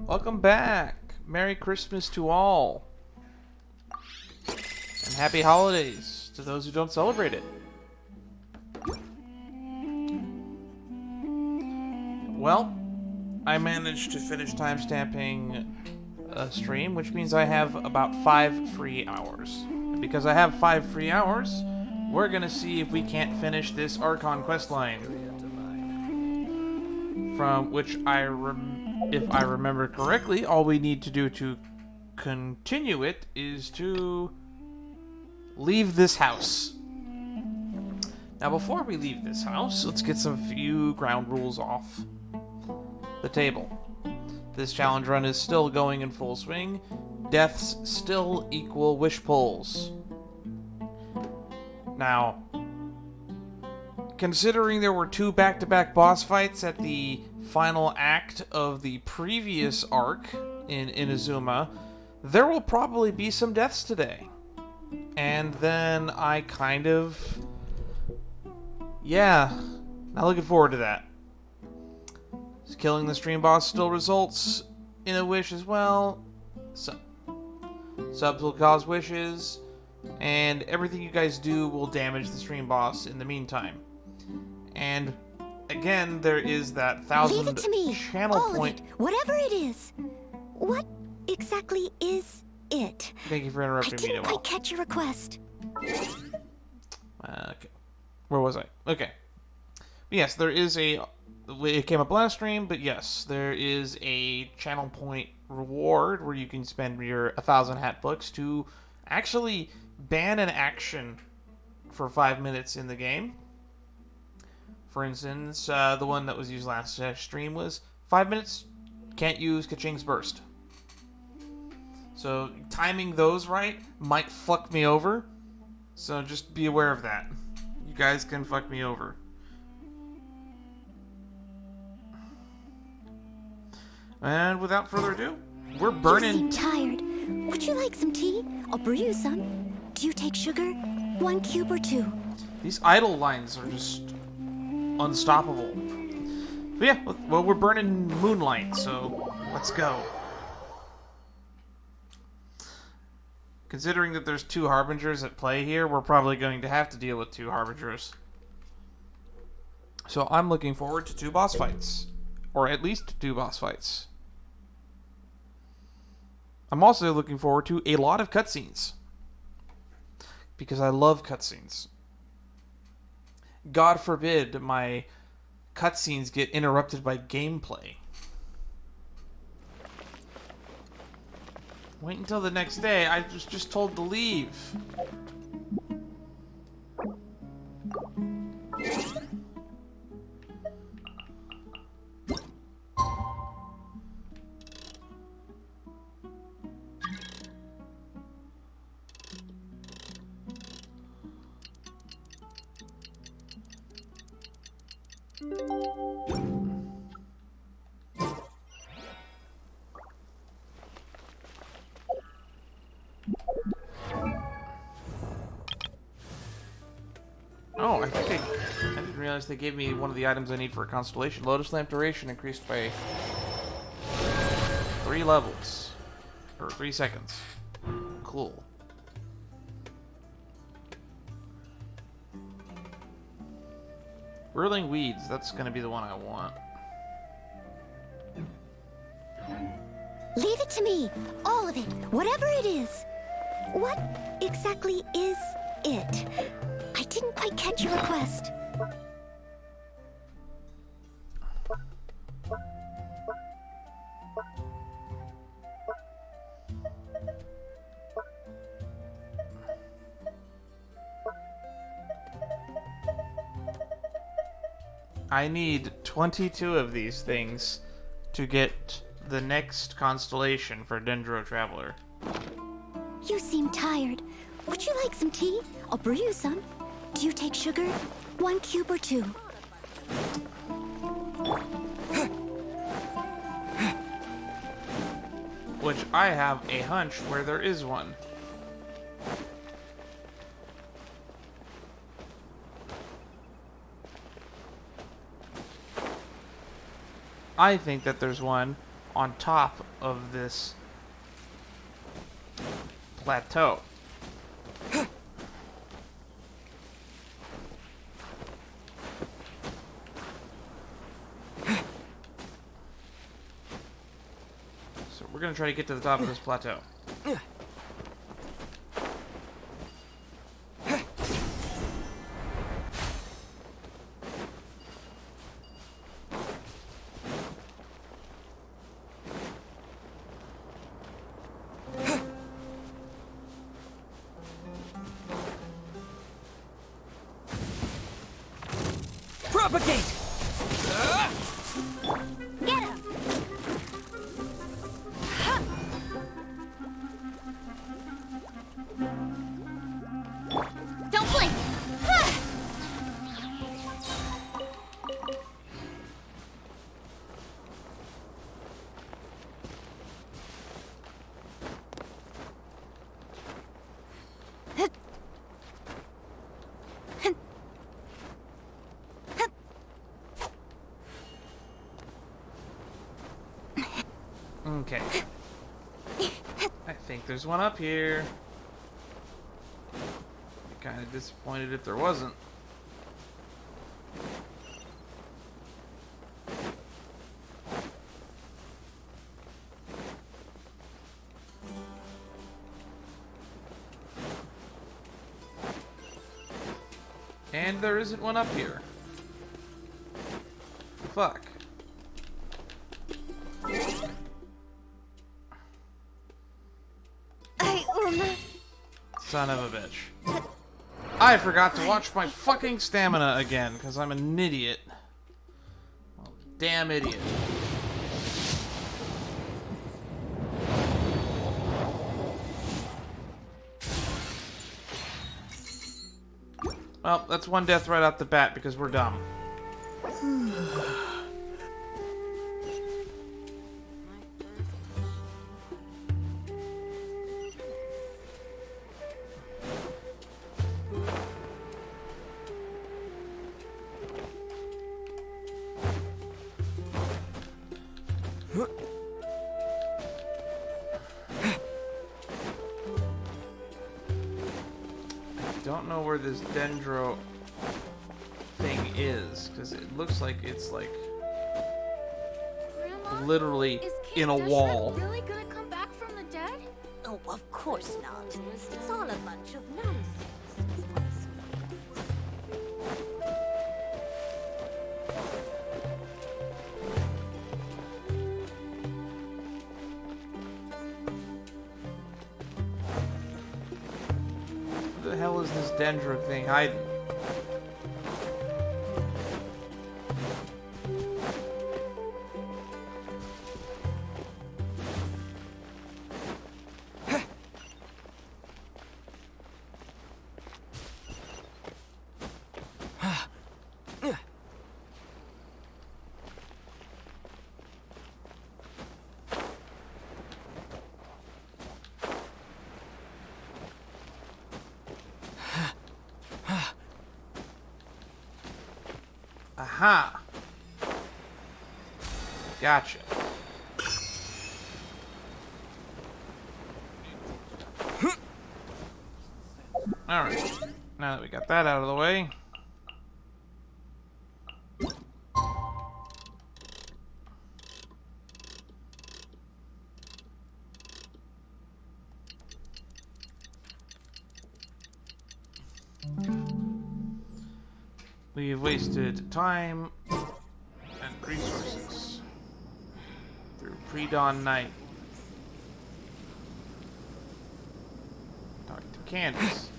Welcome back. Merry Christmas to all. And happy holidays to those who don't celebrate it. Well, I managed to finish timestamping a stream, which means I have about 5 free hours. And because I have 5 free hours, we're gonna see if we can't finish this Archon questline. From which if I remember correctly, all we need to do to continue it is to leave this house. Now, before we leave this house, let's get some few ground rules off the table. This challenge run is still going in full swing. Deaths still equal wish pulls. Now, considering there were 2 back-to-back boss fights at the final act of the previous arc in Inazuma, there will probably be some deaths today. And then I kind of... yeah, not looking forward to that. Killing the stream boss still results in a wish as well. Subs will cause wishes, and everything you guys do will damage the stream boss in the meantime. And again, there is that 1,000 channel point. Whatever it is. What exactly is it? Thank you for interrupting me. I didn't quite catch your request. Okay. Where was I? Okay. Yes, there is a... it came up last stream, but yes, there is a channel point reward where you can spend your 1,000 hat books to actually ban an action for 5 minutes in the game. For instance, the one that was used last stream was 5 minutes, can't use Kaching's Burst. So timing those right might fuck me over, so just be aware of that. You guys can fuck me over. And without further ado, we're burning... You seem tired. Would you like some tea? I'll brew you some. Do you take sugar? 1 cube or 2? These idle lines are just unstoppable. But yeah, well, we're burning moonlight, so let's go. Considering that there's 2 harbingers at play here, we're probably going to have to deal with 2 harbingers. So I'm looking forward to 2 boss fights. Or at least 2 boss fights. I'm also looking forward to a lot of cutscenes. Because I love cutscenes. God forbid my cutscenes get interrupted by gameplay. Wait until the next day. I was just told to leave. Oh, I didn't realize they gave me one of the items I need for a constellation. Lotus Lamp duration increased by 3 levels. Or 3 seconds. Cool. Whirling Weeds, that's gonna be the one I want. Leave it to me. All of it. Whatever it is. What exactly is it? I didn't quite catch your request. I need 22 of these things to get the next constellation for Dendro Traveler. You seem tired. Would you like some tea? I'll brew you some. Do you take sugar? 1 cube or 2? Which I have a hunch where there is one. I think that there's one on top of this plateau. So we're gonna try to get to the top of this plateau. Propagate! Get him! Don't blink! Okay. I think there's one up here. Be kind of disappointed if there wasn't. And there isn't one up here. Fuck. I will not. Son of a bitch. I forgot to watch my fucking stamina again, because I'm an idiot. Well, damn idiot. Well, that's one death right off the bat because we're dumb. Don't know where this dendro thing is because it looks like it's like Grandma, literally is in a King wall. Deshret really gonna come back from the dead? Oh, of course not. It's all a bunch of nonsense. Where the hell is this dendro thing hiding? Aha! Gotcha. Alright. Now that we got that out of the way. We've wasted time and resources through Predawn night. Talk to Candace.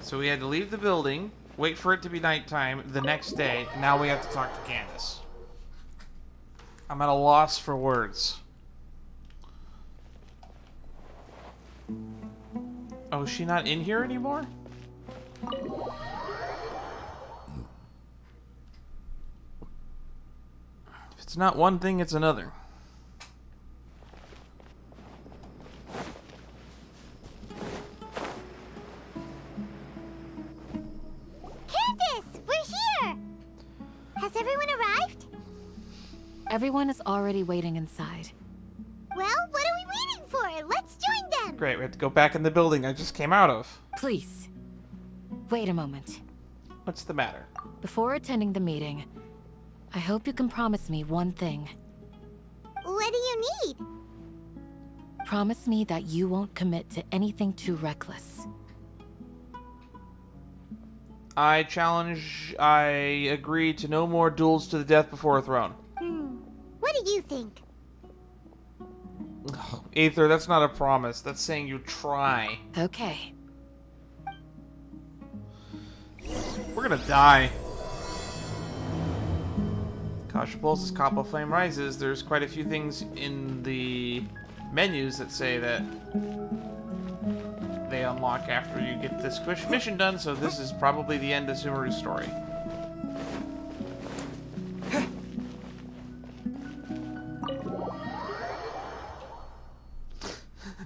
So we had to leave the building, wait for it to be nighttime the next day, and now we have to talk to Candace. I'm at a loss for words. Oh, is she not in here anymore? It's not one thing, it's another. Candace, we're here! Has everyone arrived? Everyone is already waiting inside. Great, we have to go back in the building I just came out of. Please, wait a moment. What's the matter? Before attending the meeting, I hope you can promise me one thing. What do you need? Promise me that you won't commit to anything too reckless. I agree to no more duels to the death before a throne. What do you think? Aether, that's not a promise. That's saying you try. Okay. We're gonna die. Akasha pulls as Kalpa flame rises. There's quite a few things in the menus that say that they unlock after you get this mission done, so this is probably the end of Sumeru's story.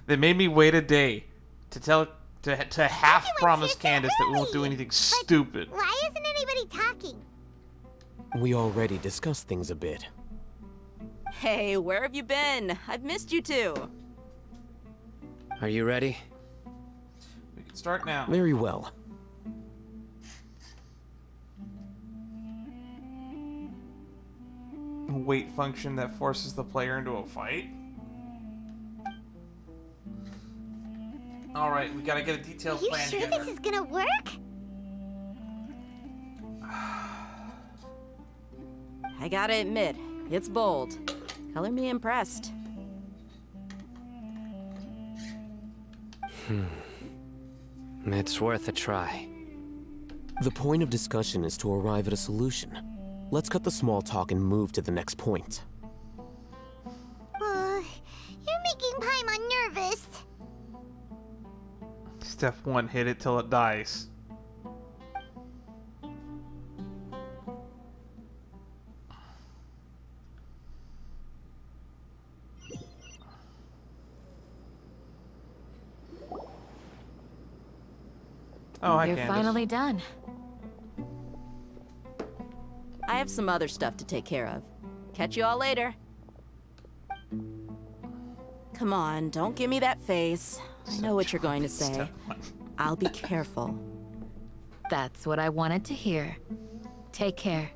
They made me wait a day to half promise Candace that we won't do anything stupid. Why isn't anybody talking? We already discussed things a bit. Hey, where have you been? I've missed you too. Are you ready? We can start now. Very well. Wait function that forces the player into a fight. Alright, we gotta get a detailed Are you plan sure together. this is gonna work? I gotta admit, it's bold. Color me impressed. It's worth a try. The point of discussion is to arrive at a solution. Let's cut the small talk and move to the next point. You're making Paimon nervous. Step 1, hit it till it dies. Oh, hi, You're Candace. finally done. I have some other stuff to take care of. Catch you all later. Come on, don't give me that face. I know what you're going to say. Step 1. I'll be careful. That's what I wanted to hear. Take care.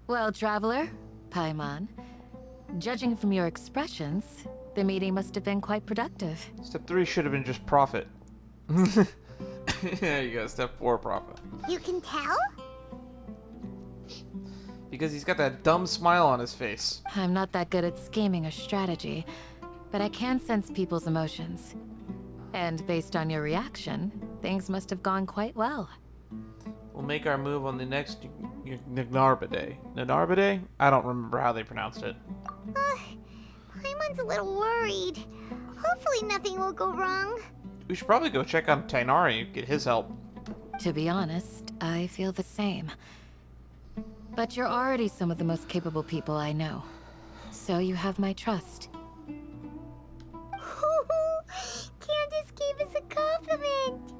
Well, traveler, Paimon, judging from your expressions, the meeting must have been quite productive. Step 3 should have been just profit. There you go, step 4, profit. You can tell? Because he's got that dumb smile on his face. I'm not that good at scheming or strategy, but I can sense people's emotions. And based on your reaction, things must have gone quite well. We'll make our move on the next Jnagarbha day. Jnagarbha day? I don't remember how they pronounced it. Paimon's a little worried. Hopefully nothing will go wrong. We should probably go check on Tainari, get his help. To be honest, I feel the same. But you're already some of the most capable people I know. So you have my trust. Candace gave us a compliment.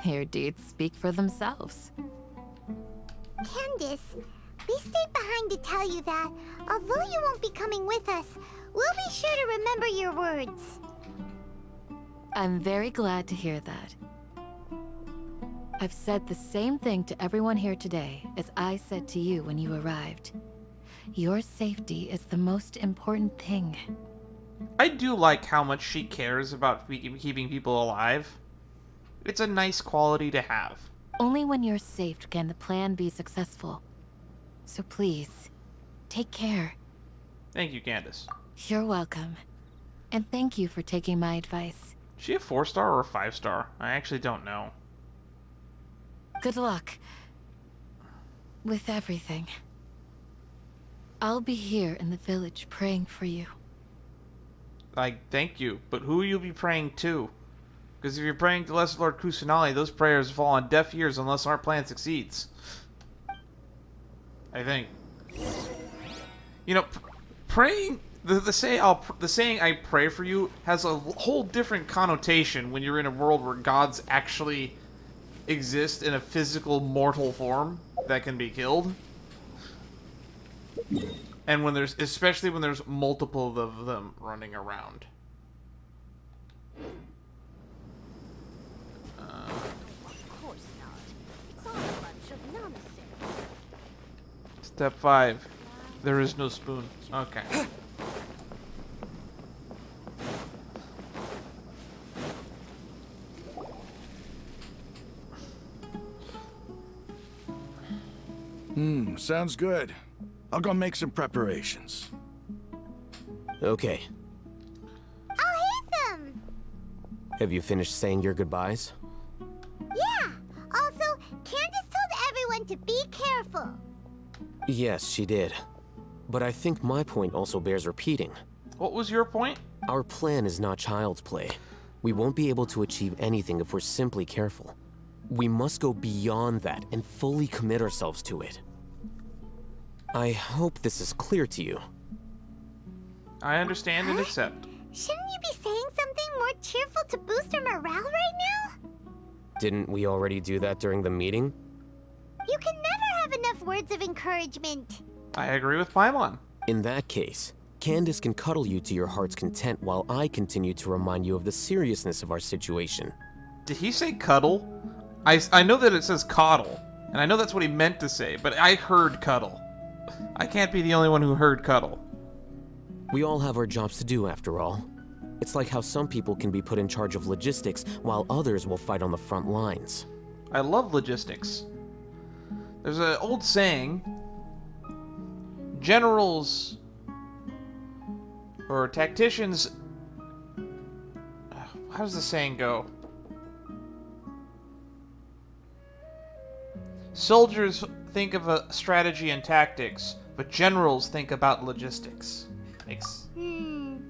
Your deeds speak for themselves. Candace, we stayed behind to tell you that, although you won't be coming with us, we'll be sure to remember your words. I'm very glad to hear that. I've said the same thing to everyone here today as I said to you when you arrived. Your safety is the most important thing. I do like how much she cares about keeping people alive. It's a nice quality to have. Only when you're safe can the plan be successful. So please, take care. Thank you, Candace. You're welcome. And thank you for taking my advice. Is she a 4-star or a 5-star? I actually don't know. Good luck. With everything. I'll be here in the village praying for you. Thank you, but who will you be praying to? Because if you're praying to Lesser Lord Kusanali, those prayers fall on deaf ears unless our plan succeeds. I think. You know, praying... The saying "I pray for you" has a whole different connotation when you're in a world where gods actually exist in a physical mortal form that can be killed. And especially when there's multiple of them running around. Of course not. It's all a bunch of nonsense. Step 5. There is no spoon. Okay. Sounds good. I'll go make some preparations. Okay. I'll hit them! Have you finished saying your goodbyes? Yeah! Also, Candace told everyone to be careful. Yes, she did. But I think my point also bears repeating. What was your point? Our plan is not child's play. We won't be able to achieve anything if we're simply careful. We must go beyond that and fully commit ourselves to it. I hope this is clear to you. I understand and accept. Shouldn't you be saying something more cheerful to boost our morale right now? Didn't we already do that during the meeting? You can never have enough words of encouragement. I agree with Paimon. In that case, Candace can cuddle you to your heart's content while I continue to remind you of the seriousness of our situation. Did he say cuddle? I know that it says coddle, and I know that's what he meant to say, but I heard cuddle. I can't be the only one who heard cuddle. We all have our jobs to do, after all. It's like how some people can be put in charge of logistics, while others will fight on the front lines. I love logistics. There's an old saying, generals or tacticians... How does the saying go? Soldiers think of a strategy and tactics, but generals think about logistics. Speaking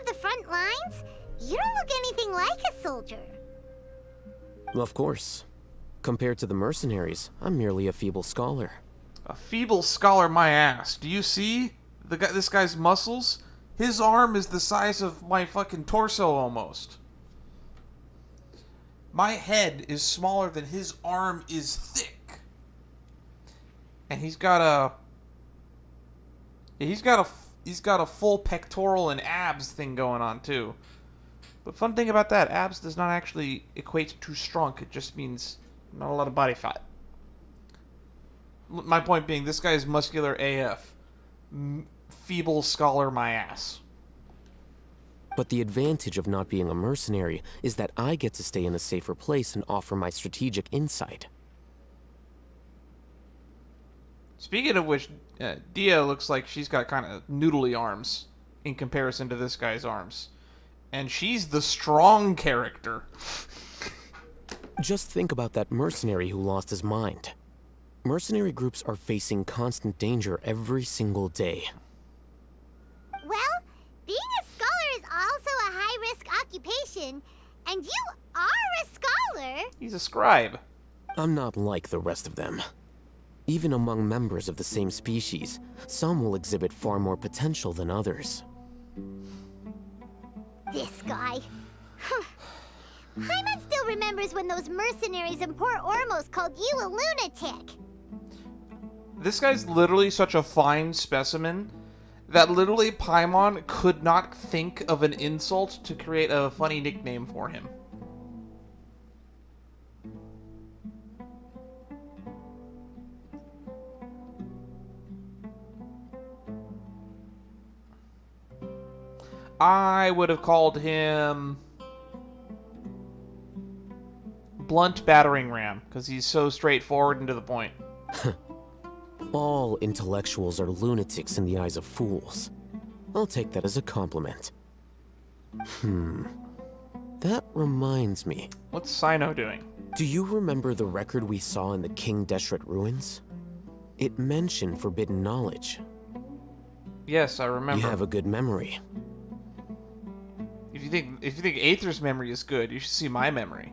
of the front lines, you don't look anything like a soldier. Of course. Compared to the mercenaries, I'm merely a feeble scholar. A feeble scholar, my ass. Do you see this guy's muscles? His arm is the size of my fucking torso almost. My head is smaller than his arm is thick. And he's got a full pectoral and abs thing going on too. But fun thing about that, abs does not actually equate to strong. It just means not a lot of body fat. My point being, this guy is muscular AF. Feeble scholar my ass. But the advantage of not being a mercenary is that I get to stay in a safer place and offer my strategic insight. Speaking of which, Dia looks like she's got kind of noodly arms in comparison to this guy's arms. And she's the strong character. Just think about that mercenary who lost his mind. Mercenary groups are facing constant danger every single day. Well, being a scholar is also a high-risk occupation, and you are a scholar. He's a scribe. I'm not like the rest of them. Even among members of the same species, some will exhibit far more potential than others. This guy. Paimon still remembers when those mercenaries in Port Ormos called you a lunatic. This guy's literally such a fine specimen that literally Paimon could not think of an insult to create a funny nickname for him. I would have called him Blunt Battering Ram, because he's so straightforward and to the point. All intellectuals are lunatics in the eyes of fools. I'll take that as a compliment. That reminds me. What's Sino doing? Do you remember the record we saw in the King Deshret ruins? It mentioned forbidden knowledge. Yes, I remember. You have a good memory. If you think Aether's memory is good, you should see my memory.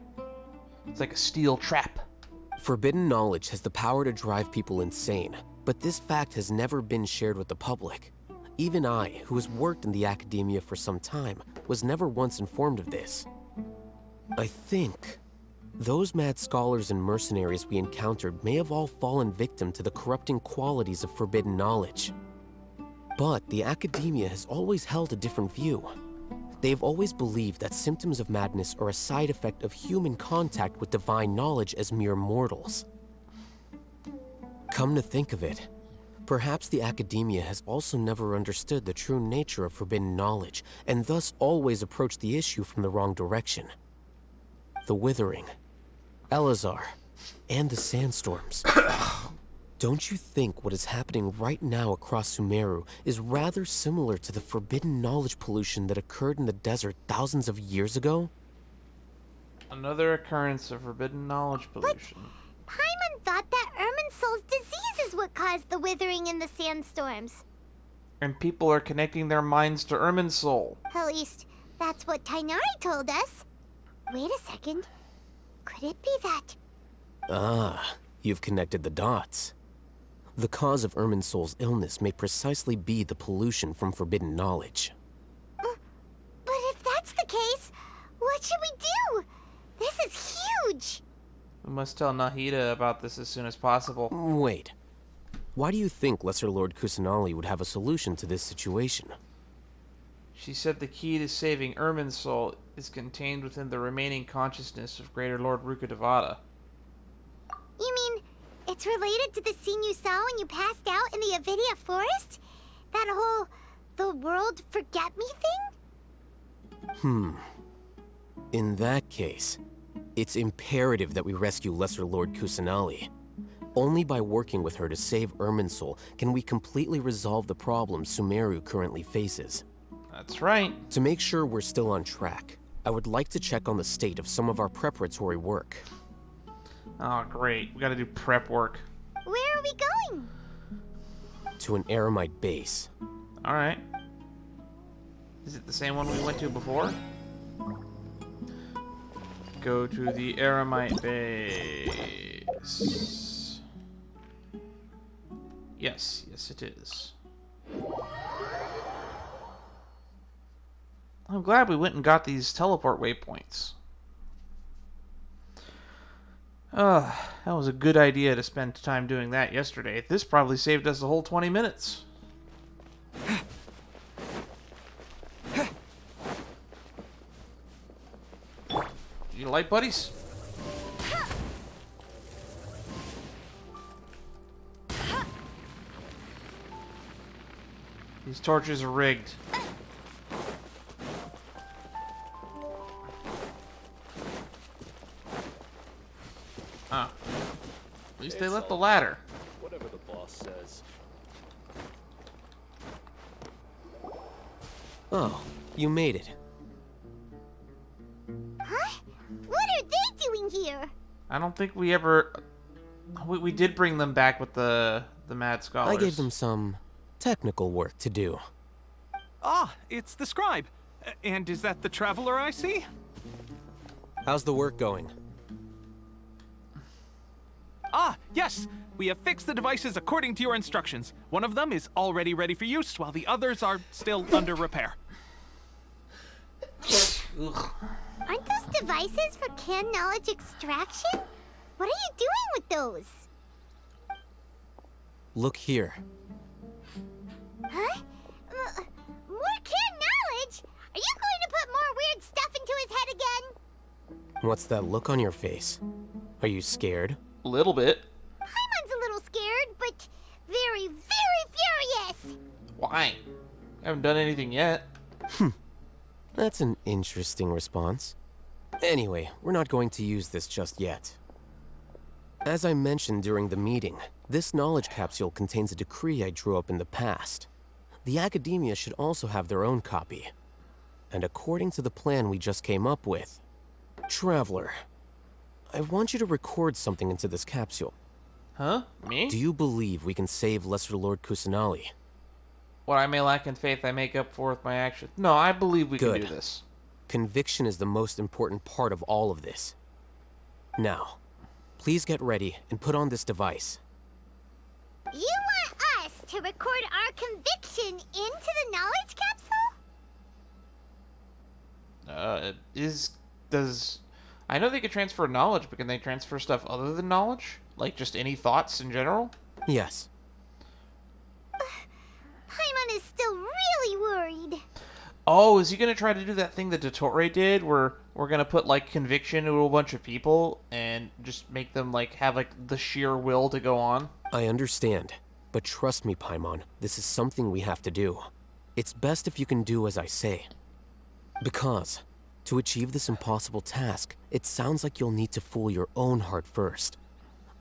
It's like a steel trap. Forbidden knowledge has the power to drive people insane, but this fact has never been shared with the public. Even I, who has worked in the academia for some time, was never once informed of this. I think those mad scholars and mercenaries we encountered may have all fallen victim to the corrupting qualities of forbidden knowledge. But the academia has always held a different view. They've always believed that symptoms of madness are a side effect of human contact with divine knowledge as mere mortals. Come to think of it, perhaps the academia has also never understood the true nature of forbidden knowledge, and thus always approached the issue from the wrong direction. The Withering, Elazar, and the Sandstorms. Don't you think what is happening right now across Sumeru is rather similar to the forbidden knowledge pollution that occurred in the desert thousands of years ago? Another occurrence of forbidden knowledge pollution. Paimon thought that Irminsul's disease is what caused the withering in the sandstorms. And people are connecting their minds to Irminsul. At least, that's what Tainari told us. Wait a second. Could it be that? Ah, you've connected the dots. The cause of Irminsul's illness may precisely be the pollution from forbidden knowledge. But if that's the case, what should we do? This is huge! We must tell Nahida about this as soon as possible. Wait. Why do you think Lesser Lord Kusanali would have a solution to this situation? She said the key to saving Irminsul is contained within the remaining consciousness of Greater Lord Rukkhadevata. You mean, it's related to the scene you saw when you passed out in the Avidia forest? That whole, the world forget me thing? In that case, it's imperative that we rescue Lesser Lord Kusanali. Only by working with her to save Irminsul can we completely resolve the problems Sumeru currently faces. That's right. To make sure we're still on track, I would like to check on the state of some of our preparatory work. Oh, great. We gotta do prep work. Where are we going? To an Eremite base. Alright. Is it the same one we went to before? Go to the Eremite base. Yes, it is. I'm glad we went and got these teleport waypoints. That was a good idea to spend time doing that yesterday. This probably saved us a whole 20 minutes. You like buddies? These torches are rigged. At least they lit the ladder. Whatever the boss says. Oh, you made it. Huh? What are they doing here? I don't think we ever... We did bring them back with the Mad Scholars. I gave them some technical work to do. Ah, it's the scribe. And is that the traveler I see? How's the work going? Ah, yes! We have fixed the devices according to your instructions. One of them is already ready for use, while the others are still under repair. Aren't those devices for canned knowledge extraction? What are you doing with those? Look here. Huh? More canned knowledge? Are you going to put more weird stuff into his head again? What's that look on your face? Are you scared? A little bit. Paimon's a little scared, but very, very furious. Why? I haven't done anything yet. That's an interesting response. Anyway, we're not going to use this just yet. As I mentioned during the meeting, this knowledge capsule contains a decree I drew up in the past. The academia should also have their own copy. And according to the plan we just came up with, Traveler, I want you to record something into this capsule. Huh? Me? Do you believe we can save Lesser Lord Kusanali? What I may lack in faith, I make up for with my actions. No, I believe we can do this. Conviction is the most important part of all of this. Now, please get ready and put on this device. You want us to record our conviction into the knowledge capsule? Does... I know they can transfer knowledge, but can they transfer stuff other than knowledge? Like just any thoughts in general? Yes. Paimon is Oh, is he gonna try to do that thing that Dottore did, where we're gonna put like conviction into a bunch of people and just make them like have like the sheer will to go on? I understand, but trust me, Paimon, this is something we have to do. It's best if you can do as I say. Because, to achieve this impossible task, it sounds like you'll need to fool your own heart first.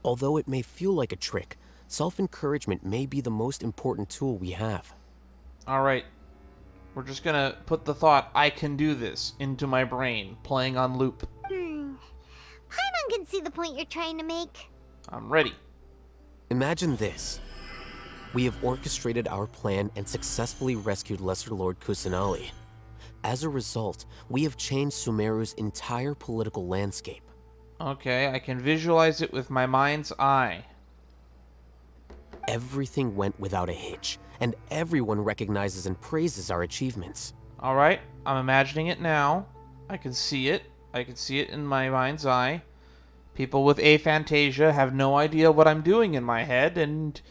Although it may feel like a trick, self-encouragement may be the most important tool we have. Alright. We're just gonna put the thought, I can do this, into my brain, playing on loop. Paimon can see the point you're trying to make. I'm ready. Imagine this. We have orchestrated our plan and successfully rescued Lesser Lord Kusanali. As a result, we have changed Sumeru's entire political landscape. Okay, I can visualize it with my mind's eye. Everything went without a hitch, and everyone recognizes and praises our achievements. Alright, I'm imagining it now. I can see it. I can see it in my mind's eye. People with aphantasia have no idea what I'm doing in my head, and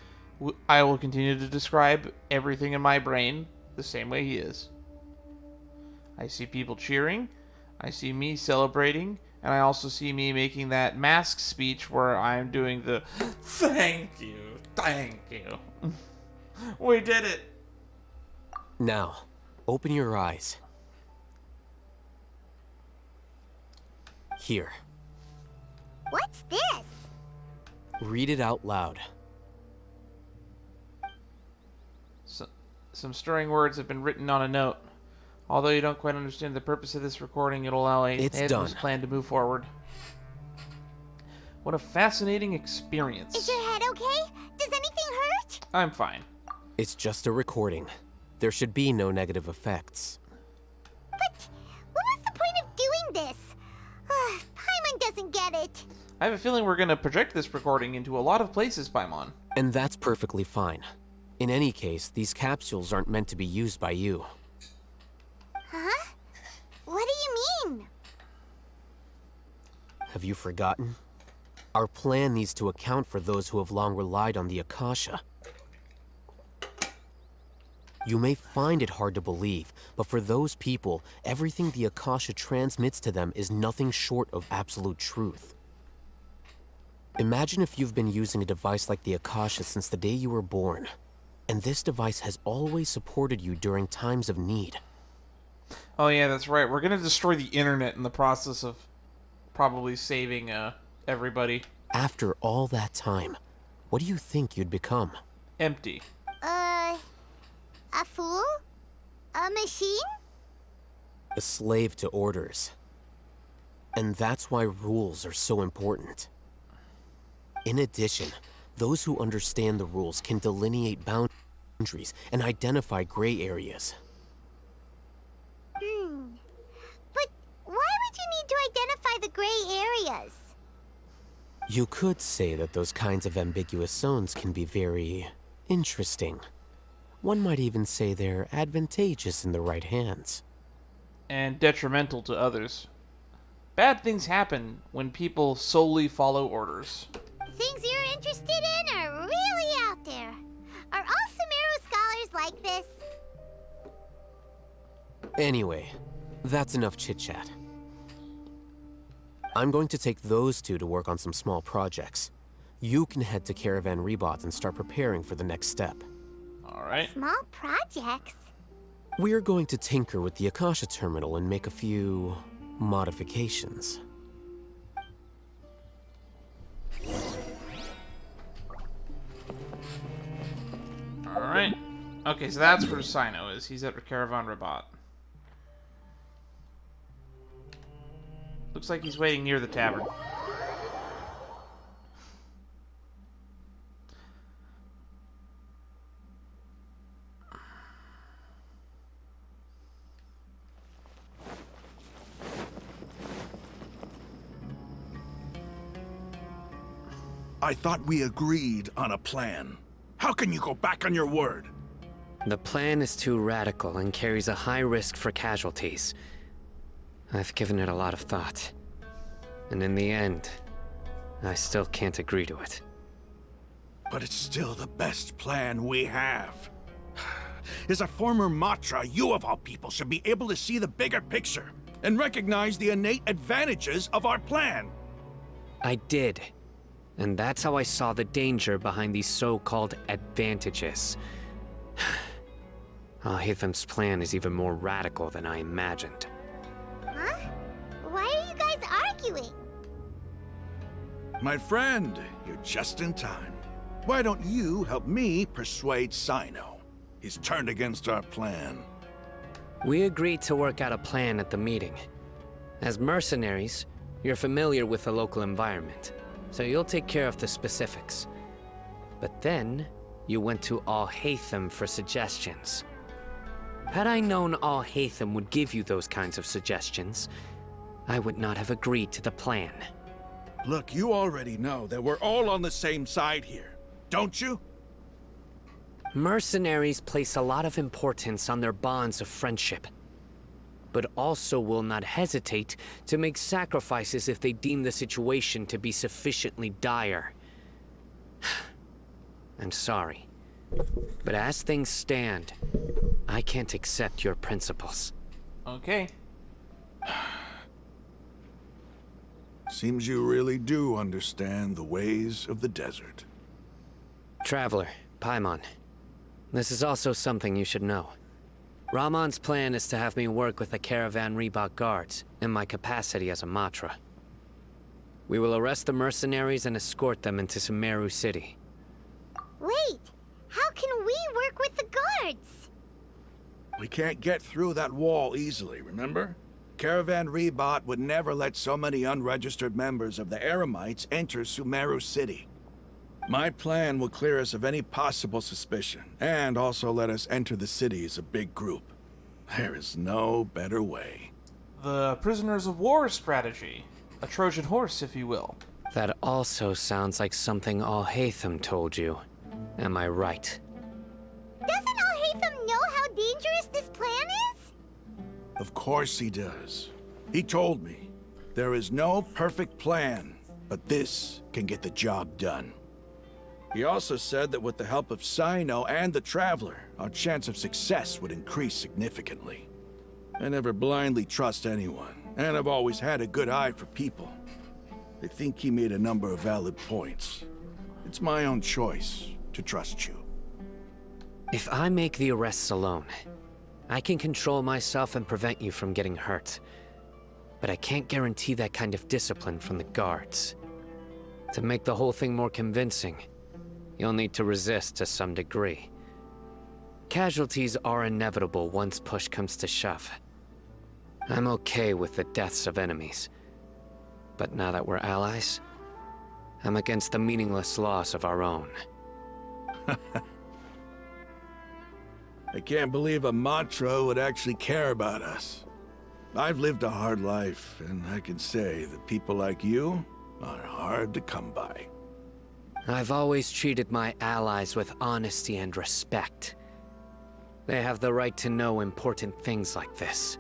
I will continue to describe everything in my brain the same way he is. I see people cheering. I see me celebrating. And I also see me making that mask speech where I'm doing the thank you. We did it. Now, open your eyes. Here. What's this? Read it out loud. Some stirring words have been written on a note. Although you don't quite understand the purpose of this recording, it'll allow a headless plan to move forward. What a fascinating experience. Is your head okay? Does anything hurt? I'm fine. It's just a recording. There should be no negative effects. But what was the point of doing this? Paimon doesn't get it. I have a feeling we're going to project this recording into a lot of places, Paimon. And that's perfectly fine. In any case, these capsules aren't meant to be used by you. Huh? What do you mean? Have you forgotten? Our plan needs to account for those who have long relied on the Akasha. You may find it hard to believe, but for those people, everything the Akasha transmits to them is nothing short of absolute truth. Imagine if you've been using a device like the Akasha since the day you were born, and this device has always supported you during times of need. Oh yeah, that's right. We're going to destroy the internet in the process of probably saving everybody. After all that time, what do you think you'd become? Empty. A fool? A machine? A slave to orders. And that's why rules are so important. In addition, those who understand the rules can delineate boundaries and identify gray areas. But why would you need to identify the gray areas? You could say that those kinds of ambiguous zones can be very interesting. One might even say they're advantageous in the right hands. And detrimental to others. Bad things happen when people solely follow orders. Things you're interested in are really out there. Are all Sumeru scholars like this? Anyway, that's enough chit-chat. I'm going to take those two to work on some small projects. You can head to Caravan Rebot and start preparing for the next step. Alright. Small projects? We're going to tinker with the Akasha terminal and make a few modifications. Alright. Okay, so that's where Sino is. He's at Caravan Rebot. Looks like he's waiting near the tavern. I thought we agreed on a plan. How can you go back on your word? The plan is too radical and carries a high risk for casualties. I've given it a lot of thought. And in the end, I still can't agree to it. But it's still the best plan we have. As a former Matra, you of all people should be able to see the bigger picture and recognize the innate advantages of our plan. I did. And that's how I saw the danger behind these so-called advantages. Alhaitham's plan is even more radical than I imagined. Huh? Why are you guys arguing? My friend, you're just in time. Why don't you help me persuade Sino? He's turned against our plan. We agreed to work out a plan at the meeting. As mercenaries, you're familiar with the local environment, so you'll take care of the specifics. But then, you went to Alhaitham for suggestions. Had I known Alhaitham would give you those kinds of suggestions, I would not have agreed to the plan. Look, you already know that we're all on the same side here, don't you? Mercenaries place a lot of importance on their bonds of friendship, but also will not hesitate to make sacrifices if they deem the situation to be sufficiently dire. I'm sorry, but as things stand, I can't accept your principles. Okay. Seems you really do understand the ways of the desert. Traveler, Paimon, this is also something you should know. Ramon's plan is to have me work with the Caravan Reebok guards in my capacity as a Matra. We will arrest the mercenaries and escort them into Sumeru City. Wait, how can we work with the guards? We can't get through that wall easily, remember? Caravan Reebok would never let so many unregistered members of the Eremites enter Sumeru City. My plan will clear us of any possible suspicion, and also let us enter the city as a big group. There is no better way. The prisoners of war strategy. A Trojan horse, if you will. That also sounds like something Alhaitham told you. Am I right? Doesn't Alhaitham know how dangerous this plan is? Of course he does. He told me, there is no perfect plan, but this can get the job done. He also said that with the help of Sino and the Traveler, our chance of success would increase significantly. I never blindly trust anyone, and I've always had a good eye for people. I think he made a number of valid points. It's my own choice to trust you. If I make the arrests alone, I can control myself and prevent you from getting hurt. But I can't guarantee that kind of discipline from the guards. To make the whole thing more convincing, you'll need to resist to some degree. Casualties are inevitable once push comes to shove. I'm okay with the deaths of enemies. But now that we're allies, I'm against the meaningless loss of our own. I can't believe a Matra would actually care about us. I've lived a hard life, and I can say that people like you are hard to come by. I've always treated my allies with honesty and respect. They have the right to know important things like this.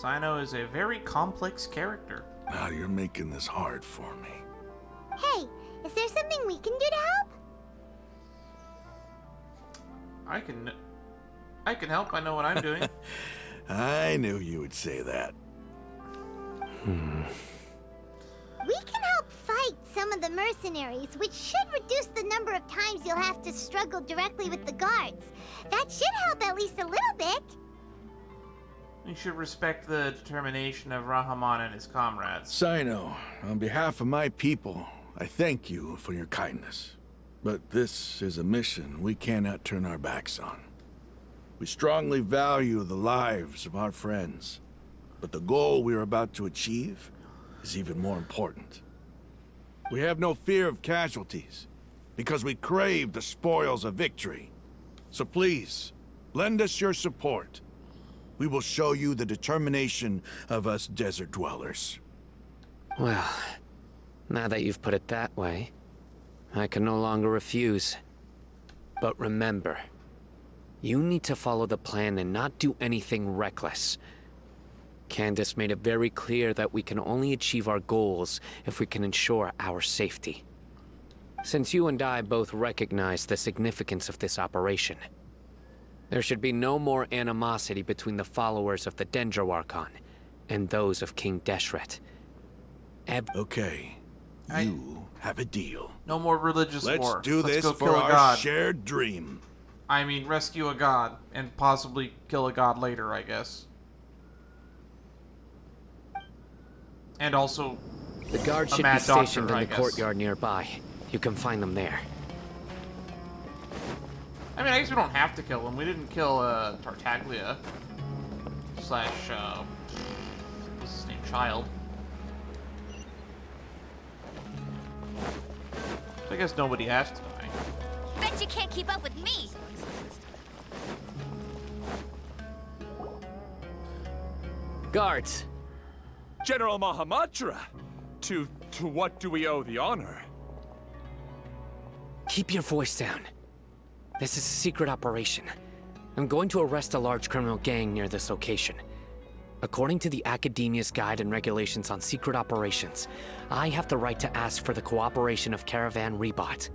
Sino is a very complex character. Now you're making this hard for me. Hey, is there something we can do to help? I can help. I know what I'm doing. I knew you would say that. We can help fight some of the mercenaries, which should reduce the number of times you'll have to struggle directly with the guards. That should help at least a little bit. You should respect the determination of Rahaman and his comrades. Sino, on behalf of my people, I thank you for your kindness. But this is a mission we cannot turn our backs on. We strongly value the lives of our friends, but the goal we are about to achieve is even more important. We have no fear of casualties, because we crave the spoils of victory. So please, lend us your support. We will show you the determination of us desert dwellers. Well, now that you've put it that way, I can no longer refuse. But remember, you need to follow the plan and not do anything reckless. Candace made it very clear that we can only achieve our goals if we can ensure our safety. Since you and I both recognize the significance of this operation, There should be no more animosity between the followers of the Dendro Archon and those of King Deshret. Okay, you have a deal. No more religious war. Let's do this go for kill a our god. shared dream. I mean, rescue a god and possibly kill a god later, I guess. And also, the guards should be stationed in the courtyard nearby. You can find them there. I mean, I guess we don't have to kill him. We didn't kill Tartaglia slash what's his name, Child. So I guess nobody has to die. Bet you can't keep up with me. Guards! General Mahamatra! To what do we owe the honor? Keep your voice down. This is a secret operation. I'm going to arrest a large criminal gang near this location. According to the Academia's Guide and Regulations on Secret Operations, I have the right to ask for the cooperation of Caravan Rebot.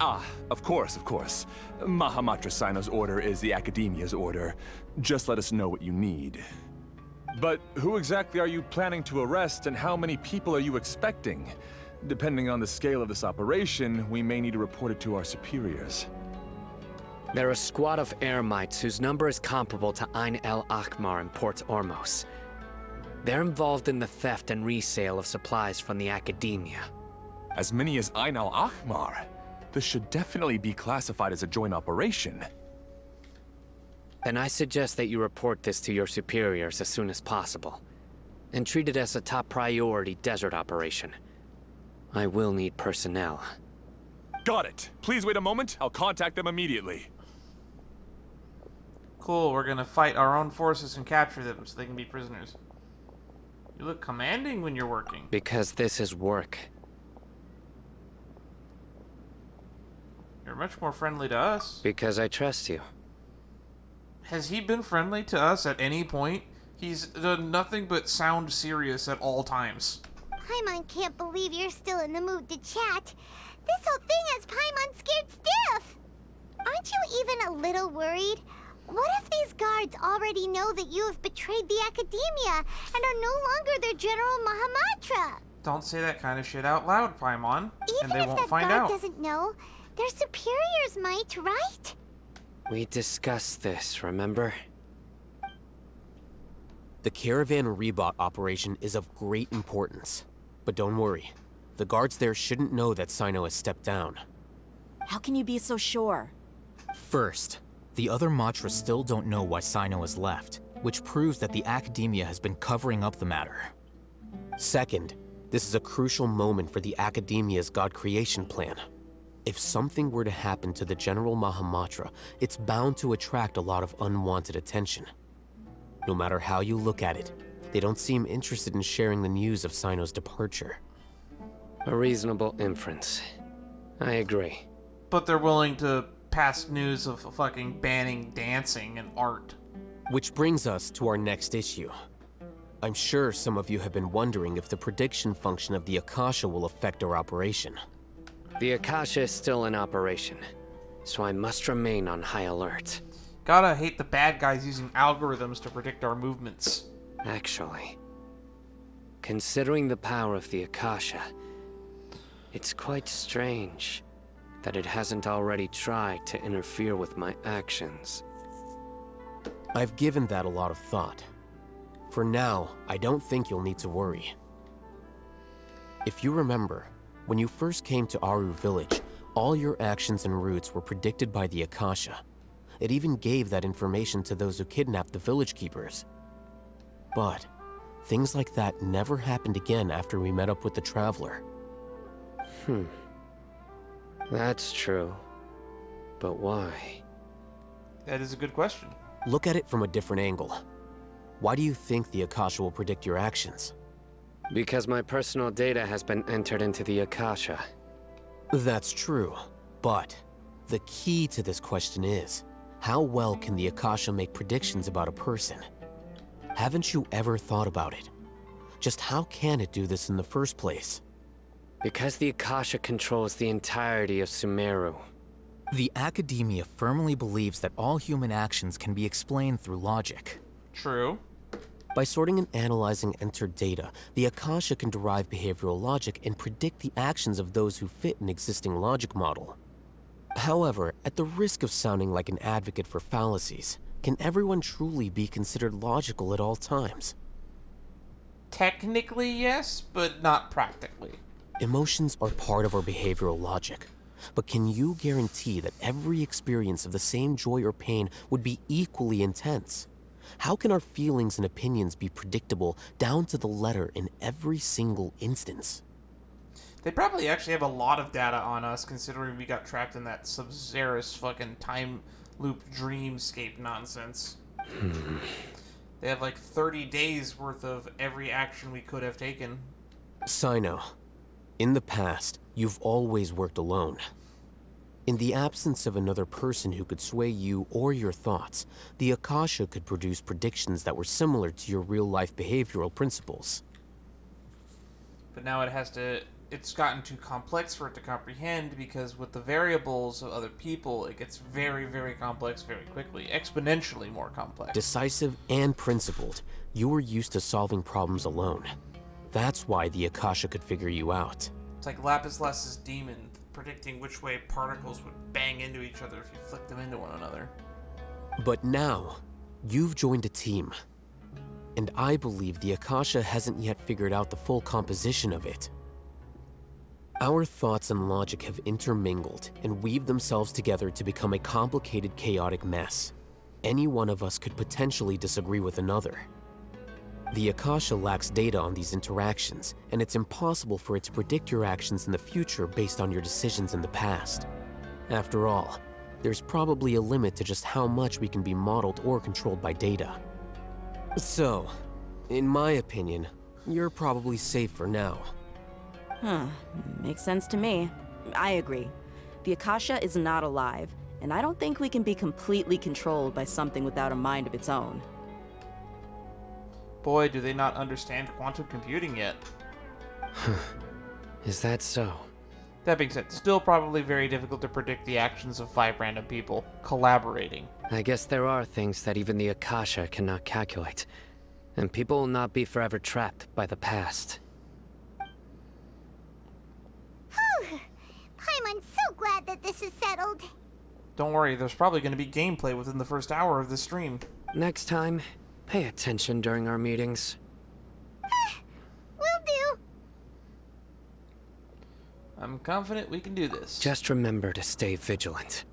Ah, of course, of course. Mahamatra Sino's order is the Academia's order. Just let us know what you need. But who exactly are you planning to arrest, and how many people are you expecting? Depending on the scale of this operation, we may need to report it to our superiors. They're a squad of Eremites whose number is comparable to Ain El Akhmar in Port Ormos. They're involved in the theft and resale of supplies from the Academia. As many as Ain El Akhmar? This should definitely be classified as a joint operation. Then I suggest that you report this to your superiors as soon as possible, and treat it as a top priority desert operation. I will need personnel. Got it. Please wait a moment. I'll contact them immediately. Cool, we're gonna fight our own forces and capture them so they can be prisoners. You look commanding when you're working. Because this is work. You're much more friendly to us. Because I trust you. Has he been friendly to us at any point? He's done nothing but sound serious at all times. Paimon can't believe you're still in the mood to chat. This whole thing has Paimon scared stiff. Aren't you even a little worried? What if these guards already know that you have betrayed the Academia and are no longer their General Mahamatra? Don't say that kind of shit out loud, Paimon. Even and they if won't that find guard out. doesn't know, their superiors might, right? We discussed this, remember? The Caravan Rebot operation is of great importance. But don't worry. The guards there shouldn't know that Sino has stepped down. How can you be so sure? First, the other Matras still don't know why Sino has left, which proves that the Academia has been covering up the matter. Second, this is a crucial moment for the Academia's God creation plan. If something were to happen to the General Mahamatra, it's bound to attract a lot of unwanted attention. No matter how you look at it, they don't seem interested in sharing the news of Sino's departure. A reasonable inference. I agree. But they're willing to pass news of fucking banning dancing and art. Which brings us to our next issue. I'm sure some of you have been wondering if the prediction function of the Akasha will affect our operation. The Akasha is still in operation, so I must remain on high alert. Gotta hate the bad guys using algorithms to predict our movements. Actually, considering the power of the Akasha, it's quite strange that it hasn't already tried to interfere with my actions. I've given that a lot of thought. For now, I don't think you'll need to worry. If you remember, when you first came to Aru Village, all your actions and routes were predicted by the Akasha. It even gave that information to those who kidnapped the village keepers. But things like that never happened again after we met up with the Traveler. That's true. But why? That is a good question. Look at it from a different angle. Why do you think the Akasha will predict your actions? Because my personal data has been entered into the Akasha. That's true, but the key to this question is, how well can the Akasha make predictions about a person? Haven't you ever thought about it? Just how can it do this in the first place? Because the Akasha controls the entirety of Sumeru. The academia firmly believes that all human actions can be explained through logic. True. By sorting and analyzing entered data, the Akasha can derive behavioral logic and predict the actions of those who fit an existing logic model. However, at the risk of sounding like an advocate for fallacies, can everyone truly be considered logical at all times? Technically, yes, but not practically. Emotions are part of our behavioral logic. But can you guarantee that every experience of the same joy or pain would be equally intense? How can our feelings and opinions be predictable down to the letter in every single instance? They probably actually have a lot of data on us, considering we got trapped in that Sub-Zerus fucking time loop dreamscape nonsense. They have like 30 days worth of every action we could have taken. Sino, in the past, you've always worked alone. In the absence of another person who could sway you or your thoughts, the Akasha could produce predictions that were similar to your real-life behavioral principles. But now it's gotten too complex for it to comprehend, because with the variables of other people, it gets very, very complex very quickly, exponentially more complex. Decisive and principled, you were used to solving problems alone. That's why the Akasha could figure you out. It's like Lapis Lazul's demon, predicting which way particles would bang into each other if you flick them into one another. But now, you've joined a team. And I believe the Akasha hasn't yet figured out the full composition of it. Our thoughts and logic have intermingled and weaved themselves together to become a complicated, chaotic mess. Any one of us could potentially disagree with another. The Akasha lacks data on these interactions, and it's impossible for it to predict your actions in the future based on your decisions in the past. After all, there's probably a limit to just how much we can be modeled or controlled by data. So, in my opinion, you're probably safe for now. Makes sense to me. I agree. The Akasha is not alive, and I don't think we can be completely controlled by something without a mind of its own. Boy, do they not understand quantum computing yet. Is that so? That being said, still probably very difficult to predict the actions of 5 random people collaborating. I guess there are things that even the Akasha cannot calculate, and people will not be forever trapped by the past. I'm so glad that this is settled. Don't worry, there's probably going to be gameplay within the first hour of this stream. Next time, pay attention during our meetings. Will do. I'm confident we can do this. Just remember to stay vigilant.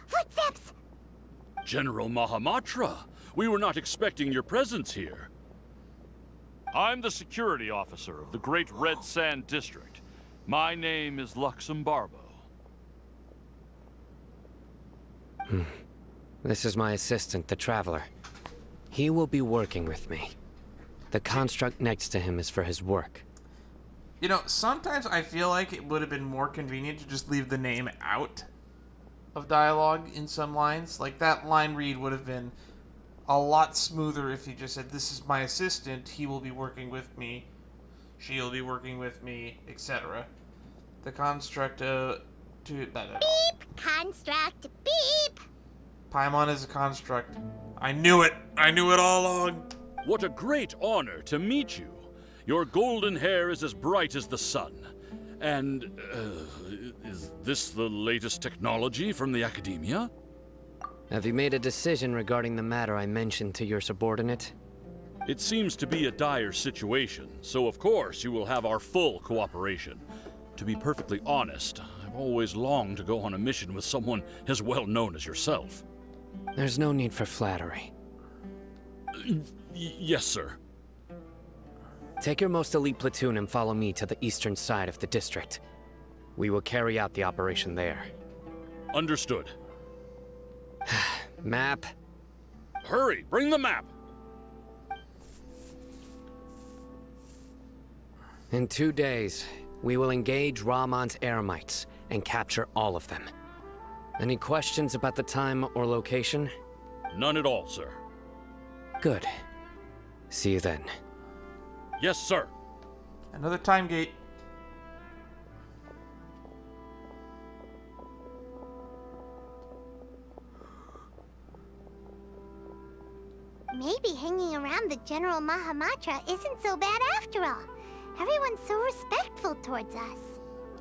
Footsteps! General Mahamatra, we were not expecting your presence here. I'm the security officer of the Great Red Sand District. My name is Luxembarbo. This is my assistant, the Traveler. He will be working with me. The construct next to him is for his work. You know, sometimes I feel like it would have been more convenient to just leave the name out of dialogue in some lines. Like, that line read would have been a lot smoother if he just said, "This is my assistant, he will be working with me, she will be working with me," etc. The construct Beep! Construct, beep! Paimon is a construct. I knew it! I knew it all along! What a great honor to meet you. Your golden hair is as bright as the sun. And, is this the latest technology from the Academia? Have you made a decision regarding the matter I mentioned to your subordinate? It seems to be a dire situation, so of course you will have our full cooperation. To be perfectly honest, I've always longed to go on a mission with someone as well known as yourself. There's no need for flattery. Yes, sir. Take your most elite platoon and follow me to the eastern side of the district. We will carry out the operation there. Understood. Map. Hurry, bring the map! In 2 days, we will engage Rahman's Eremites and capture all of them. Any questions about the time or location? None at all, sir. Good. See you then. Yes, sir. Another time gate. Maybe hanging around the General Mahamatra isn't so bad after all. Everyone's so respectful towards us.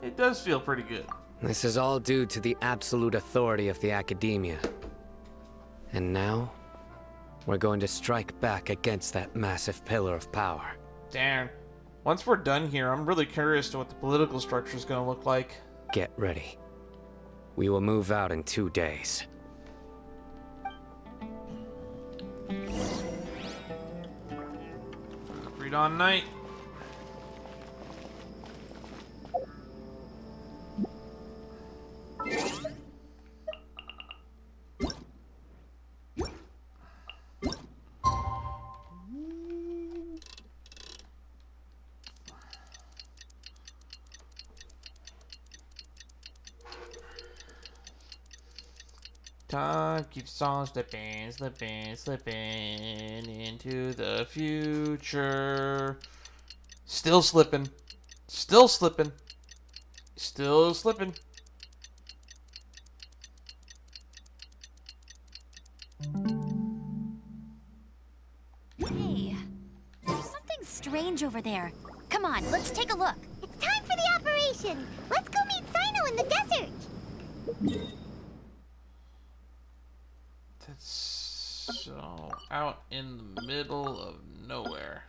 It does feel pretty good. This is all due to the absolute authority of the Academia. And now, we're going to strike back against that massive pillar of power. Darn. Once we're done here, I'm really curious to what the political structure is going to look like. Get ready. We will move out in 2 days. Predawn night. Time keeps on slipping, slipping, slipping into the future. Still slipping. Still slipping. Still slipping. Hey, there's something strange over there. Come on, let's take a look. It's time for the operation. Let's go meet Sino in the desert. That's so out in the middle of nowhere.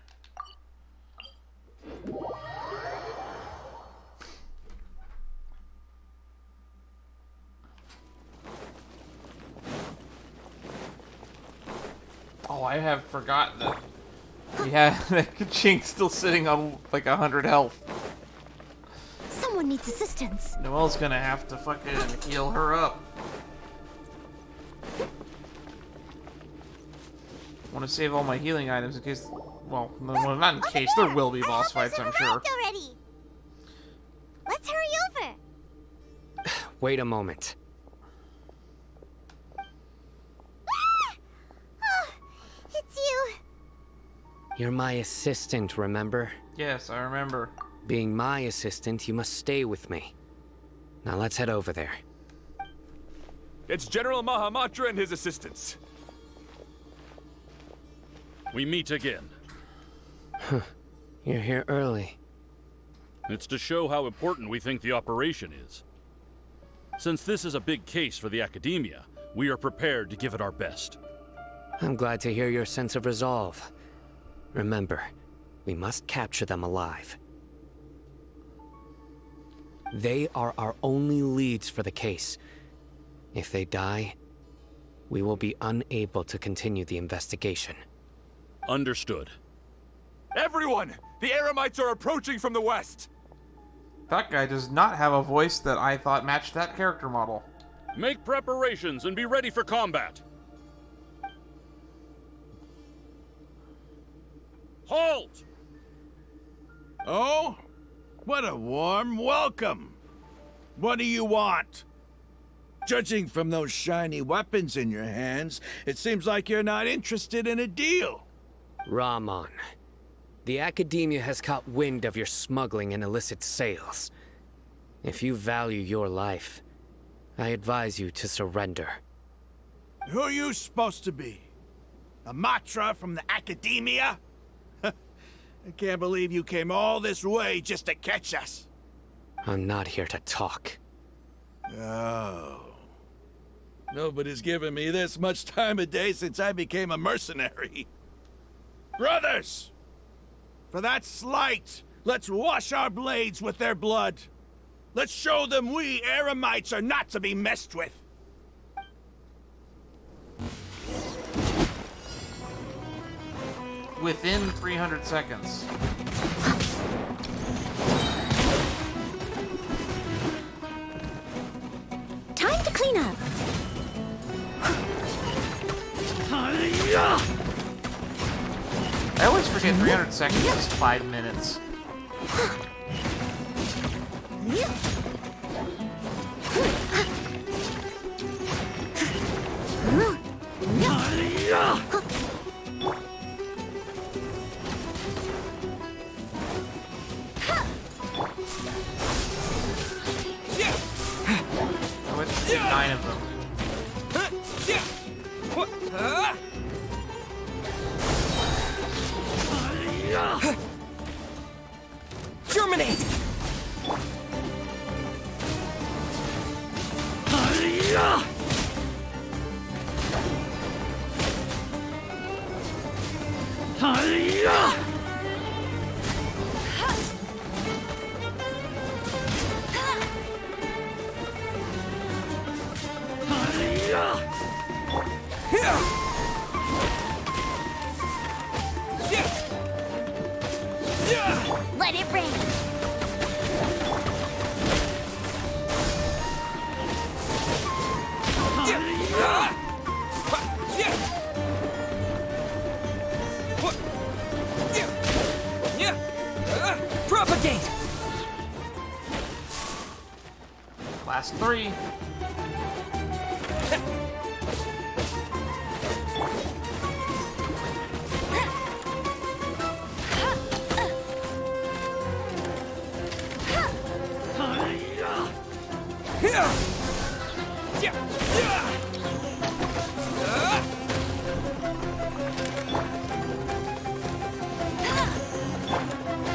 Oh, I have forgotten that. Yeah, Chink's still sitting on like 100 health. Someone needs assistance. Noelle's gonna have to fucking heal her up. I want to save all my healing items in case. Well, not in case. There will be boss fights, I'm sure. Already. Let's hurry over. Wait a moment. It's you. You're my assistant, remember? Yes, I remember. Being my assistant, you must stay with me. Now let's head over there. It's General Mahamatra and his assistants. We meet again. You're here early. It's to show how important we think the operation is. Since this is a big case for the Academia, we are prepared to give it our best. I'm glad to hear your sense of resolve. Remember, we must capture them alive. They are our only leads for the case. If they die, we will be unable to continue the investigation. Understood. Everyone! The Eremites are approaching from the west! That guy does not have a voice that I thought matched that character model. Make preparations and be ready for combat. Halt! Oh? What a warm welcome! What do you want? Judging from those shiny weapons in your hands, it seems like you're not interested in a deal. Rahman, the Academia has caught wind of your smuggling and illicit sales. If you value your life, I advise you to surrender. Who are you supposed to be? A Matra from the Academia? I can't believe you came all this way just to catch us. I'm not here to talk. Oh. Nobody's given me this much time of day since I became a mercenary. Brothers! For that slight, let's wash our blades with their blood. Let's show them we Eremites are not to be messed with. Within 300 seconds. Time to clean up. I always forget 300 seconds is 5 minutes. I went to 9 of them. Let it rain. Propagate! Last 3.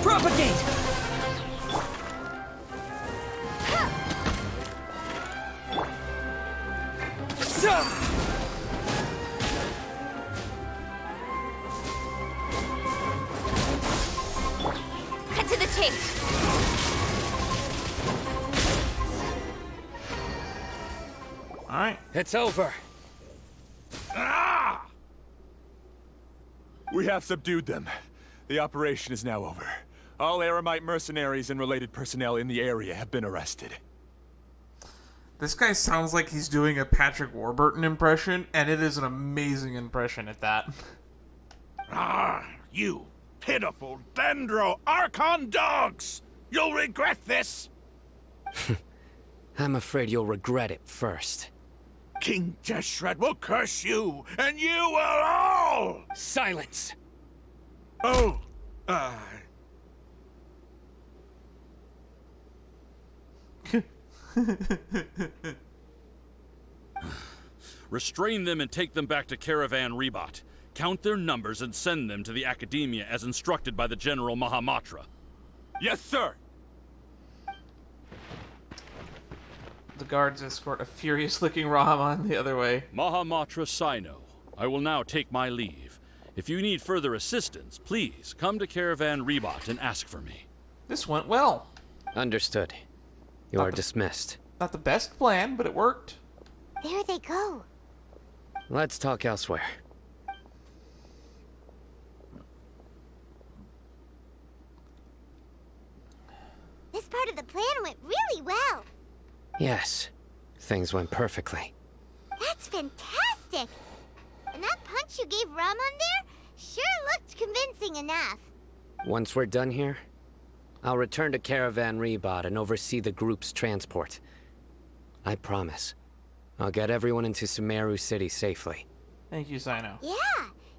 Propagate! Cut to the chase. Alright. It's over. Ah! We have subdued them. The operation is now over. All Eremite mercenaries and related personnel in the area have been arrested. This guy sounds like he's doing a Patrick Warburton impression, and it is an amazing impression at that. Ah, you pitiful Dendro Archon dogs! You'll regret this! I'm afraid you'll regret it first. King Jeshred will curse you, and you will all! Silence! Oh, Restrain them and take them back to Caravan Rebot. Count their numbers and send them to the Academia as instructed by the General Mahamatra. Yes, sir! The guards escort a furious-looking Rahaman the other way. Mahamatra Sino, I will now take my leave. If you need further assistance, please come to Caravan Rebot and ask for me. This went well. Understood. You are dismissed. Not the best plan, but it worked. There they go. Let's talk elsewhere. This part of the plan went really well. Yes, things went perfectly. That's fantastic. And that punch you gave Raman there sure looked convincing enough. Once we're done here, I'll return to Caravan Rebot and oversee the group's transport. I promise. I'll get everyone into Sumeru City safely. Thank you, Sino. Yeah,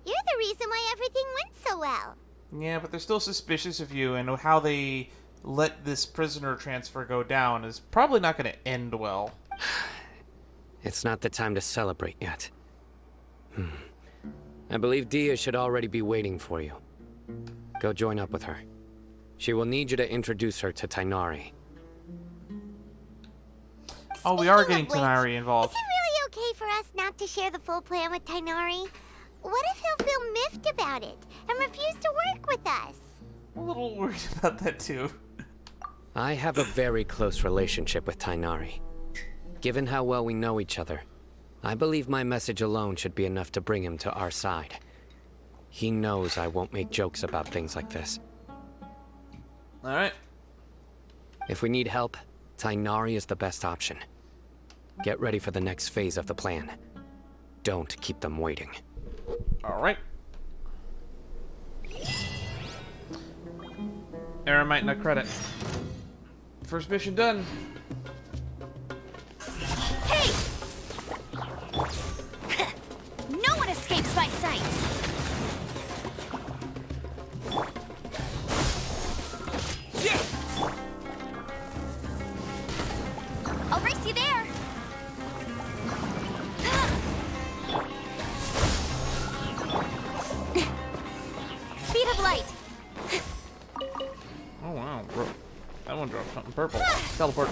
you're the reason why everything went so well. Yeah, but they're still suspicious of you, and how they let this prisoner transfer go down is probably not going to end well. It's not the time to celebrate yet. I believe Dia should already be waiting for you. Go join up with her. She will need you to introduce her to Tainari. Oh, we are getting Tainari involved. Is it really okay for us not to share the full plan with Tainari? What if he'll feel miffed about it and refuse to work with us? I'm a little worried about that too. I have a very close relationship with Tainari. Given how well we know each other, I believe my message alone should be enough to bring him to our side. He knows I won't make jokes about things like this. Alright. If we need help, Tainari is the best option. Get ready for the next phase of the plan. Don't keep them waiting. Alright. Eremite no credit. First mission done. Hey! No one escapes my sights! I'll race you there! Speed of light! Oh wow, bro. That one dropped something purple. Teleport.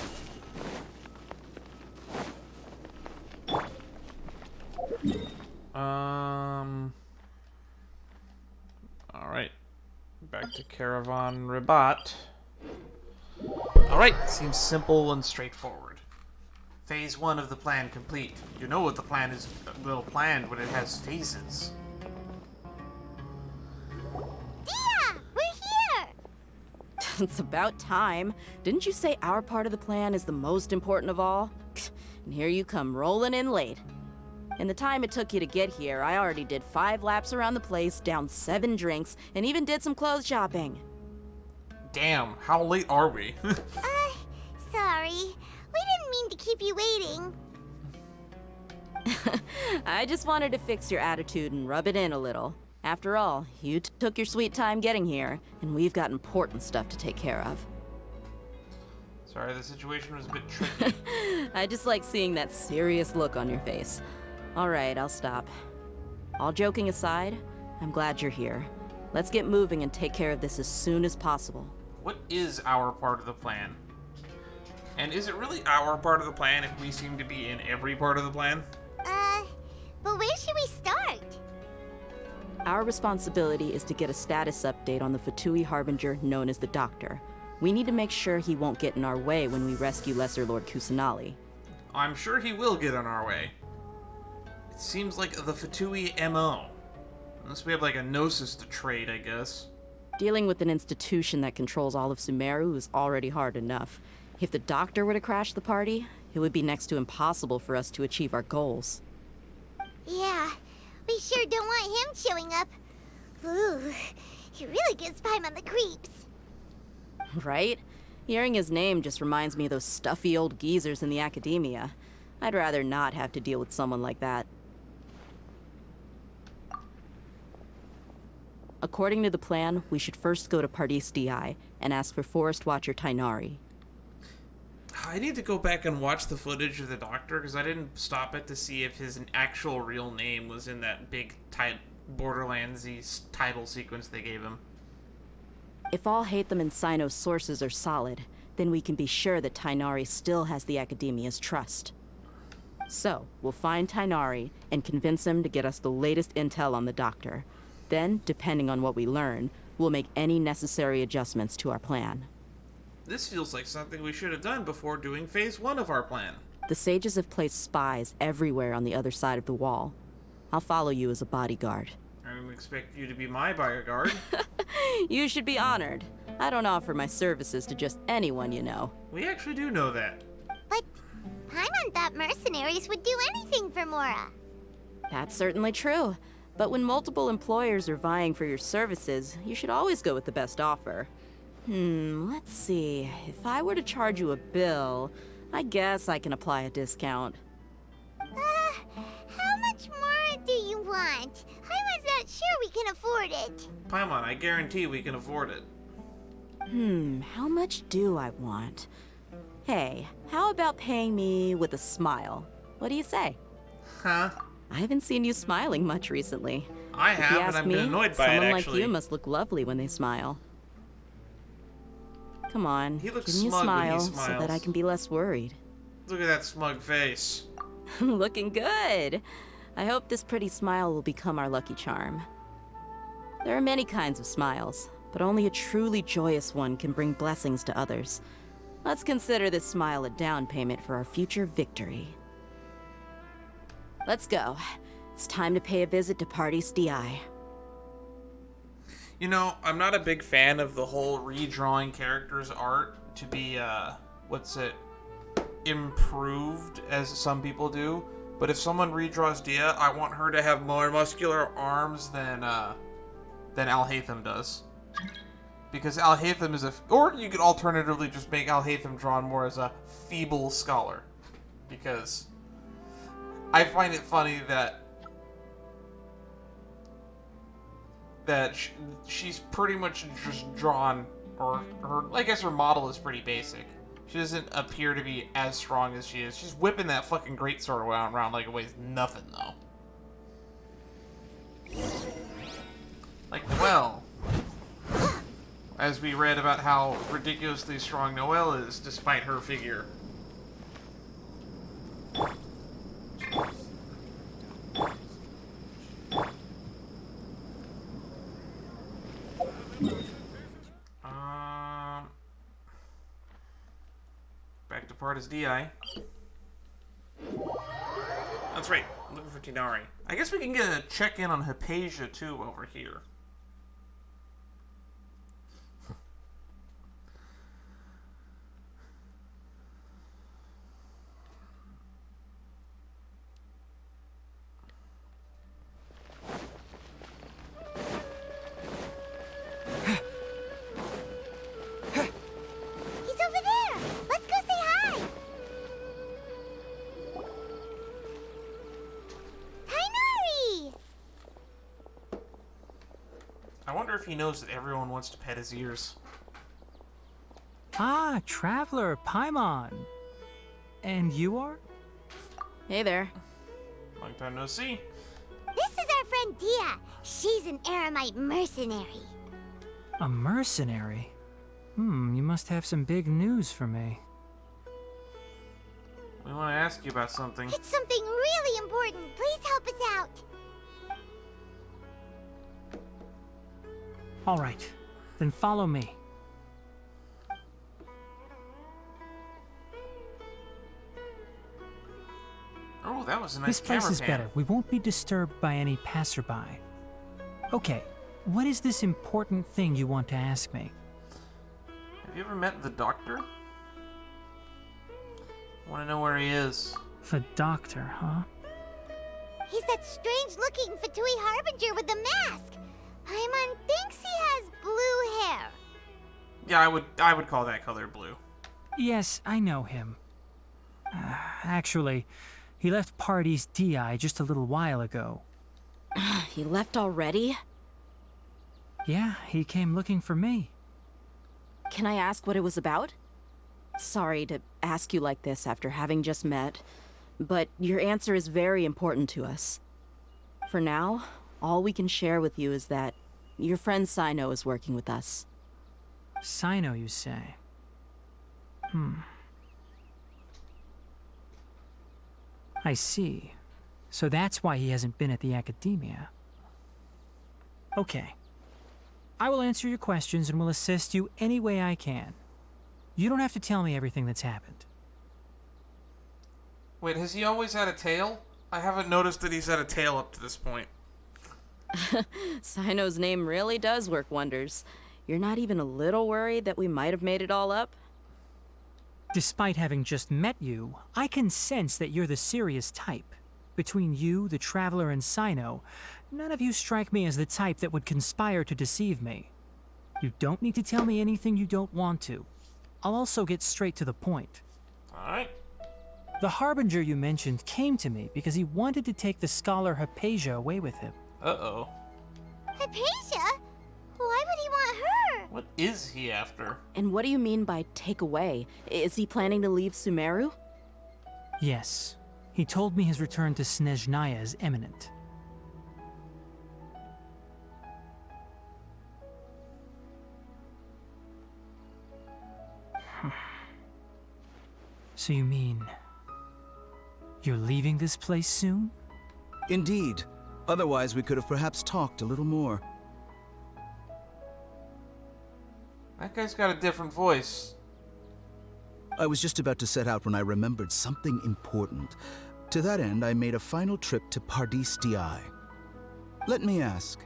Back to Caravan Rabat. Alright, seems simple and straightforward. Phase 1 of the plan complete. You know what the plan is well planned when it has phases. Dia! We're here! It's about time. Didn't you say our part of the plan is the most important of all? And here you come rolling in late. In the time it took you to get here, I already did 5 laps around the place, downed 7 drinks, and even did some clothes shopping. Damn, how late are we? Sorry. We didn't mean to keep you waiting. I just wanted to fix your attitude and rub it in a little. After all, you took your sweet time getting here, and we've got important stuff to take care of. Sorry, the situation was a bit tricky. I just like seeing that serious look on your face. All right, I'll stop. All joking aside, I'm glad you're here. Let's get moving and take care of this as soon as possible. What is our part of the plan? And is it really our part of the plan if we seem to be in every part of the plan? But where should we start? Our responsibility is to get a status update on the Fatui Harbinger known as the Doctor. We need to make sure he won't get in our way when we rescue Lesser Lord Kusanali. I'm sure he will get in our way. It seems like the Fatui MO. Unless we have like a Gnosis to trade, I guess. Dealing with an institution that controls all of Sumeru is already hard enough. If the Doctor were to crash the party, it would be next to impossible for us to achieve our goals. Yeah, we sure don't want him showing up. Ooh, he really gives Paimon the creeps. Right? Hearing his name just reminds me of those stuffy old geezers in the academia. I'd rather not have to deal with someone like that. According to the plan, we should first go to Pardis Di and ask for Forest Watcher Tainari. I need to go back and watch the footage of the Doctor, because I didn't stop it to see if his actual real name was in that big Borderlands-y title sequence they gave him. If all Hatham and Sino's sources are solid, then we can be sure that Tainari still has the Academia's trust. So, we'll find Tainari and convince him to get us the latest intel on the Doctor. Then, depending on what we learn, we'll make any necessary adjustments to our plan. This feels like something we should have done before doing phase 1 of our plan. The sages have placed spies everywhere on the other side of the wall. I'll follow you as a bodyguard. I didn't expect you to be my bodyguard. You should be honored. I don't offer my services to just anyone you know. We actually do know that. But Paimon thought mercenaries would do anything for Mora. That's certainly true. But when multiple employers are vying for your services, you should always go with the best offer. Let's see. If I were to charge you a bill, I guess I can apply a discount. How much more do you want? Paimon's not sure we can afford it. Paimon, I guarantee we can afford it. How much do I want? Hey, how about paying me with a smile? What do you say? Huh? I haven't seen you smiling much recently. I If you have, ask and I'm me, annoyed by it, someone actually. like you must look lovely when they smile. Come on, He looks give me a smug when he smile so that I smiles. can be less worried. Look at that smug face. Looking good. I hope this pretty smile will become our lucky charm. There are many kinds of smiles, but only a truly joyous one can bring blessings to others. Let's consider this smile a down payment for our future victory. Let's go. It's time to pay a visit to Pardis Di. You know, I'm not a big fan of the whole redrawing characters' art to be, improved, as some people do. But if someone redraws Dia, I want her to have more muscular arms than Alhaitham does. Because Alhaitham is or you could alternatively just make Alhaitham drawn more as a feeble scholar. Because I find it funny that she's pretty much just drawn, or I guess her model is pretty basic. She doesn't appear to be as strong as she is. She's whipping that fucking greatsword around like it weighs nothing, though. Like, well, as we read about how ridiculously strong Noelle is, despite her figure. part is DI. That's right. I'm looking for Tighnari. I guess we can get a check-in on Hypatia, too, over here. He knows that everyone wants to pet his ears. Ah, Traveler, Paimon. And you are? Hey there. Long time no see. This is our friend Dia. She's an Eremite mercenary. A mercenary? You must have some big news for me. We want to ask you about something. It's something really important. Please help us out. All right, then follow me. Oh, that was a nice This place camera is pan. better. We won't be disturbed by any passerby. Okay, what is this important thing you want to ask me? Have you ever met the doctor? I want to know where he is. The doctor, huh? He's that strange-looking Fatui Harbinger with the mask. Paimon thinks he has blue hair. Yeah, I would call that color blue. Yes, I know him. Actually, he left Party's DI just a little while ago. He left already? Yeah, he came looking for me. Can I ask what it was about? Sorry to ask you like this after having just met, but your answer is very important to us. For now, all we can share with you is that your friend Sino is working with us. Sino, you say? I see. So that's why he hasn't been at the Academia. Okay. I will answer your questions and will assist you any way I can. You don't have to tell me everything that's happened. Wait, has he always had a tail? I haven't noticed that he's had a tail up to this point. Sino's name really does work wonders. You're not even a little worried that we might have made it all up? Despite having just met you, I can sense that you're the serious type. Between you, the Traveler, and Sino, none of you strike me as the type that would conspire to deceive me. You don't need to tell me anything you don't want to. I'll also get straight to the point. Alright. The Harbinger you mentioned came to me because he wanted to take the scholar Hypatia away with him. Uh-oh. Hypatia? Why would he want her? What is he after? And what do you mean by take away? Is he planning to leave Sumeru? Yes. He told me his return to Snezhnaya is imminent. So you mean... you're leaving this place soon? Indeed. Otherwise, we could have perhaps talked a little more. That guy's got a different voice. I was just about to set out when I remembered something important. To that end, I made a final trip to Pardis Di. Let me ask,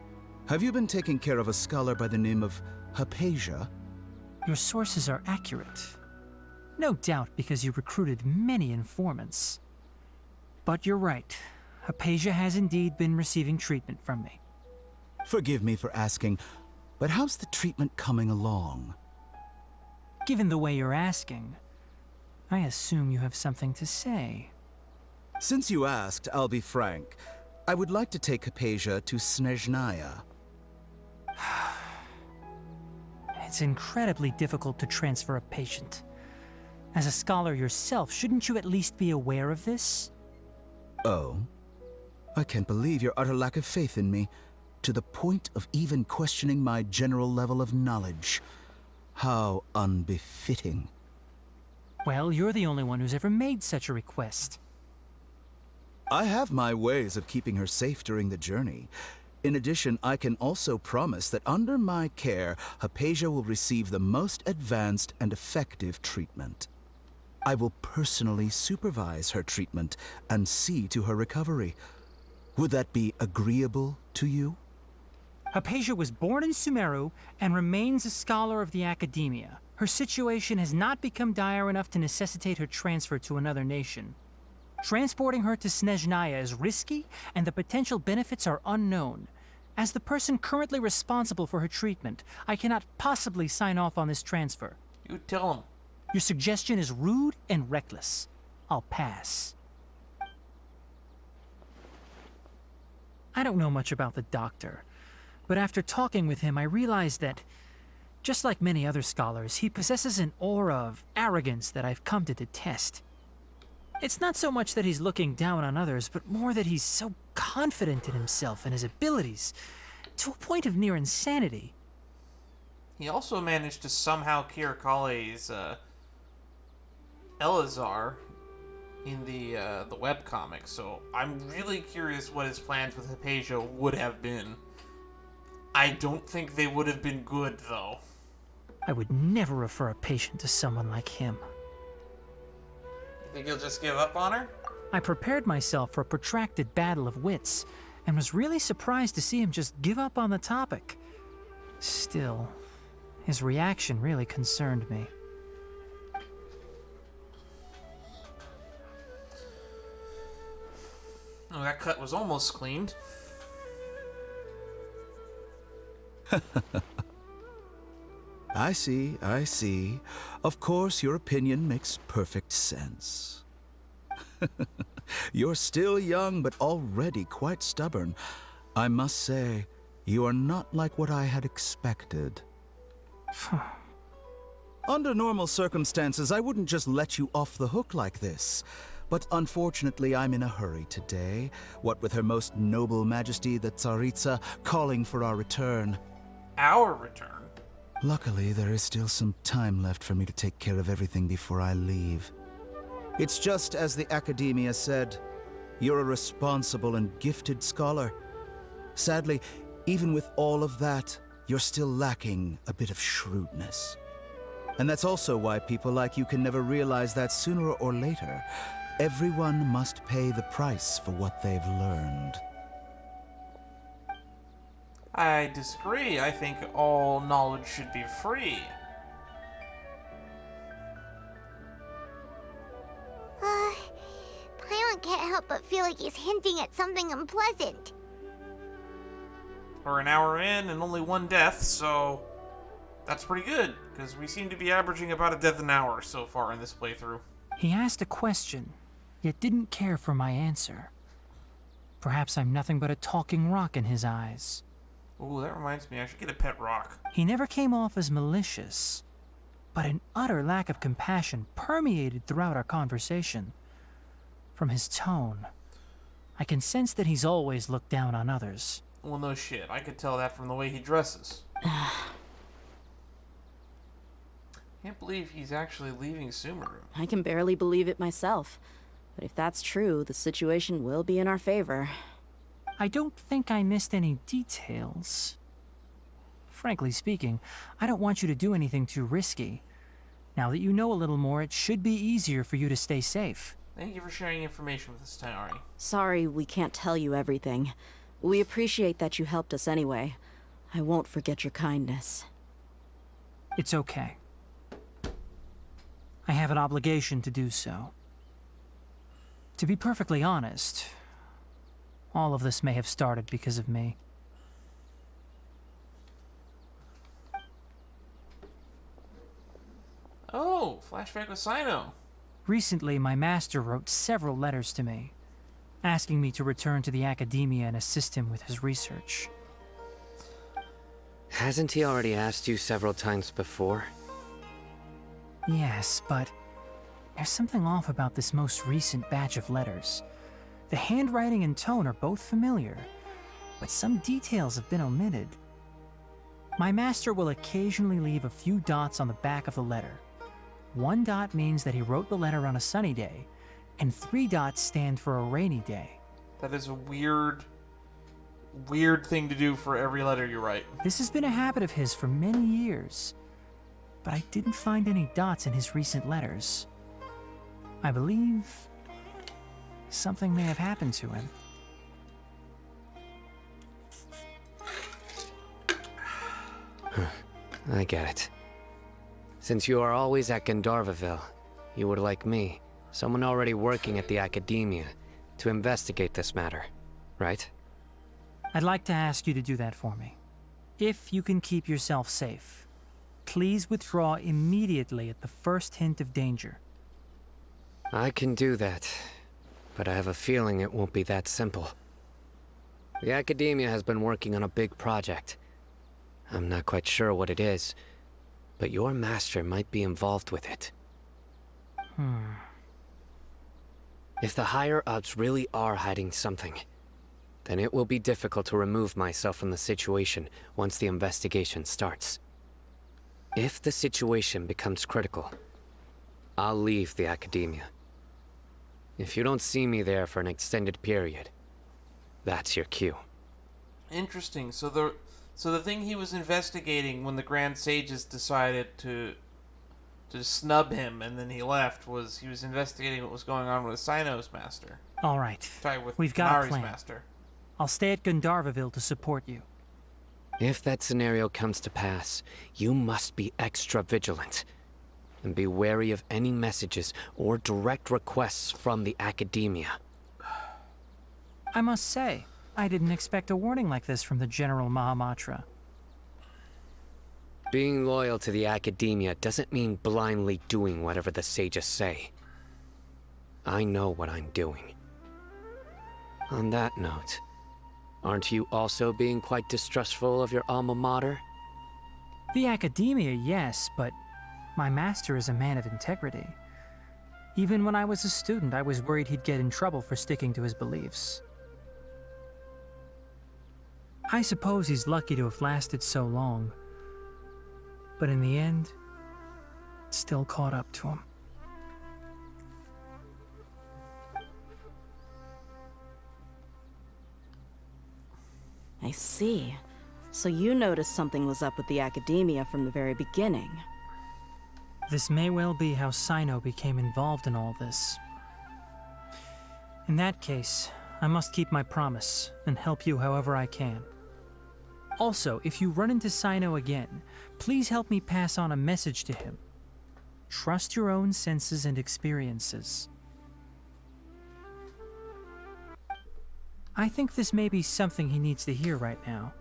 have you been taking care of a scholar by the name of Hypatia? Your sources are accurate. No doubt because you recruited many informants. But you're right. Hypatia has indeed been receiving treatment from me. Forgive me for asking, but how's the treatment coming along? Given the way you're asking, I assume you have something to say. Since you asked, I'll be frank. I would like to take Hypatia to Snezhnaya. It's incredibly difficult to transfer a patient. As a scholar yourself, shouldn't you at least be aware of this? Oh? I can't believe your utter lack of faith in me, to the point of even questioning my general level of knowledge. How unbefitting. Well, you're the only one who's ever made such a request. I have my ways of keeping her safe during the journey. In addition, I can also promise that under my care, Hypatia will receive the most advanced and effective treatment. I will personally supervise her treatment and see to her recovery. Would that be agreeable to you? Hypatia was born in Sumeru and remains a scholar of the Academia. Her situation has not become dire enough to necessitate her transfer to another nation. Transporting her to Snezhnaya is risky, and the potential benefits are unknown. As the person currently responsible for her treatment, I cannot possibly sign off on this transfer. You tell him. Your suggestion is rude and reckless. I'll pass. I don't know much about the doctor, but after talking with him, I realized that, just like many other scholars, he possesses an aura of arrogance that I've come to detest. It's not so much that he's looking down on others, but more that he's so confident in himself and his abilities, to a point of near insanity. He also managed to somehow cure Kale's Elazar in the webcomic, so I'm really curious what his plans with Hypatia would have been. I don't think they would have been good, though. I would never refer a patient to someone like him. You think he'll just give up on her? I prepared myself for a protracted battle of wits, and was really surprised to see him just give up on the topic. Still, his reaction really concerned me. Oh, that cut was almost cleaned. I see, I see. Of course, your opinion makes perfect sense. You're still young, but already quite stubborn. I must say, you are not like what I had expected. Under normal circumstances, I wouldn't just let you off the hook like this. But unfortunately, I'm in a hurry today, what with Her Most Noble Majesty the Tsaritsa calling for our return. Our return? Luckily, there is still some time left for me to take care of everything before I leave. It's just as the Academia said, you're a responsible and gifted scholar. Sadly, even with all of that, you're still lacking a bit of shrewdness. And that's also why people like you can never realize that sooner or later, everyone must pay the price for what they've learned. I disagree. I think all knowledge should be free. Paimon can't help but feel like he's hinting at something unpleasant. We're an hour in and only one death, so that's pretty good, because we seem to be averaging about a death an hour so far in this playthrough. He asked a question, yet didn't care for my answer. Perhaps I'm nothing but a talking rock in his eyes. Ooh, that reminds me, I should get a pet rock. He never came off as malicious, but an utter lack of compassion permeated throughout our conversation. From his tone, I can sense that he's always looked down on others. Well, no shit. I could tell that from the way he dresses. Can't believe he's actually leaving Sumeru. I can barely believe it myself. But if that's true, the situation will be in our favor. I don't think I missed any details. Frankly speaking, I don't want you to do anything too risky. Now that you know a little more, it should be easier for you to stay safe. Thank you for sharing information with us, Tainari. Sorry we can't tell you everything. We appreciate that you helped us anyway. I won't forget your kindness. It's okay. I have an obligation to do so. To be perfectly honest, all of this may have started because of me. Oh, flashback with Sino. Recently, my master wrote several letters to me, asking me to return to the Academia and assist him with his research. Hasn't he already asked you several times before? Yes, but there's something off about this most recent batch of letters. The handwriting and tone are both familiar, but some details have been omitted. My master will occasionally leave a few dots on the back of the letter. 1 dot means that he wrote the letter on a sunny day, and 3 dots stand for a rainy day. That is a weird thing to do for every letter you write. This has been a habit of his for many years, but I didn't find any dots in his recent letters. I believe something may have happened to him. I get it. Since you are always at Jnagarbha, you would like me, someone already working at the Academia, to investigate this matter, right? I'd like to ask you to do that for me. If you can keep yourself safe, please withdraw immediately at the first hint of danger. I can do that, but I have a feeling it won't be that simple. The Academia has been working on a big project. I'm not quite sure what it is, but your master might be involved with it. If the higher-ups really are hiding something, then it will be difficult to remove myself from the situation once the investigation starts. If the situation becomes critical, I'll leave the Academia. If you don't see me there for an extended period, that's your cue. Interesting. So the thing he was investigating when the Grand Sages decided to snub him and then he left was he was investigating what was going on with Cyno's master. All right. With We've got Nari's a plan. master. I'll stay at Jnagarbha to support you. If that scenario comes to pass, you must be extra vigilant. And be wary of any messages or direct requests from the Academia. I must say, I didn't expect a warning like this from the General Mahamatra. Being loyal to the Academia doesn't mean blindly doing whatever the sages say. I know what I'm doing. On that note, aren't you also being quite distrustful of your alma mater? The Academia, yes, but my master is a man of integrity. Even when I was a student, I was worried he'd get in trouble for sticking to his beliefs. I suppose he's lucky to have lasted so long. But in the end, it still caught up to him. I see. So you noticed something was up with the Academia from the very beginning. This may well be how Cyno became involved in all this. In that case, I must keep my promise and help you however I can. Also, if you run into Cyno again, please help me pass on a message to him. Trust your own senses and experiences. I think this may be something he needs to hear right now.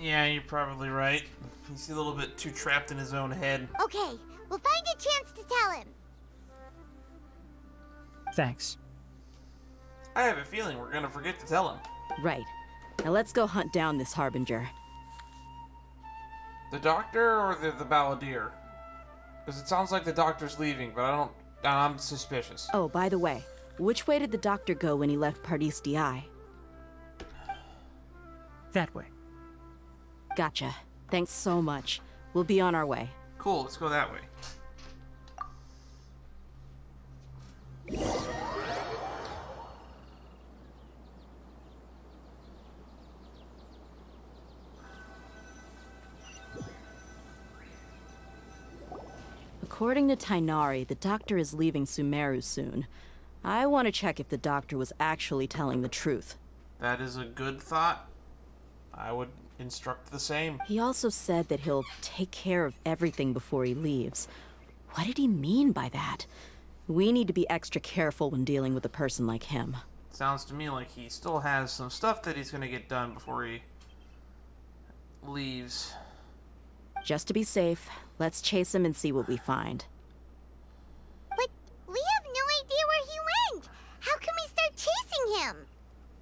Yeah, you're probably right. He's a little bit too trapped in his own head. Okay, we'll find a chance to tell him. Thanks. I have a feeling we're gonna forget to tell him. Right. Now let's go hunt down this Harbinger. The doctor or the balladeer? Because it sounds like the doctor's leaving, but I'm suspicious. Oh, by the way, which way did the doctor go when he left Paradis DI? That way. Gotcha. Thanks so much. We'll be on our way. Cool, let's go that way. According to Tighnari, the doctor is leaving Sumeru soon. I want to check if the doctor was actually telling the truth. That is a good thought. I would instruct the same. He also said that he'll take care of everything before he leaves. What did he mean by that? We need to be extra careful when dealing with a person like him. Sounds to me like he still has some stuff that he's gonna get done before he leaves. Just to be safe, let's chase him and see what we find. But we have no idea where he went! How can we start chasing him?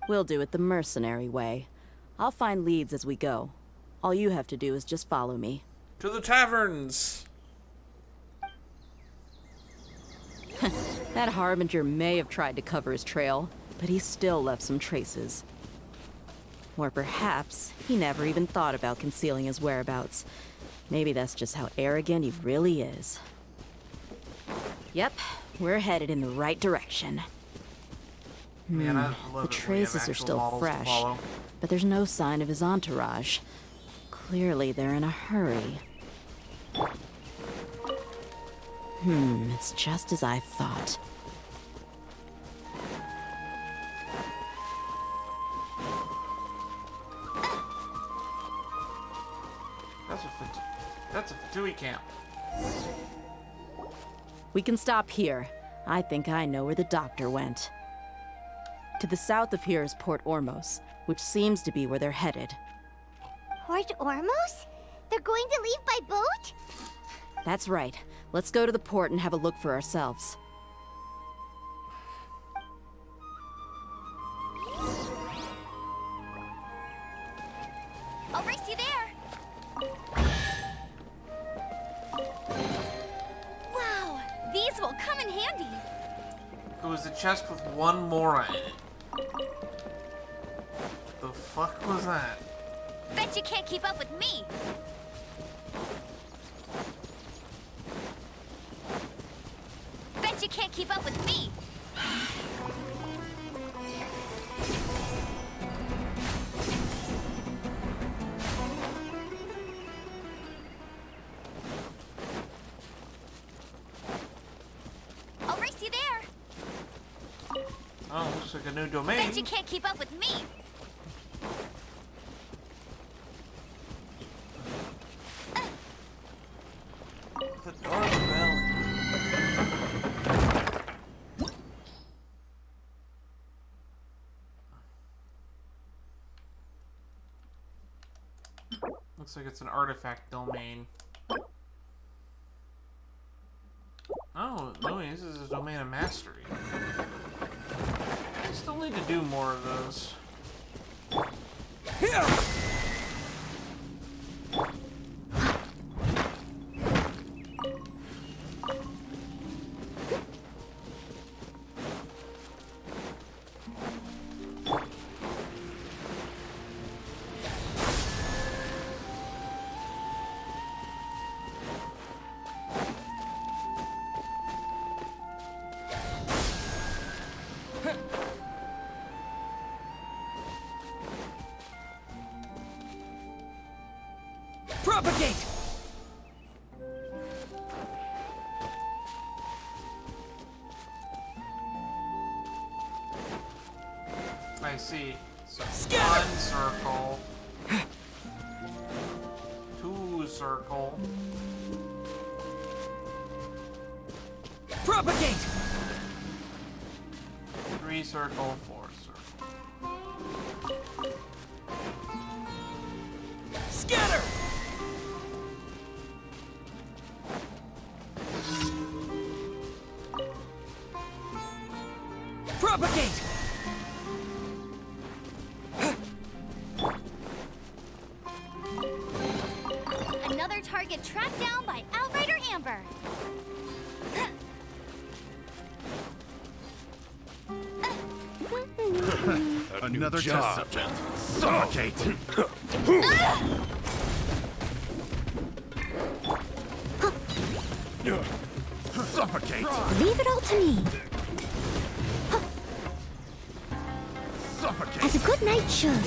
We'll do it the mercenary way. I'll find leads as we go. All you have to do is just follow me. To the taverns! That Harbinger may have tried to cover his trail, but he still left some traces. Or perhaps he never even thought about concealing his whereabouts. Maybe that's just how arrogant he really is. Yep, we're headed in the right direction. Man, I love the traces are still fresh, but there's no sign of his entourage. Clearly they're in a hurry. It's just as I thought. That's a Fatui camp. We can stop here. I think I know where the doctor went. To the south of here is Port Ormos, which seems to be where they're headed. Port Ormos? They're going to leave by boat? That's right. Let's go to the port and have a look for ourselves. I'll race you there. Wow, these will come in handy. It was a chest with one Mora in it. The fuck was that? Bet you can't keep up with me. Bet you can't keep up with me. I'll race you there. Oh, looks like a new domain. Bet you can't keep up with me. The Dark Valley. Looks like it's an artifact domain. Oh, no, this is a domain of mastery. I still need to do more of those. Propagate! I see. So one circle. Two circle. Propagate! Three circle, four circle. Scatter! Propagate! Another target tracked down by Outrider Amber. Another test subject. Suffocate! Suffocate! Leave it all to me. Suffocate! As a good knight should.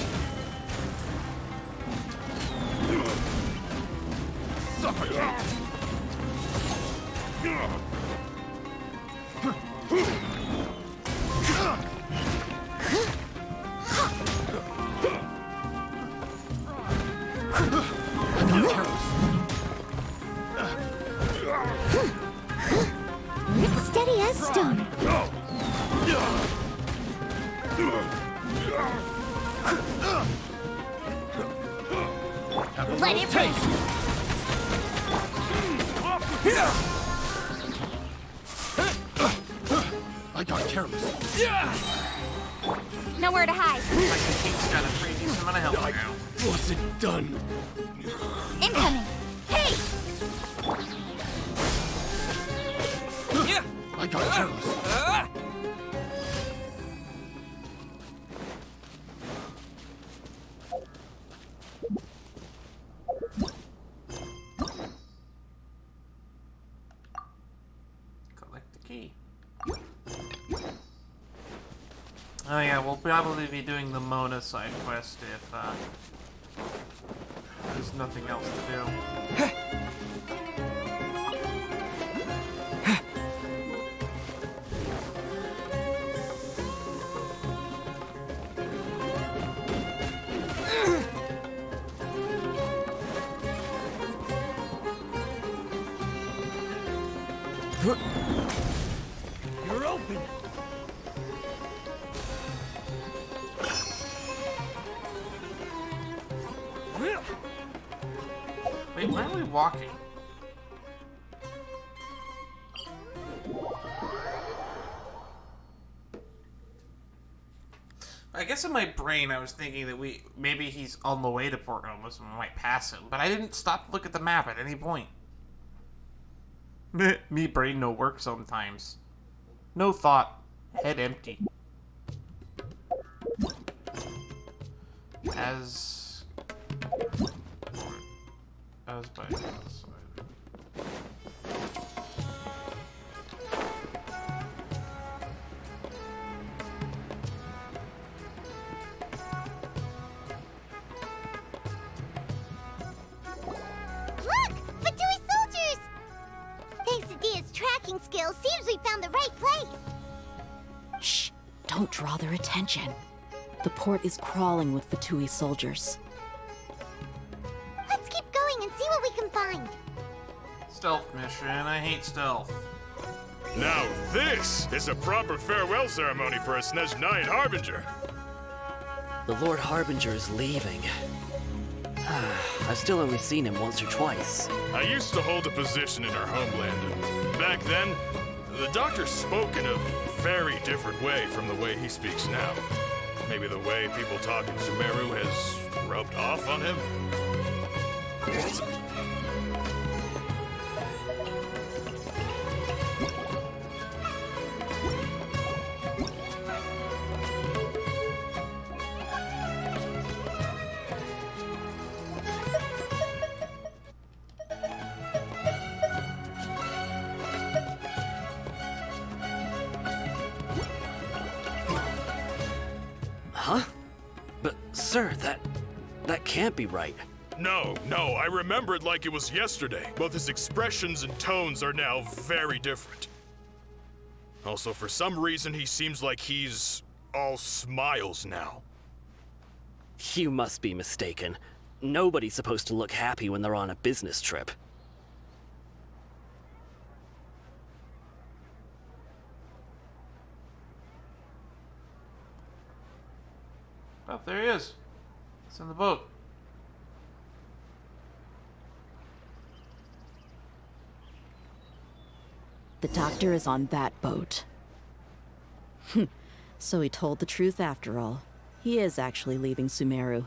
Suffocate! Steady as stone. Let it rip. I got careless. Nowhere to hide. Like the king's got a pretty decent amount of health now. Wasn't done. Incoming. Hey! I got careless. Collect the key. Oh yeah, we'll probably be doing the Mona side quest if there's nothing else to do. You're open. Wait, why are we walking? I guess in my brain I was thinking that maybe he's on the way to Port Homeless and we might pass him, but I didn't stop to look at the map at any point. Me brain no work sometimes. No thought. Head empty. As by the other side. Look! Fatui soldiers! Thanks to Dia's tracking skills, seems we found the right place. Shh! Don't draw their attention. The port is crawling with Fatui soldiers. Let's keep going and see what we can find. Stealth mission. I hate stealth. Now this is a proper farewell ceremony for a Snezhnaya Harbinger. The Lord Harbinger is leaving. I've still only seen him once or twice. I used to hold a position in our homeland, and back then, the Doctor spoke in a very different way from the way he speaks now. Maybe the way people talk in Sumeru has rubbed off on him? Huh? But, sir, that can't be right. No, I remember it like it was yesterday. Both his expressions and tones are now very different. Also, for some reason, he seems like he's all smiles now. You must be mistaken. Nobody's supposed to look happy when they're on a business trip. Oh, there he is. It's in the boat. The Doctor is on that boat. So he told the truth after all. He is actually leaving Sumeru.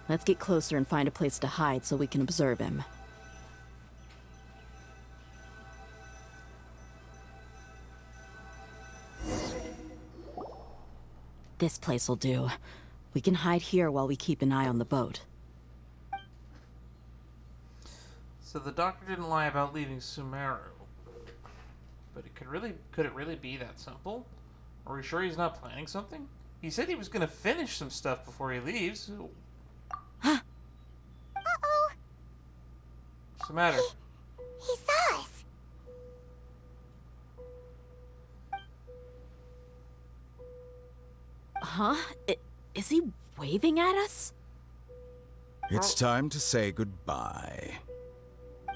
Let's get closer and find a place to hide so we can observe him. This place will do. We can hide here while we keep an eye on the boat. So the Doctor didn't lie about leaving Sumeru. But could it really be that simple? Are we sure he's not planning something? He said he was gonna finish some stuff before he leaves. Uh-oh. What's the matter? He saw us. Huh? Is he waving at us? It's time to say goodbye.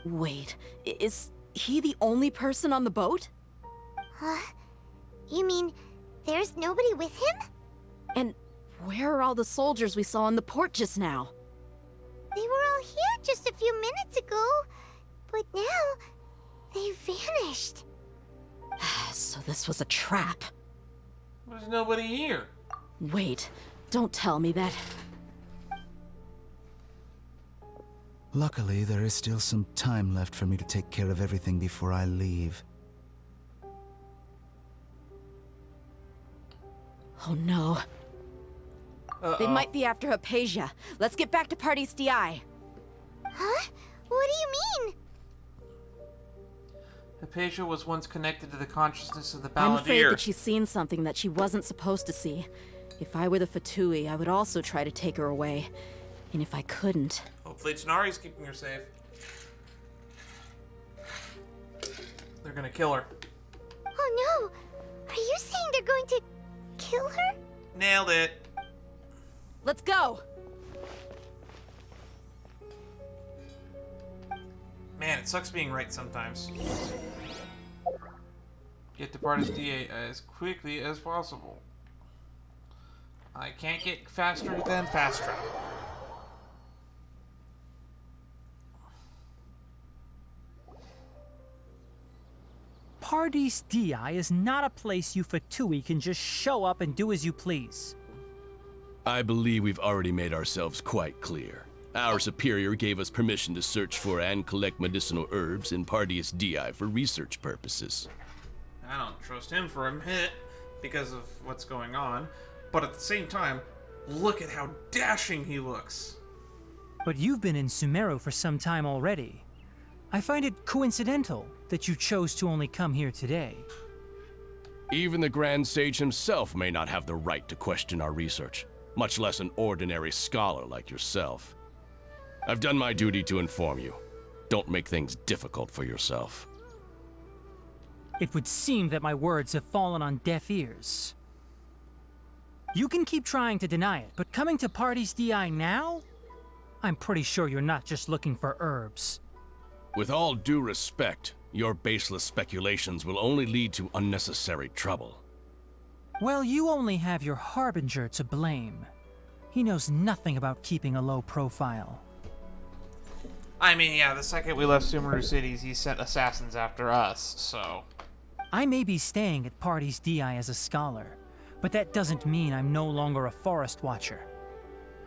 Wait, is he the only person on the boat? Huh? You mean there's nobody with him? And where are all the soldiers we saw in the port just now? They were all here just a few minutes ago, but now they vanished. So this was a trap. There's nobody here. Wait, don't tell me that. Luckily, there is still some time left for me to take care of everything before I leave. Oh no. They might be after Hypatia. Let's get back to Pardis DI. Huh? What do you mean? Hypatia was once connected to the consciousness of the I'm afraid Balladeer. that she's seen something that she wasn't supposed to see. If I were the Fatui, I would also try to take her away. And if I couldn't... Hopefully Tsunari's keeping her safe. They're gonna kill her. Oh no! Are you saying they're going to kill her? Nailed it. Let's go! Man, it sucks being right sometimes. Get to Pardis DA as quickly as possible. I can't get faster than fast travel. Pardis DI is not a place you Fatui can just show up and do as you please. I believe we've already made ourselves quite clear. Our superior gave us permission to search for and collect medicinal herbs in Pardis DI for research purposes. I don't trust him for a minute because of what's going on, but at the same time, look at how dashing he looks. But you've been in Sumeru for some time already. I find it coincidental that you chose to only come here today. Even the Grand Sage himself may not have the right to question our research, much less an ordinary scholar like yourself. I've done my duty to inform you. Don't make things difficult for yourself. It would seem that my words have fallen on deaf ears. You can keep trying to deny it, but coming to Pardis DI now? I'm pretty sure you're not just looking for herbs. With all due respect, your baseless speculations will only lead to unnecessary trouble. Well, you only have your Harbinger to blame. He knows nothing about keeping a low profile. I mean, yeah, the second we left Sumeru Cities, he sent assassins after us, so... I may be staying at Pardis DI as a scholar, but that doesn't mean I'm no longer a forest watcher.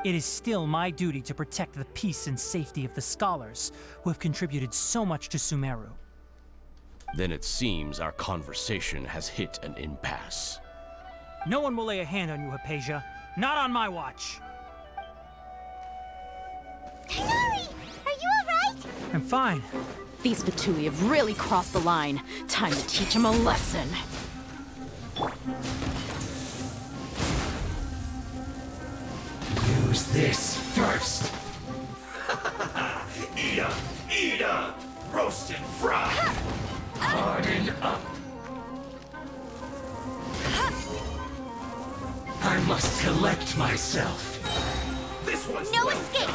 It is still my duty to protect the peace and safety of the scholars who have contributed so much to Sumeru. Then it seems our conversation has hit an impasse. No one will lay a hand on you, Hypatia. Not on my watch. Tighnari! Are you alright? I'm fine. These Fatui have really crossed the line. Time to teach them a lesson. Use this first. Eat up! Eat up! Roast and fry! Harden up! I must collect myself. This one's no escape!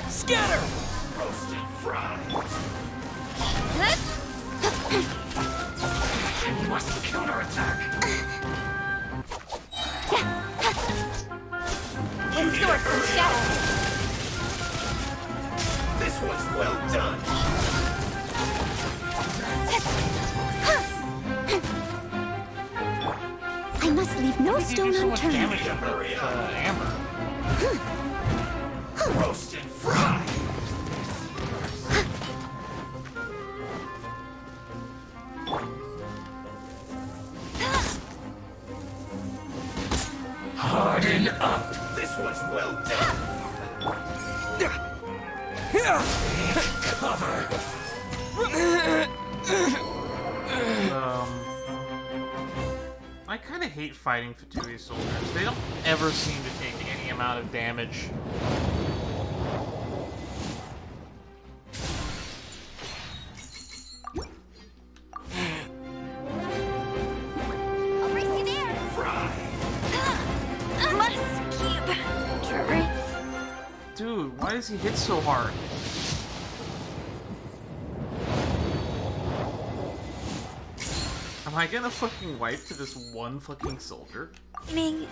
Scatter! Roast and fry! I must counterattack! With swords and shadows! This one's well done! I must leave no stone unturned. Amber. Roast and fry! Harden up! This one's well done! Cover! I kind of hate fighting Fatui soldiers. They don't ever seem to take any amount of damage. I'll race you there! Must keep trying. Dude, why does he hit so hard? Am I gonna fucking wipe to this one fucking soldier? Ming.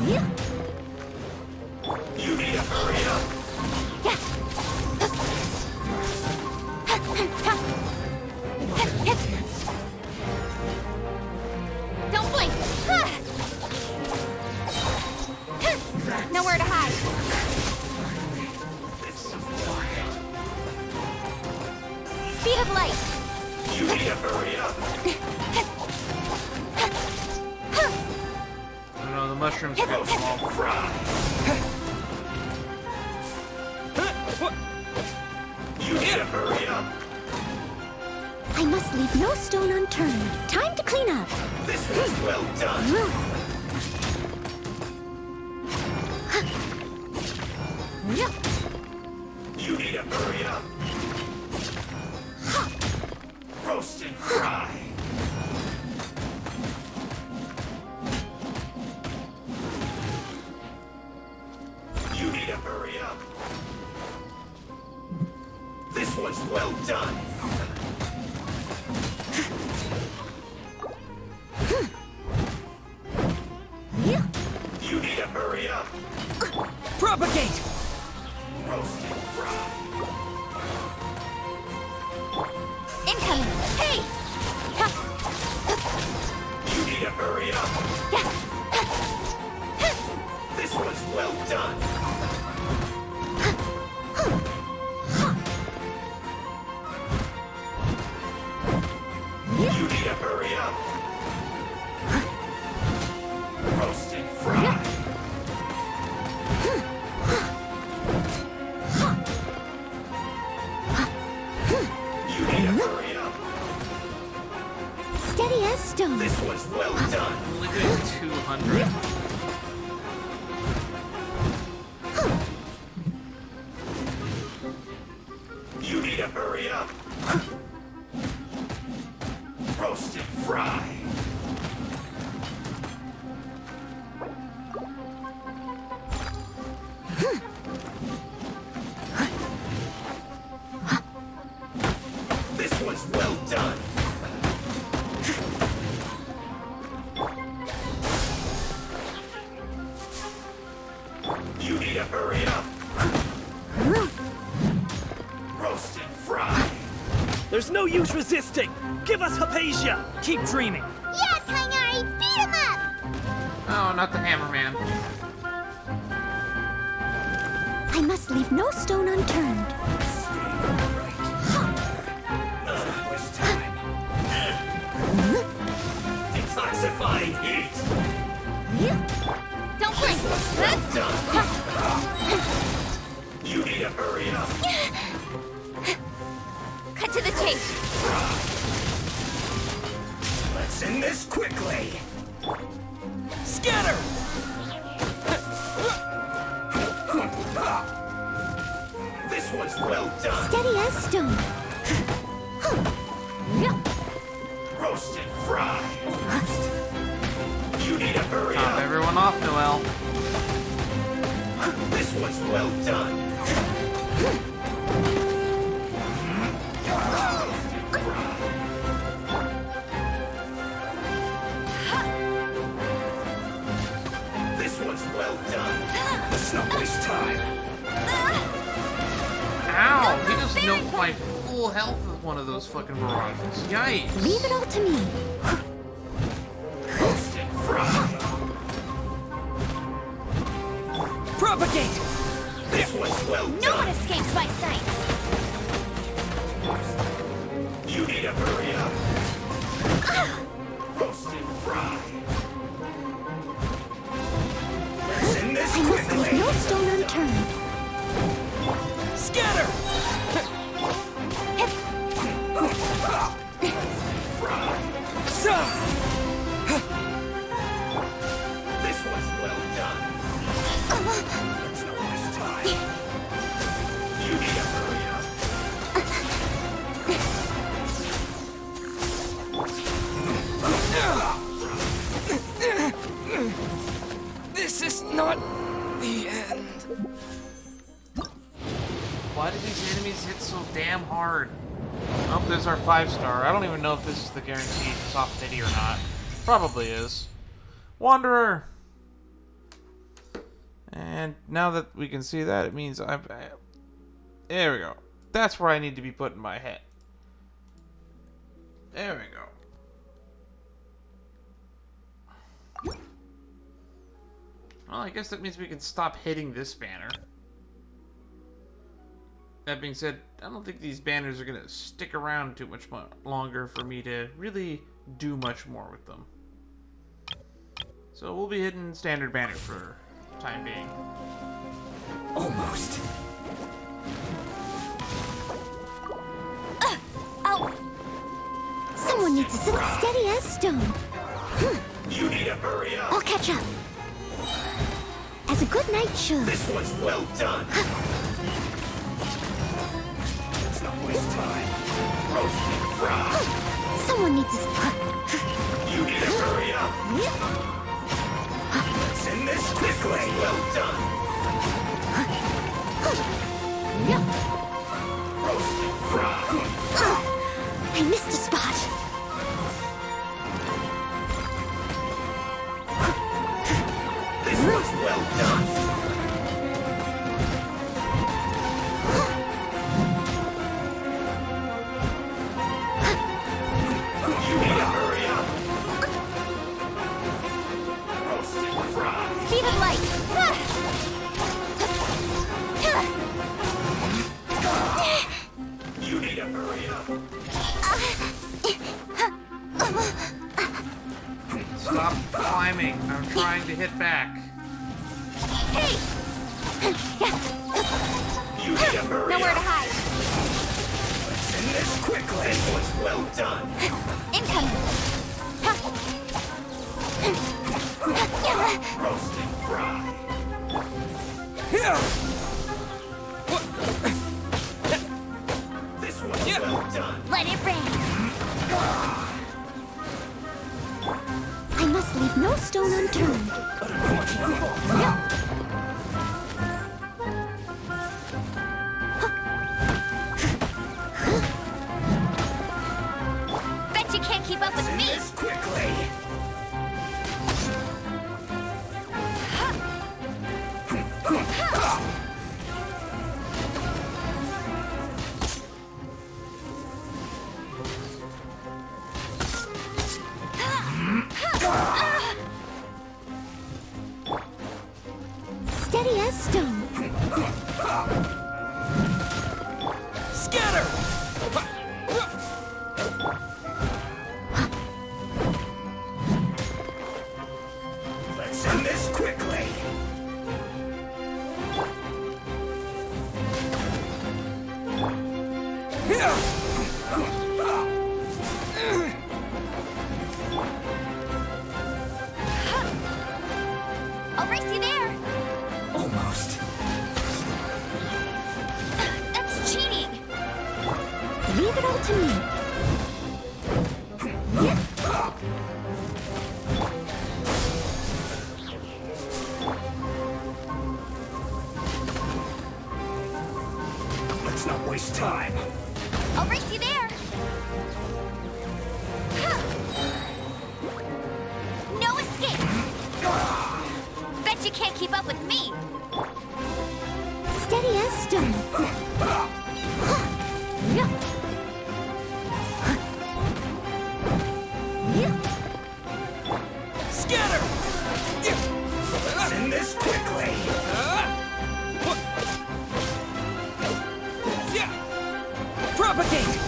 Yeah. You need to hurry up! Don't blink! Nowhere to hide. Speed of light. You need to hurry up! I don't know, the mushrooms get small. You need to hurry up! I must leave no stone unturned. Time to clean up. This was well done! You need to hurry up! Roast and fry! done. You need to hurry up. Propagate! Roast and fry. Incoming! Hey! You need to hurry up. This was well done. You need to hurry up. Roast and fry. You need to hurry up. Steady as stone. This was well done. Only doing 200. You need to hurry up. Roast and fry. This was well done. You need to hurry up. Roast and fry. There's no use resisting! Give us Hypatia! Keep dreaming. Yeah, Tainari, beat him up! Oh, not the Hammerman. I must leave no stone unturned. Detoxifying heat. Don't blink! Well done. You need to hurry up. Cut to the chase! Let's end this quickly. Scatter! This was well done. Steady as stone. Roast and fry. You need to hurry Top up. everyone off, Noel. This was well done. This was well done. Let's not waste time. Ow! He just nuked my full health with one of those fucking barrages. Yikes! Leave it all to me. Roast and fry. Propagate! This was well No one done. escapes my sights! You need to hurry up. Roast and fry. Let's end this I must leave quickly. no stone unturned. Scatter! This was well done. Let's not waste time. You need to hurry up. This is not the end. Why do these enemies hit so damn hard? Oh, there's our 5-star. I don't even know if this is the guaranteed soft pity or not. Probably is. Wanderer! And now that we can see that, it means there we go. That's where I need to be putting my head. There we go. Well, I guess that means we can stop hitting this banner. That being said, I don't think these banners are going to stick around too much longer for me to really do much more with them. So we'll be hitting standard banner for the time being. Almost. Oh! Someone needs to sit steady as stone. You need to hurry up. I'll catch up. As a good knight should. This was well done. Let's not waste time. Roast and fry. Someone needs to... You need to hurry up. Let's end this quickly. Well done. I missed a spot. This was well done. You need to hurry up. Roasted fries. Speed of light. You need to hurry up. Stop climbing. I'm trying to hit back. Hey! You need to hurry Nowhere up. to hide. Let's end this quickly. This was well done. Incoming. Roasted fry. This was well done. Let it rain. I must leave no stone unturned. Bet you can't keep up with me. This quickly. Steady as stone. Scatter! Let's end this quickly. I'll race you there. Almost. That's cheating. Leave it all to me. Let's not waste time. I'll race you there. No escape. Bet you can't keep up with me. Steady as stone. Scatter! Let's end this quickly. Propagate!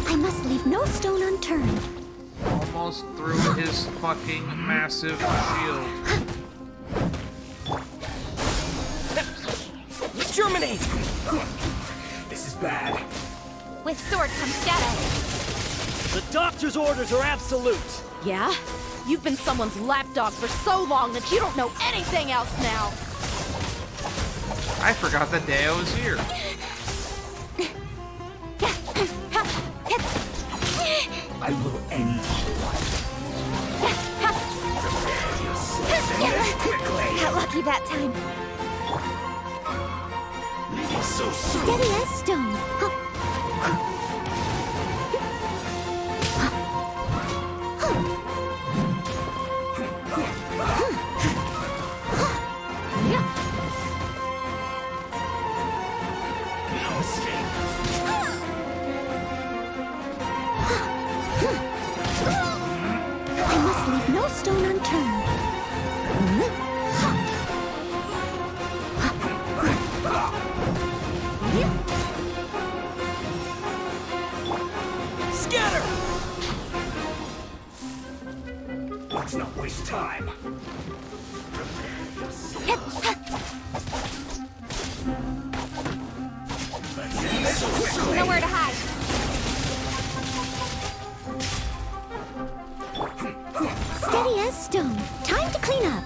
I must leave no stone unturned. Almost through his fucking massive shield. Germinate! This is bad. With sword comes shadow. The doctor's orders are absolute. Yeah? You've been someone's lapdog for so long that you don't know anything else now. I forgot that Deo was here. I will end you. Quickly. Got lucky that time. Leaving so soon. Steady as stone. No escape. I must leave no stone unturned. Scatter! Let's not waste time. Let's end this quickly. Nowhere to hide. Steady as stone. Time to clean up.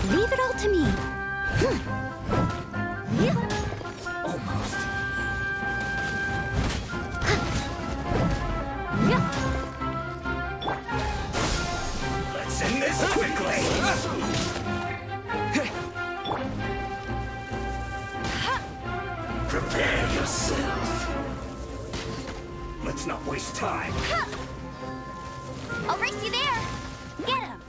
Leave it all to me. Almost. Let's end this quickly. Prepare yourself. Let's not waste time. I'll race you there. Get him.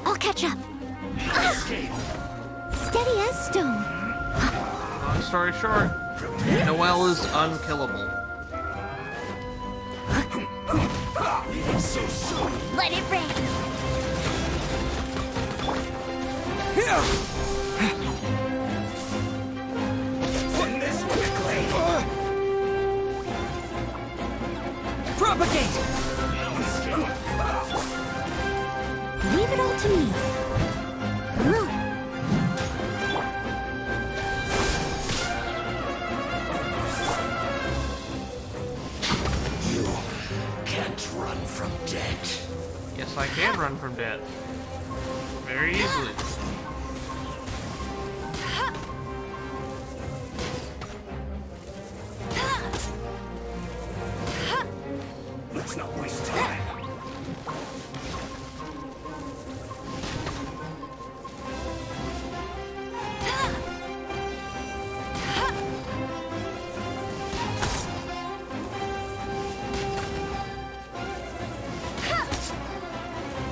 I'll catch up. Escape. Steady as stone. Long story short, Noelle is unkillable. So soon. Let it rain. End this quickly. Propagate! Leave it all to me. You can't run from death. Yes, I can run from death. Very easily. Let's not waste time.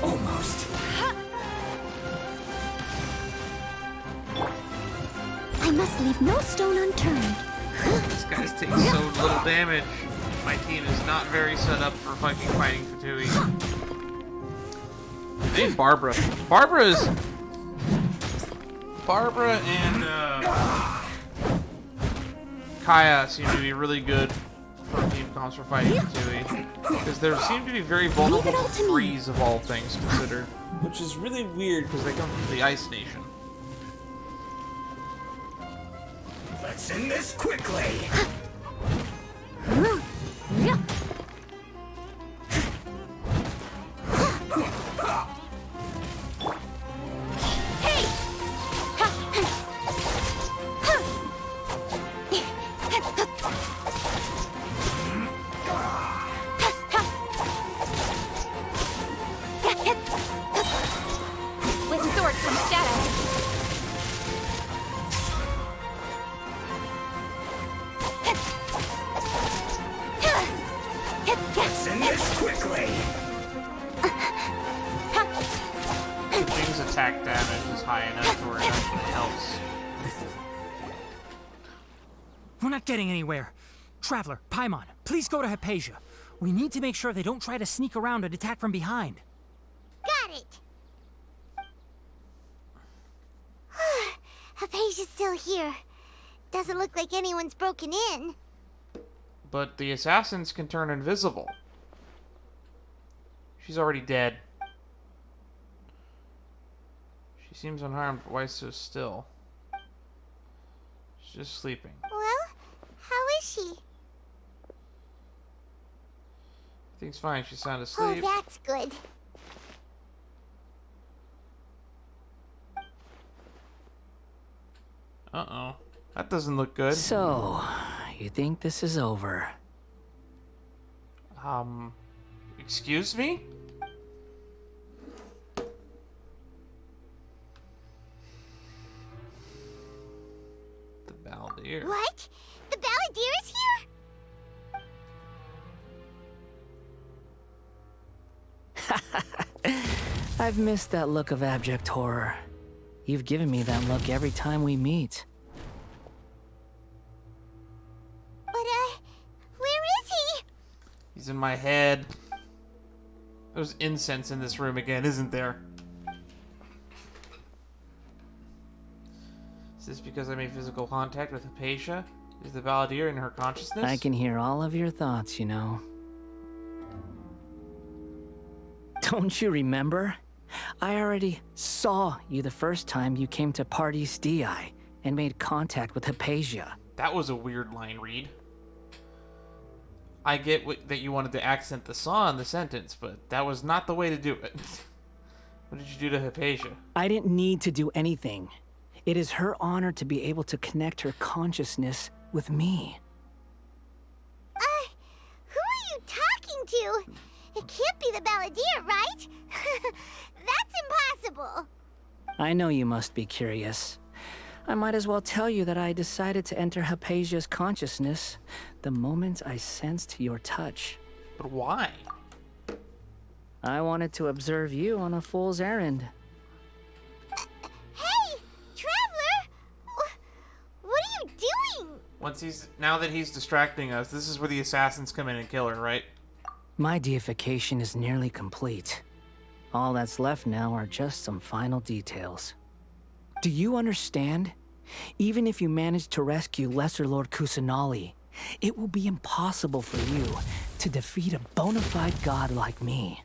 Almost. I must leave no stone unturned. These guys take so little damage. My team is not very set up for fucking fighting Fatui. Hey, Barbara. Barbara and Kaya seem to be really good for team comps for fighting Fatui. Because they seem to be very vulnerable to freeze of all things considered. Which is really weird because they come from the Ice Nation. Let's end this quickly. With sword from shadow. Let's end this quickly. King's attack damage is high enough to where it actually helps. We're not getting anywhere. Traveler, Paimon, please go to Hypatia. We need to make sure they don't try to sneak around and attack from behind. Got it. Hypatia's still here. Doesn't look like anyone's broken in. But the assassins can turn invisible. She's already dead. She seems unharmed, but why so still? She's just sleeping. Well, how is she? Everything's fine, she's sound Oh, asleep. that's good. Uh-oh. That doesn't look good. So, you think this is over? Excuse me? The Baldier. What? The Balladeer is here? I've missed that look of abject horror. You've given me that look every time we meet. But, where is he? He's in my head. There's incense in this room again, isn't there? Is this because I made physical contact with Hypatia? Is the Balladeer in her consciousness? I can hear all of your thoughts, you know. Don't you remember? I already saw you the first time you came to Paradis Dii and made contact with Hypatia. That was a weird line read. I get that you wanted to accent the saw in the sentence, but that was not the way to do it. What did you do to Hypatia? I didn't need to do anything. It is her honor to be able to connect her consciousness with me. Who are you talking to? It can't be the Balladeer, right? That's impossible. I know you must be curious. I might as well tell you that I decided to enter Hypatia's consciousness the moment I sensed your touch. But why? I wanted to observe you on a fool's errand. Hey, Traveler! What are you doing? Now that he's distracting us, this is where the assassins come in and kill her, right? My deification is nearly complete. All that's left now are just some final details. Do you understand? Even if you manage to rescue Lesser Lord Kusanali, it will be impossible for you to defeat a bona fide god like me.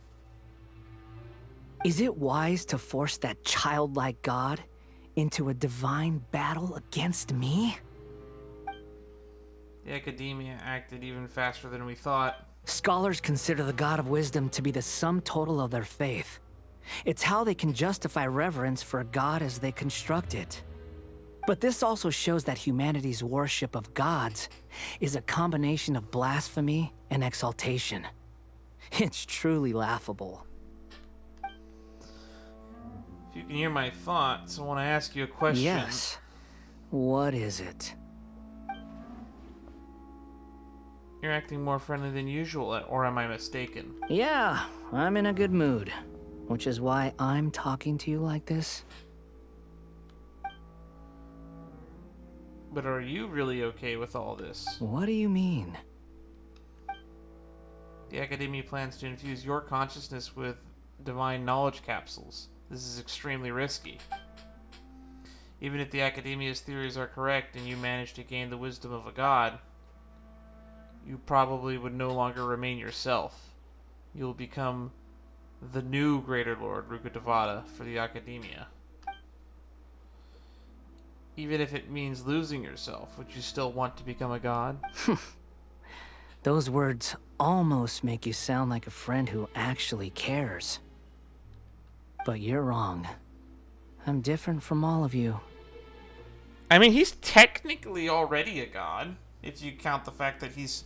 Is it wise to force that childlike god into a divine battle against me? The Academia acted even faster than we thought. Scholars consider the God of Wisdom to be the sum total of their faith. It's how they can justify reverence for a god as they construct it. But this also shows that humanity's worship of gods is a combination of blasphemy and exaltation. It's truly laughable. If you can hear my thoughts, I want to ask you a question. Yes. What is it? You're acting more friendly than usual, or am I mistaken? Yeah, I'm in a good mood, which is why I'm talking to you like this. But are you really okay with all this? What do you mean? The Academia plans to infuse your consciousness with divine knowledge capsules. This is extremely risky. Even if the Academia's theories are correct and you manage to gain the wisdom of a god, you probably would no longer remain yourself. You'll become the new Greater Lord Rukkhadevata for the Academia. Even if it means losing yourself, would you still want to become a god? Those words almost make you sound like a friend who actually cares. But you're wrong. I'm different from all of you. I mean, he's technically already a god, if you count the fact that he's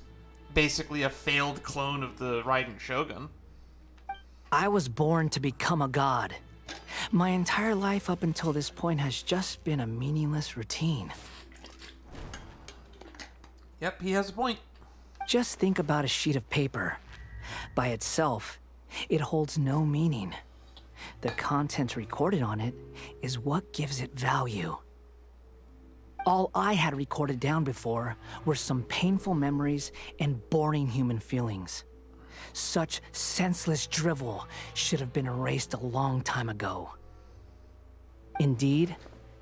basically a failed clone of the Raiden Shogun. I was born to become a god. My entire life up until this point has just been a meaningless routine. Yep, he has a point. Just think about a sheet of paper. By itself, it holds no meaning. The content recorded on it is what gives it value. All I had recorded down before were some painful memories and boring human feelings. Such senseless drivel should have been erased a long time ago. Indeed,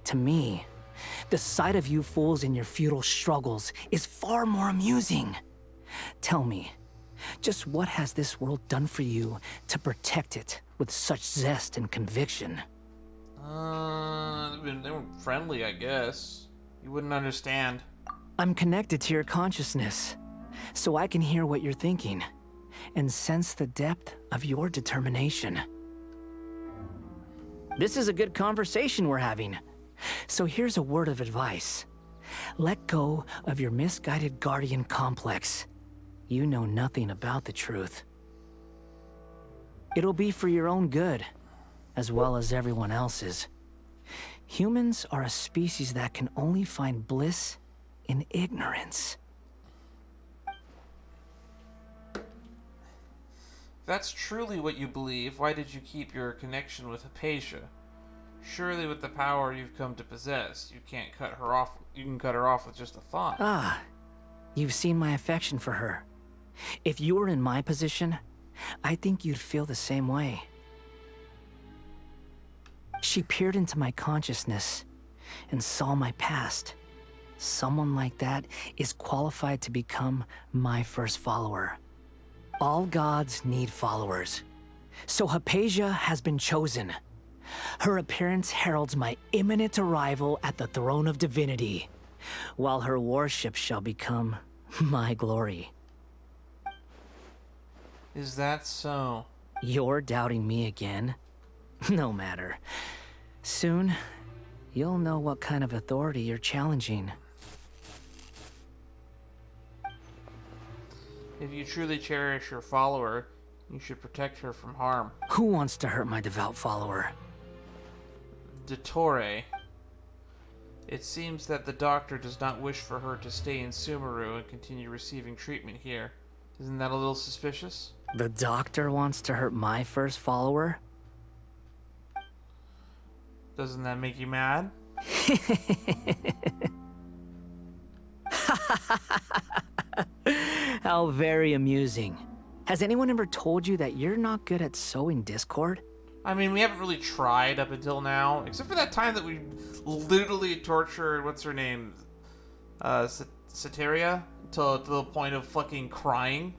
to me, the sight of you fools in your futile struggles is far more amusing. Tell me, just what has this world done for you to protect it with such zest and conviction? They were friendly, I guess. You wouldn't understand. I'm connected to your consciousness, so I can hear what you're thinking, and sense the depth of your determination. This is a good conversation we're having, so here's a word of advice. Let go of your misguided guardian complex. You know nothing about the truth. It'll be for your own good, as well as everyone else's. Humans are a species that can only find bliss in ignorance. If that's truly what you believe, why did you keep your connection with Hypatia? Surely with the power you've come to possess, you can't cut her off. You can cut her off with just a thought. Ah, you've seen my affection for her. If you were in my position, I think you'd feel the same way. She peered into my consciousness and saw my past. Someone like that is qualified to become my first follower. All gods need followers. So Hypatia has been chosen. Her appearance heralds my imminent arrival at the throne of divinity, while her worship shall become my glory. Is that so? You're doubting me again? No matter. Soon, you'll know what kind of authority you're challenging. If you truly cherish your follower, you should protect her from harm. Who wants to hurt my devout follower? Dottore. It seems that the doctor does not wish for her to stay in Sumeru and continue receiving treatment here. Isn't that a little suspicious? The doctor wants to hurt my first follower? Doesn't that make you mad? How very amusing. Has anyone ever told you that you're not good at sowing discord? I mean, we haven't really tried up until now, except for that time that we literally tortured, what's her name? Sateria? To the point of fucking crying.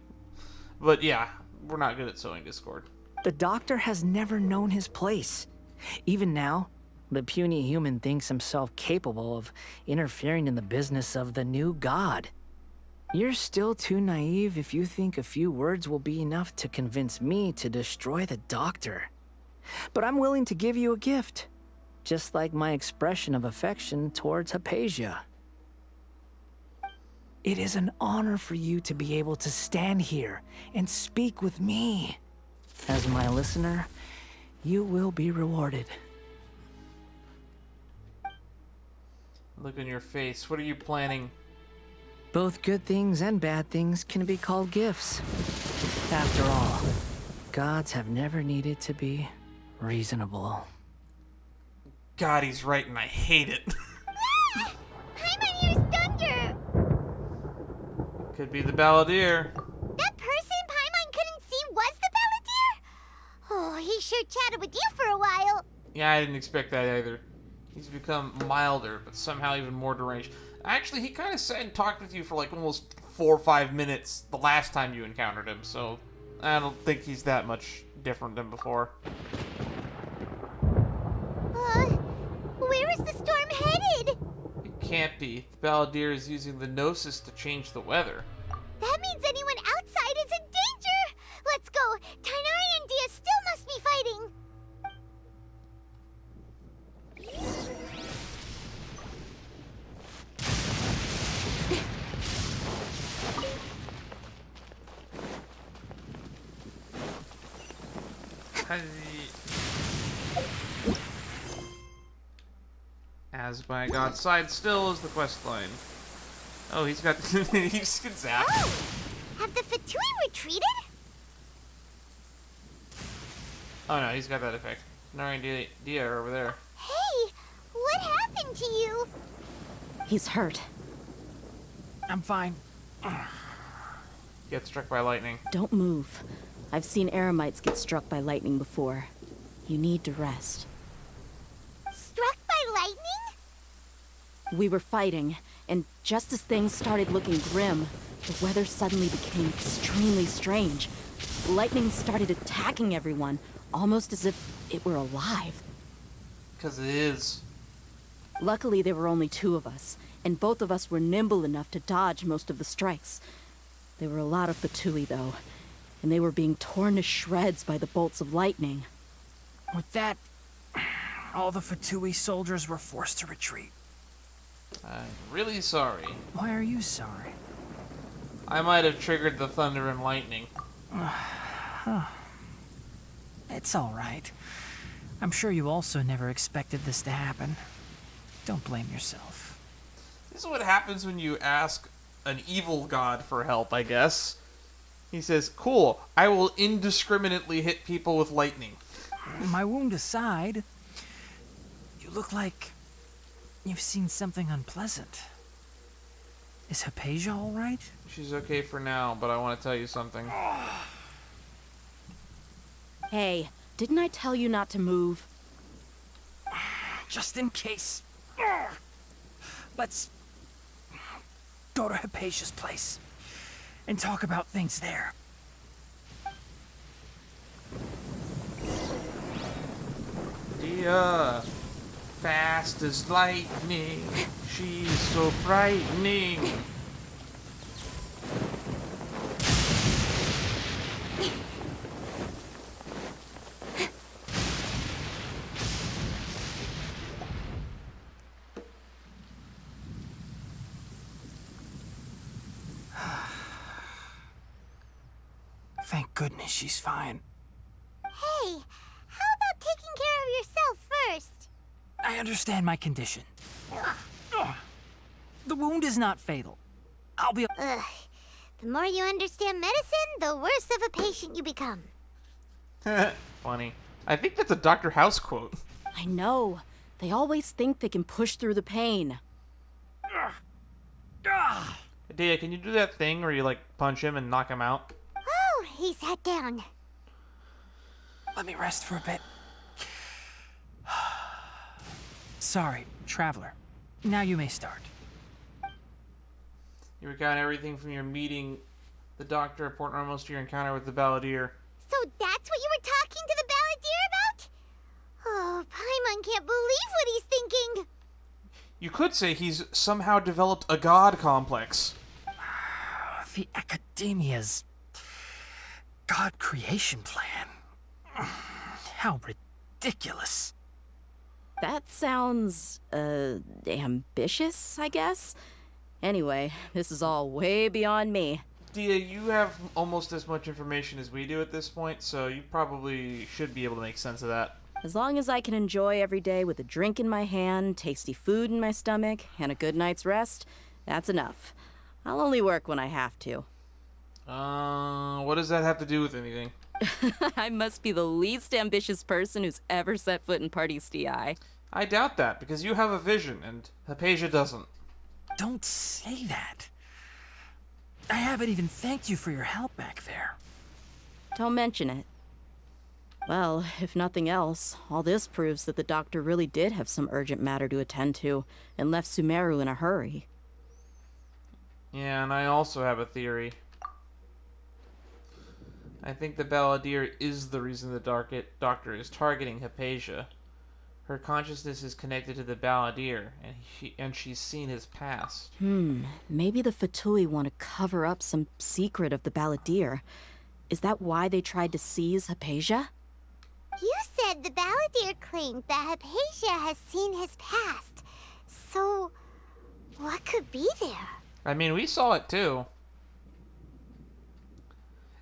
But yeah, we're not good at sowing discord. The doctor has never known his place. Even now, the puny human thinks himself capable of interfering in the business of the new god. You're still too naive if you think a few words will be enough to convince me to destroy the doctor. But I'm willing to give you a gift, just like my expression of affection towards Hypatia. It is an honor for you to be able to stand here and speak with me. As my listener, you will be rewarded. Look on your face. What are you planning? Both good things and bad things can be called gifts. After all, gods have never needed to be reasonable. God, he's right and I hate it. Paimon hears thunder! Could be the Balladeer. That person Paimon couldn't see was the Balladeer? Oh, he sure chatted with you for a while. Yeah, I didn't expect that either. He's become milder, but somehow even more deranged. Actually, he kind of sat and talked with you for like almost 4 or 5 minutes the last time you encountered him, so I don't think he's that much different than before. Where is the storm headed? It can't be. The Balladeer is using the Gnosis to change the weather. That means anyone outside is in danger! Let's go! Tighnari and Dia still must be fighting! As by God's side still is the quest line. Oh, he's got he's got zapped. Oh! Have the Fatui retreated? Oh no, he's got that effect. Nari and Dia are over there. Hey! What happened to you? He's hurt. I'm fine. Get struck by lightning. Don't move. I've seen eremites get struck by lightning before. You need to rest. Struck by lightning? We were fighting, and just as things started looking grim, the weather suddenly became extremely strange. Lightning started attacking everyone, almost as if it were alive. 'Cause it is. Luckily, there were only 2 of us, and both of us were nimble enough to dodge most of the strikes. There were a lot of Fatui, though, and they were being torn to shreds by the bolts of lightning. With that, all the Fatui soldiers were forced to retreat. I'm really sorry. Why are you sorry? I might have triggered the thunder and lightning. It's all right. I'm sure you also never expected this to happen. Don't blame yourself. This is what happens when you ask an evil god for help, I guess. He says, cool, I will indiscriminately hit people with lightning. My wound aside, you look like you've seen something unpleasant. Is Hypatia all right? She's okay for now, but I want to tell you something. Hey, didn't I tell you not to move? Just in case. Let's go to Hypatia's place and talk about things there. Dia, fast as lightning, she's so frightening. She's fine. Hey, how about taking care of yourself first? I understand my condition. The wound is not fatal. I'll be... Ugh. The more you understand medicine, the worse of a patient you become. Funny. I think that's a Dr. House quote. I know. They always think they can push through the pain. Dia, can you do that thing where you, like, punch him and knock him out? Oh, he sat down. Let me rest for a bit. Sorry, Traveler. Now you may start. You recount everything from your meeting the doctor, report almost to your encounter with the Balladeer. So that's what you were talking to the Balladeer about? Oh, Paimon can't believe what he's thinking. You could say he's somehow developed a god complex. The Academia's God creation plan. How ridiculous. That sounds, ambitious, I guess? Anyway, this is all way beyond me. Dia, you have almost as much information as we do at this point, so you probably should be able to make sense of that. As long as I can enjoy every day with a drink in my hand, tasty food in my stomach, and a good night's rest, that's enough. I'll only work when I have to. What does that have to do with anything? I must be the least ambitious person who's ever set foot in Party's DI. I doubt that, because you have a vision, and Hypatia doesn't. Don't say that. I haven't even thanked you for your help back there. Don't mention it. Well, if nothing else, all this proves that the doctor really did have some urgent matter to attend to, and left Sumeru in a hurry. Yeah, and I also have a theory. I think the Balladeer is the reason the doctor is targeting Hypatia. Her consciousness is connected to the Balladeer, and she's seen his past. Maybe the Fatui want to cover up some secret of the Balladeer. Is that why they tried to seize Hypatia? You said the Balladeer claimed that Hypatia has seen his past. So, what could be there? I mean, we saw it too.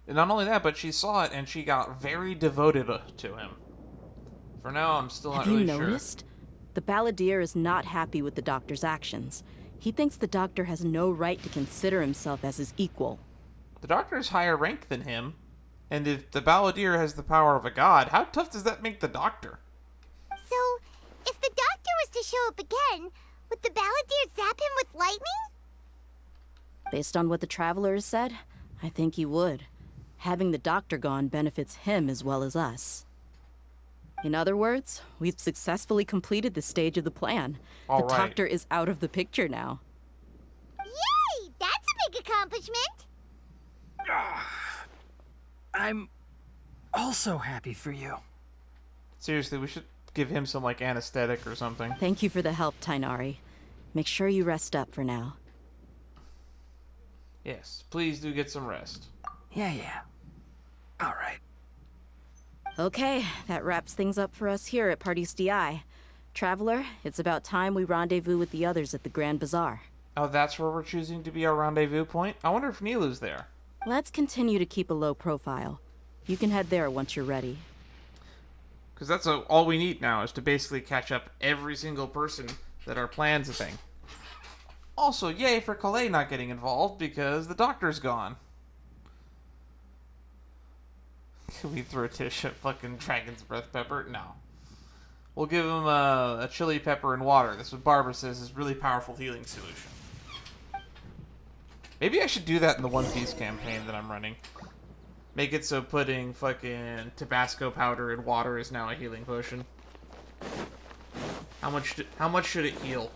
And not only that, but she saw it and she got very devoted to him. For now, I'm still not really sure. Have you noticed? The Balladeer is not happy with the doctor's actions. He thinks the doctor has no right to consider himself as his equal. The doctor is higher ranked than him. And if the Balladeer has the power of a god, how tough does that make the doctor? So, if the doctor was to show up again, would the Balladeer zap him with lightning? Based on what the Traveler has said, I think he would. Having the doctor gone benefits him as well as us. In other words, we've successfully completed this stage of the plan. The doctor is out of the picture now. Yay! That's a big accomplishment! I'm also happy for you. Seriously, we should give him some, like, anesthetic or something. Thank you for the help, Tainari. Make sure you rest up for now. Yes, please do get some rest. Yeah. All right. Okay, that wraps things up for us here at Party's DI. Traveler, it's about time we rendezvous with the others at the Grand Bazaar. Oh, that's where we're choosing to be our rendezvous point? I wonder if Nilu's there. Let's continue to keep a low profile. You can head there once you're ready. Because that's all we need now, is to basically catch up every single person that our plan's a thing. Also, yay for Calais not getting involved, because the doctor's gone. Can we throw Tish a fucking dragon's breath pepper? No. We'll give him a chili pepper and water. That's what Barbara says is really powerful healing solution. Maybe I should do that in the One Piece campaign that I'm running. Make it so putting fucking Tabasco powder in water is now a healing potion. How much should it heal?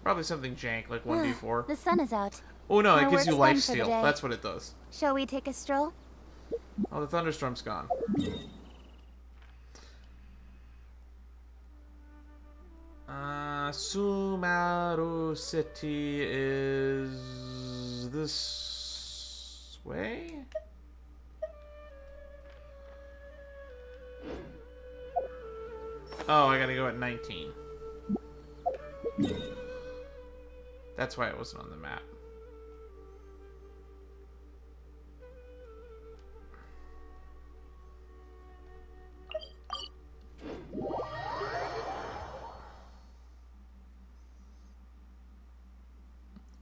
Probably something jank like 1d4. The sun is out. Oh no, it Our gives you work's done for the lifesteal. day. That's what it does. Shall we take a stroll? Oh, the thunderstorm's gone. Sumeru City is this way? Oh, I gotta go at 19. That's why it wasn't on the map.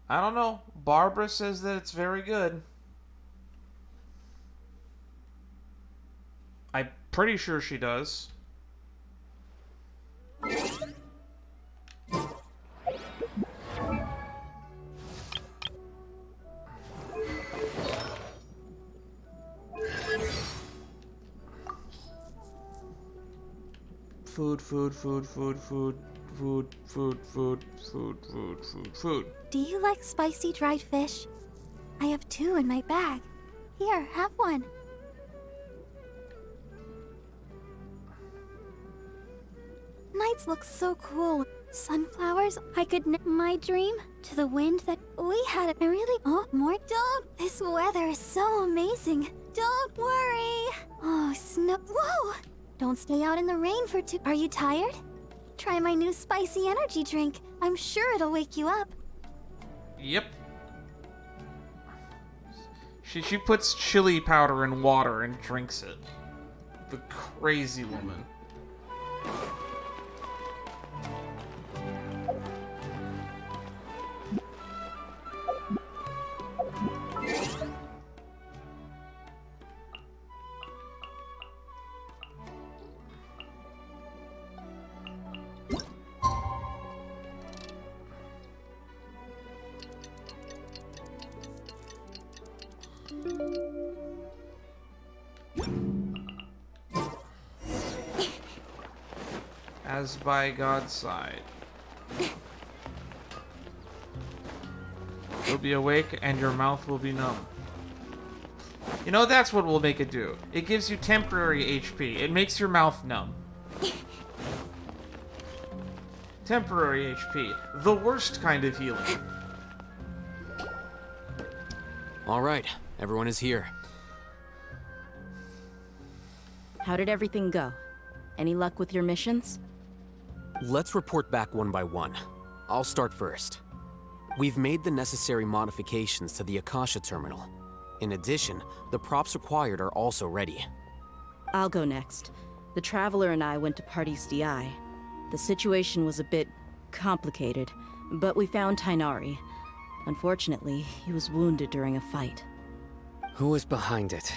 I don't know. Barbara says that it's very good. I'm pretty sure she does. Food, food, food, food, food, food, food, food, food, food, food, food. Do you like spicy dried fish? I have 2 in my bag. Here, have one. Nights look so cool. Sunflowers, I could my dream to the wind that we had. I really more. Don't. This weather is so amazing. Don't worry. Oh, snow. Whoa! Don't stay out in the rain for too. Are you tired? Try my new spicy energy drink. I'm sure it'll wake you up. Yep. She puts chili powder in water and drinks it. The crazy woman. As by God's side. You'll be awake and your mouth will be numb. You know, that's what will make it do. It gives you temporary HP. It makes your mouth numb. Temporary HP. The worst kind of healing. All right, everyone is here. How did everything go? Any luck with your missions? Let's report back one by one. I'll start first. We've made the necessary modifications to the Akasha terminal. In addition, the props required are also ready. I'll go next. The Traveler and I went to Party's DI. The situation was a bit complicated, but we found Tighnari. Unfortunately, he was wounded during a fight. Who was behind it?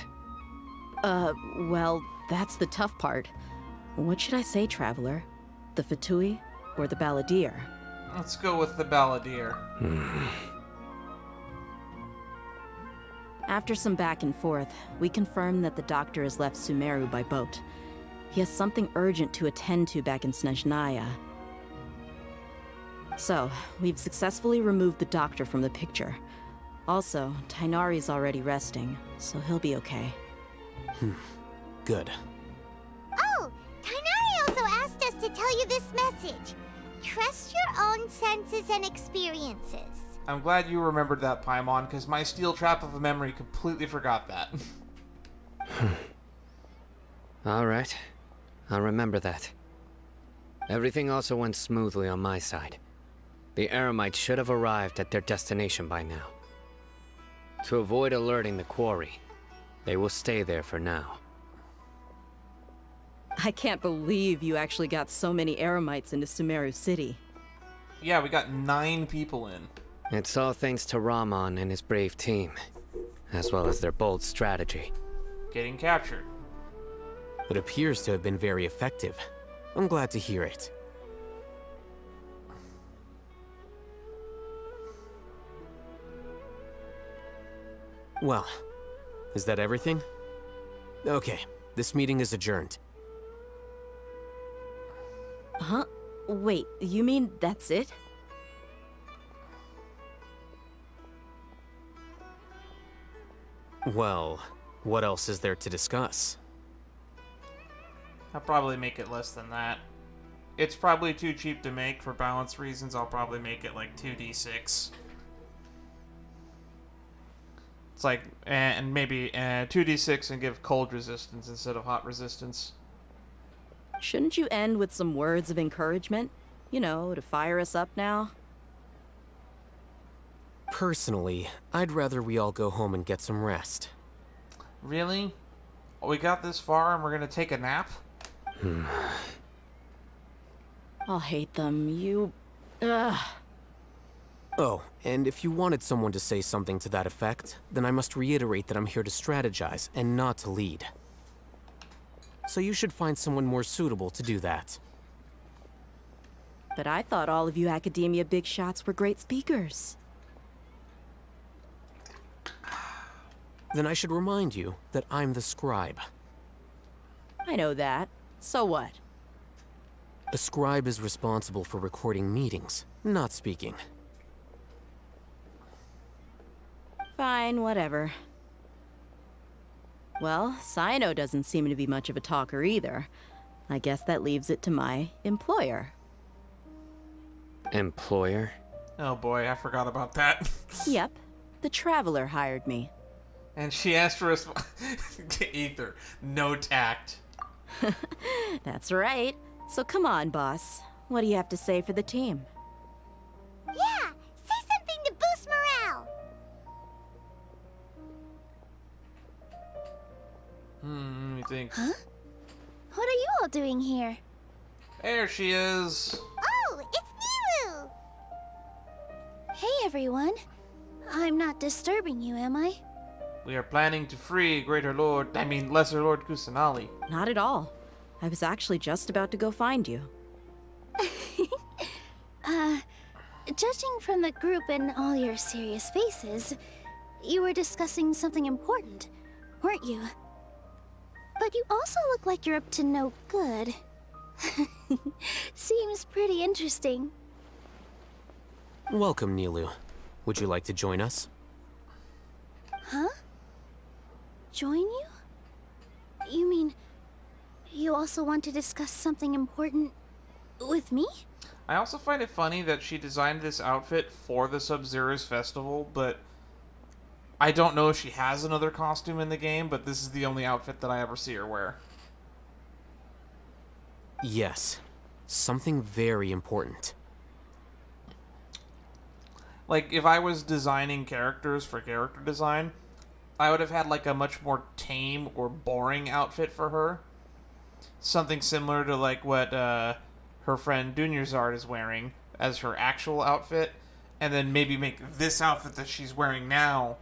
Well, that's the tough part. What should I say, Traveler? The Fatui or the Balladeer? Let's go with the Balladeer. After some back and forth, we confirmed that the doctor has left Sumeru by boat. He has something urgent to attend to back in Snezhnaya. So, we've successfully removed the doctor from the picture. Also, Tighnari's already resting, so he'll be okay. Good. Oh, Tighnari also asked us to tell you this message. Trust your own senses and experiences. I'm glad you remembered that, Paimon, because my steel trap of a memory completely forgot that. All right. I'll remember that. Everything also went smoothly on my side. The Eremites should have arrived at their destination by now. To avoid alerting the quarry, they will stay there for now. I can't believe you actually got so many Eremites into Sumeru City. Yeah, we got 9 people in. It's all thanks to Rahman and his brave team, as well as their bold strategy. Getting captured. It appears to have been very effective. I'm glad to hear it. Well, is that everything? Okay, this meeting is adjourned. Huh? Wait, you mean that's it? Well, what else is there to discuss? I'll probably make it less than that. It's probably too cheap to make for balance reasons. I'll probably make it like 2d6. It's like, and maybe 2d6 and give cold resistance instead of hot resistance. Shouldn't you end with some words of encouragement? You know, to fire us up now? Personally, I'd rather we all go home and get some rest. Really? We got this far and we're gonna take a nap? I'll hate them. Ugh. Oh, and if you wanted someone to say something to that effect, then I must reiterate that I'm here to strategize and not to lead. So you should find someone more suitable to do that. But I thought all of you academia big shots were great speakers. Then I should remind you that I'm the scribe. I know that. So what? A scribe is responsible for recording meetings, not speaking. Fine, whatever. Well, Cyno doesn't seem to be much of a talker either. I guess that leaves it to my employer. Employer? Oh boy, I forgot about that. Yep. The Traveler hired me. And she asked for us to Ether. No tact. That's right. So come on, boss. What do you have to say for the team? Yeah, say something to boost morale. Let me think. Huh? What are you all doing here? There she is. Oh, it's Nilu! Hey, everyone. I'm not disturbing you, am I? We are planning to free Lesser Lord Kusanali. Not at all. I was actually just about to go find you. Judging from the group and all your serious faces, you were discussing something important, weren't you? But you also look like you're up to no good. Seems pretty interesting. Welcome, Nilu. Would you like to join us? Huh? Join you? You mean, you also want to discuss something important with me? I also find it funny that she designed this outfit for the Sub-Zero's festival, but I don't know if she has another costume in the game, but this is the only outfit that I ever see her wear. Yes. Something very important. Like, if I was designing characters for character design, I would have had, like, a much more tame or boring outfit for her. Something similar to, like, what, her friend Dunyarzad is wearing as her actual outfit, and then maybe make this outfit that she's wearing now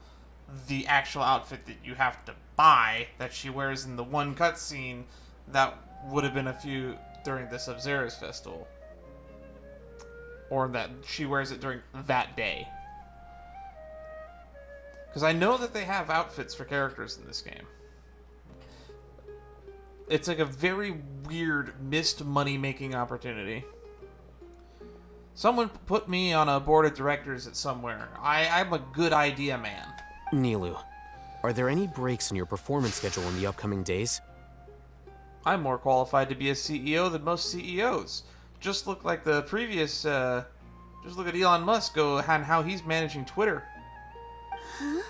the actual outfit that you have to buy that she wears in the one cutscene that would have been a few during the Sub-Zero's festival. Or that she wears it during that day. Because I know that they have outfits for characters in this game. It's like a very weird missed money-making opportunity. Someone put me on a board of directors at somewhere. I'm a good idea man. Nilu, are there any breaks in your performance schedule in the upcoming days? I'm more qualified to be a CEO than most CEOs. Just look like the previous, just look at Elon Musk and how he's managing Twitter. Huh?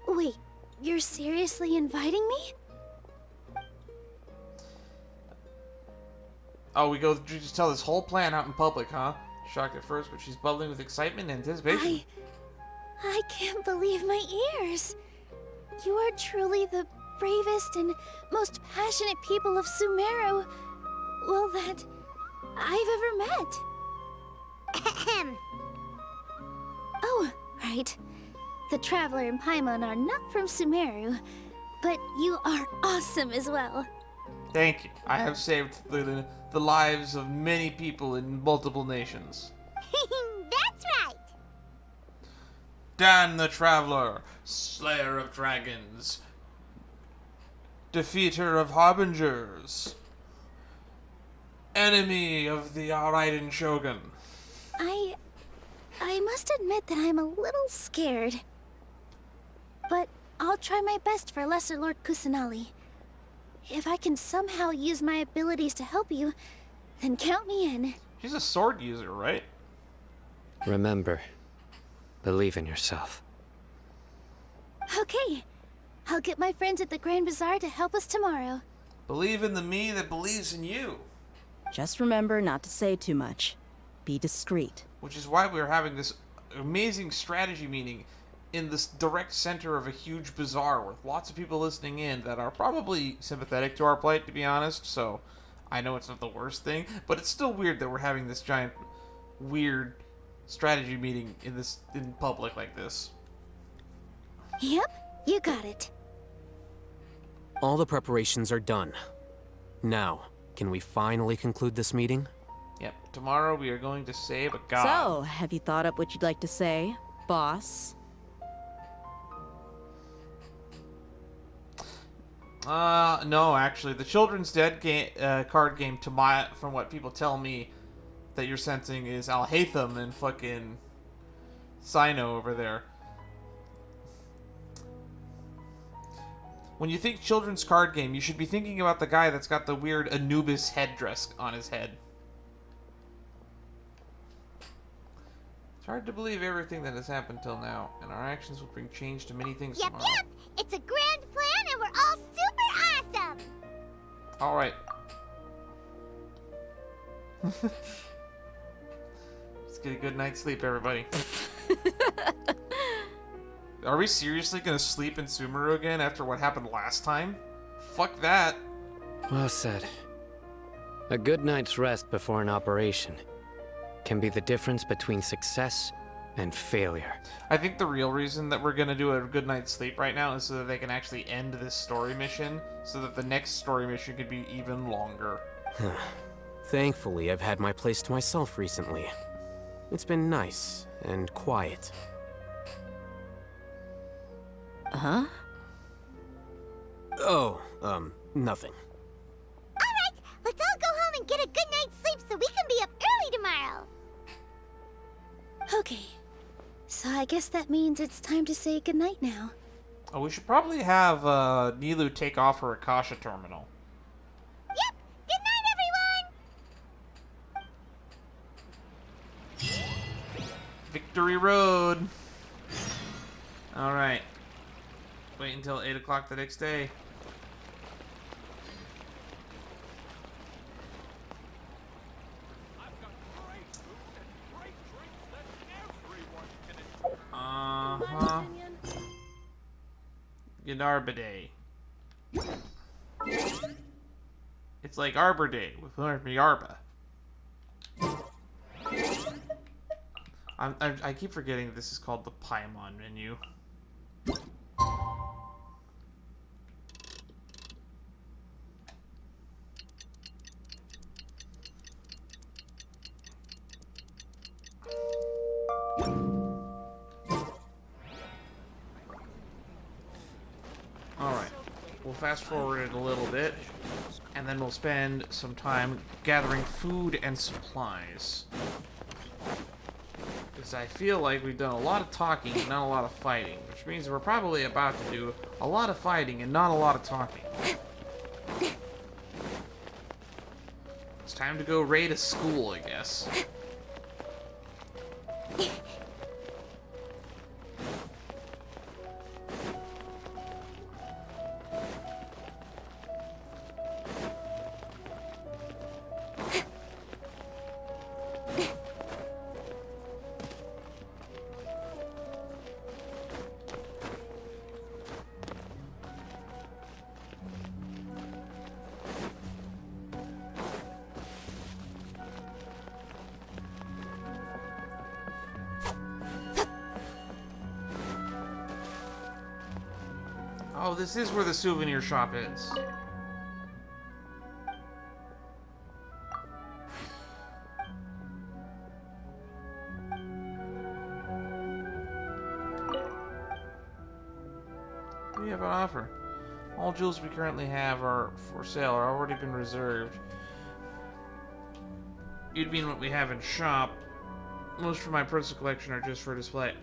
Wait, you're seriously inviting me? Oh, we just tell this whole plan out in public, huh? Shocked at first, but she's bubbling with excitement and anticipation. I can't believe my ears. You are truly the bravest and most passionate people of Sumeru, well, that I've ever met. Oh, right. The Traveler and Paimon are not from Sumeru, but you are awesome as well. Thank you. I have saved the lives of many people in multiple nations. That's right. Dan the Traveler, Slayer of Dragons, Defeater of Harbingers, Enemy of the Raiden Shogun. I must admit that I'm a little scared. But I'll try my best for Lesser Lord Kusanali. If I can somehow use my abilities to help you, then count me in. She's a sword user, right? Remember, believe in yourself. Okay. I'll get my friends at the Grand Bazaar to help us tomorrow. Believe in the me that believes in you. Just remember not to say too much. Be discreet. Which is why we're having this amazing strategy meeting in this direct center of a huge bazaar with lots of people listening in that are probably sympathetic to our plight, to be honest, so I know it's not the worst thing, but it's still weird that we're having this giant, weird strategy meeting in public like this. Yep, you got it. All the preparations are done. Now, can we finally conclude this meeting? Yep, tomorrow we are going to save a god. So, have you thought up what you'd like to say, boss? No, actually, the Children's Dead game, card game, from what people tell me, that you're sensing is Alhaitham and fucking Sino over there. When you think children's card game, you should be thinking about the guy that's got the weird Anubis headdress on his head. It's hard to believe everything that has happened till now, and our actions will bring change to many things Yep, tomorrow. yep! It's a grand plan and we're all super awesome! Alright. Let's get a good night's sleep, everybody. Are we seriously gonna sleep in Sumeru again after what happened last time? Fuck that. Well said. A good night's rest before an operation can be the difference between success and failure. I think the real reason that we're gonna do a good night's sleep right now is so that they can actually end this story mission, so that the next story mission could be even longer. Thankfully, I've had my place to myself recently. It's been nice and quiet. Huh? Oh, nothing. Alright, let's all go home and get a good night's sleep so we can be up early tomorrow! Okay, so I guess that means it's time to say goodnight now. Oh, we should probably have Nilou take off her Akasha terminal. Yep! Good night, everyone! Victory Road! Alright. Wait until 8 o'clock the next day. Uh-huh. Jnagarbha Day. It's like Arbor Day with Jnagarbha. I keep forgetting this is called the Paimon menu. Alright, we'll fast forward it a little bit, and then we'll spend some time gathering food and supplies. Because I feel like we've done a lot of talking and not a lot of fighting, which means we're probably about to do a lot of fighting and not a lot of talking. It's time to go raid a school, I guess. Oh, this is where the souvenir shop is. We have an offer. All jewels we currently have are for sale or already been reserved. You'd mean what we have in shop. Most from my personal collection are just for display.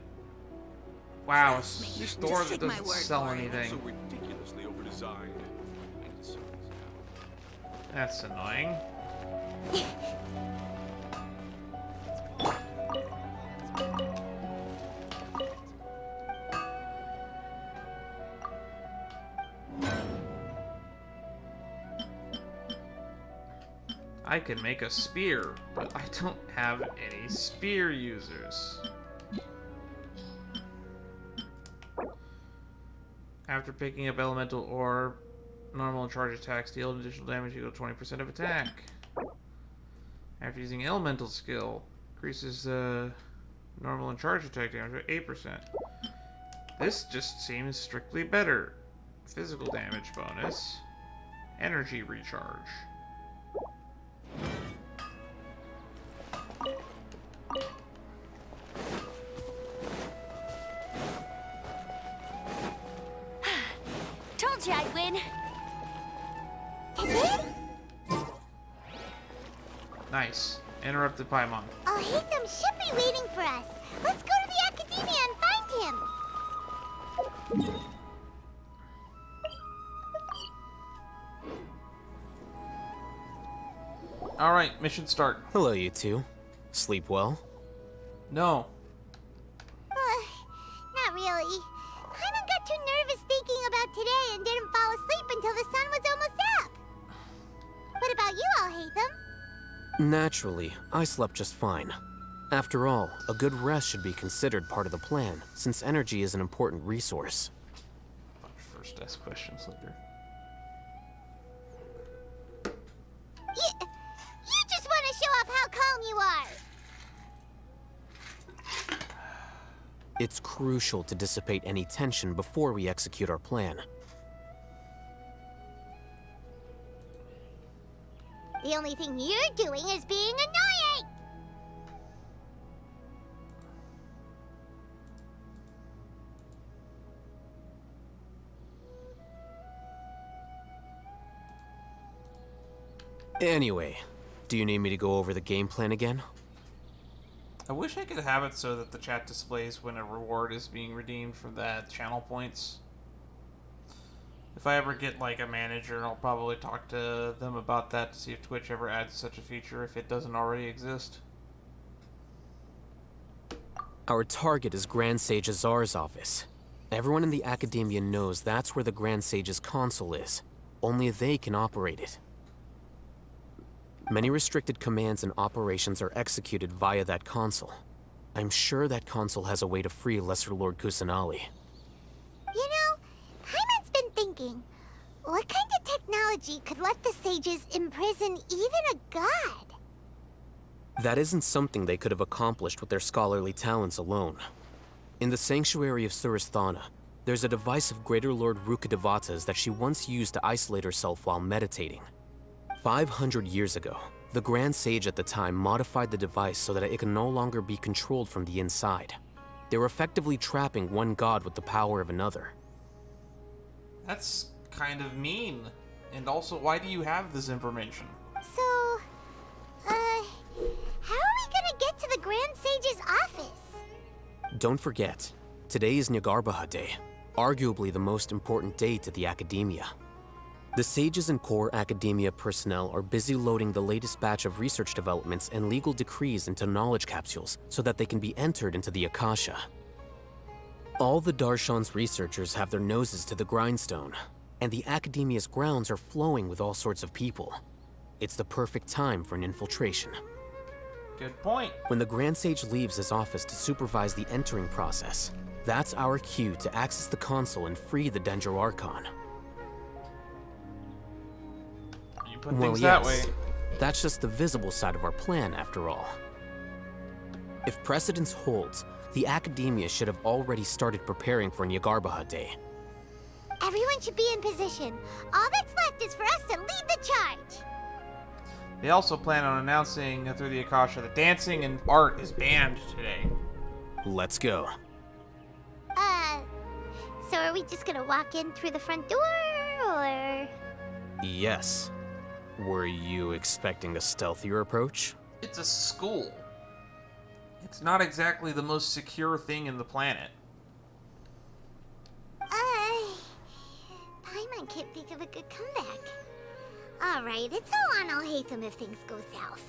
Wow, a store that doesn't sell anything. So ridiculously overdesigned. That's annoying. I can make a spear, but I don't have any spear users. After picking up elemental ore, normal and charge attacks deal additional damage equal to 20% of attack. After using elemental skill, increases Normal and charge attack damage, 8%. This just seems strictly better. Physical damage bonus. Energy recharge. Told you I'd win. Nice. Interrupted Paimon. Alhaitham should be waiting for us. Let's go to the Academia and find him. Alright, mission start. Hello, you two. Sleep well? No. Not really. Paimon got too nervous thinking about today and didn't fall asleep until the sun was almost up. What about you, Alhaitham? Naturally, I slept just fine. After all, a good rest should be considered part of the plan, since energy is an important resource. First ask questions later. You just want to show off how calm you are. It's crucial to dissipate any tension before we execute our plan. The only thing you're doing is being annoying! Anyway, do you need me to go over the game plan again? I wish I could have it so that the chat displays when a reward is being redeemed for that channel points. If I ever get like a manager, I'll probably talk to them about that to see if Twitch ever adds such a feature if it doesn't already exist. Our target is Grand Sage Azar's office. Everyone in the Academia knows that's where the Grand Sage's console is. Only they can operate it. Many restricted commands and operations are executed via that console. I'm sure that console has a way to free Lesser Lord Kusanali. You know, Paimon's been thinking, what kind of technology could let the sages imprison even a god? That isn't something they could have accomplished with their scholarly talents alone. In the Sanctuary of Surasthana, there's a device of Greater Lord Rukkhadevata's that she once used to isolate herself while meditating. 500 years ago, the Grand Sage at the time modified the device so that it can no longer be controlled from the inside. They were effectively trapping one god with the power of another. That's kind of mean. And also, why do you have this information? So, how are we gonna get to the Grand Sage's office? Don't forget, today is Jnagarbha Day, arguably the most important day to the Academia. The sages and core Academia personnel are busy loading the latest batch of research developments and legal decrees into knowledge capsules so that they can be entered into the Akasha. All the Darshan's researchers have their noses to the grindstone, and the Academia's grounds are flowing with all sorts of people. It's the perfect time for an infiltration. Good point. When the Grand Sage leaves his office to supervise the entering process, that's our cue to access the console and free the Dendro Archon. Put things that way. That's just the visible side of our plan, after all. If precedence holds, the Academia should have already started preparing for Jnagarbha Day. Everyone should be in position. All that's left is for us to lead the charge. They also plan on announcing through the Akasha that dancing and art is banned today. Let's go. So are we just gonna walk in through the front door, or...? Yes. Were you expecting a stealthier approach? It's a school. It's not exactly the most secure thing in the planet. Paimon can't think of a good comeback. Alright, it's all on Alhaitham if things go south.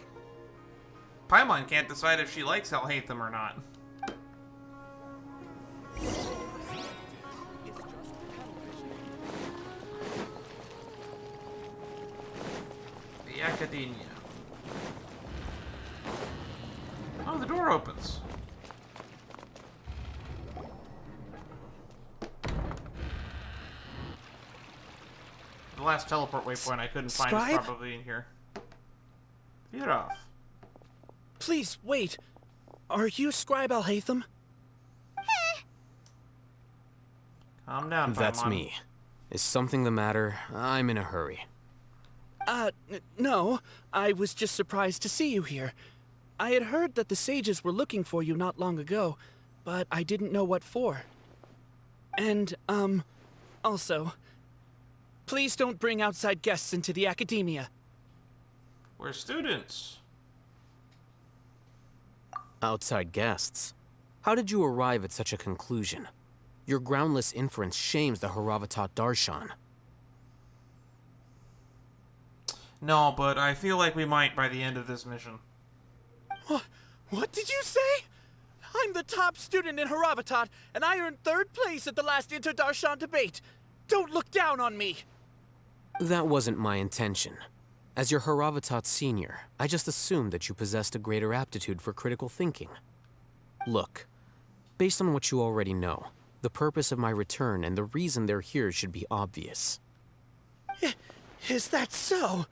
Paimon can't decide if she likes Alhaitham or not. The Academia. Oh, the door opens. The last teleport waypoint I couldn't find is probably in here. Get off. Please, wait. Are you Scribe Alhaitham? Calm down, That's Paimon. me. Is something the matter? I'm in a hurry. No. I was just surprised to see you here. I had heard that the sages were looking for you not long ago, but I didn't know what for. And, also, please don't bring outside guests into the academia. We're students. Outside guests? How did you arrive at such a conclusion? Your groundless inference shames the Haravatat Darshan. No, but I feel like we might by the end of this mission. What did you say? I'm the top student in Haravatat, and I earned 3rd place at the last Inter-Darshan debate. Don't look down on me. That wasn't my intention. As your Haravatat senior, I just assumed that you possessed a greater aptitude for critical thinking. Look, based on what you already know, the purpose of my return and the reason they're here should be obvious. Is that so?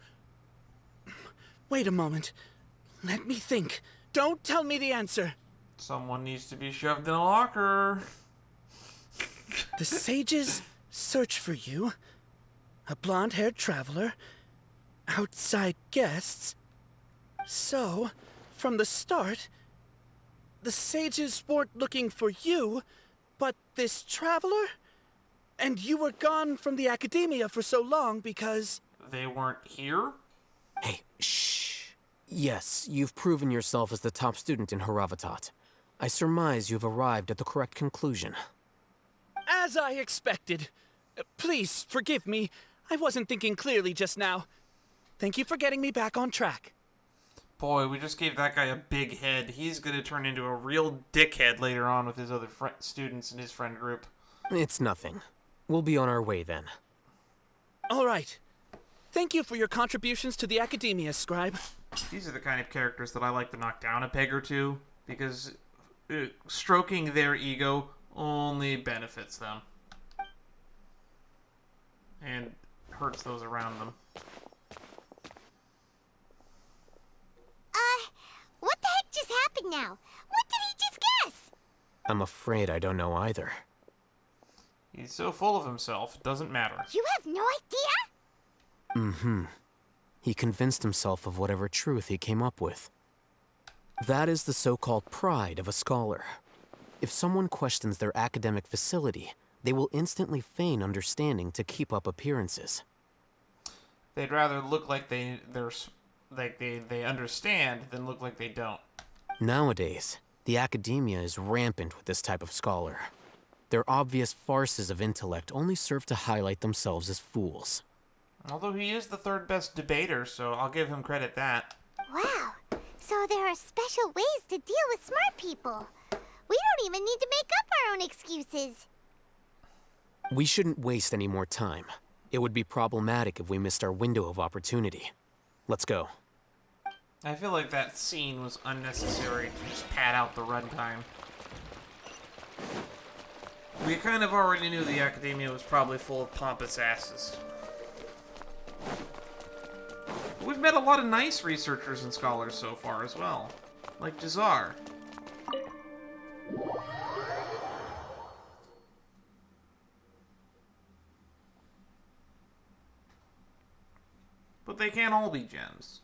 Wait a moment. Let me think. Don't tell me the answer. Someone needs to be shoved in a locker. The sages search for you. A blonde-haired traveler. Outside guests. So, from the start, the sages weren't looking for you, but this traveler? And you were gone from the academia for so long because... They weren't here? Hey, shh. Yes, you've proven yourself as the top student in Haravatat. I surmise you've arrived at the correct conclusion. As I expected. Please, forgive me. I wasn't thinking clearly just now. Thank you for getting me back on track. Boy, we just gave that guy a big head. He's gonna turn into a real dickhead later on with his other students in his friend group. It's nothing. We'll be on our way then. All right. Thank you for your contributions to the academia, Scribe. These are the kind of characters that I like to knock down a peg or two, because stroking their ego only benefits them. And hurts those around them. What the heck just happened now? What did he just guess? I'm afraid I don't know either. He's so full of himself, it doesn't matter. You have no idea? Mm-hmm. He convinced himself of whatever truth he came up with. That is the so-called pride of a scholar. If someone questions their academic facility, they will instantly feign understanding to keep up appearances. They'd rather look like they understand than look like they don't. Nowadays, the academia is rampant with this type of scholar. Their obvious farces of intellect only serve to highlight themselves as fools. Although he is the 3rd best debater, so I'll give him credit that. Wow. So there are special ways to deal with smart people. We don't even need to make up our own excuses. We shouldn't waste any more time. It would be problematic if we missed our window of opportunity. Let's go. I feel like that scene was unnecessary to just pad out the runtime. We kind of already knew the academia was probably full of pompous asses. We've met a lot of nice researchers and scholars so far as well, like Jazar. But they can't all be gems.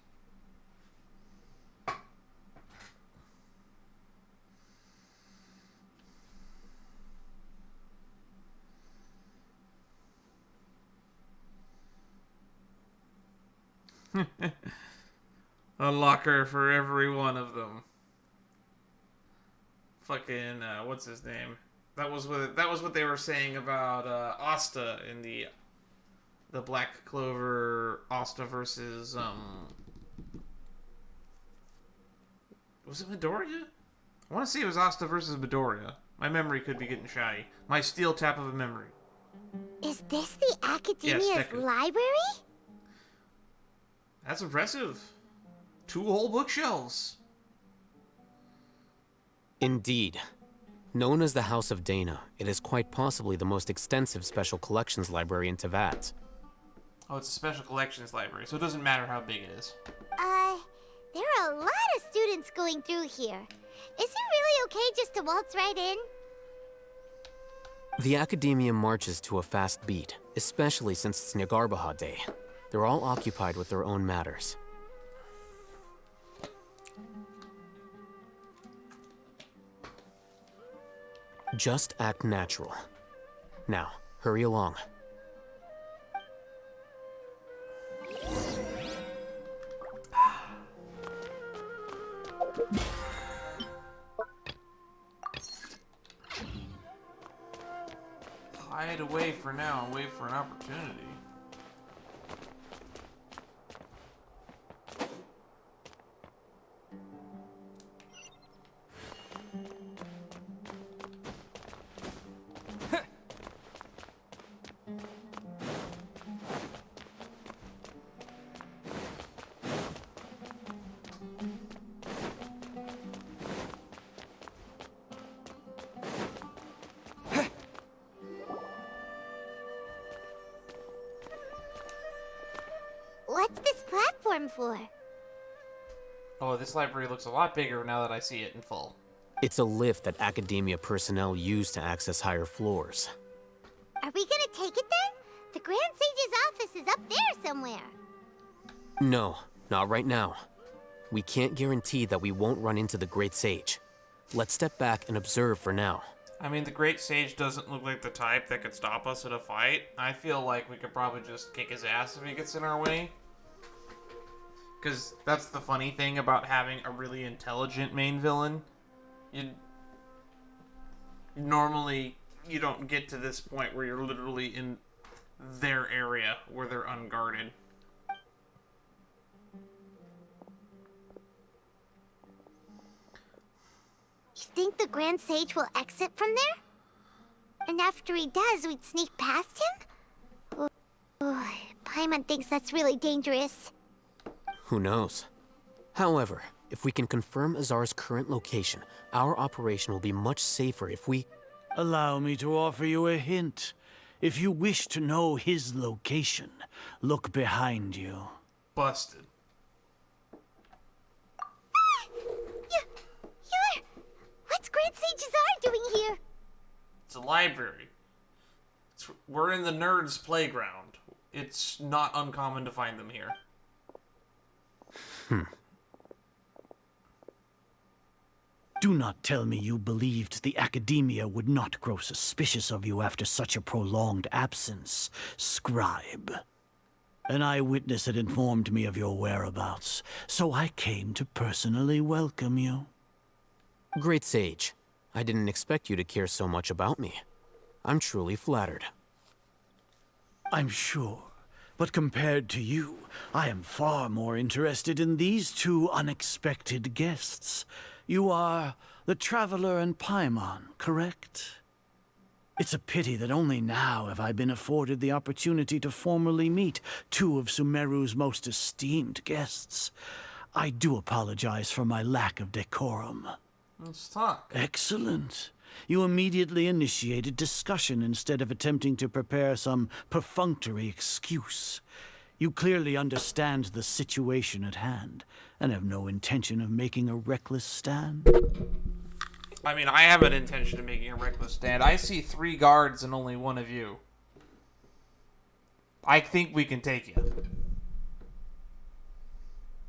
A locker for every one of them. Fucking what's his name? That was what they were saying about Asta in the Black Clover Asta versus was it Midoriya? I want to say it was Asta versus Midoriya. My memory could be getting shoddy. My steel tap of a memory. Is this the academia's library? That's impressive. 2 whole bookshelves. Indeed. Known as the House of Dana, it is quite possibly the most extensive special collections library in Teyvat. Oh, it's a special collections library, so it doesn't matter how big it is. There are a lot of students going through here. Is it really okay just to waltz right in? The Academia marches to a fast beat, especially since it's Jnagarbha Day. They're all occupied with their own matters. Just act natural. Now, hurry along. Hide away for now and wait for an opportunity. What's this platform for? Oh, this library looks a lot bigger now that I see it in full. It's a lift that Academia personnel use to access higher floors. Are we gonna take it then? The Grand Sage's office is up there somewhere. No, not right now. We can't guarantee that we won't run into the Great Sage. Let's step back and observe for now. I mean, the Great Sage doesn't look like the type that could stop us in a fight. I feel like we could probably just kick his ass if he gets in our way. Because that's the funny thing about having a really intelligent main villain. Normally, you don't get to this point where you're literally in their area where they're unguarded. You think the Grand Sage will exit from there? And after he does, we'd sneak past him? Oh, Paimon thinks that's really dangerous. Who knows? However, if we can confirm Azar's current location, our operation will be much safer if we... Allow me to offer you a hint. If you wish to know his location, look behind you. Busted. What's Grand Sage Azar doing here? It's a library. We're in the nerds' playground. It's not uncommon to find them here. Do not tell me you believed the Academia would not grow suspicious of you after such a prolonged absence, scribe. An eyewitness had informed me of your whereabouts, so I came to personally welcome you. Great Sage, I didn't expect you to care so much about me. I'm truly flattered. I'm sure, but compared to you, I am far more interested in these two unexpected guests. You are the Traveler and Paimon, correct? It's a pity that only now have I been afforded the opportunity to formally meet two of Sumeru's most esteemed guests. I do apologize for my lack of decorum. Let's talk. Excellent. You immediately initiated discussion instead of attempting to prepare some perfunctory excuse. You clearly understand the situation at hand, and have no intention of making a reckless stand. I mean, I have an intention of making a reckless stand. I see 3 guards and only one of you. I think we can take you.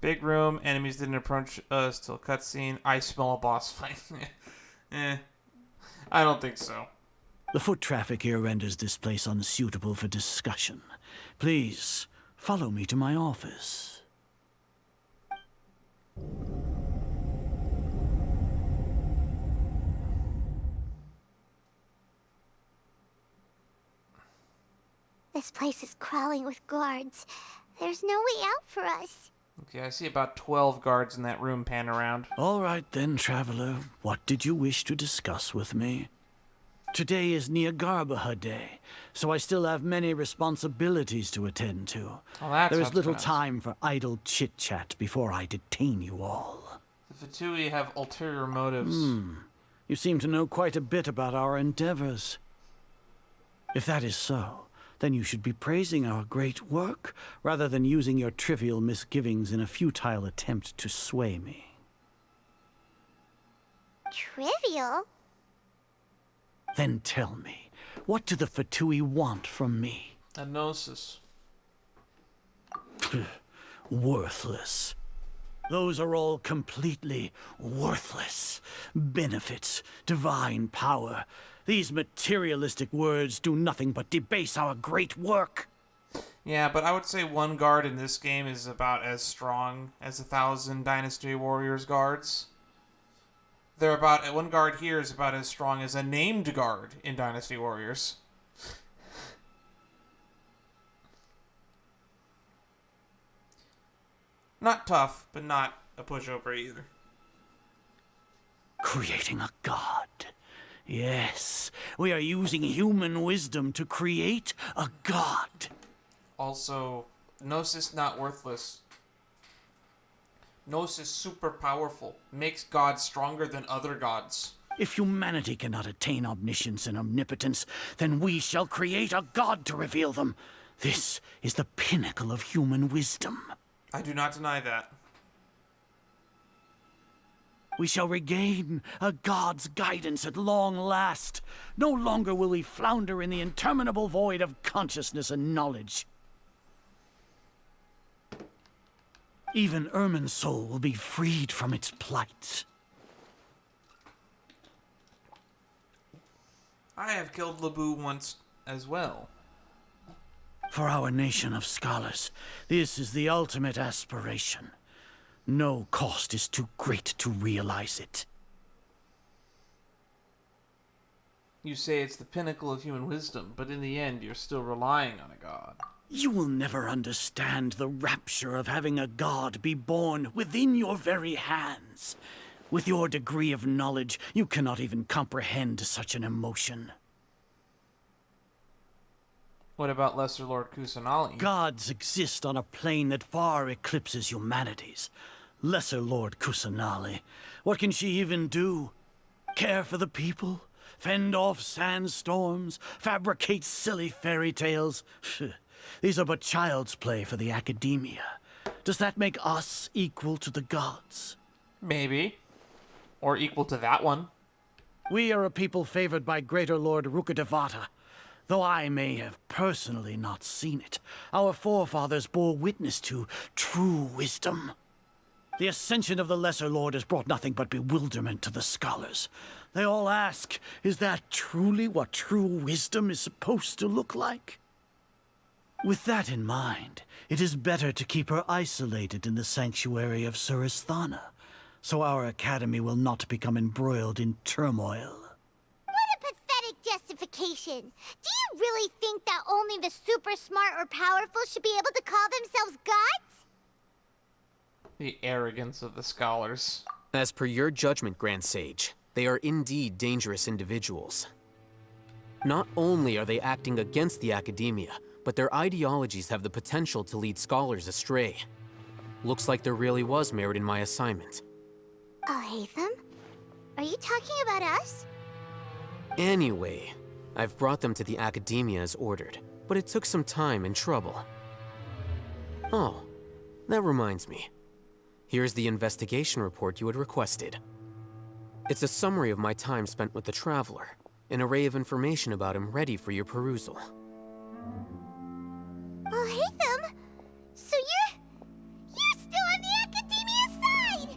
Big room, enemies didn't approach us till cutscene. I smell a boss fight. I don't think so. The foot traffic here renders this place unsuitable for discussion. Please, follow me to my office. This place is crawling with guards. There's no way out for us. Okay, I see about 12 guards in that room pan around. All right then, Traveler. What did you wish to discuss with me? Today is Jnagarbha Day, so I still have many responsibilities to attend to. Oh, that's there is what's little fast. time for idle chit-chat before I detain you all. The Fatui have ulterior motives. You seem to know quite a bit about our endeavors. If that is so, then you should be praising our great work, rather than using your trivial misgivings in a futile attempt to sway me. Trivial? Then tell me, what do the Fatui want from me? A gnosis. Worthless. Those are all completely worthless. Benefits, divine power. These materialistic words do nothing but debase our great work. Yeah, but I would say one guard in this game is about as strong as 1,000 Dynasty Warriors guards. One guard here is about as strong as a named guard in Dynasty Warriors. Not tough, but not a pushover either. Creating a god. Yes, we are using human wisdom to create a god. Also, Gnosis not worthless. Gnosis super powerful. Makes gods stronger than other gods. If humanity cannot attain omniscience and omnipotence, then we shall create a god to reveal them. This is the pinnacle of human wisdom. I do not deny that. We shall regain a god's guidance at long last. No longer will we flounder in the interminable void of consciousness and knowledge. Even Irminsul will be freed from its plight. I have killed Labu once as well. For our nation of scholars, this is the ultimate aspiration. No cost is too great to realize it. You say it's the pinnacle of human wisdom, but in the end, you're still relying on a god. You will never understand the rapture of having a god be born within your very hands. With your degree of knowledge, you cannot even comprehend such an emotion. What about Lesser Lord Kusanali? Gods exist on a plane that far eclipses humanity's. Lesser Lord Kusanali, what can she even do? Care for the people? Fend off sandstorms? Fabricate silly fairy tales? These are but child's play for the academia. Does that make us equal to the gods? Maybe. Or equal to that one. We are a people favored by Greater Lord Rukkhadevata. Though I may have personally not seen it, our forefathers bore witness to true wisdom. The ascension of the Lesser Lord has brought nothing but bewilderment to the scholars. They all ask, is that truly what true wisdom is supposed to look like? With that in mind, it is better to keep her isolated in the sanctuary of Suristhana, so our academy will not become embroiled in turmoil. What a pathetic justification. Do you really think that only the super smart or powerful should be able to call themselves gods? The arrogance of the scholars. As per your judgment, Grand Sage, they are indeed dangerous individuals. Not only are they acting against the academia, but their ideologies have the potential to lead scholars astray. Looks like there really was merit in my assignment. Oh, Hatham? Are you talking about us? Anyway, I've brought them to the academia as ordered, but it took some time and trouble. Oh, that reminds me. Here's the investigation report you had requested. It's a summary of my time spent with the Traveler, an array of information about him ready for your perusal. Oh, Hatham! So you're still on the academia side!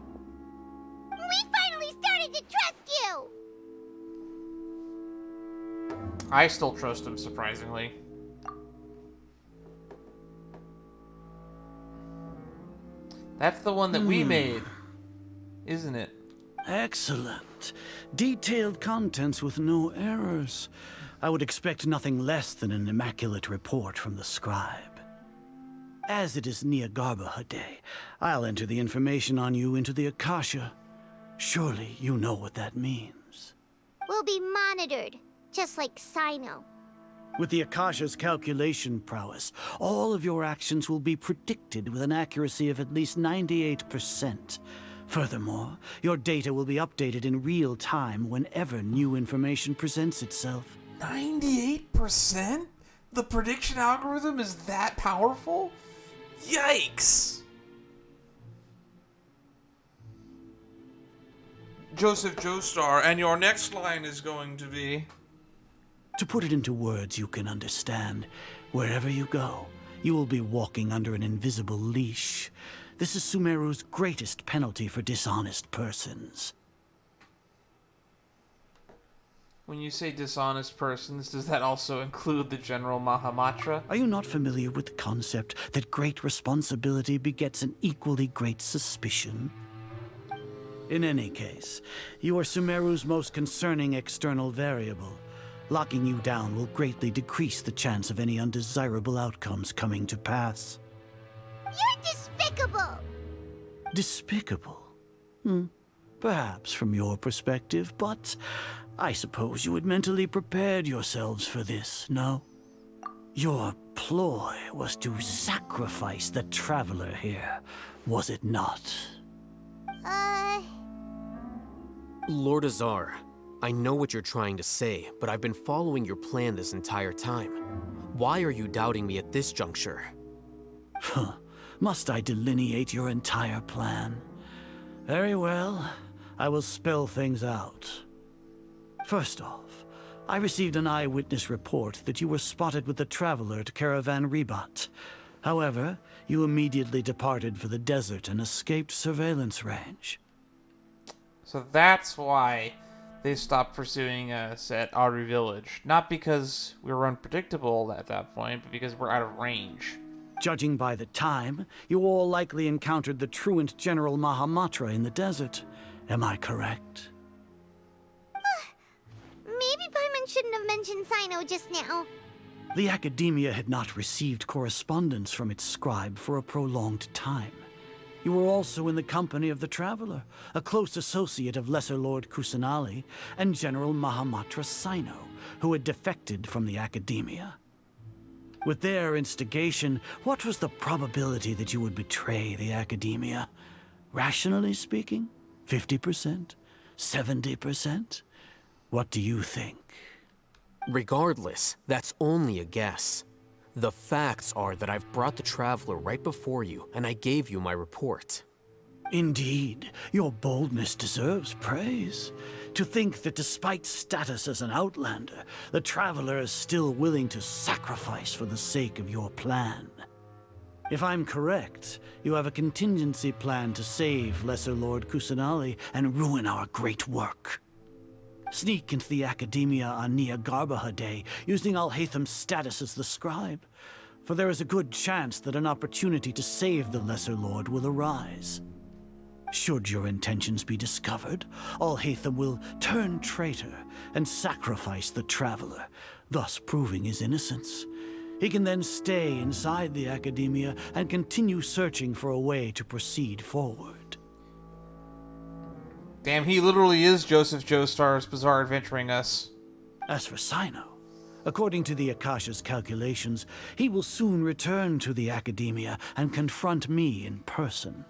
We finally started to trust you! I still trust him, surprisingly. That's the one that we made, isn't it? Excellent. Detailed contents with no errors. I would expect nothing less than an immaculate report from the scribe. As it is Jnagarbha day, I'll enter the information on you into the Akasha. Surely you know what that means. We'll be monitored, just like Sino. With the Akasha's calculation prowess, all of your actions will be predicted with an accuracy of at least 98%. Furthermore, your data will be updated in real time whenever new information presents itself. 98%? The prediction algorithm is that powerful? Yikes! Joseph Joestar, and your next line is going to be... To put it into words you can understand, wherever you go, you will be walking under an invisible leash. This is Sumeru's greatest penalty for dishonest persons. When you say dishonest persons, does that also include the General Mahamatra? Are you not familiar with the concept that great responsibility begets an equally great suspicion? In any case, you are Sumeru's most concerning external variable. Locking you down will greatly decrease the chance of any undesirable outcomes coming to pass. You're despicable! Despicable? Perhaps from your perspective, but I suppose you had mentally prepared yourselves for this, no? Your ploy was to sacrifice the traveler here, was it not? Lord Azar, I know what you're trying to say, but I've been following your plan this entire time. Why are you doubting me at this juncture? Must I delineate your entire plan? Very well, I will spell things out. First off, I received an eyewitness report that you were spotted with the traveler at Caravan Ribat. However, you immediately departed for the desert and escaped surveillance range. So that's why they stopped pursuing us at Aru Village. Not because we were unpredictable at that point, but because we're out of range. Judging by the time, you all likely encountered the truant General Mahamatra in the desert. Am I correct? Maybe Paimon shouldn't have mentioned Sino just now. The Academia had not received correspondence from its scribe for a prolonged time. You were also in the company of the Traveler, a close associate of Lesser Lord Kusanali and General Mahamatra Sino, who had defected from the Academia. With their instigation, what was the probability that you would betray the Academia? Rationally speaking, 50%? 70%? What do you think? Regardless, that's only a guess. The facts are that I've brought the Traveler right before you, and I gave you my report. Indeed, your boldness deserves praise. To think that despite status as an outlander, the Traveler is still willing to sacrifice for the sake of your plan. If I'm correct, you have a contingency plan to save Lesser Lord Kusanali and ruin our great work. Sneak into the Academia on Jnagarbha Day, using Alhaitham's status as the scribe, for there is a good chance that an opportunity to save the Lesser Lord will arise. Should your intentions be discovered, Alhaitham will turn traitor and sacrifice the Traveler, thus proving his innocence. He can then stay inside the Academia and continue searching for a way to proceed forward. Damn, he literally is Joseph Joestar's bizarre adventuring us. As for Sino, according to the Akasha's calculations, he will soon return to the Academia and confront me in person.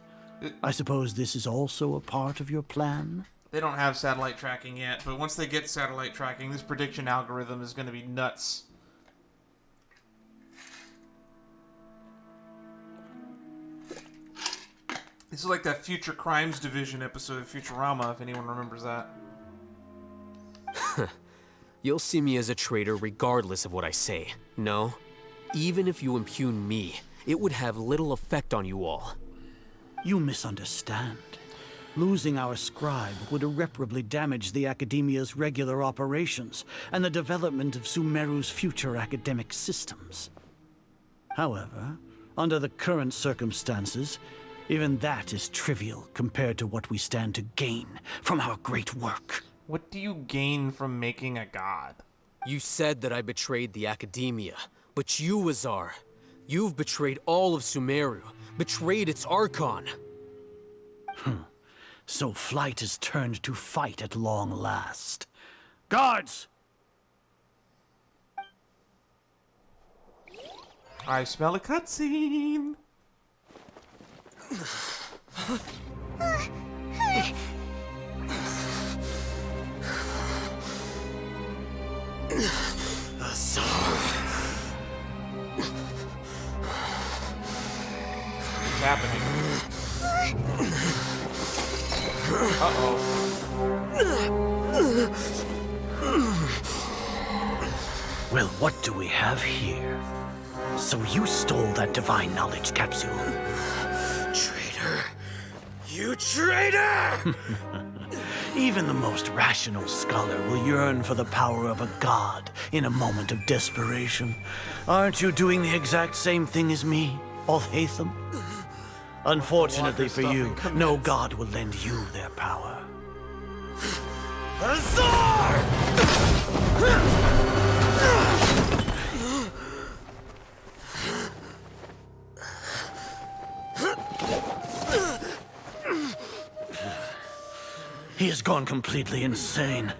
I suppose this is also a part of your plan? They don't have satellite tracking yet, but once they get satellite tracking, this prediction algorithm is going to be nuts. This is like that Future Crimes Division episode of Futurama, if anyone remembers that. You'll see me as a traitor regardless of what I say. No? Even if you impugn me, it would have little effect on you all. You misunderstand. Losing our scribe would irreparably damage the Academia's regular operations and the development of Sumeru's future academic systems. However, under the current circumstances, even that is trivial compared to what we stand to gain from our great work. What do you gain from making a god? You said that I betrayed the Academia, but you, Azar, you've betrayed all of Sumeru, betrayed its Archon. So flight has turned to fight at long last. Guards! I smell a cutscene. What's happening? Uh-oh. Well, what do we have here? So you stole that divine knowledge capsule. Traitor! You traitor! Even the most rational scholar will yearn for the power of a god in a moment of desperation. Aren't you doing the exact same thing as me, Alhaitham? Unfortunately for you, no god will lend you their power. Azar! He has gone completely insane.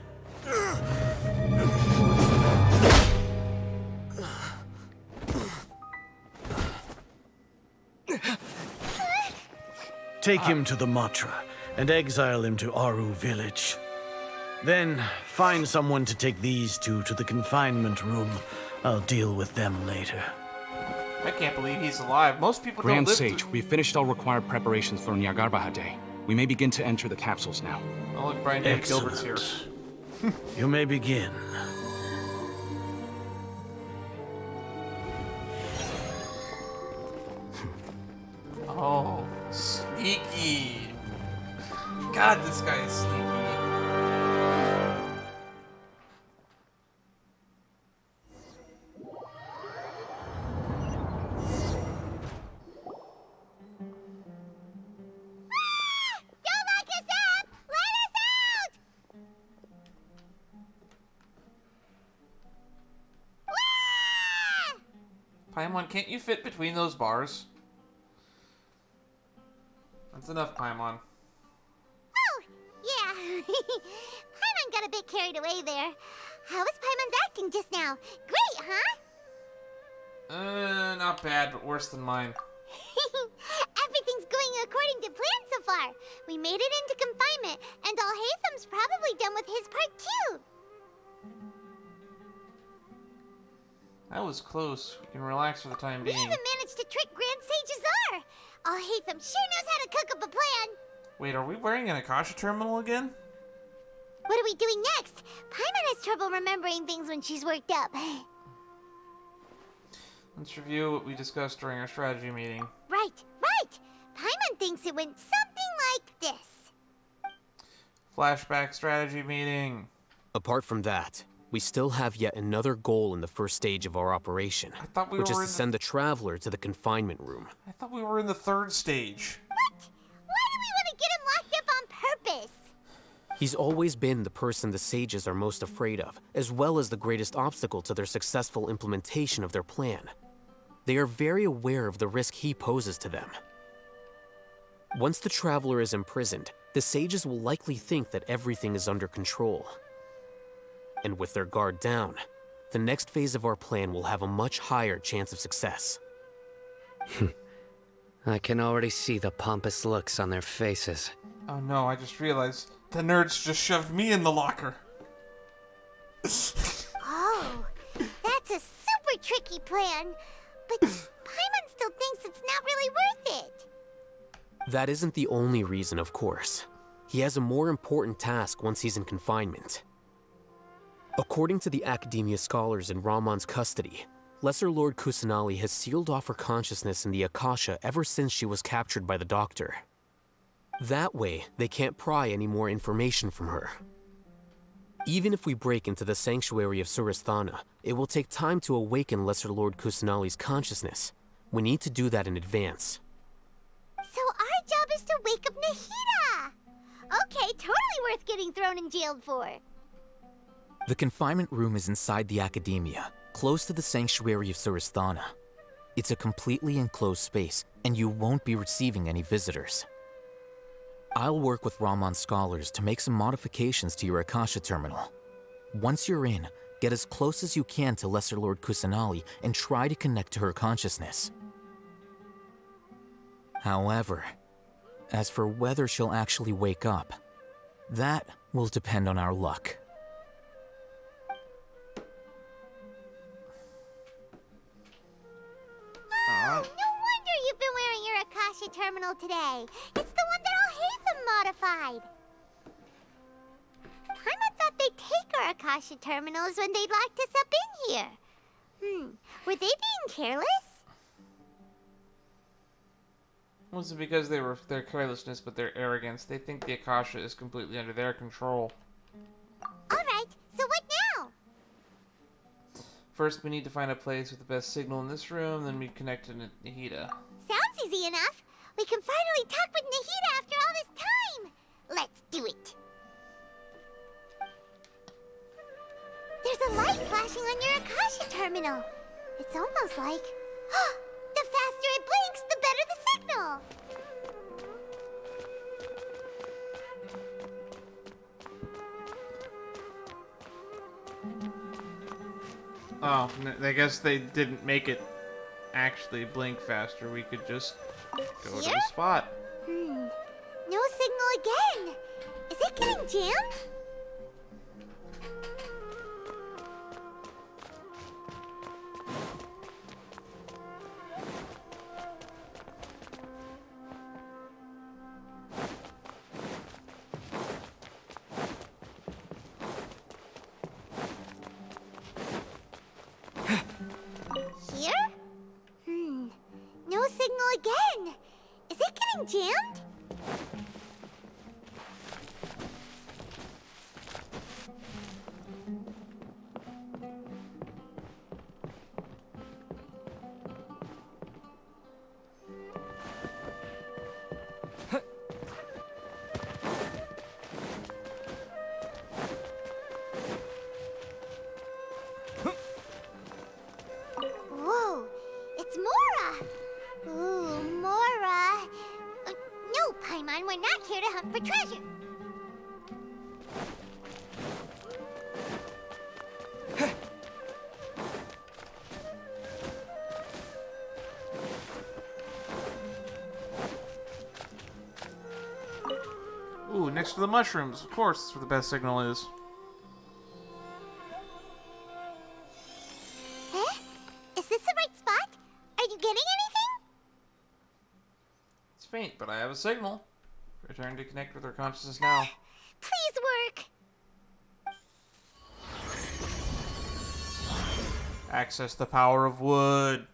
Take him to the Matra and exile him to Aru Village. Then find someone to take these two to the confinement room. I'll deal with them later. I can't believe he's alive. Most people Grand don't live Sage, we've finished all required preparations for Nhyagarbaha Day. We may begin to enter the capsules now. Oh, look, Brian David Gilbert's here. You may begin. Oh, sneaky. God, this guy is sneaky. Paimon, can't you fit between those bars? That's enough, Paimon. Oh, yeah. Paimon got a bit carried away there. How was Paimon's acting just now? Great, huh? Not bad, but worse than mine. Everything's going according to plan so far. We made it into confinement, and Alhaitham's probably done with his part too. That was close. We can relax for the time being. We even managed to trick Grand Sage Azar. Alhaitham sure knows how to cook up a plan. Wait, are we wearing an Akasha terminal again? What are we doing next? Paimon has trouble remembering things when she's worked up. Let's review what we discussed during our strategy meeting. Right. Paimon thinks it went something like this. Flashback strategy meeting. Apart from that, we still have yet another goal in the first stage of our operation, which is to send the Traveler to the confinement room. I thought we were in the third stage. What? Why do we want to get him locked up on purpose? He's always been the person the sages are most afraid of, as well as the greatest obstacle to their successful implementation of their plan. They are very aware of the risk he poses to them. Once the Traveler is imprisoned, the sages will likely think that everything is under control. And with their guard down, the next phase of our plan will have a much higher chance of success. I can already see the pompous looks on their faces. Oh no, I just realized the nerds just shoved me in the locker. Oh, that's a super tricky plan. But Paimon still thinks it's not really worth it. That isn't the only reason, of course. He has a more important task once he's in confinement. According to the Academia scholars in Ramon's custody, Lesser Lord Kusanali has sealed off her consciousness in the Akasha ever since she was captured by the Doctor. That way, they can't pry any more information from her. Even if we break into the sanctuary of Suristhana, it will take time to awaken Lesser Lord Kusanali's consciousness. We need to do that in advance. So our job is to wake up Nahida! Okay, totally worth getting thrown and jailed for. The confinement room is inside the Academia, close to the sanctuary of Suristhana. It's a completely enclosed space, and you won't be receiving any visitors. I'll work with Ramon's scholars to make some modifications to your Akasha terminal. Once you're in, get as close as you can to Lesser Lord Kusanali and try to connect to her consciousness. However, as for whether she'll actually wake up, that will depend on our luck. Oh, no wonder you've been wearing your Akasha terminal today. It's the one that Alhaitham modified. they take our Akasha terminals when they locked us up in here? Were they being careless? Wasn't because their carelessness, but their arrogance. They think the Akasha is completely under their control. Alright, so what now? First, we need to find a place with the best signal in this room, then we connect to Nahida. Sounds easy enough. We can finally talk with Nahida after all this time. Let's do it. There's a light flashing on your Akasha terminal. It's almost like... the faster it blinks, the better the signal. Oh, I guess they didn't make it actually blink faster. We could just go to the spot. No signal again. Is it getting jammed? No signal again. Is it getting jammed? Whoa, it's Mora! Ooh, Mora! No, Paimon, we're not here to hunt for treasure. Ooh, next to the mushrooms. Of course, that's where the best signal is. Huh? Is this the right spot? Are you getting anything? It's faint, but I have a signal. Return to connect with her consciousness now. Please work. Access the power of wood.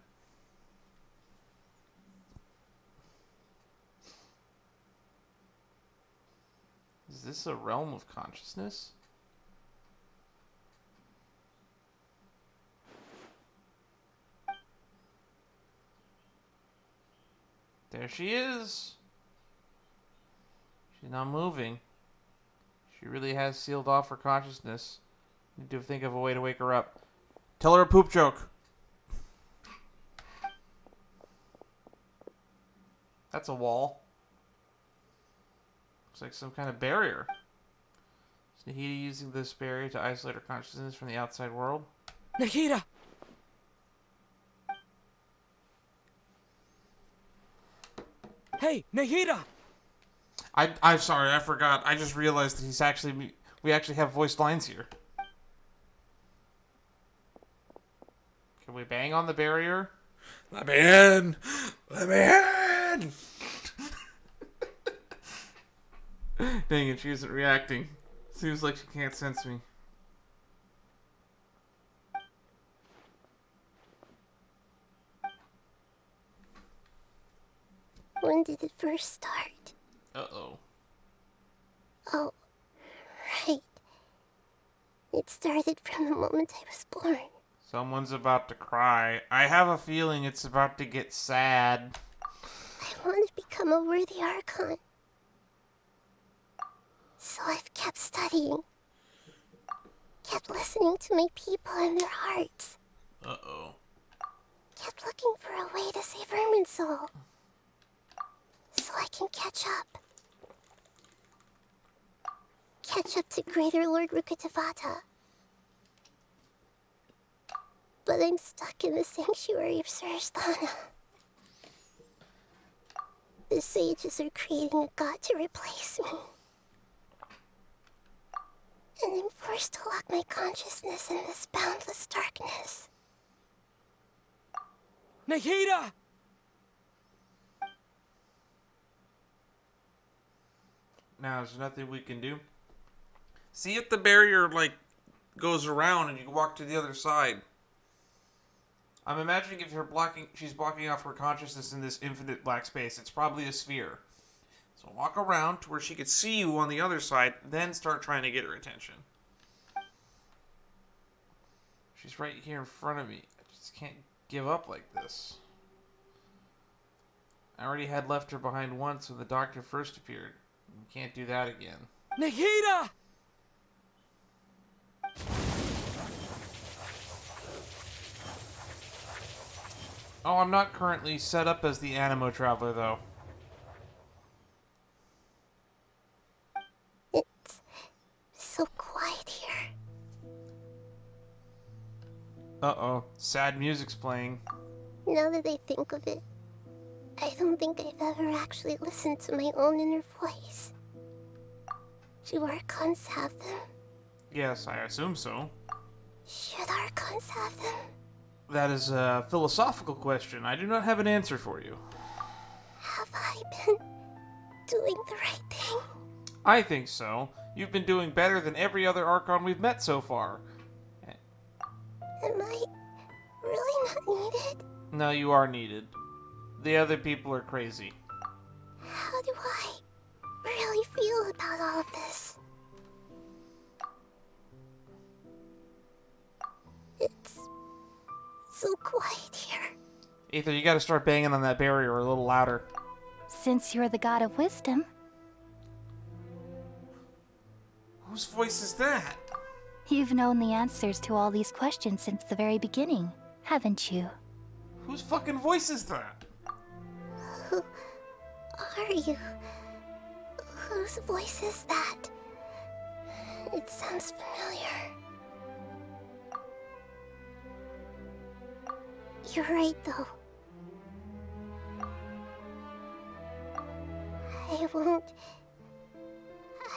Is this a realm of consciousness? There she is. She's not moving. She really has sealed off her consciousness. Need to think of a way to wake her up. Tell her a poop joke. That's a wall. Looks like some kind of barrier. Is Nahida using this barrier to isolate her consciousness from the outside world? Nahida! Hey, Nahida! I'm sorry, I forgot. I just realized that we actually have voiced lines here. Can we bang on the barrier? Let me in! Let me in! Dang it, she isn't reacting. Seems like she can't sense me. When did it first start? Uh-oh. Oh, right. It started from the moment I was born. Someone's about to cry. I have a feeling it's about to get sad. I want to become a worthy Archon. So I've kept studying. Kept listening to my people and their hearts. Uh-oh. Kept looking for a way to save Irminsul. So I can catch up. Catch up to Greater Lord Rukkhadevata. But I'm stuck in the sanctuary of Suristhana. The sages are creating a god to replace me. And I'm forced to lock my consciousness in this boundless darkness. Nahida! Now, there's nothing we can do. See if the barrier, like, goes around and you can walk to the other side. I'm imagining if she's blocking off her consciousness in this infinite black space, it's probably a sphere. So walk around to where she could see you on the other side, then start trying to get her attention. She's right here in front of me. I just can't give up like this. I already had left her behind once when the doctor first appeared. Can't do that again. Nahida! Oh, I'm not currently set up as the Animo Traveler, though. It's so quiet here. Uh-oh. Sad music's playing. Now that I think of it, I don't think I've ever actually listened to my own inner voice. Do Archons have them? Yes, I assume so. Should Archons have them? That is a philosophical question. I do not have an answer for you. Have I been doing the right thing? I think so. You've been doing better than every other Archon we've met so far. Am I really not needed? No, you are needed. The other people are crazy. How do I really feel about all of this? It's so quiet here. Aether, you gotta start banging on that barrier a little louder. Since you're the god of wisdom. Whose voice is that? You've known the answers to all these questions since the very beginning, haven't you? Whose fucking voice is that? Who are you? Whose voice is that? It sounds familiar. You're right, though.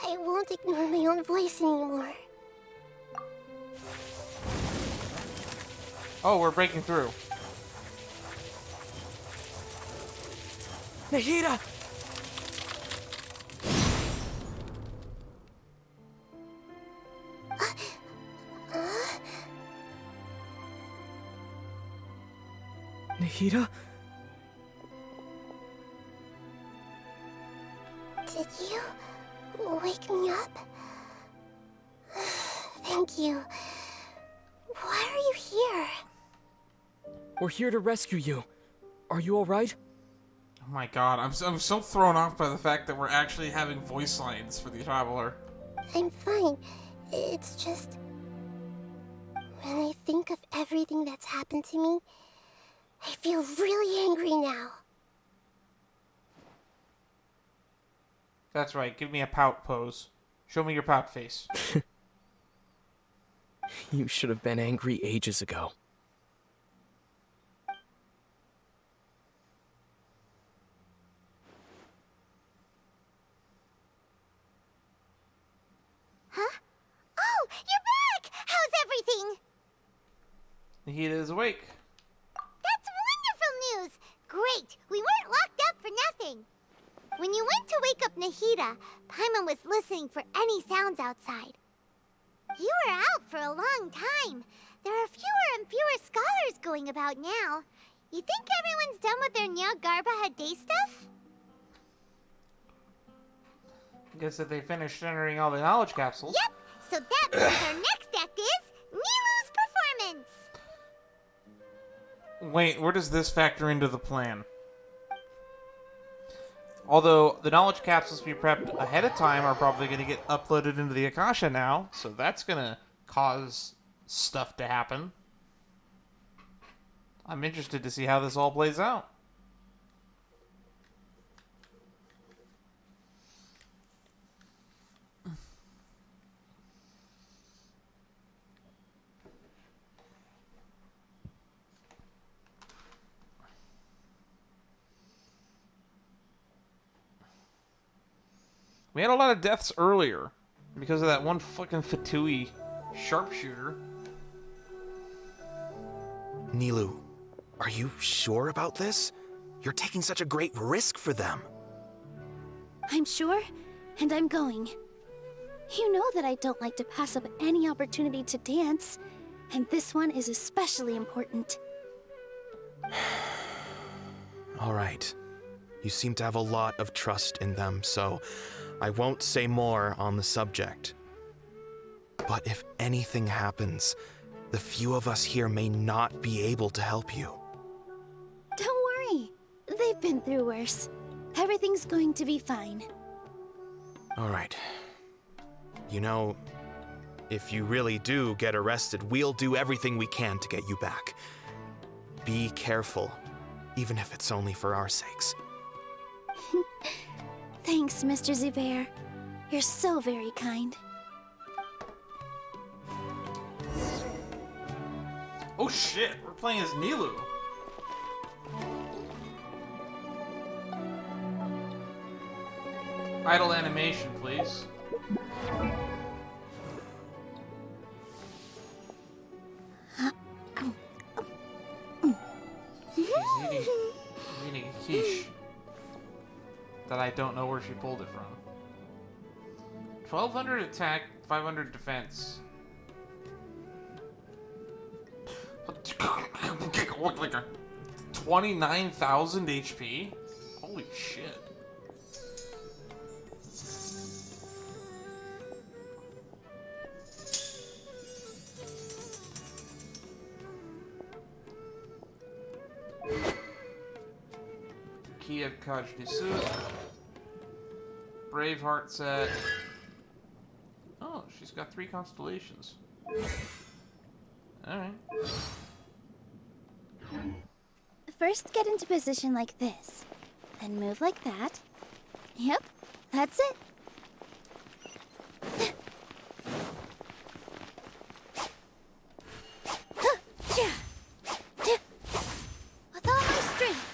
I won't ignore my own voice anymore. Oh, we're breaking through. Nahida! Nahida? Did you wake me up? Thank you. Why are you here? We're here to rescue you. Are you alright? Oh my god, I'm so thrown off by the fact that we're actually having voice lines for the Traveler. I'm fine. It's just... when I think of everything that's happened to me, I feel really angry now. That's right, give me a pout pose. Show me your pout face. You should have been angry ages ago. Huh? Oh, you're back! How's everything? He is awake. That's wonderful news! Great! We weren't locked up for nothing. When you went to wake up Nahida, Paimon was listening for any sounds outside. You were out for a long time. There are fewer and fewer scholars going about now. You think everyone's done with their Jnagarbha day stuff? Guess that they finished entering all the knowledge capsules. Yep, so that means our next act is Nilu's performance. Wait, where does this factor into the plan? Although, the knowledge capsules we prepped ahead of time are probably going to get uploaded into the Akasha now, so that's going to cause stuff to happen. I'm interested to see how this all plays out. We had a lot of deaths earlier because of that one fucking Fatui sharpshooter. Nilou, are you sure about this? You're taking such a great risk for them. I'm sure, and I'm going. You know that I don't like to pass up any opportunity to dance, and this one is especially important. All right. You seem to have a lot of trust in them, so I won't say more on the subject. But if anything happens, the few of us here may not be able to help you. Don't worry. They've been through worse. Everything's going to be fine. All right. You know, if you really do get arrested, we'll do everything we can to get you back. Be careful, even if it's only for our sakes. Thanks, Mr. Zubair. You're so very kind. Oh shit, we're playing as Nilou. Idle animation, please. She's eating a quiche that I don't know where she pulled it from. 1200 attack, 500 defense. Like a 29,000 HP? Holy shit. Kiev Kajnisu. Braveheart set. Oh, she's got 3 constellations. Alright. First, get into position like this. Then move like that. Yep, that's it. With all my strength.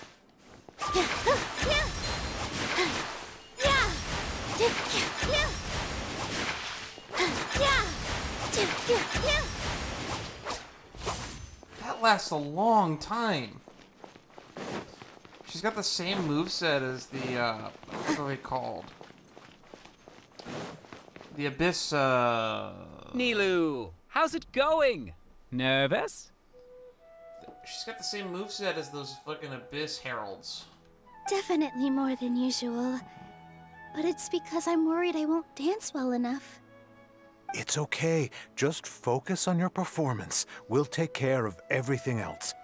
That lasts a long time. She's got the same moveset as the, what are they called? The Abyss, Nilou, how's it going? Nervous? She's got the same moveset as those fucking Abyss Heralds. Definitely more than usual. But it's because I'm worried I won't dance well enough. It's okay. Just focus on your performance. We'll take care of everything else.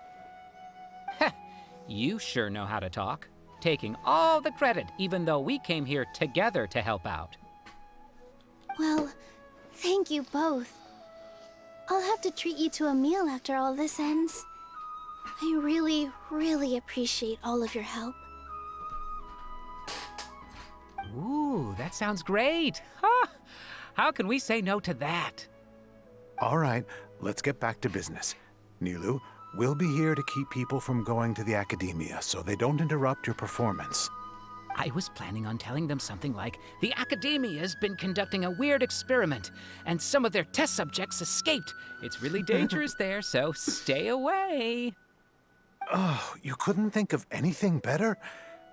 You sure know how to talk. Taking all the credit, even though we came here together to help out. Well, thank you both. I'll have to treat you to a meal after all this ends. I really, really appreciate all of your help. Ooh, that sounds great. Huh? How can we say no to that? All right, let's get back to business. Nilou, we'll be here to keep people from going to the academia so they don't interrupt your performance. I was planning on telling them something like, the academia's been conducting a weird experiment, and some of their test subjects escaped. It's really dangerous there, so stay away. Oh, you couldn't think of anything better?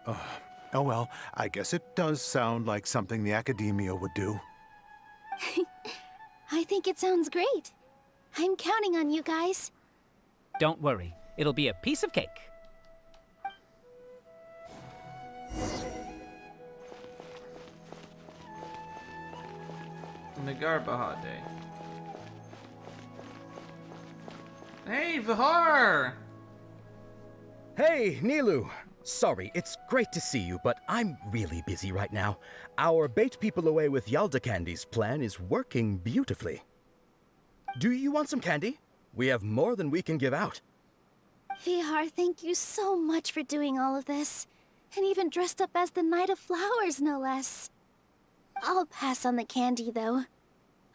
Oh well, I guess it does sound like something the academia would do. I think it sounds great. I'm counting on you guys. Don't worry, it'll be a piece of cake. Jnagarbha Day. Hey, Vihar! Hey, Nilou! Sorry, it's great to see you, but I'm really busy right now. Our Bait People Away with Yalda Candies plan is working beautifully. Do you want some candy? We have more than we can give out. Vihar, thank you so much for doing all of this. And even dressed up as the Knight of Flowers, no less. I'll pass on the candy, though.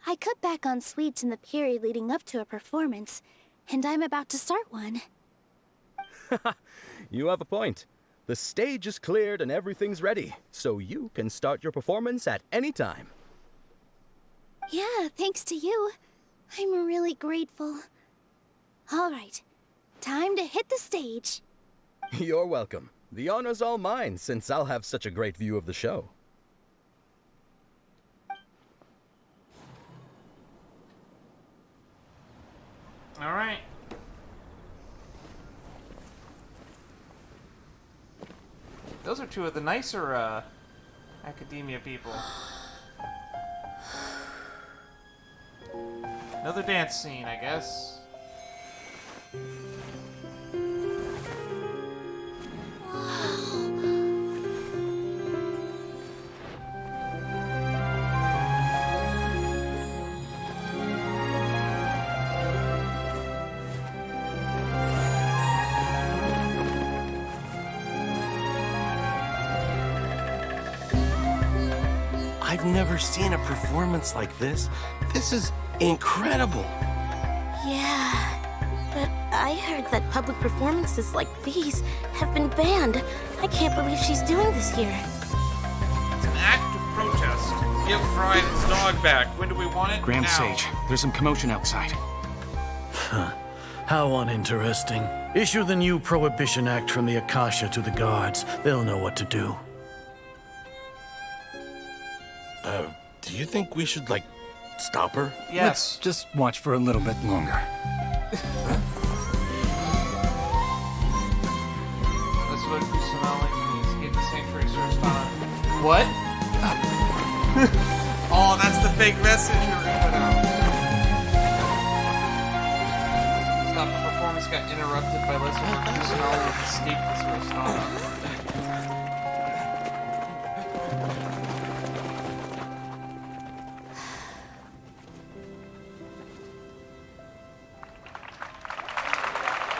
I cut back on sweets in the period leading up to a performance, and I'm about to start one. You have a point. The stage is cleared and everything's ready, so you can start your performance at any time. Yeah, thanks to you. I'm really grateful. All right, time to hit the stage. You're welcome. The honor's all mine, since I'll have such a great view of the show. All right. Those are two of the nicer academia people. Another dance scene, I guess. I've never seen a performance like this. This is incredible. Yeah, but I heard that public performances like these have been banned. I can't believe she's doing this here. It's an act of protest. Give Pride its dog back. When do we want it? Grand now. Sage, there's some commotion outside. How uninteresting. Issue the new Prohibition Act from the Akasha to the guards. They'll know what to do. Do you think we should, like, stop her? Yes. Let's just watch for a little bit longer. Let's look for Sonali and escape the sanctuary Surastana. What? Oh, that's the fake message you're gonna put out. Stop, the performance got interrupted by let's look for Sonali and escape the Surastana.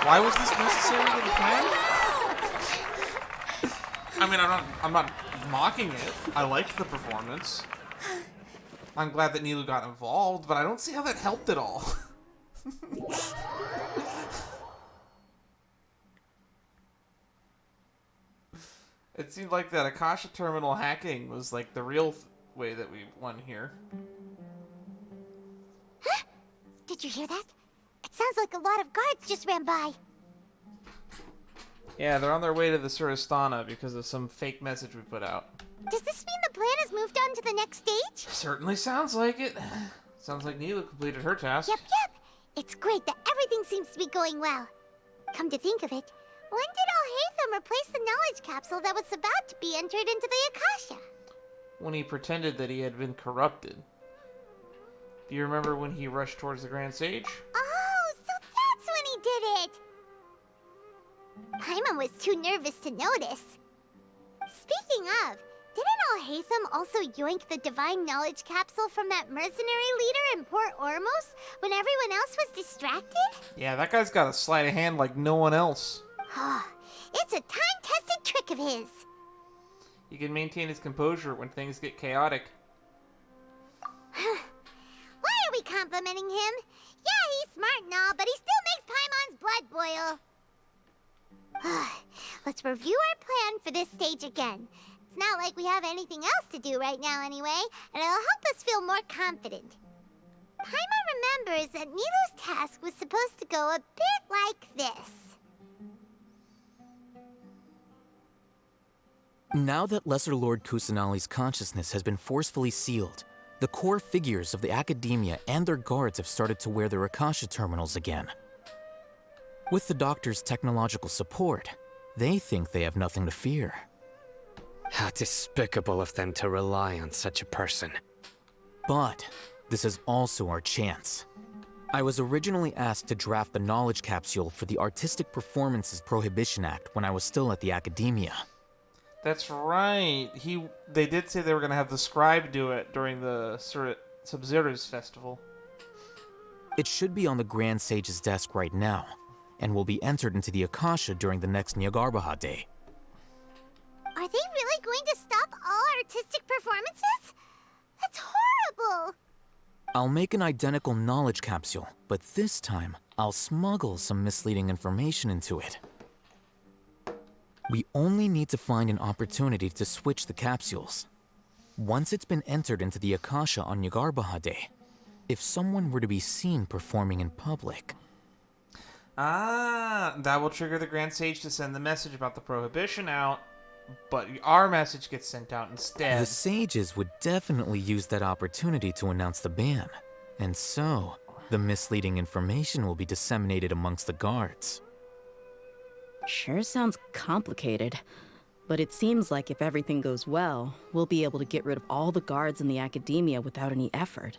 Why was this necessary to the plan? I mean, I'm not mocking it. I liked the performance. I'm glad that Nilou got involved, but I don't see how that helped at all. It seemed like that Akasha terminal hacking was like the real way that we won here. Huh? Did you hear that? It sounds like a lot of guards just ran by. Yeah, they're on their way to the Surastana because of some fake message we put out. Does this mean the plan has moved on to the next stage? Certainly sounds like it. Sounds like Nilou completed her task. Yep. It's great that everything seems to be going well. Come to think of it, when did Alhaitham replace the knowledge capsule that was about to be entered into the Akasha? When he pretended that he had been corrupted. Do you remember when he rushed towards the Grand Sage? Oh, so that's when he did it! Paimon was too nervous to notice. Speaking of, didn't Alhaitham also yoink the divine knowledge capsule from that mercenary leader in Port Ormos when everyone else was distracted? Yeah, that guy's got a sleight of hand like no one else. It's a time-tested trick of his. He can maintain his composure when things get chaotic. Why are we complimenting him? Yeah, he's smart and all, but he still makes Paimon's blood boil. Let's review our plan for this stage again. It's not like we have anything else to do right now anyway, and it'll help us feel more confident. Paimon remembers that Nilou's task was supposed to go a bit like this. Now that Lesser Lord Kusanali's consciousness has been forcefully sealed, the core figures of the Academia and their guards have started to wear their Akasha terminals again. With the Doctor's technological support, they think they have nothing to fear. How despicable of them to rely on such a person. But this is also our chance. I was originally asked to draft the knowledge capsule for the Artistic Performances Prohibition Act when I was still at the Academia. That's right. They did say they were going to have the scribe do it during the Sub-Zero's festival. It should be on the Grand Sage's desk right now, and will be entered into the Akasha during the next Jnagarbha day. Are they really going to stop all artistic performances? That's horrible! I'll make an identical knowledge capsule, but this time, I'll smuggle some misleading information into it. We only need to find an opportunity to switch the capsules. Once it's been entered into the Akasha on Jnagarbha day, if someone were to be seen performing in public... that will trigger the Grand Sage to send the message about the prohibition out, but our message gets sent out instead. The sages would definitely use that opportunity to announce the ban, and so... The misleading information will be disseminated amongst the guards. Sure sounds complicated. But it seems like if everything goes well, we'll be able to get rid of all the guards in the academia without any effort.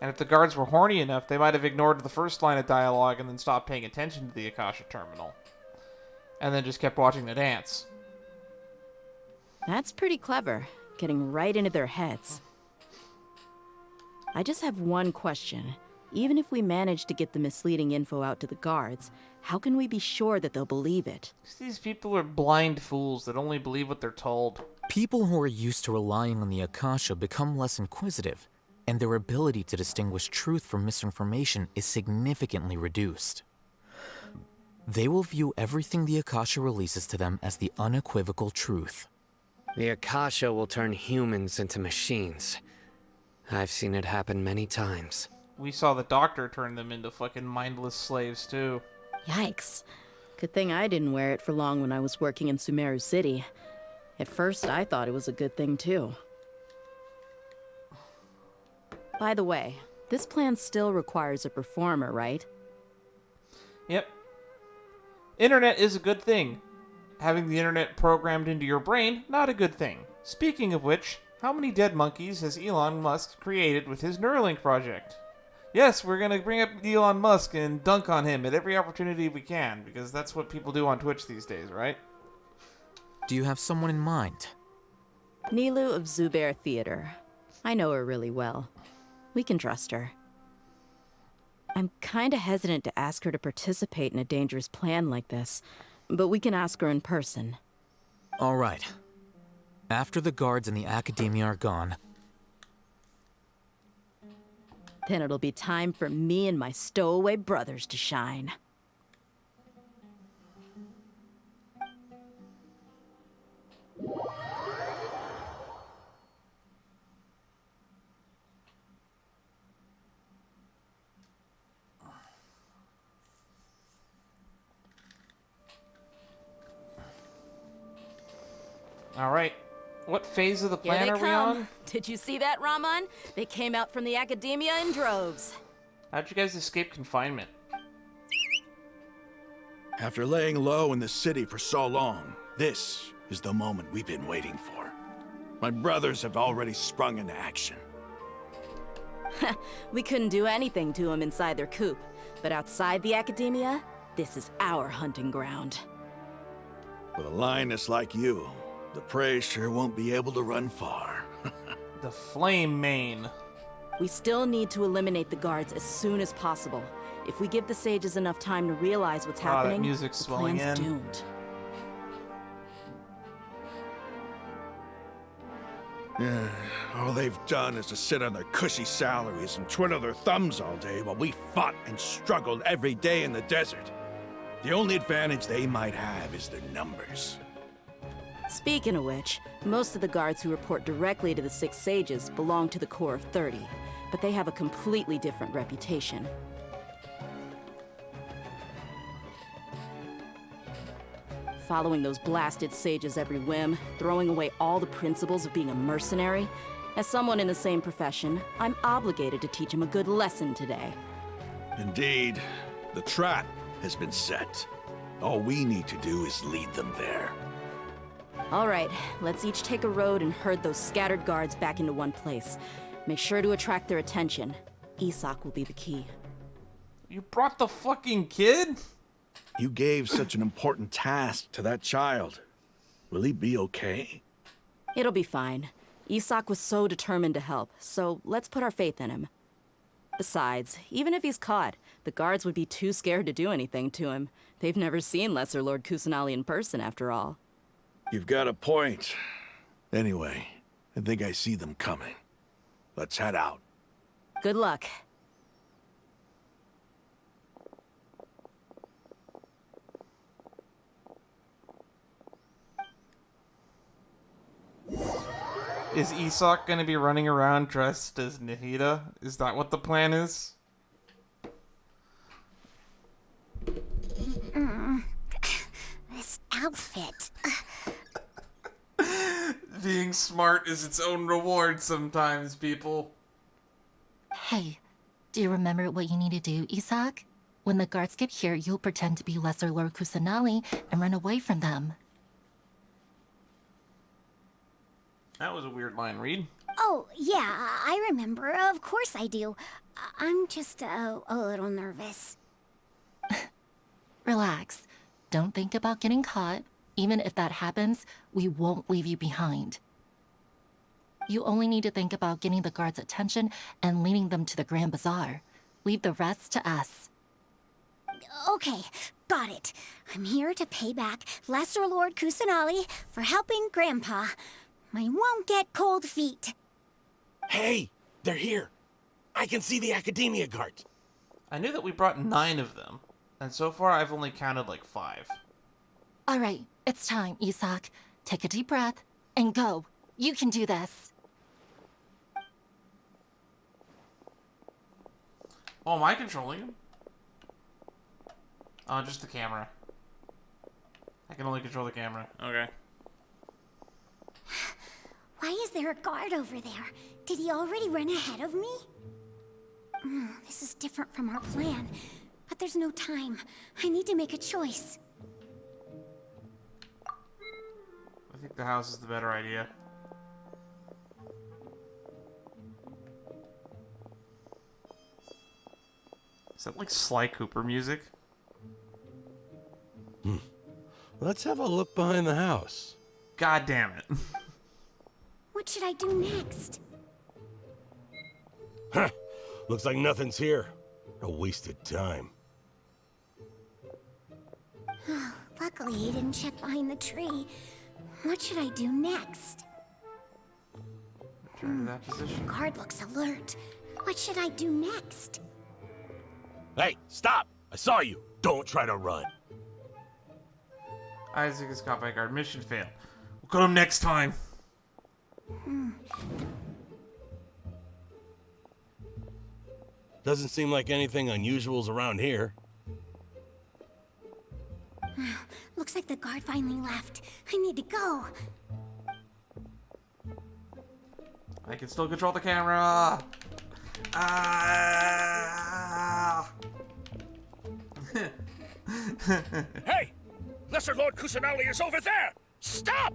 And if the guards were horny enough, they might have ignored the first line of dialogue and then stopped paying attention to the Akasha terminal. And then just kept watching the dance. That's pretty clever, getting right into their heads. I just have one question. Even if we manage to get the misleading info out to the guards, how can we be sure that they'll believe it? These people are blind fools that only believe what they're told. People who are used to relying on the Akasha become less inquisitive, and their ability to distinguish truth from misinformation is significantly reduced. They will view everything the Akasha releases to them as the unequivocal truth. The Akasha will turn humans into machines. I've seen it happen many times. We saw the doctor turn them into fucking mindless slaves, too. Yikes. Good thing I didn't wear it for long when I was working in Sumeru City. At first, I thought it was a good thing, too. By the way, this plan still requires a performer, right? Yep. Internet is a good thing. Having the internet programmed into your brain, not a good thing. Speaking of which, how many dead monkeys has Elon Musk created with his Neuralink project? Yes, we're gonna bring up Elon Musk and dunk on him at every opportunity we can, because that's what people do on Twitch these days, right? Do you have someone in mind? Nilu of Zubair Theater. I know her really well. We can trust her. I'm kinda hesitant to ask her to participate in a dangerous plan like this, but we can ask her in person. All right. After the guards and the academia are gone, then it'll be time for me and my stowaway brothers to shine. All right. What phase of the plan Here are they we come. on? Did you see that, Raman? They came out from the academia in droves. How'd you guys escape confinement? After laying low in the city for so long, this is the moment we've been waiting for. My brothers have already sprung into action. We couldn't do anything to them inside their coop, but outside the academia, this is our hunting ground. With a lioness like you, the prey sure won't be able to run far. The flame mane. We still need to eliminate the guards as soon as possible. If we give the sages enough time to realize what's happening, that music's the swelling plan's in. doomed. All they've done is to sit on their cushy salaries and twiddle their thumbs all day while we fought and struggled every day in the desert. The only advantage they might have is their numbers. Speaking of which, most of the guards who report directly to the Six Sages belong to the Corps of 30, but they have a completely different reputation. Following those blasted sages every whim, throwing away all the principles of being a mercenary. As someone in the same profession, I'm obligated to teach them a good lesson today. Indeed, the trap has been set. All we need to do is lead them there. All right, let's each take a road and herd those scattered guards back into one place. Make sure to attract their attention. Isak will be the key. You brought the fucking kid? You gave such an important task to that child. Will he be okay? It'll be fine. Isak was so determined to help, so let's put our faith in him. Besides, even if he's caught, the guards would be too scared to do anything to him. They've never seen Lesser Lord Kusanali in person, after all. You've got a point. Anyway, I think I see them coming. Let's head out. Good luck. Is Isak gonna be running around dressed as Nahida? Is that what the plan is? This outfit. Being smart is its own reward sometimes, people. Hey, Do you remember what you need to do, Isak? When the guards get here, you'll pretend to be Lesser Lord Kusanali and run away from them. That was a weird line, Reed. Oh, yeah, I remember. Of course I do. I'm just a little nervous. Relax. Don't think about getting caught. Even if that happens, we won't leave you behind. You only need to think about getting the guards' attention and leading them to the Grand Bazaar. Leave the rest to us. Okay, got it. I'm here to pay back Lesser Lord Kusanali for helping Grandpa. I won't get cold feet. Hey, they're here. I can see the Academia guards. I knew that we brought 9 of them, and so far I've only counted like 5. All right, it's time, Isak. Take a deep breath and go. You can do this. Oh, am I controlling him? Oh, just the camera. I can only control the camera. Okay. Why is there a guard over there? Did he already run ahead of me? This is different from our plan, but there's no time. I need to make a choice. I think the house is the better idea. Is that like Sly Cooper music? Let's have a look behind the house. God damn it. What should I do next? Huh. Looks like nothing's here. A wasted time. Luckily, he didn't check behind the tree. What should I do next? Return to that position. The guard looks alert. What should I do next? Hey, stop! I saw you. Don't try to run. Isaac is caught by a guard. Mission failed. We'll cut him next time. Doesn't seem like anything unusual's around here. Looks like the guard finally left. I need to go. I can still control the camera. Ah! Hey! Lesser Lord Kusanali is over there! Stop!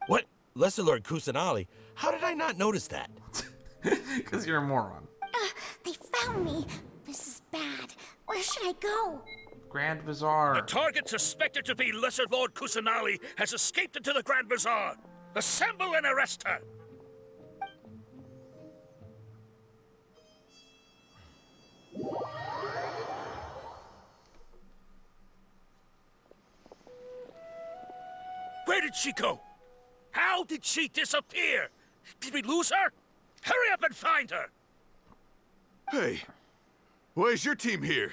What? Lesser Lord Kusanali? How did I not notice that? Because you're a moron. They found me. This is bad. Where should I go? Grand Bazaar. The target suspected to be Lesser Lord Kusanali has escaped into the Grand Bazaar. Assemble and arrest her! Where did she go? How did she disappear? Did we lose her? Hurry up and find her! Hey, why is your team here?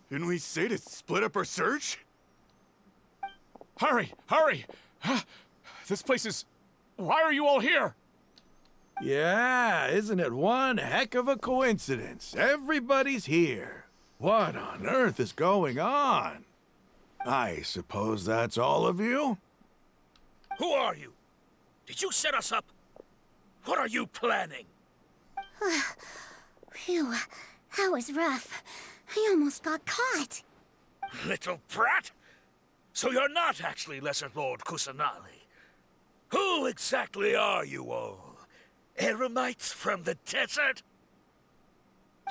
Didn't we say to split up our search? Hurry! Hurry! This place is... Why are you all here? Yeah, isn't it one heck of a coincidence? Everybody's here. What on earth is going on? I suppose that's all of you? Who are you? Did you set us up? What are you planning? Phew, that was rough. I almost got caught. Little brat! So you're not actually Lesser Lord Kusanali. Who exactly are you all? Eremites from the desert?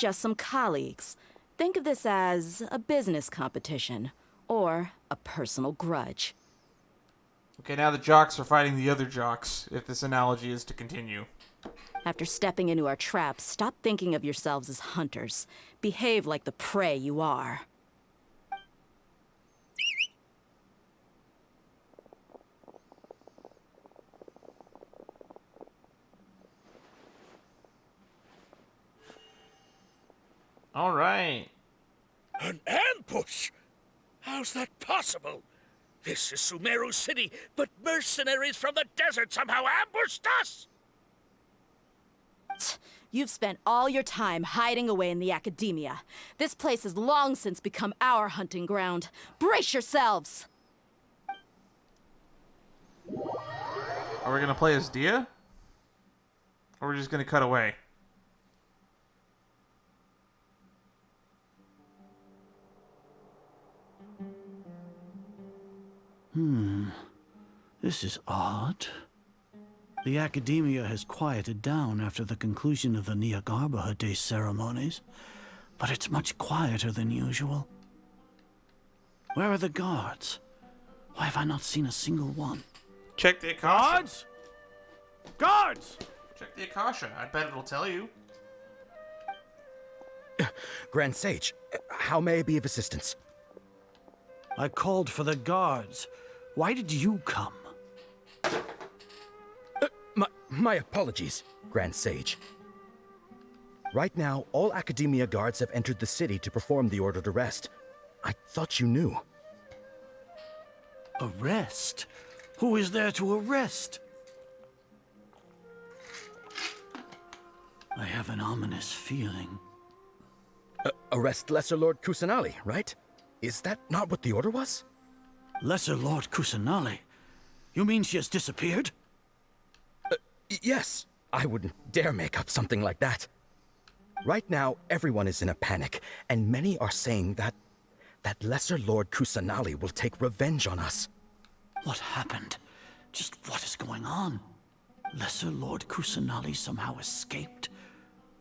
Just some colleagues. Think of this as a business competition, or a personal grudge. Okay, now the jocks are fighting the other jocks, if this analogy is to continue. After stepping into our traps, stop thinking of yourselves as hunters. Behave like the prey you are. All right. An ambush? How's that possible? This is Sumeru City, but mercenaries from the desert somehow ambushed us! You've spent all your time hiding away in the academia. This place has long since become our hunting ground. Brace yourselves! Are we gonna play as Dia? Or are we just gonna cut away? This is odd. The Academia has quieted down after the conclusion of the Jnagarbha Day ceremonies, but it's much quieter than usual. Where are the guards? Why have I not seen a single one? Check the Akasha. Guards! Guards! Check the Akasha. I bet it'll tell you. Grand Sage, how may I be of assistance? I called for the guards. Why did you come? My apologies, Grand Sage. Right now, all Academia guards have entered the city to perform the ordered arrest. I thought you knew. Arrest? Who is there to arrest? I have an ominous feeling. Arrest Lesser Lord Kusanali, right? Is that not what the order was? Lesser Lord Kusanali? You mean she has disappeared? Yes. I wouldn't dare make up something like that. Right now, everyone is in a panic, and many are saying that Lesser Lord Kusanali will take revenge on us. What happened? Just what is going on? Lesser Lord Kusanali somehow escaped?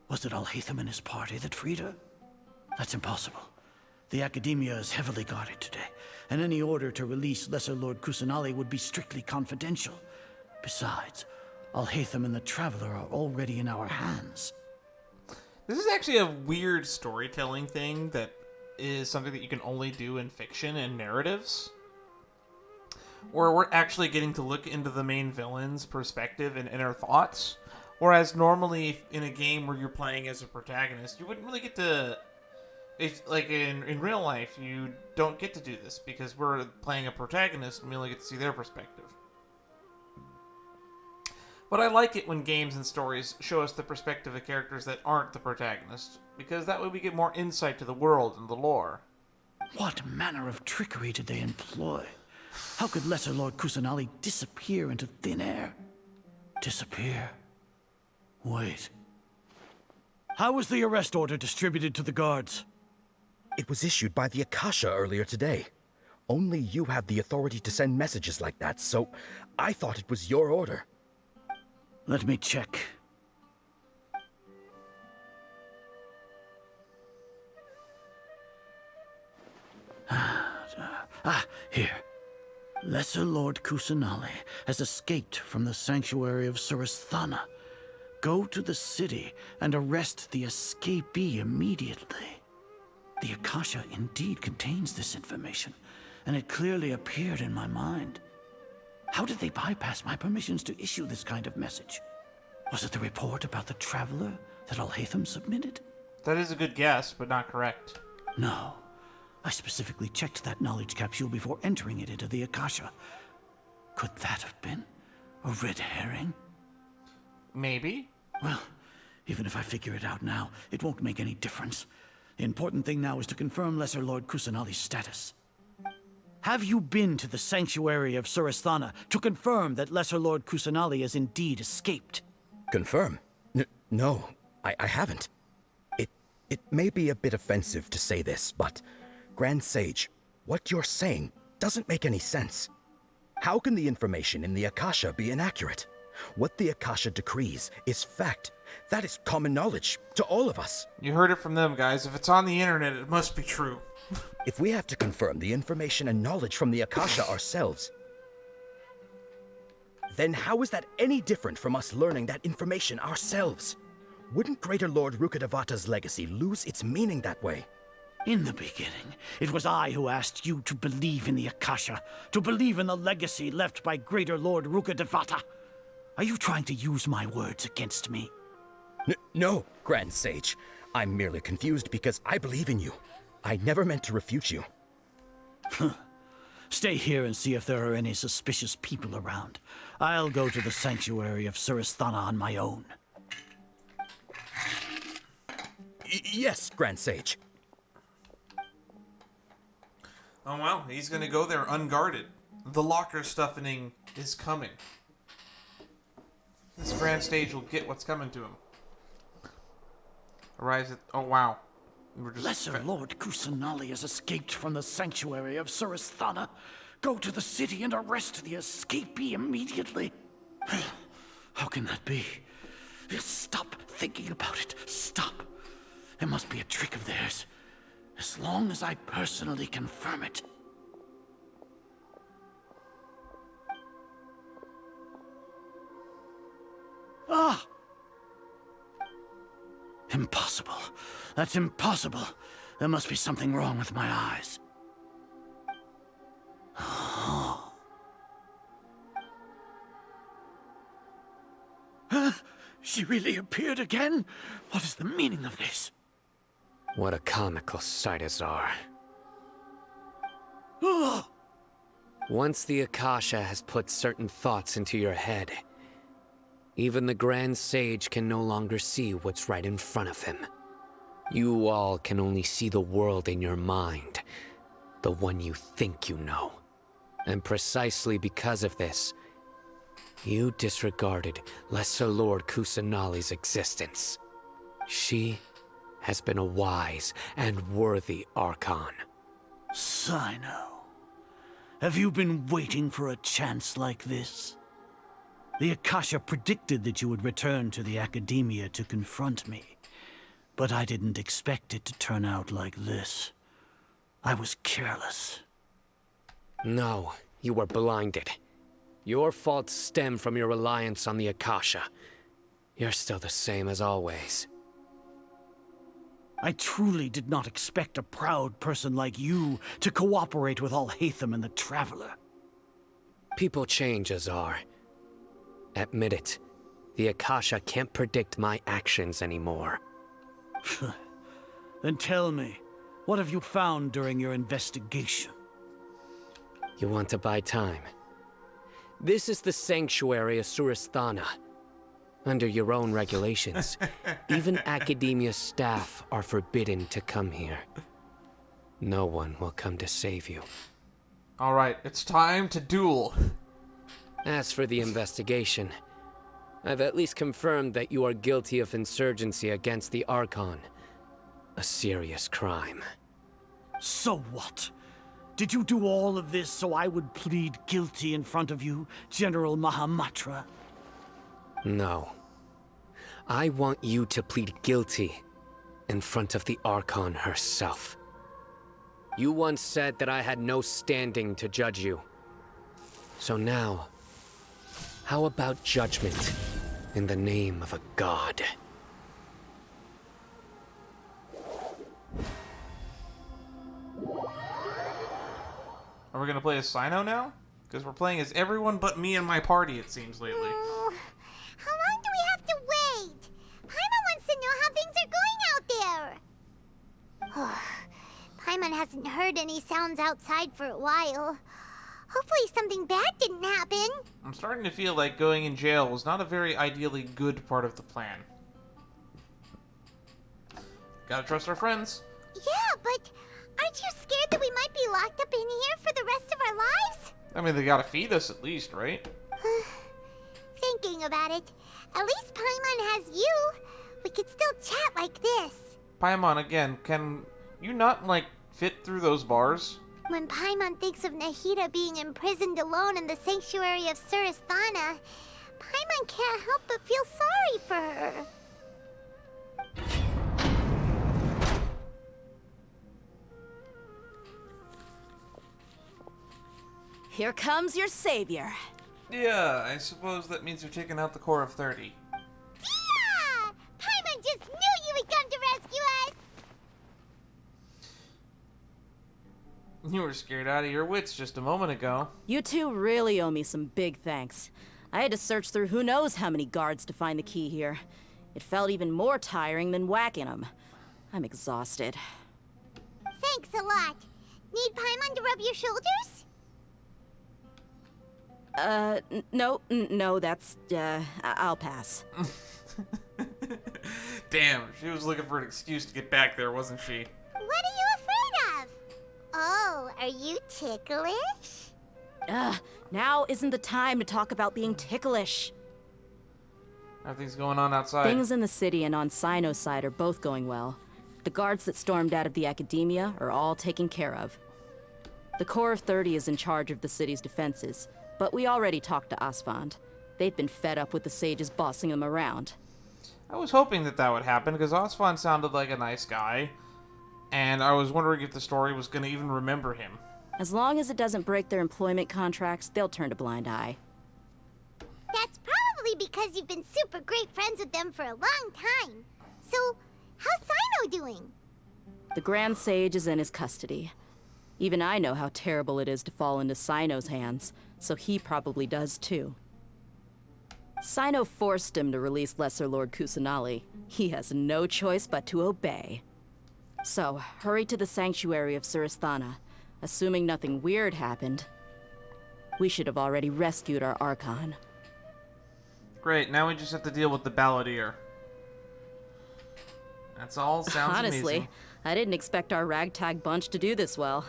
Was it Alhaitham and his party that freed her? That's impossible. The Academia is heavily guarded today, and any order to release Lesser Lord Kusanali would be strictly confidential. Besides, Alhaitham and the Traveler are already in our hands. This is actually a weird storytelling thing that is something that you can only do in fiction and narratives. Where we're actually getting to look into the main villain's perspective and inner thoughts. Whereas normally in a game where you're playing as a protagonist, you wouldn't really get to... like in real life, you don't get to do this because we're playing a protagonist and we only get to see their perspective. But I like it when games and stories show us the perspective of characters that aren't the protagonist, because that way we get more insight to the world and the lore. What manner of trickery did they employ? How could Lesser Lord Kusanali disappear into thin air? Disappear? Wait. How was the arrest order distributed to the guards? It was issued by the Akasha earlier today. Only you have the authority to send messages like that, so I thought it was your order. Let me check. Here. Lesser Lord Kusanali has escaped from the sanctuary of Surasthana. Go to the city and arrest the escapee immediately. The Akasha indeed contains this information, and it clearly appeared in my mind. How did they bypass my permissions to issue this kind of message? Was it the report about the Traveler that Alhaitham submitted? That is a good guess, but not correct. No. I specifically checked that knowledge capsule before entering it into the Akasha. Could that have been a red herring? Maybe. Well, even if I figure it out now, it won't make any difference. The important thing now is to confirm Lesser Lord Kusanali's status. Have you been to the sanctuary of Surasthana to confirm that Lesser Lord Kusanali has indeed escaped? Confirm? No, I haven't. It may be a bit offensive to say this, but Grand Sage, what you're saying doesn't make any sense. How can the information in the Akasha be inaccurate? What the Akasha decrees is fact. That is common knowledge to all of us. You heard it from them, guys. If it's on the internet, it must be true. If we have to confirm the information and knowledge from the Akasha ourselves, then how is that any different from us learning that information ourselves? Wouldn't Greater Lord Rukkhadevata's legacy lose its meaning that way? In the beginning, it was I who asked you to believe in the Akasha, to believe in the legacy left by Greater Lord Rukkhadevata. Are you trying to use my words against me? No, Grand Sage. I'm merely confused because I believe in you. I never meant to refute you. Stay here and see if there are any suspicious people around. I'll go to the sanctuary of Surasthana on my own. Yes, Grand Sage. Oh wow, he's gonna go there unguarded. The locker stuffing is coming. This Grand Sage will get what's coming to him. Arrives at... oh wow. Lesser Lord Kusanali has escaped from the sanctuary of Surasthana. Go to the city and arrest the escapee immediately. How can that be? Stop thinking about it. Stop. It must be a trick of theirs. As long as I personally confirm it. Ah! Impossible. That's impossible. There must be something wrong with my eyes. She really appeared again? What is the meaning of this? What a comical sight, Azar. Once the Akasha has put certain thoughts into your head, even the Grand Sage can no longer see what's right in front of him. You all can only see the world in your mind, the one you think you know. And precisely because of this, you disregarded Lesser Lord Kusanali's existence. She has been a wise and worthy Archon. Cyno, have you been waiting for a chance like this? The Akasha predicted that you would return to the Academia to confront me, but I didn't expect it to turn out like this. I was careless. No, you were blinded. Your faults stem from your reliance on the Akasha. You're still the same as always. I truly did not expect a proud person like you to cooperate with Alhaitham and the Traveler. People change, Azar. Admit it. The Akasha can't predict my actions anymore. Then tell me, what have you found during your investigation? You want to buy time? This is the sanctuary of Suristhana. Under your own regulations, even Academia staff are forbidden to come here. No one will come to save you. Alright, it's time to duel. As for the investigation, I've at least confirmed that you are guilty of insurgency against the Archon. A serious crime. So what? Did you do all of this so I would plead guilty in front of you, General Mahamatra? No. I want you to plead guilty in front of the Archon herself. You once said that I had no standing to judge you. So now, how about judgment in the name of a god? Are we gonna play as Cyno now? Because we're playing as everyone but me and my party, it seems, lately. How long do we have to wait? Paimon wants to know how things are going out there. Paimon hasn't heard any sounds outside for a while. Hopefully something bad didn't happen. I'm starting to feel like going in jail was not a very ideally good part of the plan. Gotta trust our friends. Yeah, but aren't you scared that we might be locked up in here for the rest of our lives? I mean, they gotta feed us at least, right? Thinking about it, at least Paimon has you. We could still chat like this. Paimon, again, can you not, like, fit through those bars? When Paimon thinks of Nahida being imprisoned alone in the sanctuary of Suristhana, Paimon can't help but feel sorry for her. Here comes your savior. Yeah, I suppose that means you're taking out the core of 30. Yeah! Paimon just knew you would come to rescue us! You were scared out of your wits just a moment ago. You two really owe me some big thanks. I had to search through who knows how many guards to find the key here. It felt even more tiring than whacking them. I'm exhausted. Thanks a lot. Need Paimon to rub your shoulders? No, that's, I'll pass. Damn, she was looking for an excuse to get back there, wasn't she? What are you afraid of? Oh, are you ticklish? Now isn't the time to talk about being ticklish. Everything's going on outside. Things in the city and on Cyno's side are both going well. The guards that stormed out of the Academia are all taken care of. The Corps of 30 is in charge of the city's defenses, but we already talked to Asfand. They've been fed up with the sages bossing them around. I was hoping that would happen, because Osfand sounded like a nice guy, and I was wondering if the story was going to even remember him. As long as it doesn't break their employment contracts, they'll turn a blind eye. That's probably because you've been super great friends with them for a long time. So, how's Sino doing? The Grand Sage is in his custody. Even I know how terrible it is to fall into Sino's hands, so he probably does too. Sino forced him to release Lesser Lord Kusanali. He has no choice but to obey. So, hurry to the sanctuary of Suristhana. Assuming nothing weird happened, we should have already rescued our Archon. Great, now we just have to deal with the Balladeer. That's all. Sounds Honestly, amazing. I didn't expect our ragtag bunch to do this well.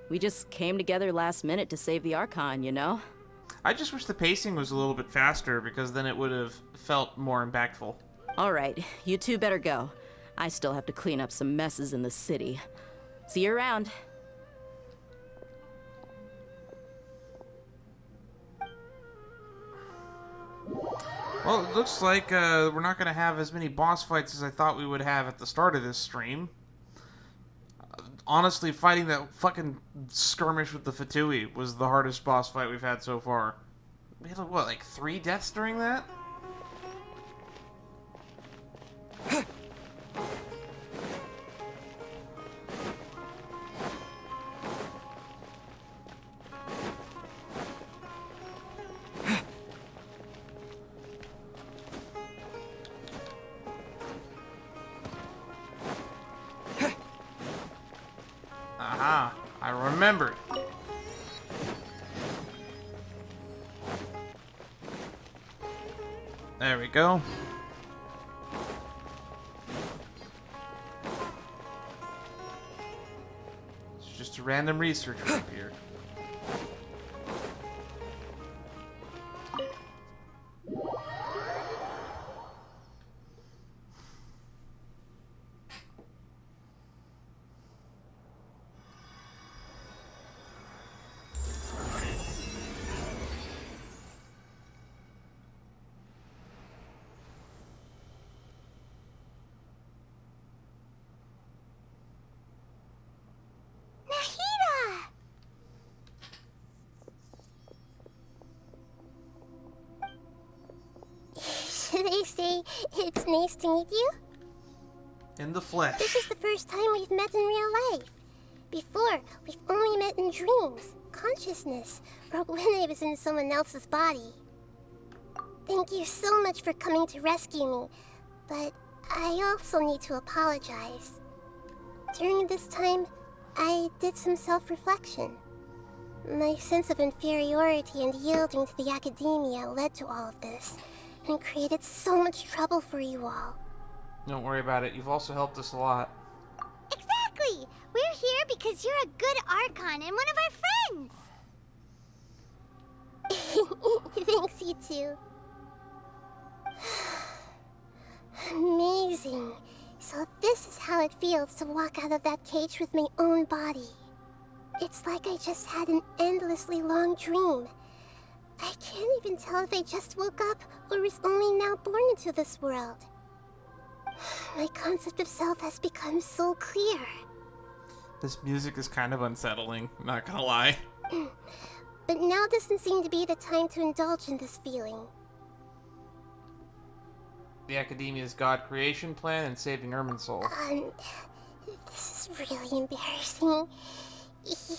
We just came together last minute to save the Archon, you know? I just wish the pacing was a little bit faster, because then it would have felt more impactful. Alright, you two better go. I still have to clean up some messes in the city. See you around. Well, it looks like we're not going to have as many boss fights as I thought we would have at the start of this stream. Honestly, fighting that fucking skirmish with the Fatui was the hardest boss fight we've had so far. We had, what, like 3 deaths during that? Aha, I remembered. There we go. It's just a random researcher up here. They say it's nice to meet you? In the flesh. This is the first time we've met in real life. Before, we've only met in dreams, consciousness, or when I was in someone else's body. Thank you so much for coming to rescue me, but I also need to apologize. During this time, I did some self-reflection. My sense of inferiority and yielding to the academia led to all of this, and created so much trouble for you all. Don't worry about it. You've also helped us a lot. Exactly! We're here because you're a good Archon and one of our friends! Thanks, you two. Amazing. So this is how it feels to walk out of that cage with my own body. It's like I just had an endlessly long dream. I can't even tell if I just woke up or was only now born into this world. My concept of self has become so clear. This music is kind of unsettling, not gonna lie. But now doesn't seem to be the time to indulge in this feeling. The Academia's God creation plan and saving Irminsul. This is really embarrassing.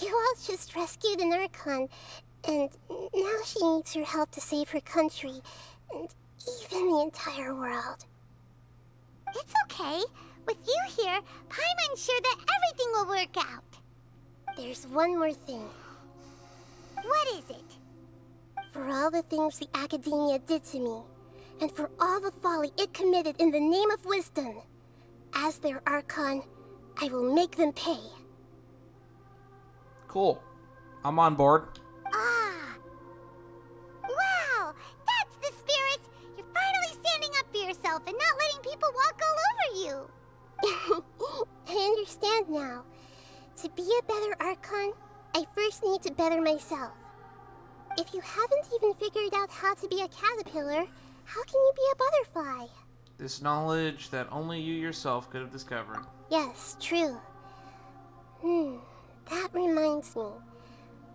You all just rescued an Archon, and now she needs your help to save her country, and even the entire world. It's okay. With you here, Paimon's sure that everything will work out. There's one more thing. What is it? For all the things the Academia did to me, and for all the folly it committed in the name of wisdom, as their Archon, I will make them pay. Cool. I'm on board. Ah! Wow! That's the spirit! You're finally standing up for yourself and not letting people walk all over you! I understand now. To be a better Archon, I first need to better myself. If you haven't even figured out how to be a caterpillar, how can you be a butterfly? This knowledge that only you yourself could have discovered. Yes, true. That reminds me.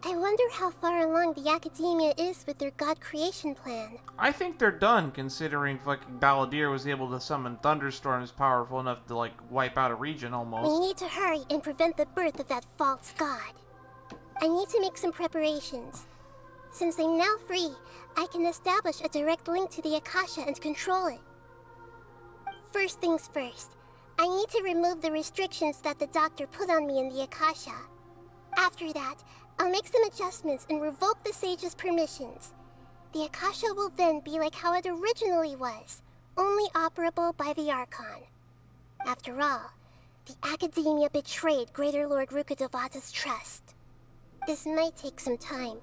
I wonder how far along the Academia is with their god creation plan. I think they're done, considering fucking Balladeer was able to summon thunderstorms powerful enough to, like, wipe out a region almost. We need to hurry and prevent the birth of that false god. I need to make some preparations. Since I'm now free, I can establish a direct link to the Akasha and control it. First things first, I need to remove the restrictions that the doctor put on me in the Akasha. After that, I'll make some adjustments and revoke the sage's permissions. The Akasha will then be like how it originally was, only operable by the Archon. After all, the Academia betrayed Greater Lord Rukkhadevata's trust. This might take some time.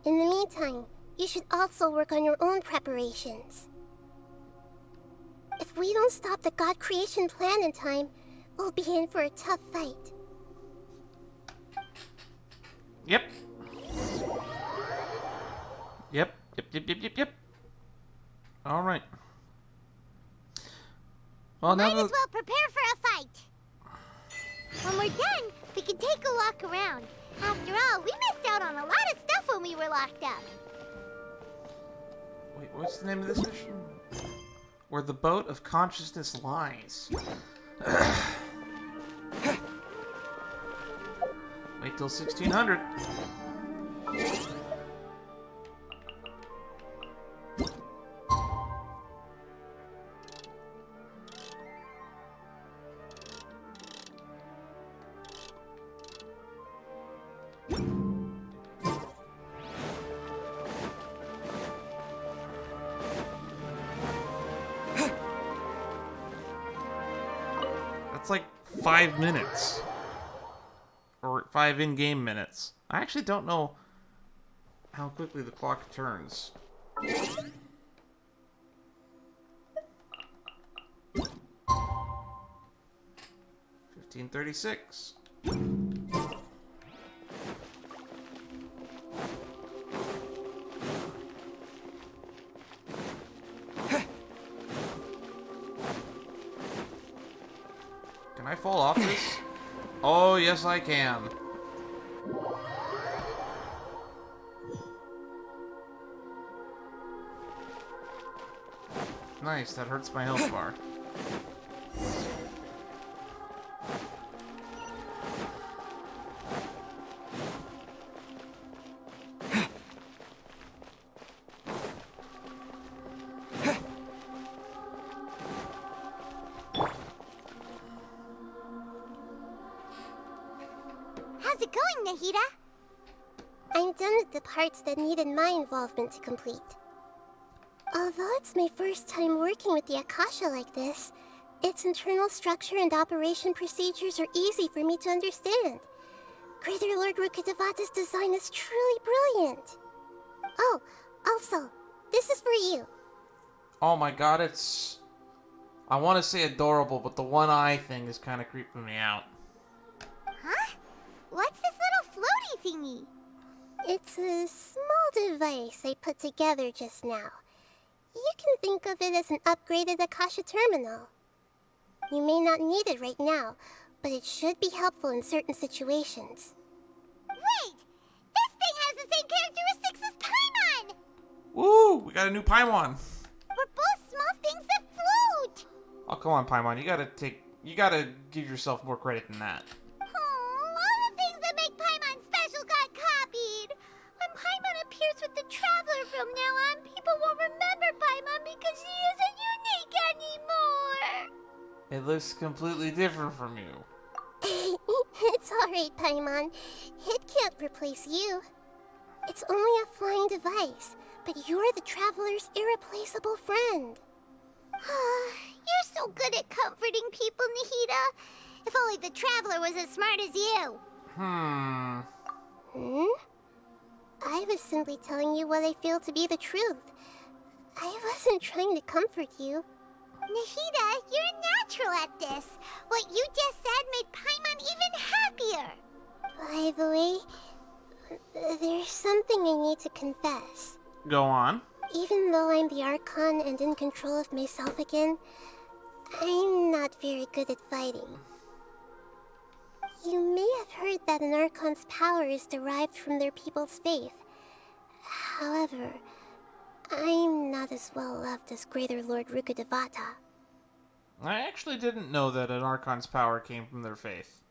In the meantime, you should also work on your own preparations. If we don't stop the god creation plan in time, we'll be in for a tough fight. Yep. Alright. Well, Might as well prepare for a fight. When we're done, we can take a walk around. After all, we missed out on a lot of stuff when we were locked up. Wait, what's the name of this mission? Where the boat of consciousness lies. Wait till 1600. That's like 5 minutes. Or 5 in-game minutes. I actually don't know how quickly the clock turns. 15:36. Can I fall off this? Oh, yes I can. Nice, that hurts my health bar. How's it going, Nahida? I'm done with the parts that needed my involvement to complete. Although it's my first time working with the Akasha like this, its internal structure and operation procedures are easy for me to understand. Greater Lord Rukkhadevata's design is truly brilliant. Oh, also, this is for you. Oh my god, it's... I want to say adorable, but the one eye thing is kind of creeping me out. Huh? What's this little floaty thingy? It's a small device I put together just now. You can think of it as an upgraded Akasha terminal. You may not need it right now, but it should be helpful in certain situations. Wait! This thing has the same characteristics as Paimon! Woo! We got a new Paimon! We're both small things that float! Oh, come on, Paimon. You gotta give yourself more credit than that. All the things that make Paimon special got copied! When Paimon appears with the Traveler from now on, people won't remember Paimon because she isn't unique anymore! It looks completely different from you. It's alright, Paimon. It can't replace you. It's only a flying device, but you're the Traveler's irreplaceable friend. You're so good at comforting people, Nahida. If only the Traveler was as smart as you. Hmm? I was simply telling you what I feel to be the truth. I wasn't trying to comfort you. Nahida, you're natural at this. What you just said made Paimon even happier. By the way, there's something I need to confess. Go on. Even though I'm the Archon and in control of myself again, I'm not very good at fighting. You may have heard that an Archon's power is derived from their people's faith. However, I'm not as well loved as Greater Lord Rukkhadevata. I actually didn't know that an Archon's power came from their faith.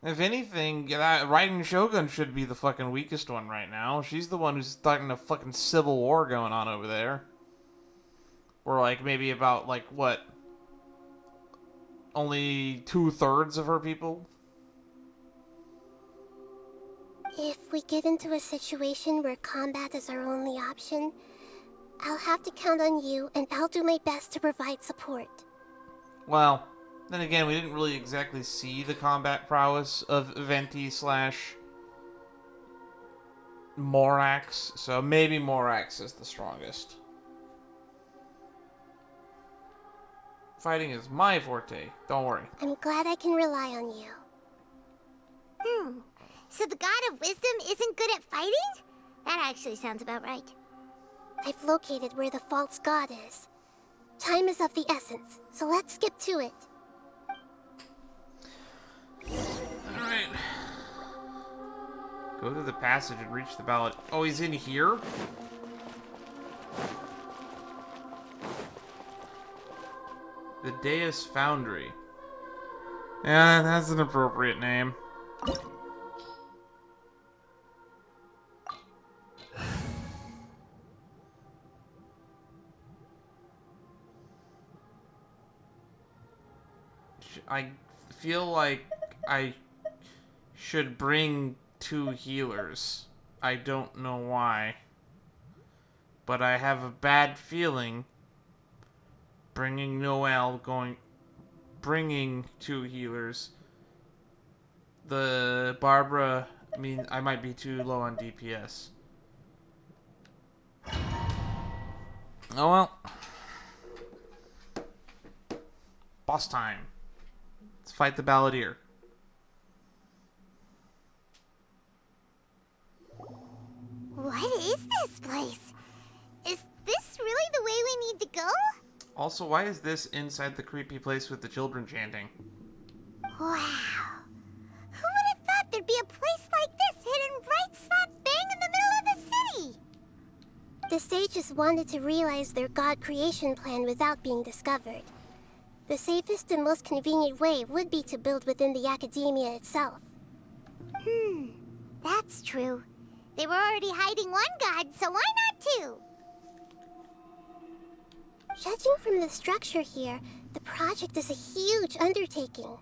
If anything, that Raiden Shogun should be the fucking weakest one right now. She's the one who's starting a fucking civil war going on over there. Or like maybe about like what? Only 2/3 of her people? If we get into a situation where combat is our only option, I'll have to count on you and I'll do my best to provide support. Well, then again, we didn't really exactly see the combat prowess of Venti / Morax, so maybe Morax is the strongest. Fighting is my forte, don't worry. I'm glad I can rely on you. So the God of Wisdom isn't good at fighting? That actually sounds about right. I've located where the false god is. Time is of the essence, so let's get to it. Alright. Go to the passage and reach the ballot. Oh, he's in here? The Deus Foundry. Yeah, that's an appropriate name. I feel like I should bring 2 healers. I don't know why. But I have a bad feeling bringing 2 healers. The Barbara, I mean, I might be too low on DPS. Oh well. Boss time. Let's fight the Balladeer. What is this place? Is this really the way we need to go? Also, why is this inside the creepy place with the children chanting? Wow. Who would have thought there'd be a place like this hidden right slap bang in the middle of the city? The sages wanted to realize their god creation plan without being discovered. The safest and most convenient way would be to build within the academia itself. That's true. They were already hiding one god, so why not 2? Judging from the structure here, the project is a huge undertaking.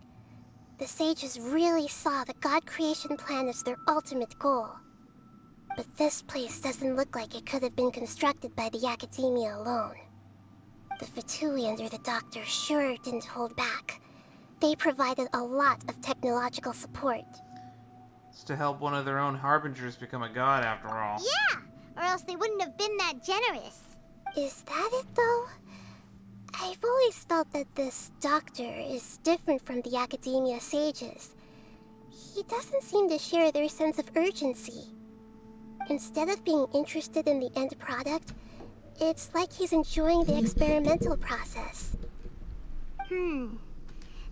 The sages really saw the god creation plan as their ultimate goal. But this place doesn't look like it could have been constructed by the academia alone. The Fatui under the Doctor sure didn't hold back. They provided a lot of technological support. It's to help one of their own harbingers become a god, after all. Yeah, or else they wouldn't have been that generous. Is that it, though? I've always felt that this Doctor is different from the academia sages. He doesn't seem to share their sense of urgency. Instead of being interested in the end product, it's like he's enjoying the experimental process. The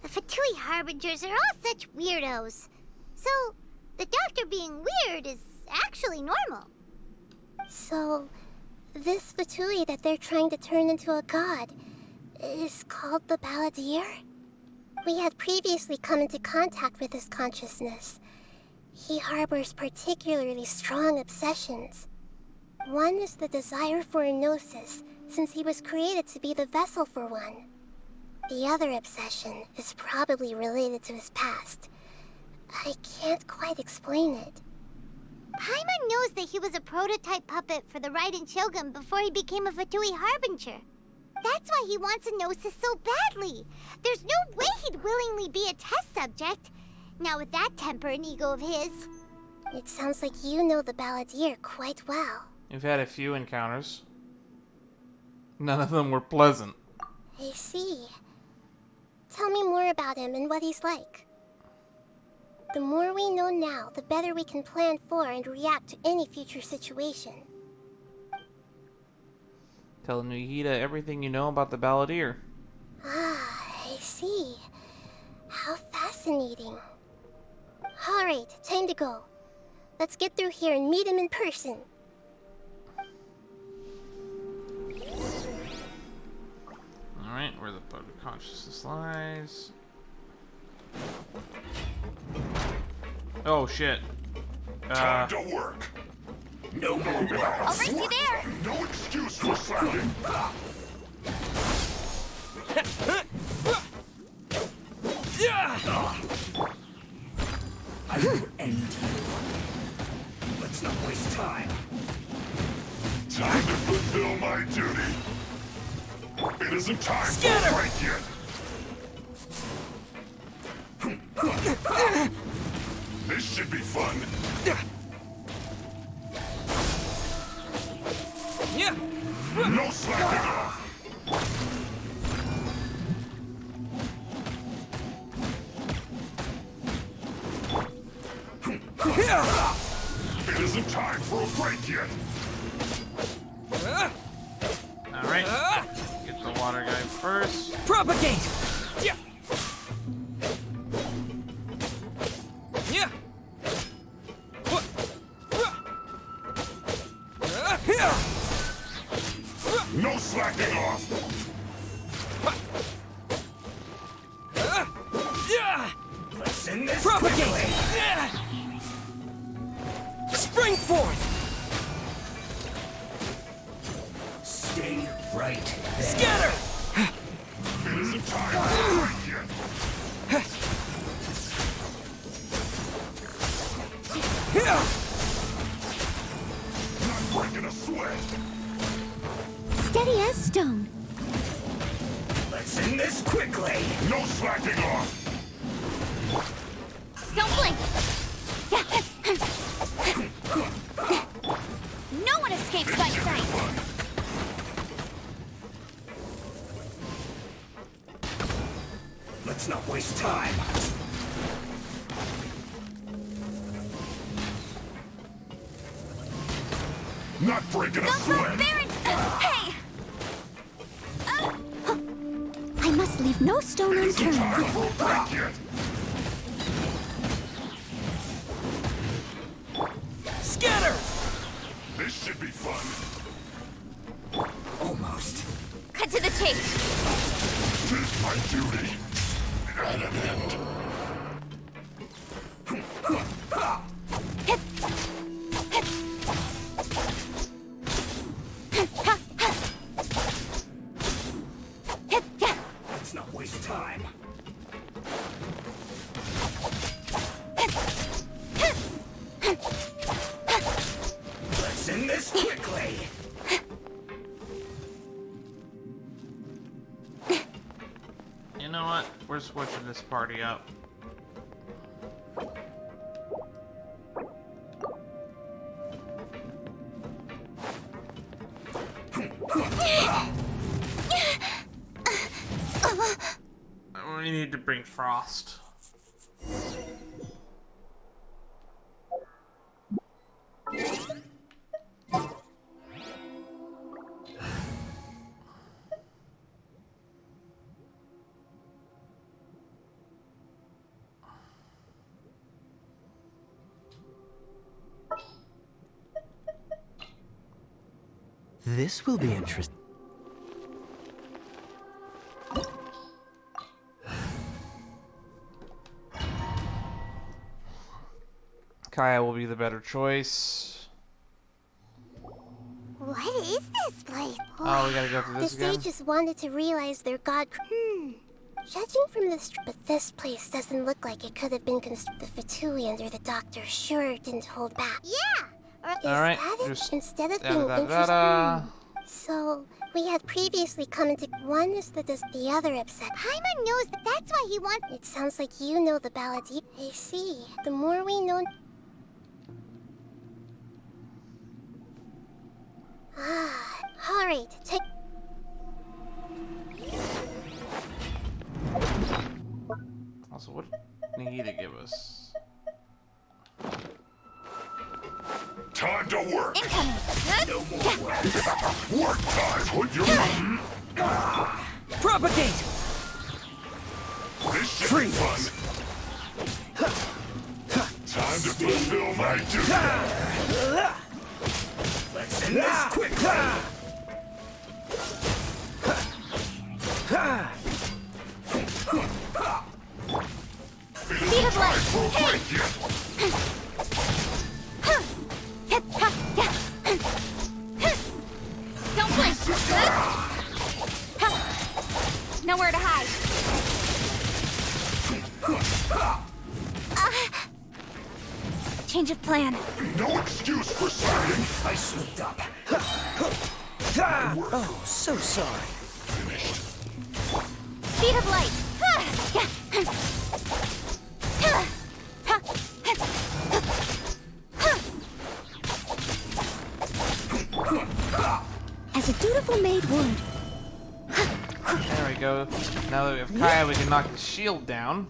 Fatui Harbingers are all such weirdos. So, the Doctor being weird is actually normal. So, this Fatui that they're trying to turn into a god is called the Balladeer? We had previously come into contact with his consciousness. He harbors particularly strong obsessions. One is the desire for a gnosis, since he was created to be the vessel for one. The other obsession is probably related to his past. I can't quite explain it. Paimon knows that he was a prototype puppet for the Raiden Shogun before he became a Fatui Harbinger. That's why he wants a gnosis so badly. There's no way he'd willingly be a test subject. Now with that temper and ego of his. It sounds like you know the Balladeer quite well. You've had a few encounters. None of them were pleasant. I see. Tell me more about him and what he's like. The more we know now, the better we can plan for and react to any future situation. Tell Nahida everything you know about the Balladeer. Ah, I see. How fascinating. Alright, time to go. Let's get through here and meet him in person. Alright, where the boat of consciousness lies. Oh shit. Time to work. No more relax. I'll race you there. No excuse for slacking. I will end you. Let's not waste time. Time to fulfill my duty. It isn't time for a fight yet. This should be fun. No slacking off. It isn't time for a break yet. Alright. Get the water guy first. Propagate! Yeah. Yeah. No slacking off. Let's send this Propagate! quickly. Spring forth! Stay right there. Scatter! It isn't time for a break yet. Not breaking a sweat. Steady as stone. Let's end this quickly. No slacking off. Don't blink. No one escapes my sight. Let's not waste time. Not breaking a sweat. Hey! I must leave no stone Isn't time unturned. for a break yet. Scatter! This should be fun. Almost. Cut to the chase. Tis my duty. At an end. Let's not waste time. Let's end this quickly. You know what? We're switching this party up. We need to bring Frost. This will be interesting. Kaya will be the better choice. What is this place? Oh, we gotta go through this The again? sages wanted to realize their god. Judging from this, but this place doesn't look like it could have been constructed. The Fatui under the doctor sure didn't hold back. Yeah. Is Alright, that it? just Instead of da- being da- da- interested. da. So we had previously come into one is that the other upset. Paimon knows that. That's why he wants. It sounds like you know the Balladeer. I see. The more we know. Ah, alright. Take. Also, what did Nahida give us? time to work. Incoming. No more work. Work time. Put your Propagate! This should be fun. Time to fulfill my duty. Let's end this quickly. Speed of light. Hey! Don't blink. Nowhere to hide. Change of plan. No excuse for sliding. I slipped up. Oh, so sorry. Speed of light. As a dutiful maid would. There we go. Now that we have Kaya, we can knock the shield down.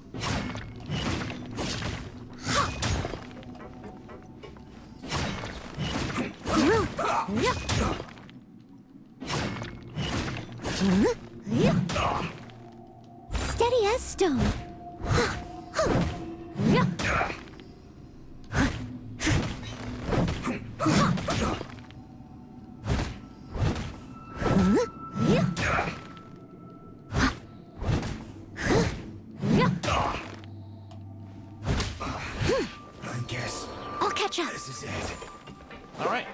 Steady as stone. I guess I'll catch up. this is it. All right.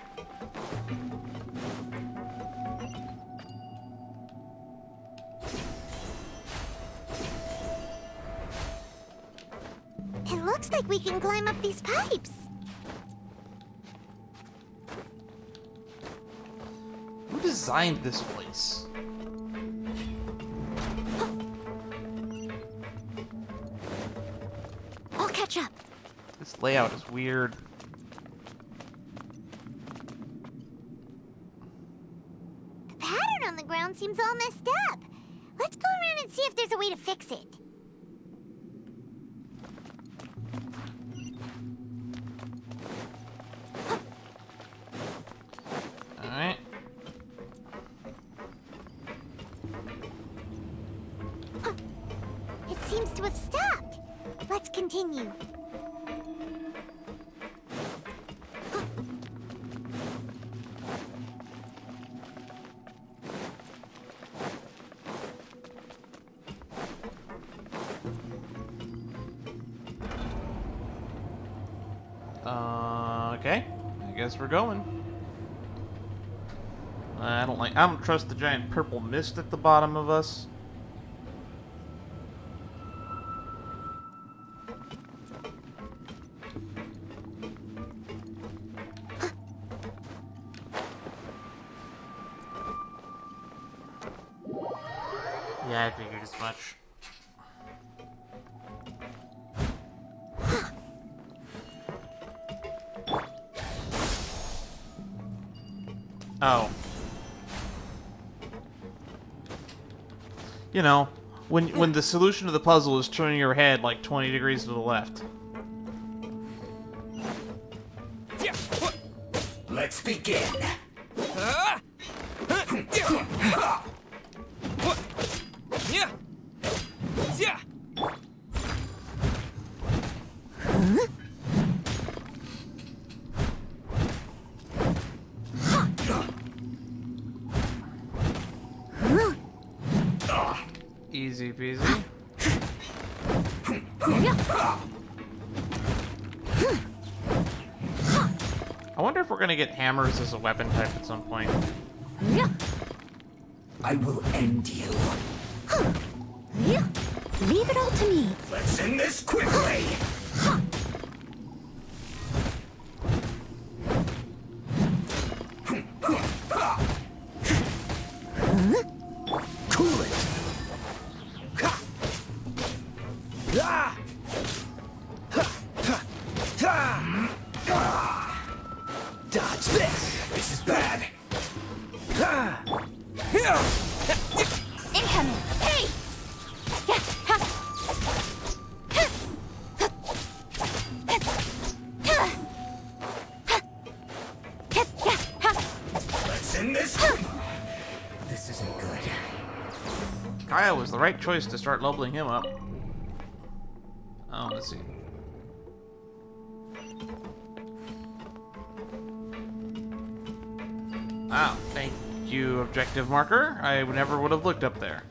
It looks like we can climb up these pipes. Who designed this place? I'll catch up. This layout is weird. The pattern on the ground seems all messed up. Let's go around and see if there's a way to fix it. All right. It seems to have stopped. Let's continue. Okay. I guess we're going. I don't trust the giant purple mist at the bottom of us. Yeah, I figured as much. Oh. You know, when the solution to the puzzle is turning your head like 20 degrees to the left. Let's begin. Easy peasy. I wonder if we're gonna get hammers as a weapon type at some point. I will end you. Leave it all to me. Let's end this quickly. Cool it. Dodge this. This is bad. Incoming. Hey! Kaya was the right choice to start leveling him up. Oh, let's see. Wow, thank you, objective marker. I never would have looked up there.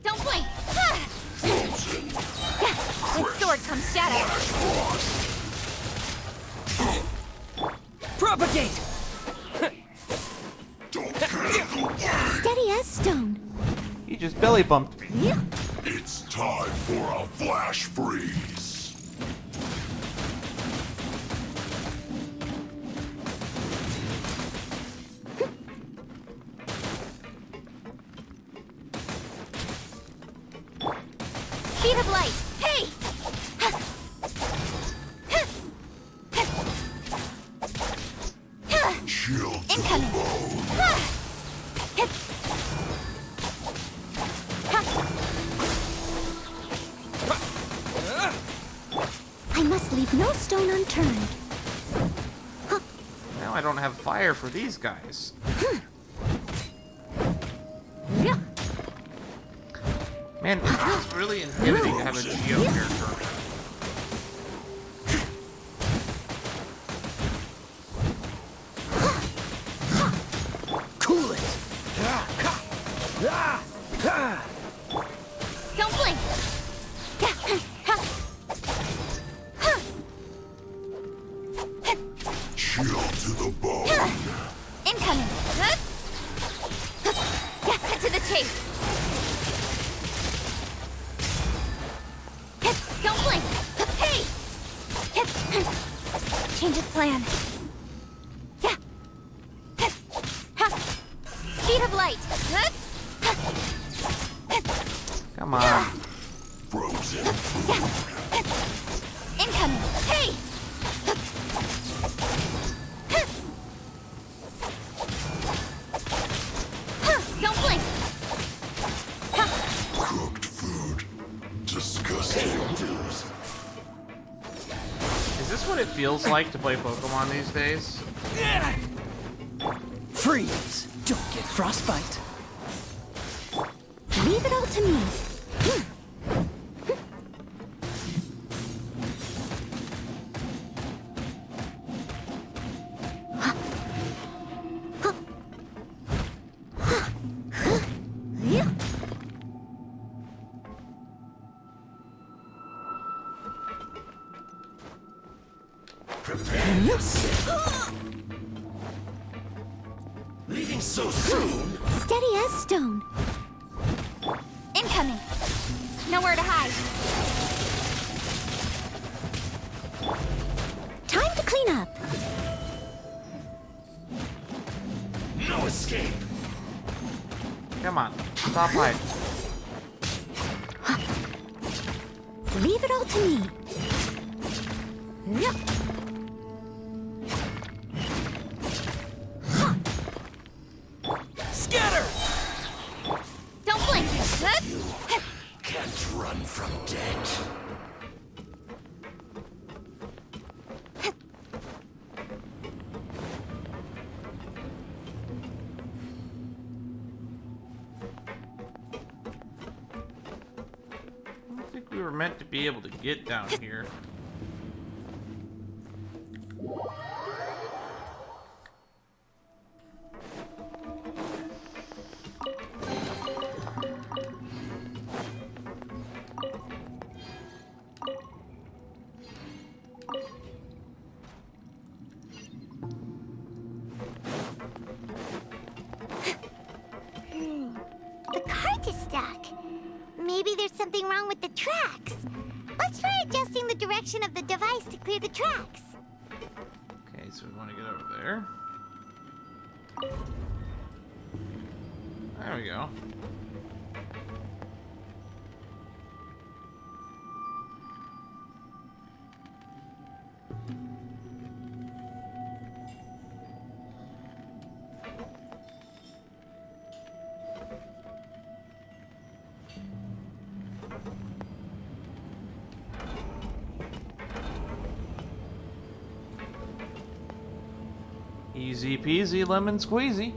Don't blink! With sword comes shadow. Propagate! Steady as stone. He just belly bumped me. It's time for a flash freeze. Speed of light! Hey! Chill to Incoming! the bone. I must leave no stone unturned. Now I don't have fire for these guys. Man, it feels really inhibiting to have a Geo character. Cool it! Don't blink! Chill to the bone. Incoming! Cut to the chase! Don't blink! Hey! Change of plan. Speed of light! Come on. Frozen. Incoming! Hey! Don't blink! Cooked food. Disgusting. Is this what it feels like to play Pokemon these days? Freeze! Don't get frostbite. Leave it all to me. Prepare yourself. Leaving so soon? Steady as stone. Incoming! Nowhere to hide. Time to clean up. No escape. Come on, stop hiding. Leave it all to me. Scatter! Don't blink! Can't run from death. I don't think we were meant to be able to get down here. The cart is stuck. Maybe there's something wrong with the tracks. Let's try adjusting the direction of the device to clear the tracks. Okay, so we want to get over there. There we go. Easy peasy lemon squeezy.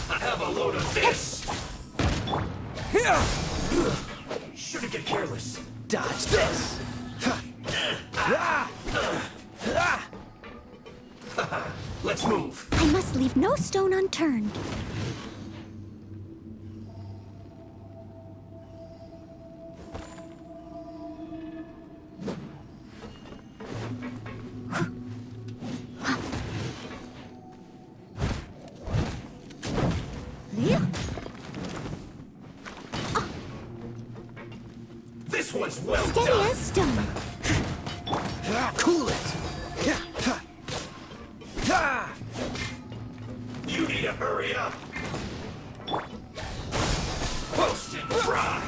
Have a load of this! Shouldn't get careless. Dodge this! Let's move. I must leave no stone unturned. This one's well Steady done. as stone. Cool it! You need to hurry up. Roast and fry.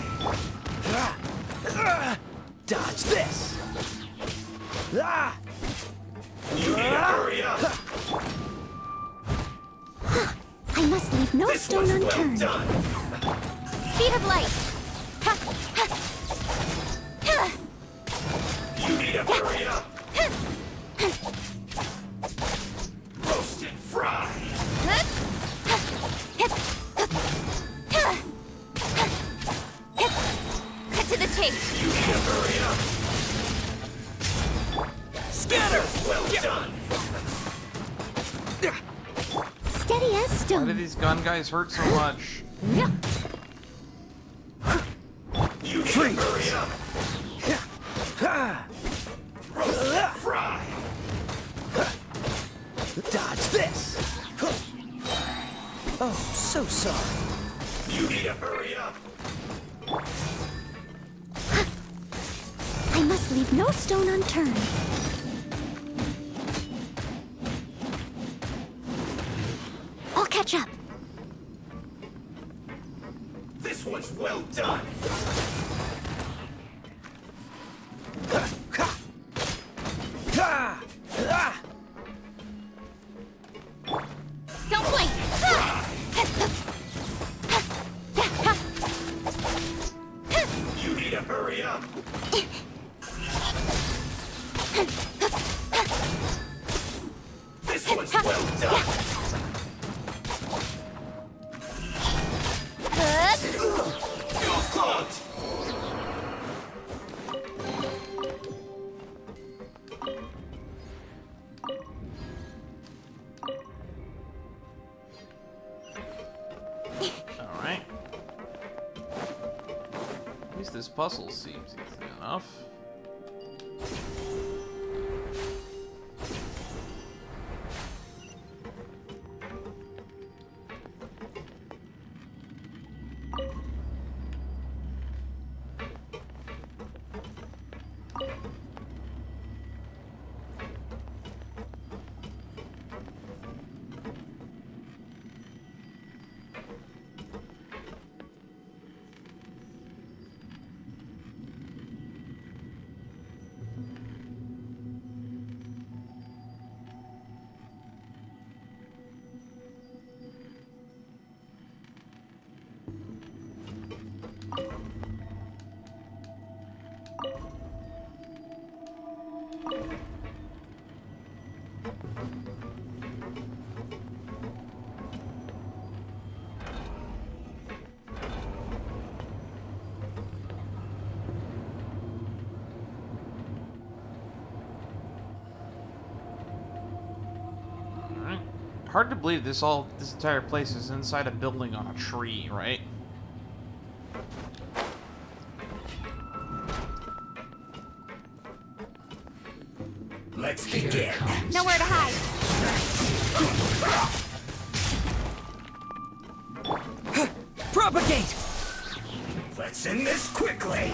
Dodge this! You need to hurry up. I must leave no This stone one's well unturned. done. Speed of light. You need to hurry up. Roast and fry. Cut to the chase. You need to hurry up. Scatter! Well done. Steady as Why stone. do these gun guys hurt so much? You need to hurry up. Roast and fry. Dodge this! Oh, so sorry. You need to hurry up. I must leave no stone unturned. I'll catch up. This one's well done. Don't blink. You need to hurry up. This one's well done. You're caught. Alright. At least this puzzle seems easy enough. Hard to believe this entire place is inside a building on a tree, right? Let's begin. Nowhere to hide. Propagate! Let's end this quickly.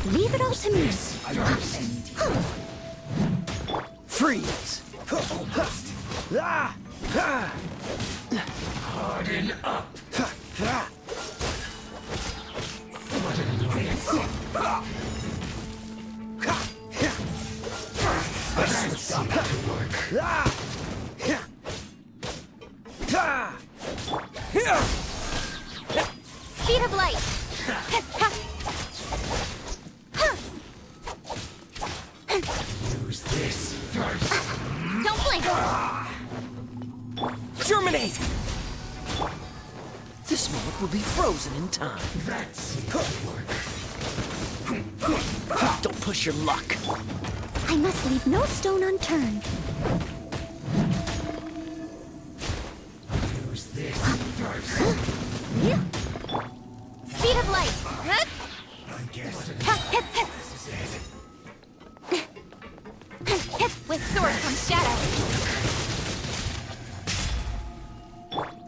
Leave it all to me. Freeze! Harden up. Germinate! This moment will be frozen in time. Don't push your luck. I must leave no stone unturned. Use this first. Speed of light. I guess this is it. With sword comes shadow.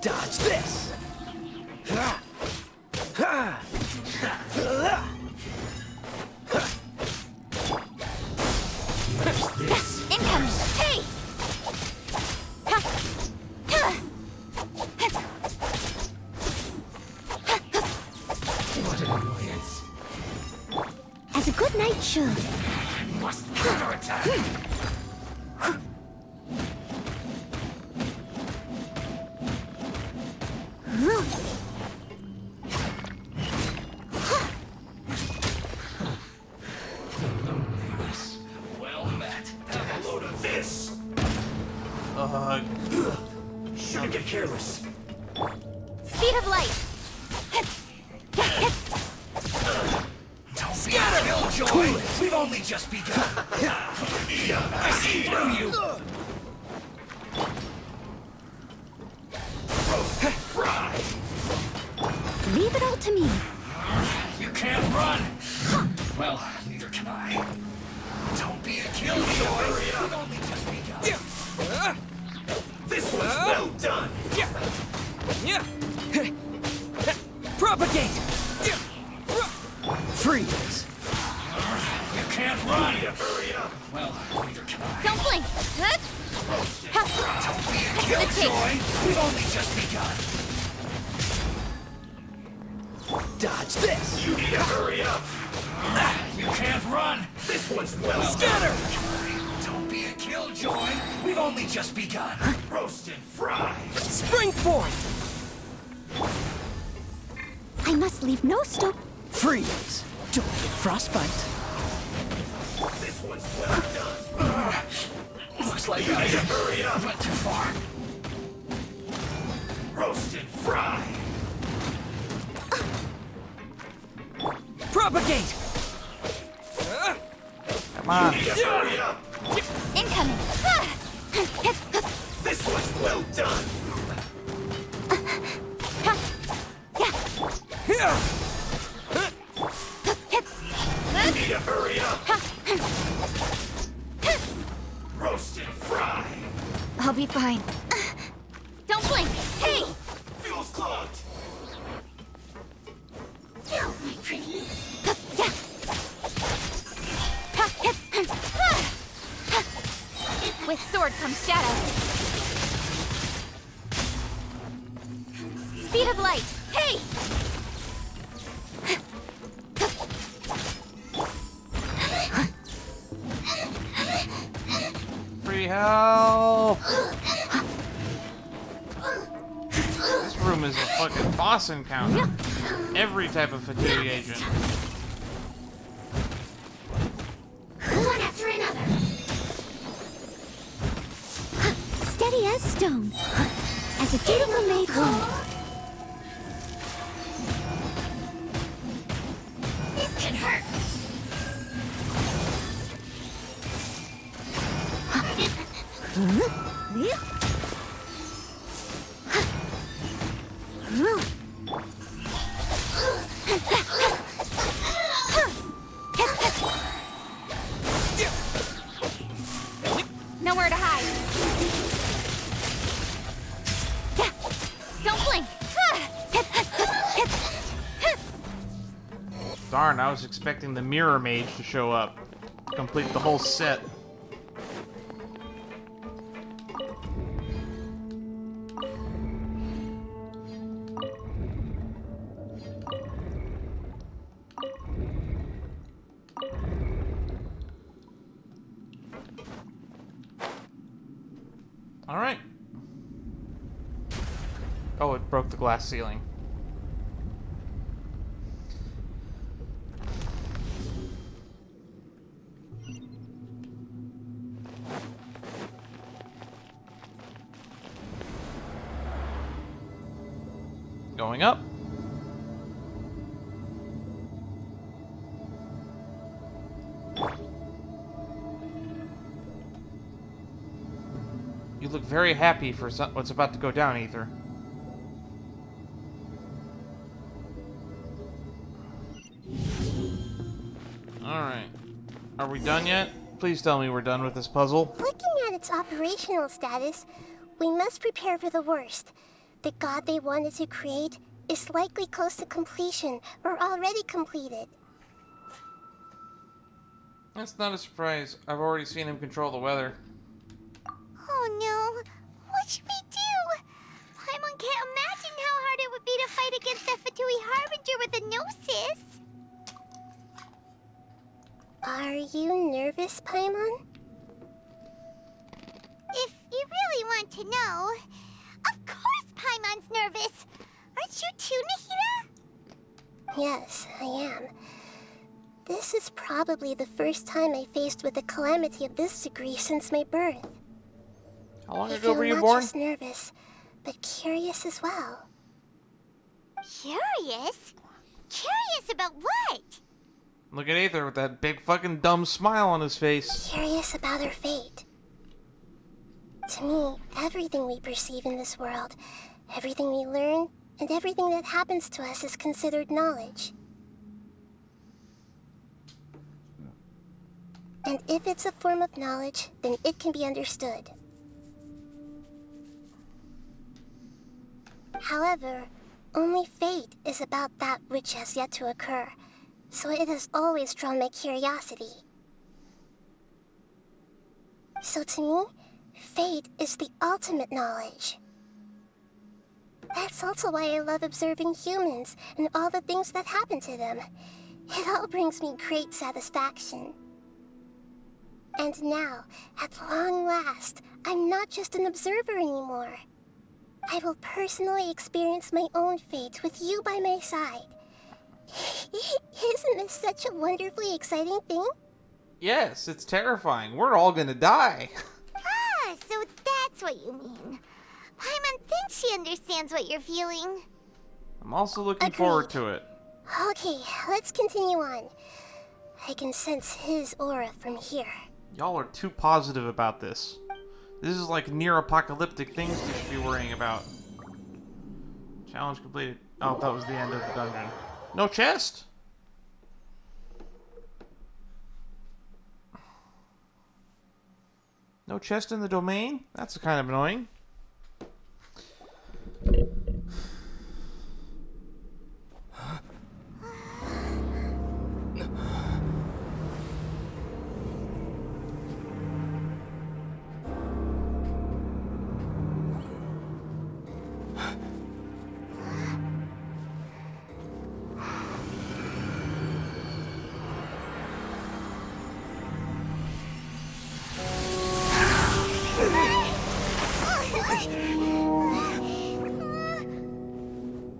Dodge this! Incoming. Hey! What an annoyance. As a good knight should. I must counterattack. Well met. Have a load of this. Shouldn't get careless. Speed of light. Don't be a killjoy. We've only just begun. I see through you. Roast fry. Leave it all to me. You can't run. Well, neither can I. Don't be a killjoy. We've only just begun. This one's well done. Propagate! Freeze! You can't run. Hurry up. Well, neither can I. Don't blink. Don't be a killjoy. We've only just begun. Dodge this! You need to hurry up. You can't run. This one's well Scatter! done. Don't be a killjoy. We've only just begun. Roast and fry. Spring forth! I must leave no stone. Freeze! Don't get frostbite. This one's well done. Looks like I need to hurry up. Went too far. Roast and fry. Propagate! Come on. You need to hurry up. Incoming. This one's well done. You need to hurry up. Roast and fry. I'll be fine. Don't blink. Hey! Fuel's clogged. My pretty. With sword comes shadow. Speed of light. Hey! Free help! This room is a fucking boss encounter. Every type of Fatui agent. One after another. Steady as stone. As a dutiful maid would. This can hurt. Nowhere to hide. Don't blink. Darn, I was expecting the mirror mage to show up. Complete the whole set. Alright. Oh, it broke the glass ceiling. Going up. You look very happy for what's about to go down, Ether. Alright. Are we done yet? Please tell me we're done with this puzzle. Looking at its operational status, we must prepare for the worst. The god they wanted to create is likely close to completion or already completed. That's not a surprise. I've already seen him control the weather. Oh no, what should we do? Paimon can't imagine how hard it would be to fight against the Fatui Harbinger with a Gnosis. Are you nervous, Paimon? If you really want to know, of course Paimon's nervous. Aren't you too, Nahida? Yes, I am. This is probably the first time I faced with a calamity of this degree since my birth. How long I ago were you feel born? not just nervous, but curious as well. Curious? Curious about what? Look at Aether with that big fucking dumb smile on his face. Curious about her fate. To me, everything we perceive in this world, everything we learn, and everything that happens to us is considered knowledge. And if it's a form of knowledge, then it can be understood. However, only fate is about that which has yet to occur, so it has always drawn my curiosity. So to me, fate is the ultimate knowledge. That's also why I love observing humans and all the things that happen to them. It all brings me great satisfaction. And now, at long last, I'm not just an observer anymore. I will personally experience my own fate with you by my side. Isn't this such a wonderfully exciting thing? Yes, it's terrifying. We're all gonna die. Ah, so that's what you mean. Paimon thinks she understands what you're feeling. I'm also looking Agreed. forward to it. Okay, let's continue on. I can sense his aura from here. Y'all are too positive about this. This is like near-apocalyptic things we should be worrying about. Challenge completed. Oh, that was the end of the dungeon. No chest? No chest in the domain? That's kind of annoying.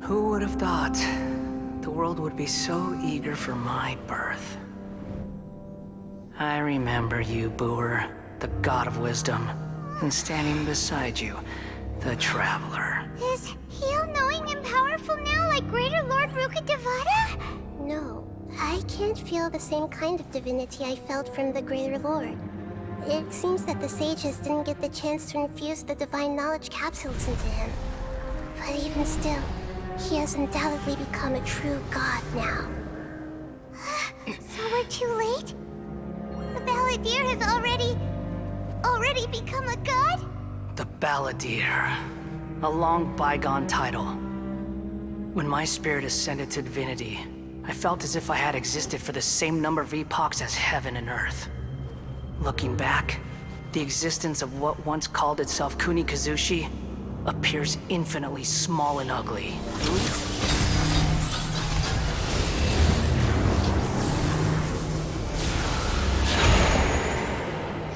Who would have thought the world would be so eager for my birth? I remember you, Booer, the god of wisdom, and standing beside you, the traveler. Is he all-knowing and powerful now like Greater Lord Rukkhadevata? No, I can't feel the same kind of divinity I felt from the Greater Lord. It seems that the sages didn't get the chance to infuse the divine knowledge capsules into him. But even still, he has undoubtedly become a true god now. So we're too late? The Balladeer has already become a god? The Balladeer. A long bygone title. When my spirit ascended to divinity, I felt as if I had existed for the same number of epochs as heaven and earth. Looking back, the existence of what once called itself Kuni Kazushi appears infinitely small and ugly.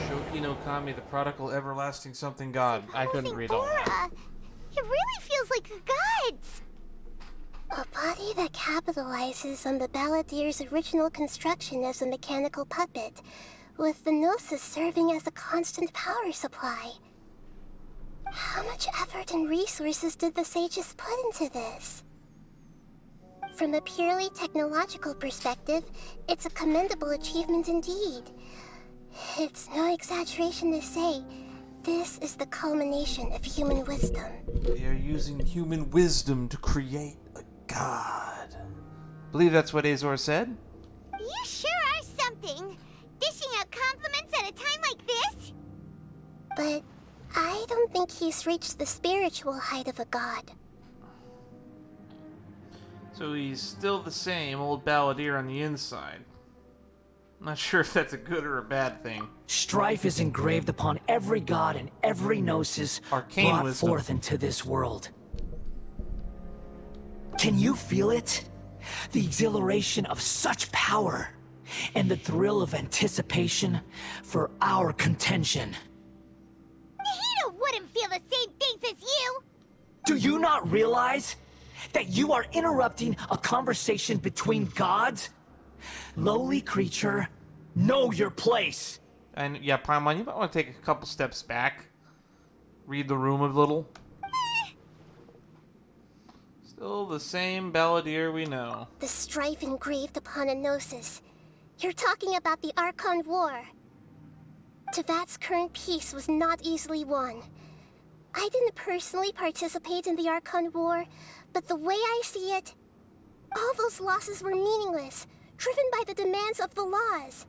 Shoki no Kami, the prodigal everlasting something god. I couldn't read all that. Aura. It really feels like the gods. A body that capitalizes on the Balladeer's original construction as a mechanical puppet, with the Gnosis serving as a constant power supply. How much effort and resources did the sages put into this? From a purely technological perspective, it's a commendable achievement indeed. It's no exaggeration to say, this is the culmination of human wisdom. They are using human wisdom to create a god. I believe that's what Azor said. You sure are something. Dishing out compliments at a time like this? But I don't think he's reached the spiritual height of a god. So he's still the same old balladeer on the inside. I'm not sure if that's a good or a bad thing. Strife is engraved upon every god and every gnosis Arcane brought wisdom. forth into this world. Can you feel it? The exhilaration of such power, and the thrill of anticipation for our contention. Nahida wouldn't feel the same things as you! Do you not realize that you are interrupting a conversation between gods? Lowly creature, know your place. And yeah, Prime, you might want to take a couple steps back. Read the room a little. Still the same balladeer we know. The strife engraved upon a gnosis. You're talking about the Archon War. Tevat's current peace was not easily won. I didn't personally participate in the Archon War, but the way I see it, all those losses were meaningless, driven by the demands of the laws.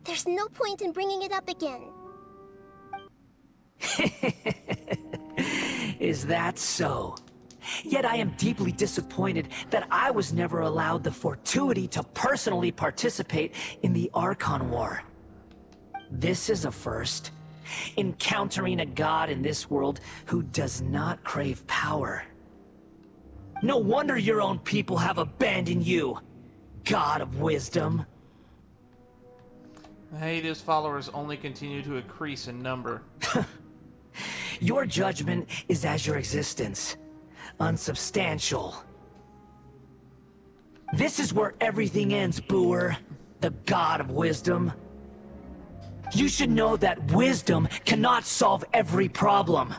There's no point in bringing it up again. Is that so? Yet I am deeply disappointed that I was never allowed the fortuity to personally participate in the Archon War. This is a first. Encountering a god in this world who does not crave power. No wonder your own people have abandoned you, God of Wisdom. Nahida's followers only continue to increase in number. Your judgment is as your existence. Unsubstantial. This is where everything ends, Booer, the God of Wisdom. You should know that wisdom cannot solve every problem.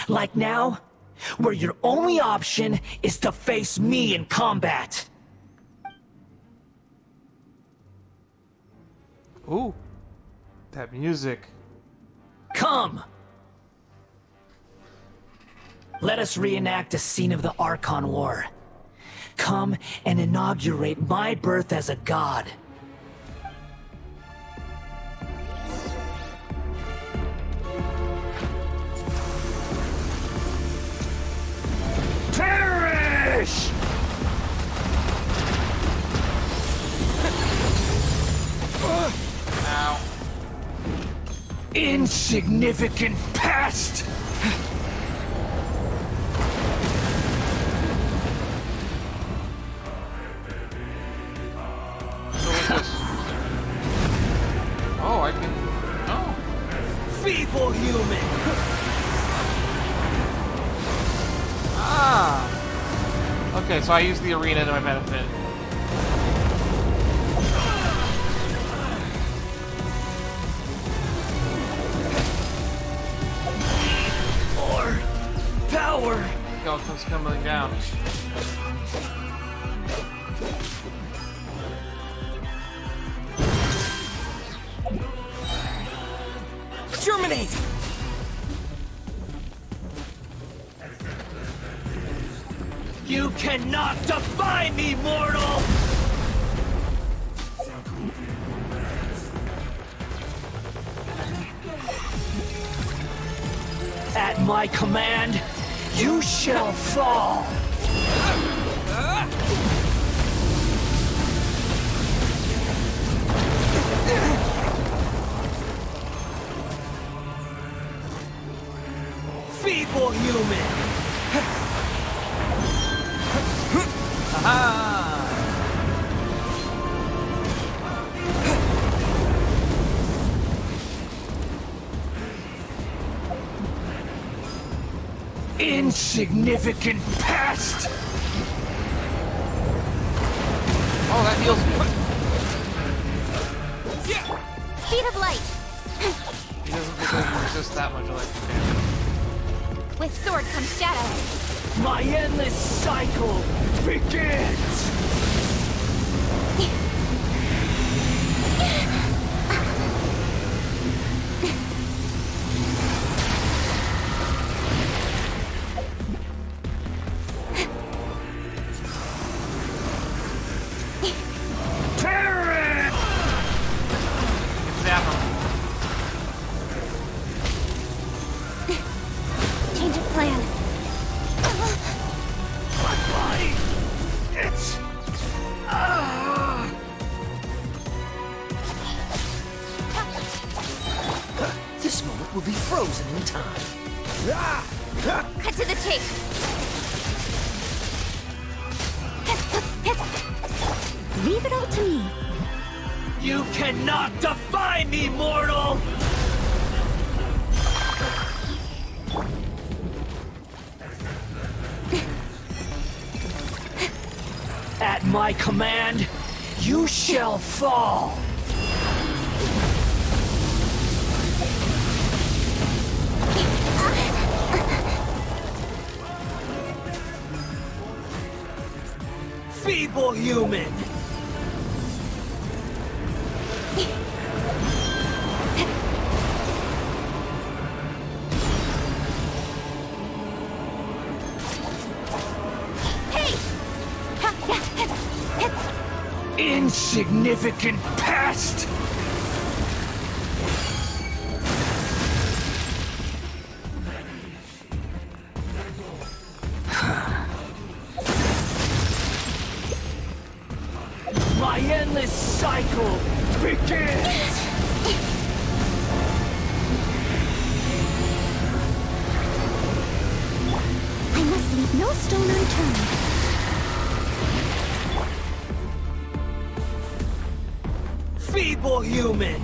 Like now, where your only option is to face me in combat. Ooh, that music. Come! Let us reenact a scene of the Archon War. Come and inaugurate my birth as a god. Perish! Ow. Insignificant pest! Oh, I can... Oh. Feeble human! Ah! Okay, so I use the arena to my benefit. More power! Skeleton's coming down. Germinate! You cannot defy me, mortal! At my command, you shall fall! Feeble human! Insignificant pest! Oh, that heals me. Speed of light. He doesn't resist that much electric damage. With sword comes shadow. My endless cycle begins! Change of plan. My body! It's... This moment will be frozen in time. Cut to the chase. Leave it all to me. You cannot defy me, mortal! At my command, you shall fall. Feeble human! Insignificant pest! My endless cycle begins! I must leave no stone unturned. Feeble human!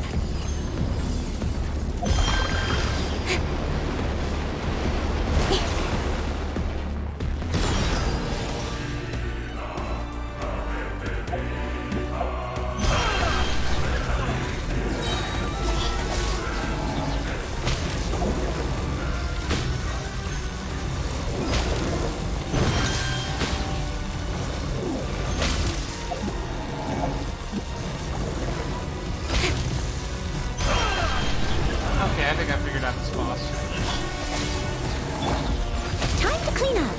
Okay, I think I figured out this boss. Time to clean up.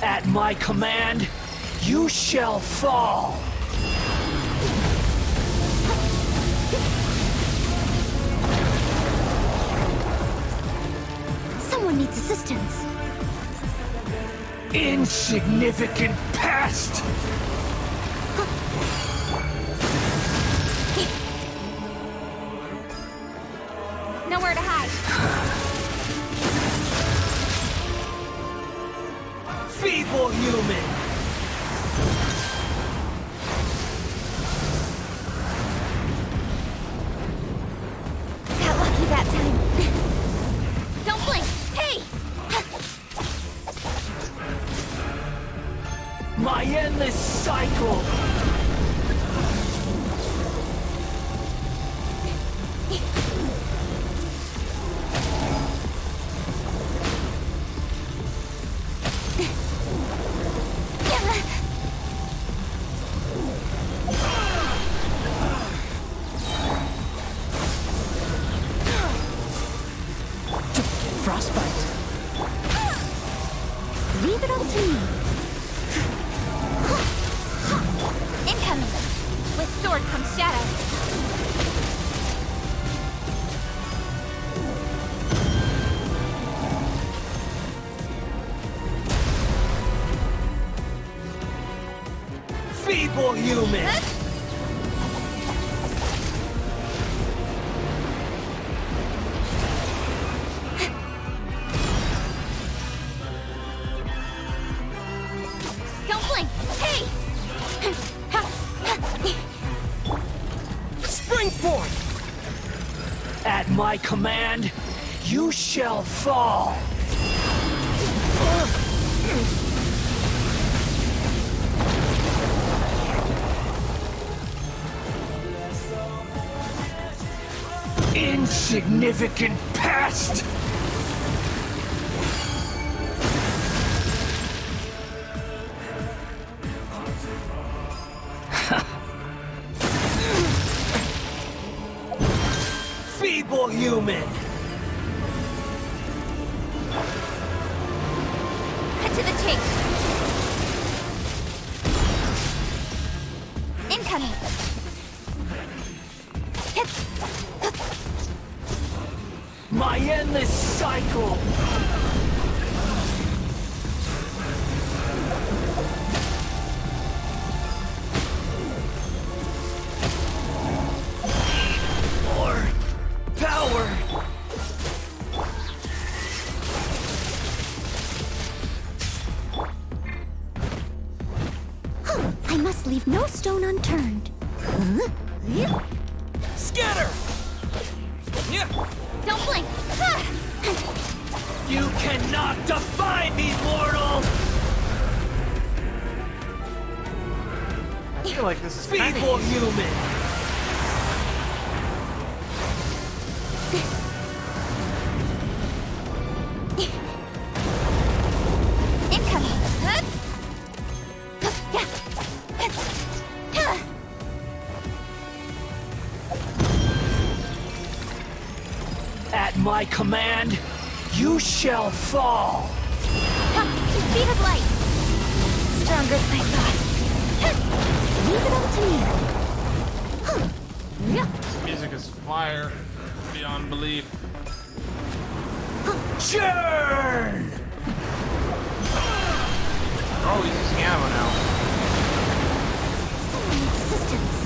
At my command, you shall fall. Someone needs assistance. Insignificant pest! Nowhere to hide. Feeble human! Got lucky that time. Don't blink. Hey! My endless cycle! Frostbite. Leave it all to me. Incoming. With sword comes shadow. Feeble human! Don't blink. Hey! Spring forth! At my command, you shall fall. Insignificant pest! Feeble human! Cut to the chase. Incoming. My endless cycle! More power! I must leave no stone unturned. Huh? Scatter! Don't blink. You cannot defy me, mortal! I feel like this is kinda Feeble easy. human! Incoming. At my command, you shall fall! Speed of light. Stronger than I thought. Leave it all to me. This music is fire beyond belief. Churn! Oh, he's using ammo now. Resistance.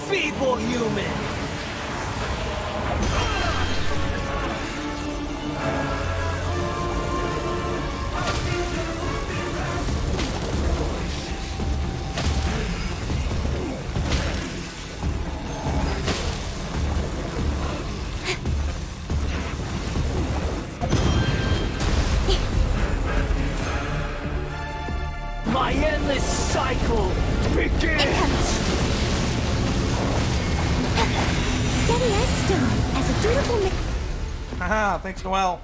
Feeble human! My endless cycle begins! Steady as stone, as a dutiful Haha, thanks, Noel.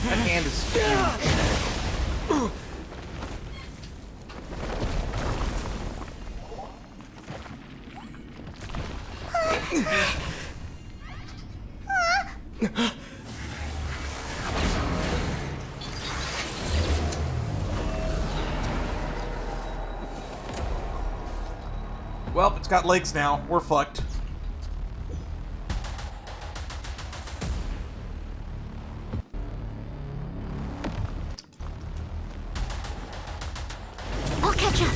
That hand is huge. Well, it's got legs now. We're fucked. I'll catch up.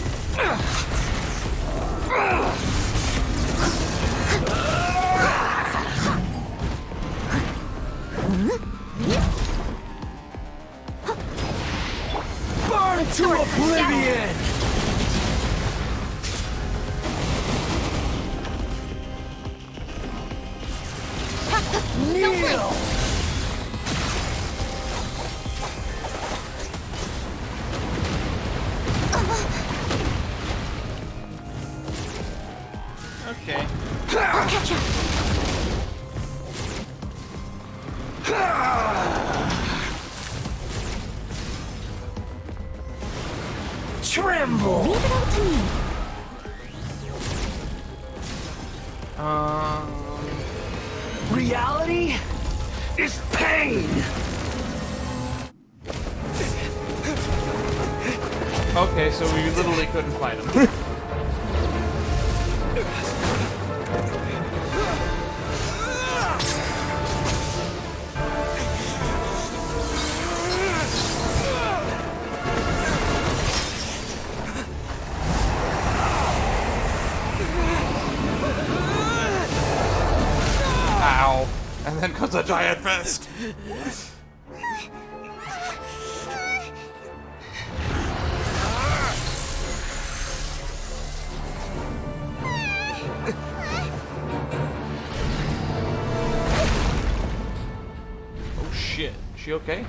Burn to oblivion! Kneel! Okay. I'll catch up. Tremble! Leave it all to me. Reality is pain! Okay, so we literally couldn't fight him. It's a giant fest. Oh shit. Is she okay?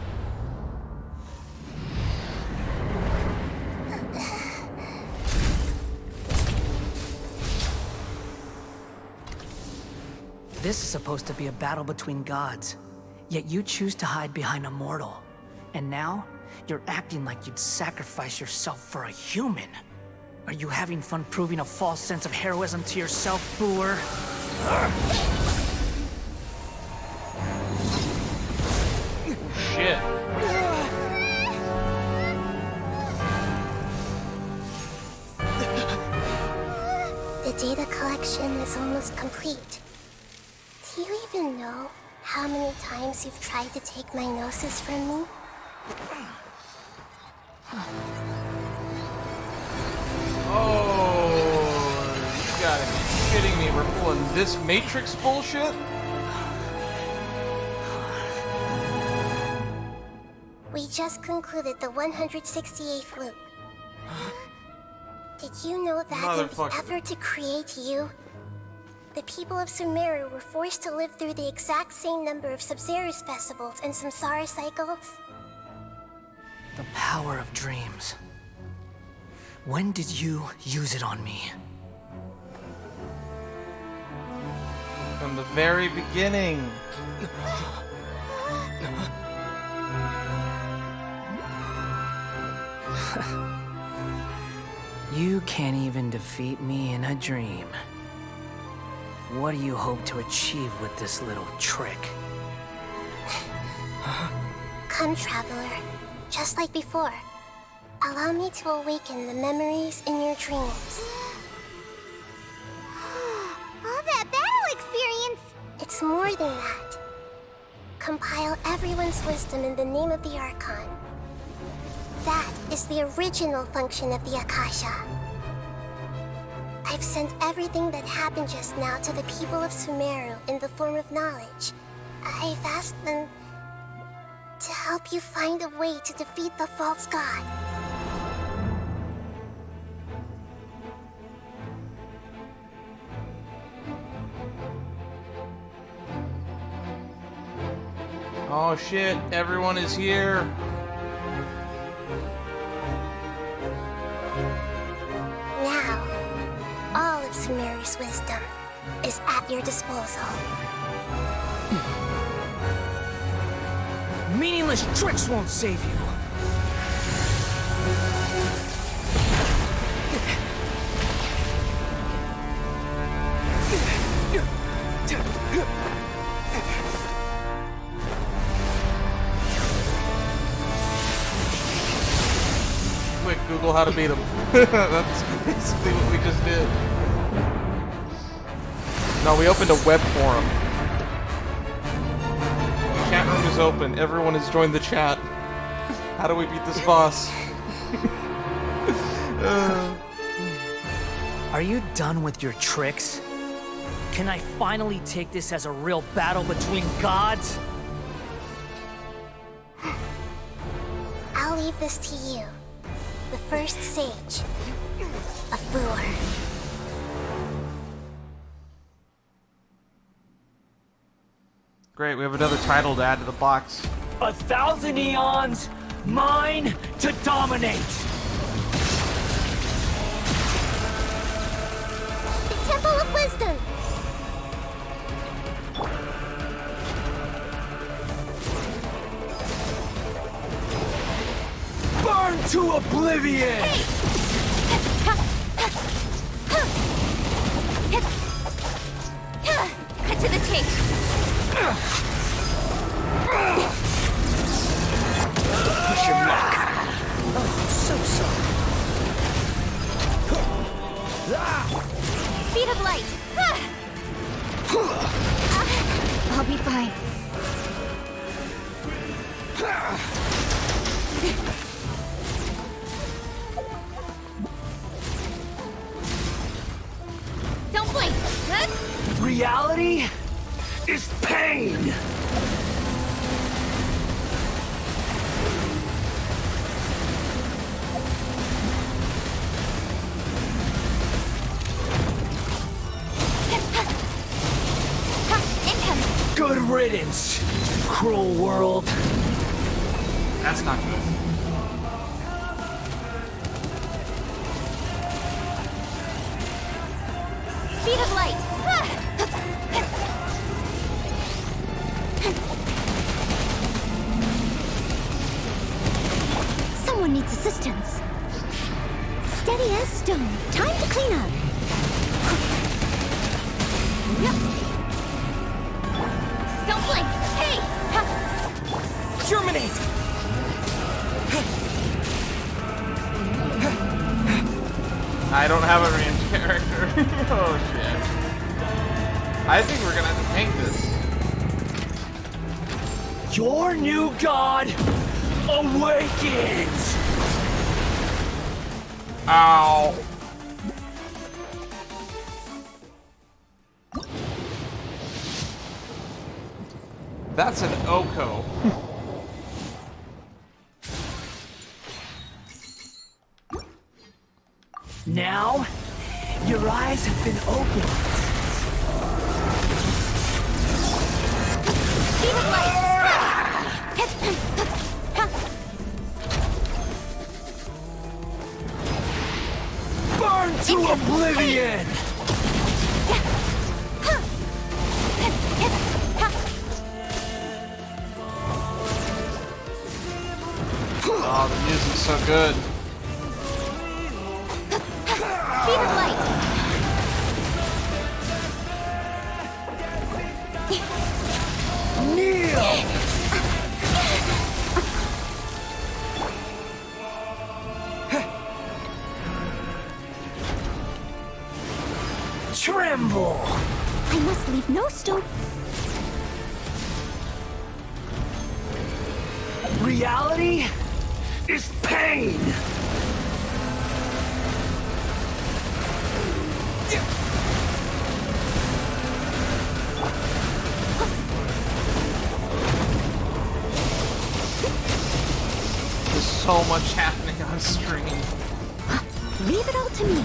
This is supposed to be a battle between gods, yet you choose to hide behind a mortal. And now, you're acting like you'd sacrifice yourself for a human. Are you having fun proving a false sense of heroism to yourself, Boor? Shit. The data collection is almost complete. Do you even know how many times you've tried to take my gnosis from me? Oh, you gotta be kidding me. We're pulling this Matrix bullshit? We just concluded the 168th loop. Did you know that in the effort to create you, the people of Sumeru were forced to live through the exact same number of Sub-Zerus festivals and Samsara cycles? The power of dreams. When did you use it on me? From the very beginning. You can't even defeat me in a dream. What do you hope to achieve with this little trick? Come, Traveler. Just like before. Allow me to awaken the memories in your dreams. All that battle experience! It's more than that. Compile everyone's wisdom in the name of the Archon. That is the original function of the Akasha. I've sent everything that happened just now to the people of Sumeru in the form of knowledge. I've asked them to help you find a way to defeat the false god. Oh shit, everyone is here. Now, all of Sumeru's wisdom is at your disposal. Meaningless tricks won't save you. Quick, Google how to beat him. That's basically what we just did. No, we opened a web forum. Chat room is open. Everyone has joined the chat. How do we beat this boss? Are you done with your tricks? Can I finally take this as a real battle between gods? I'll leave this to you, the first sage of Boor. Great, we have another title to add to the box. 1,000 eons, mine to dominate. The Temple of Wisdom. Burn to oblivion. Cut to the chase. Push your luck. Oh, so sorry. Speed of light. I'll be fine. Don't blink. Reality is pain. riddance, cruel world. That's not good. Speed of light! Someone needs assistance. Steady as stone. Time to clean up. Don't blink! Hey! Germinate! I don't have a ranged character. Oh shit. I think we're gonna have to tank this. Your new god awakens! Ow. That's an Oko. Now, your eyes have been opened. Speed of light! Burn to oblivion! Oh, the music's so good. Speed of light! Kneel! Tremble! I must leave no stone. Reality is pain! There's so much happening on screen. Leave it all to me.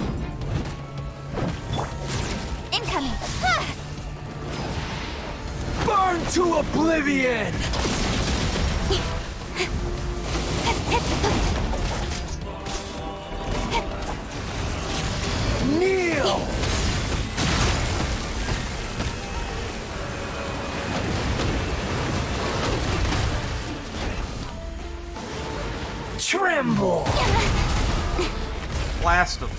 Incoming. Burn to oblivion! Kneel! Tremble! Blast him.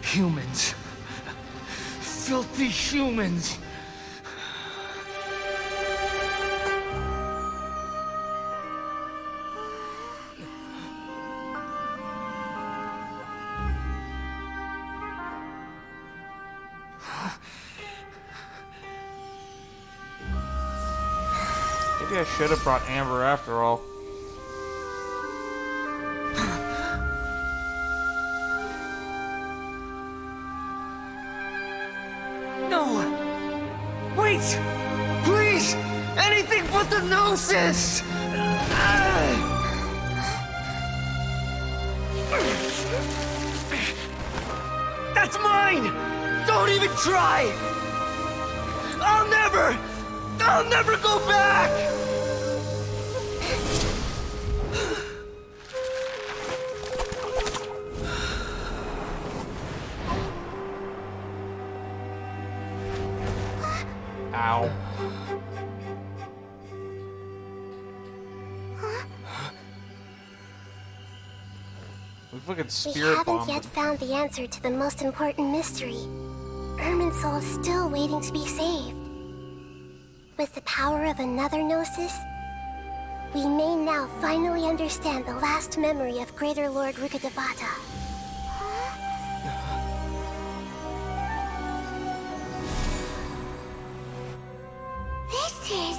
Humans. Filthy humans. Maybe I should have brought Amber after all. No! Wait! Please! Anything but the Gnosis! That's mine! Don't even try! I'll never go back! Ow. We fucking We spirit haven't bombed yet him. found the answer to the most important mystery. Irminsul is still waiting to be saved. With the power of another Gnosis, we may now finally understand the last memory of Greater Lord Rukkhadevata. This is...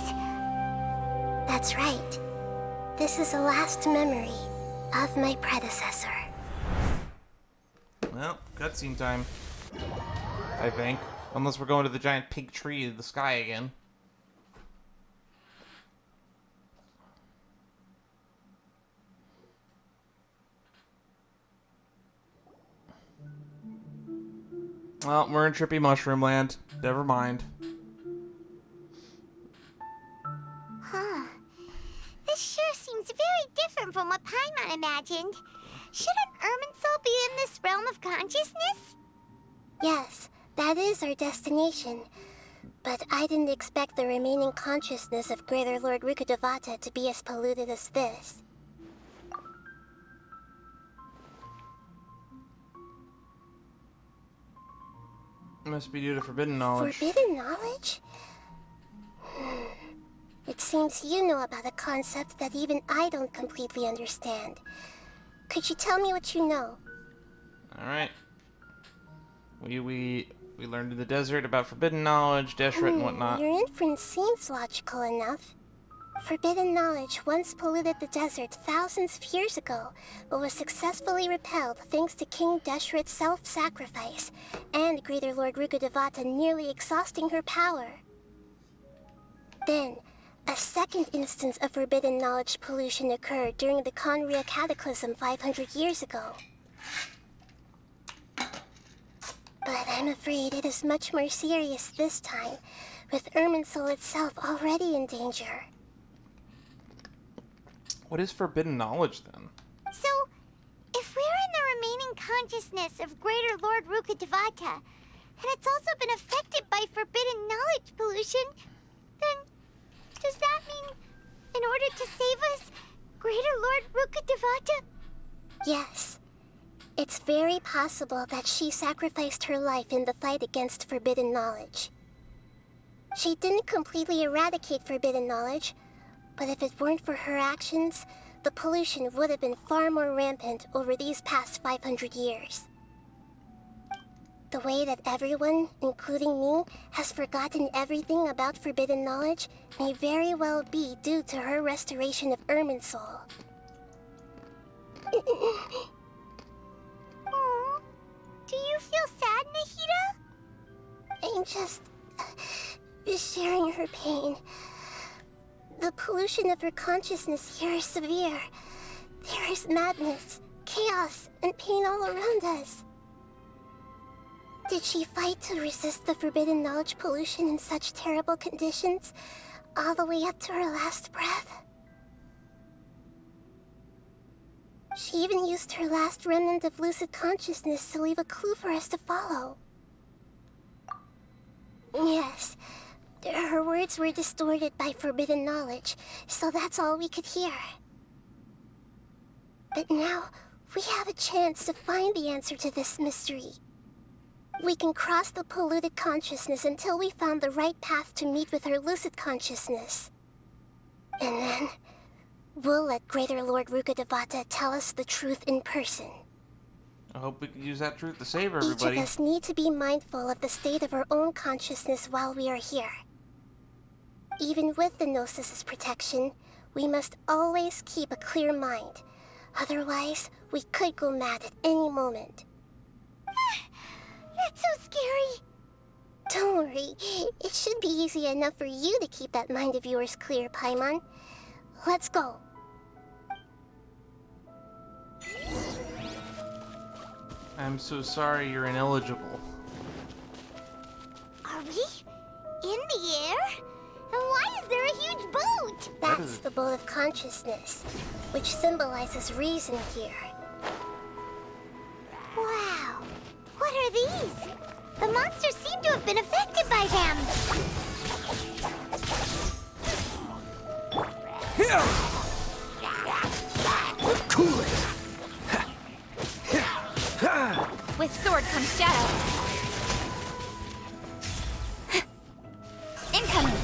That's right. This is the last memory of my predecessor. Well, cutscene time. I think. Unless we're going to the giant pink tree in the sky again. Well, we're in trippy mushroom land. Never mind. Huh. This sure seems very different from what Paimon imagined. Shouldn't Irminsul be in this realm of consciousness? Yes, that is our destination. But I didn't expect the remaining consciousness of Greater Lord Rukkhadevata to be as polluted as this. Must be due to forbidden knowledge. Forbidden knowledge? It seems you know about a concept that even I don't completely understand. Could you tell me what you know? Alright. We learned in the desert about forbidden knowledge, Deshret and whatnot. Your inference seems logical enough. Forbidden knowledge once polluted the desert thousands of years ago, but was successfully repelled thanks to King Deshret's self-sacrifice, and Greater Lord Rukkhadevata nearly exhausting her power. Then, a second instance of forbidden knowledge pollution occurred during the Conria Cataclysm 500 years ago. But I'm afraid it is much more serious this time, with Irminsul itself already in danger. What is forbidden knowledge, then? So, if we're in the remaining consciousness of Greater Lord Rukkhadevata, and it's also been affected by forbidden knowledge pollution, then does that mean, in order to save us, Greater Lord Rukkhadevata? Yes. It's very possible that she sacrificed her life in the fight against forbidden knowledge. She didn't completely eradicate forbidden knowledge, but if it weren't for her actions, the pollution would have been far more rampant over these past 500 years. The way that everyone, including me, has forgotten everything about forbidden knowledge may very well be due to her restoration of Irminsul. Aww. Do you feel sad, Nahida? I'm just sharing her pain. The pollution of her consciousness here is severe. There is madness, chaos, and pain all around us. Did she fight to resist the forbidden knowledge pollution in such terrible conditions, all the way up to her last breath? She even used her last remnant of lucid consciousness to leave a clue for us to follow. Yes, her words were distorted by forbidden knowledge, so that's all we could hear. But now, we have a chance to find the answer to this mystery. We can cross the polluted consciousness until we found the right path to meet with her lucid consciousness. And then, we'll let Greater Lord Rukkhadevata tell us the truth in person. I hope we can use that truth to save Each everybody. of us need to be mindful of the state of our own consciousness while we are here. Even with the Gnosis' protection, we must always keep a clear mind. Otherwise, we could go mad at any moment. That's so scary. Don't worry, it should be easy enough for you to keep that mind of yours clear, Paimon. Let's go. I'm so sorry you're ineligible. Are we in the air? And why is there a huge boat? That's the boat of consciousness, which symbolizes reason here. Wow. What are these? The monsters seem to have been affected by them. Cool it! With sword comes shadow. Incoming!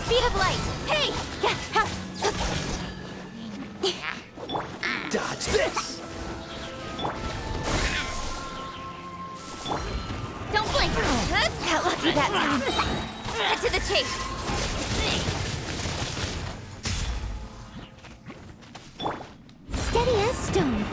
Speed of light! Hey! Dodge this! Don't blink! Got lucky that time. Cut to the chase. Steady as stone.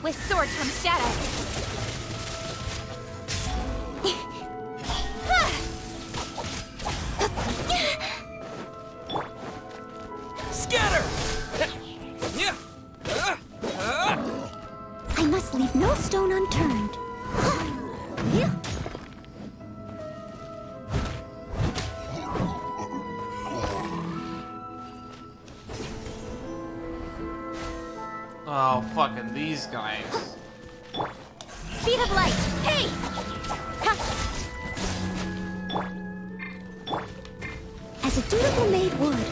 With sword from shadow. Scatter! I must leave no stone unturned. Oh, fucking these guys. Speed of light. Hey! As a dutiful maid would.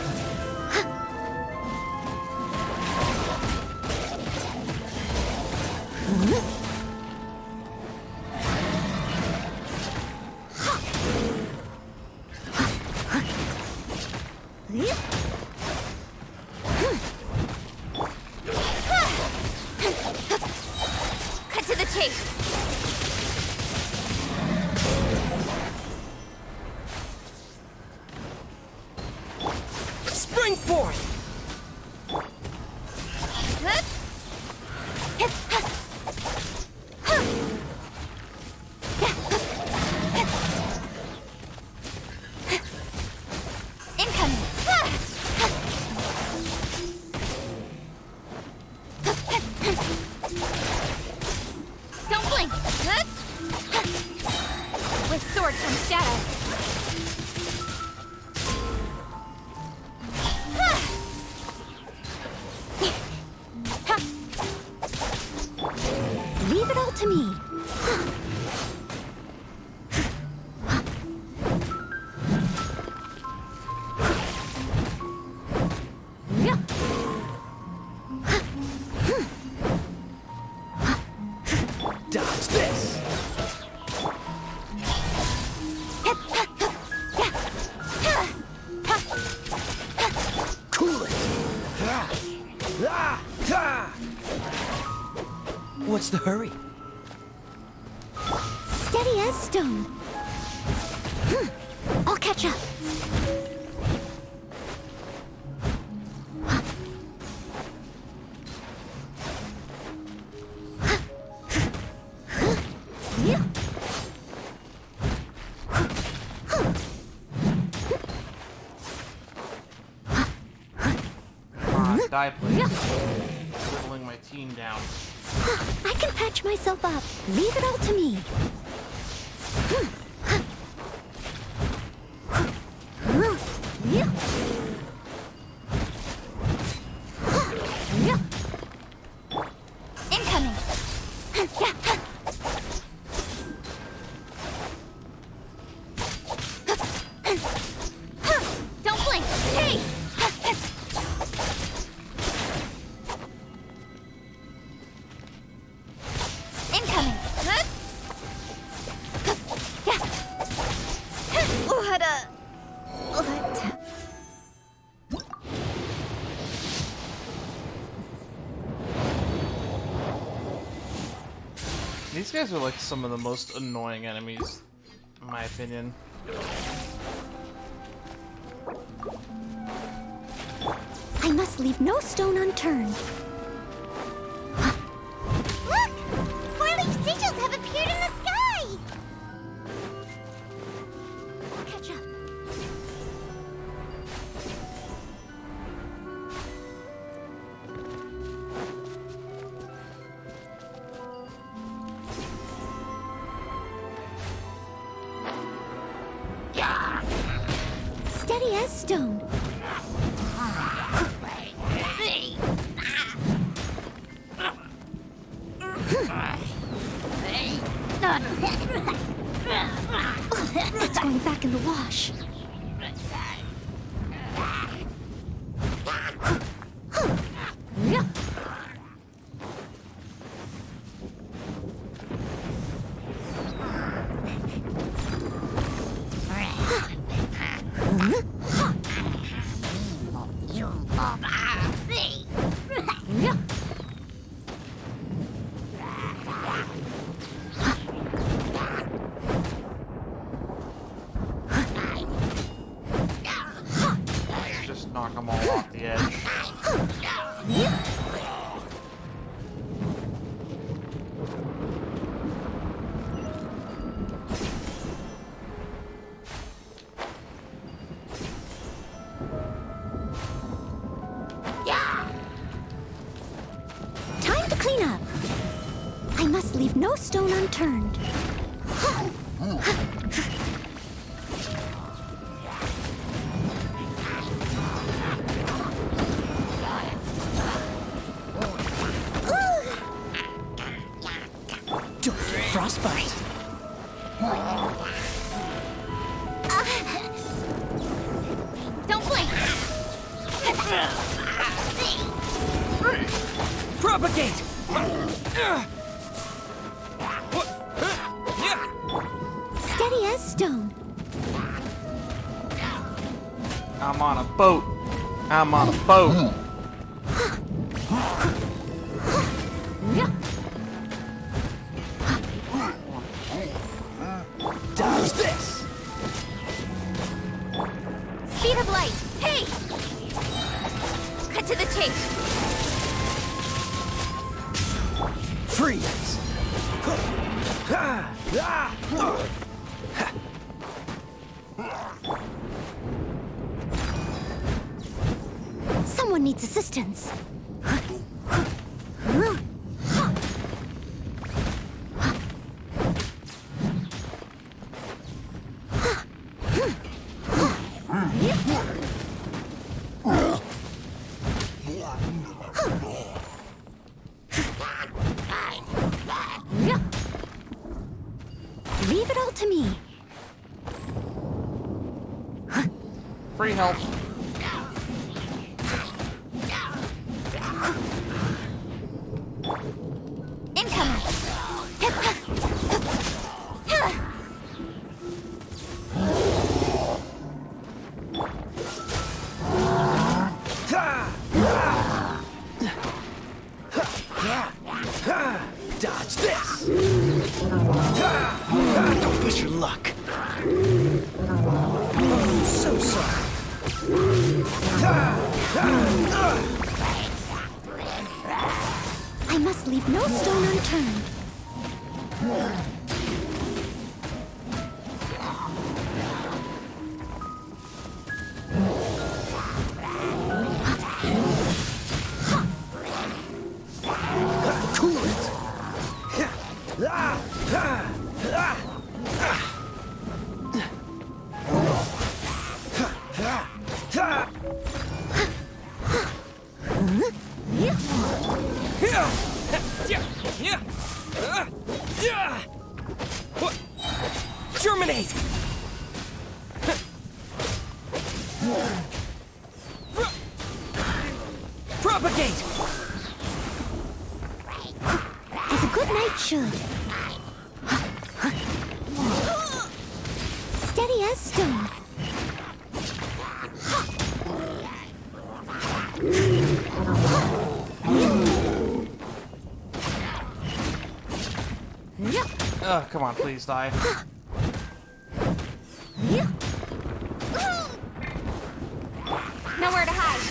Cut to the chase. Spring forth! Incoming. Don't blink. With sword from shadow. Leave it all to me. Dodge this! Cool it! What's the hurry? Steady as stone. I'll catch up. Die, please. Whittling my team down. I can patch myself up. Leave it all to me. Incoming. Don't blink. Hey! Incoming. These guys are like some of the most annoying enemies, in my opinion. I must leave no stone unturned. Look! Four-leaf sigils have appeared in the sky! I'll catch up. Steady as stone. That's going back in the wash. Clean up. I must leave no stone unturned. Don't get frostbite. Don't blink. Propagate! Steady as stone. I'm on a boat. I'm on a boat. Dodge this! Speed of light. Hey! Cut to the chase. Freeze! Someone needs assistance. Leave it all to me. Free help. Incoming. Dodge this! Don't push your luck. Oh, so sorry. I must leave no stone unturned. Cool it! Germinate! Propagate! As a good knight should. Steady as stone. Ugh, come on, please die. Nowhere to hide.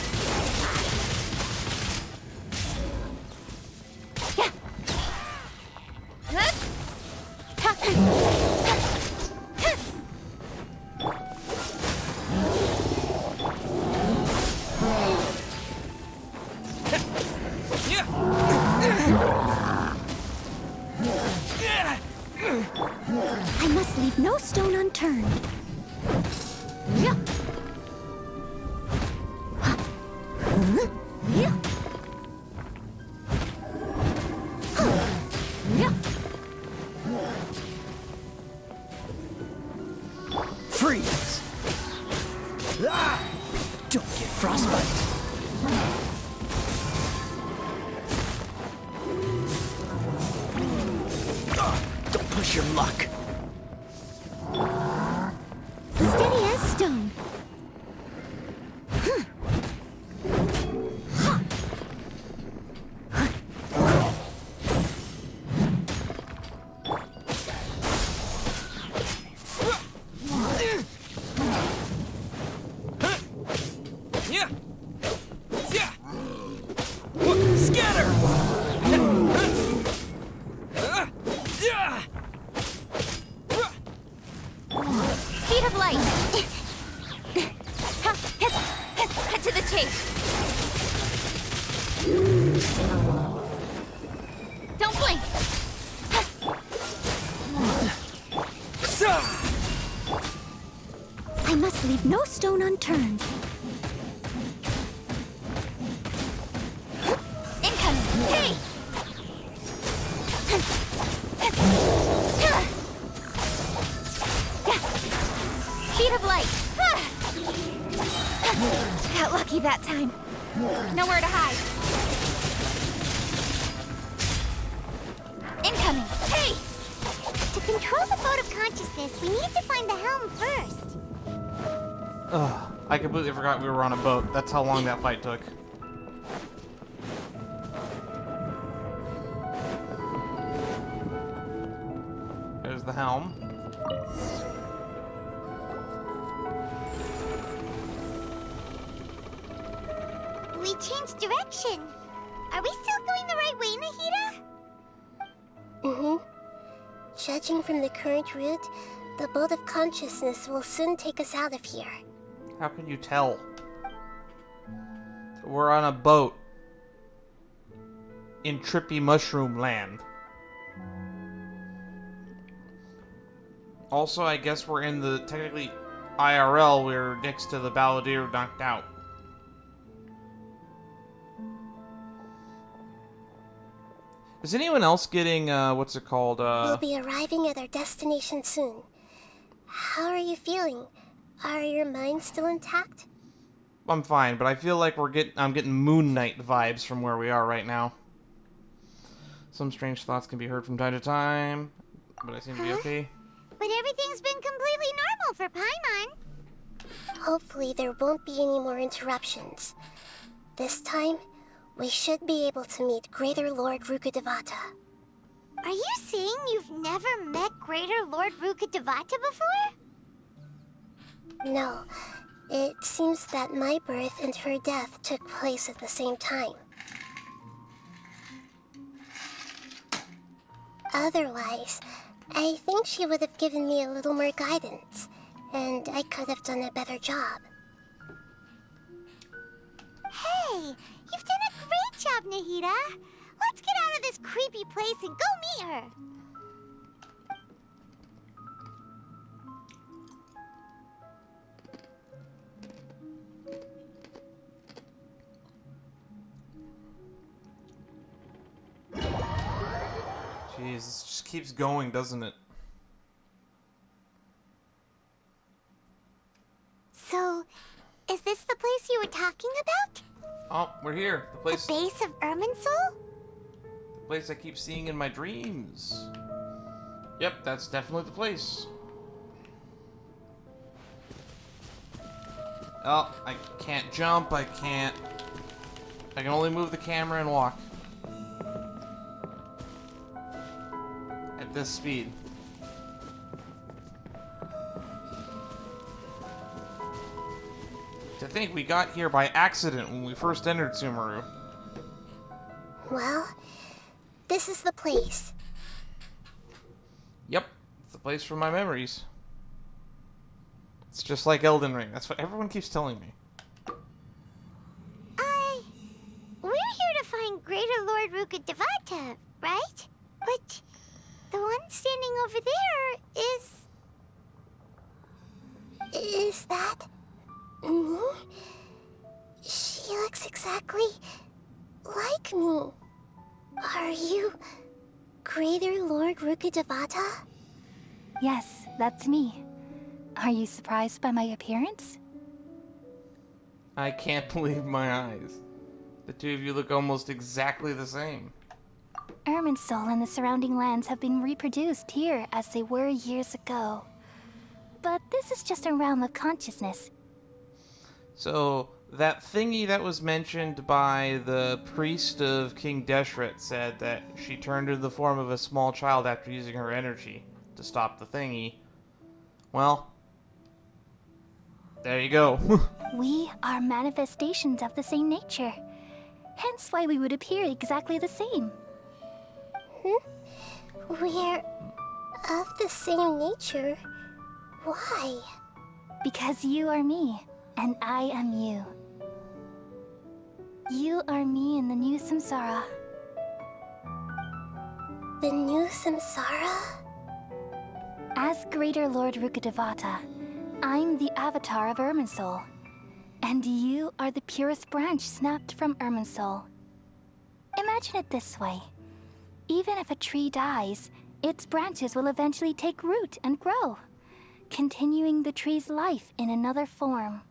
I must leave no stone unturned. Freeze! Don't get frostbite. Don't push your luck. Steady as stone. Speed of light. Cut to the chase. No stone unturned. Incoming! Hey! Speed of light! Got lucky that time. Nowhere to hide. Incoming! Hey! To control the boat of consciousness, we need to find the helm first. Ugh, I completely forgot we were on a boat. That's how long that fight took. There's the helm. We changed direction. Are we still going the right way, Nahida? Mm-hmm. Judging from the current route, the boat of consciousness will soon take us out of here. How can you tell? We're on a boat in trippy mushroom land. Also, I guess we're in the technically IRL. We're next to the Balladeer knocked out. Is anyone else getting, what's it called, We'll be arriving at our destination soon. How are you feeling? Are your minds still intact? I'm fine, but I feel like I'm getting Moon Knight vibes from where we are right now. Some strange thoughts can be heard from time to time, but I seem to be okay. But everything's been completely normal for Paimon. Hopefully there won't be any more interruptions. This time, we should be able to meet Greater Lord Rukkhadevata. Are you saying you've never met Greater Lord Rukkhadevata before? No. It seems that my birth and her death took place at the same time. Otherwise, I think she would have given me a little more guidance, and I could have done a better job. Hey, you've done a great job, Nahida. Let's get out of this creepy place and go meet her. Jeez, this just keeps going, doesn't it? So, is this the place you were talking about? Oh, we're here. The place. The base of Irminsul? The place I keep seeing in my dreams. Yep, that's definitely the place. Oh, I can't jump. I can only move the camera and walk. At this speed. To think we got here by accident when we first entered Sumeru. Well, this is the place. Yep, it's the place from my memories. It's just like Elden Ring. That's what everyone keeps telling me. We're here to find Greater Lord Rukkhadevata, right? But the one standing over there is... Is that... me? She looks exactly like me. Are you Greater Lord Rukkhadevata? Yes, that's me. Are you surprised by my appearance? I can't believe my eyes. The two of you look almost exactly the same. Irminsul and the surrounding lands have been reproduced here as they were years ago. But this is just a realm of consciousness. So, that thingy that was mentioned by the priest of King Deshret said that she turned into the form of a small child after using her energy to stop the thingy. Well, there you go. We are manifestations of the same nature. Hence why we would appear exactly the same. We're of the same nature. Why? Because you are me, and I am you. You are me in the new samsara. The new samsara? As Greater Lord Rukkhadevata, I'm the avatar of Irminsul, and you are the purest branch snapped from Irminsul. Imagine it this way. Even if a tree dies, its branches will eventually take root and grow, continuing the tree's life in another form.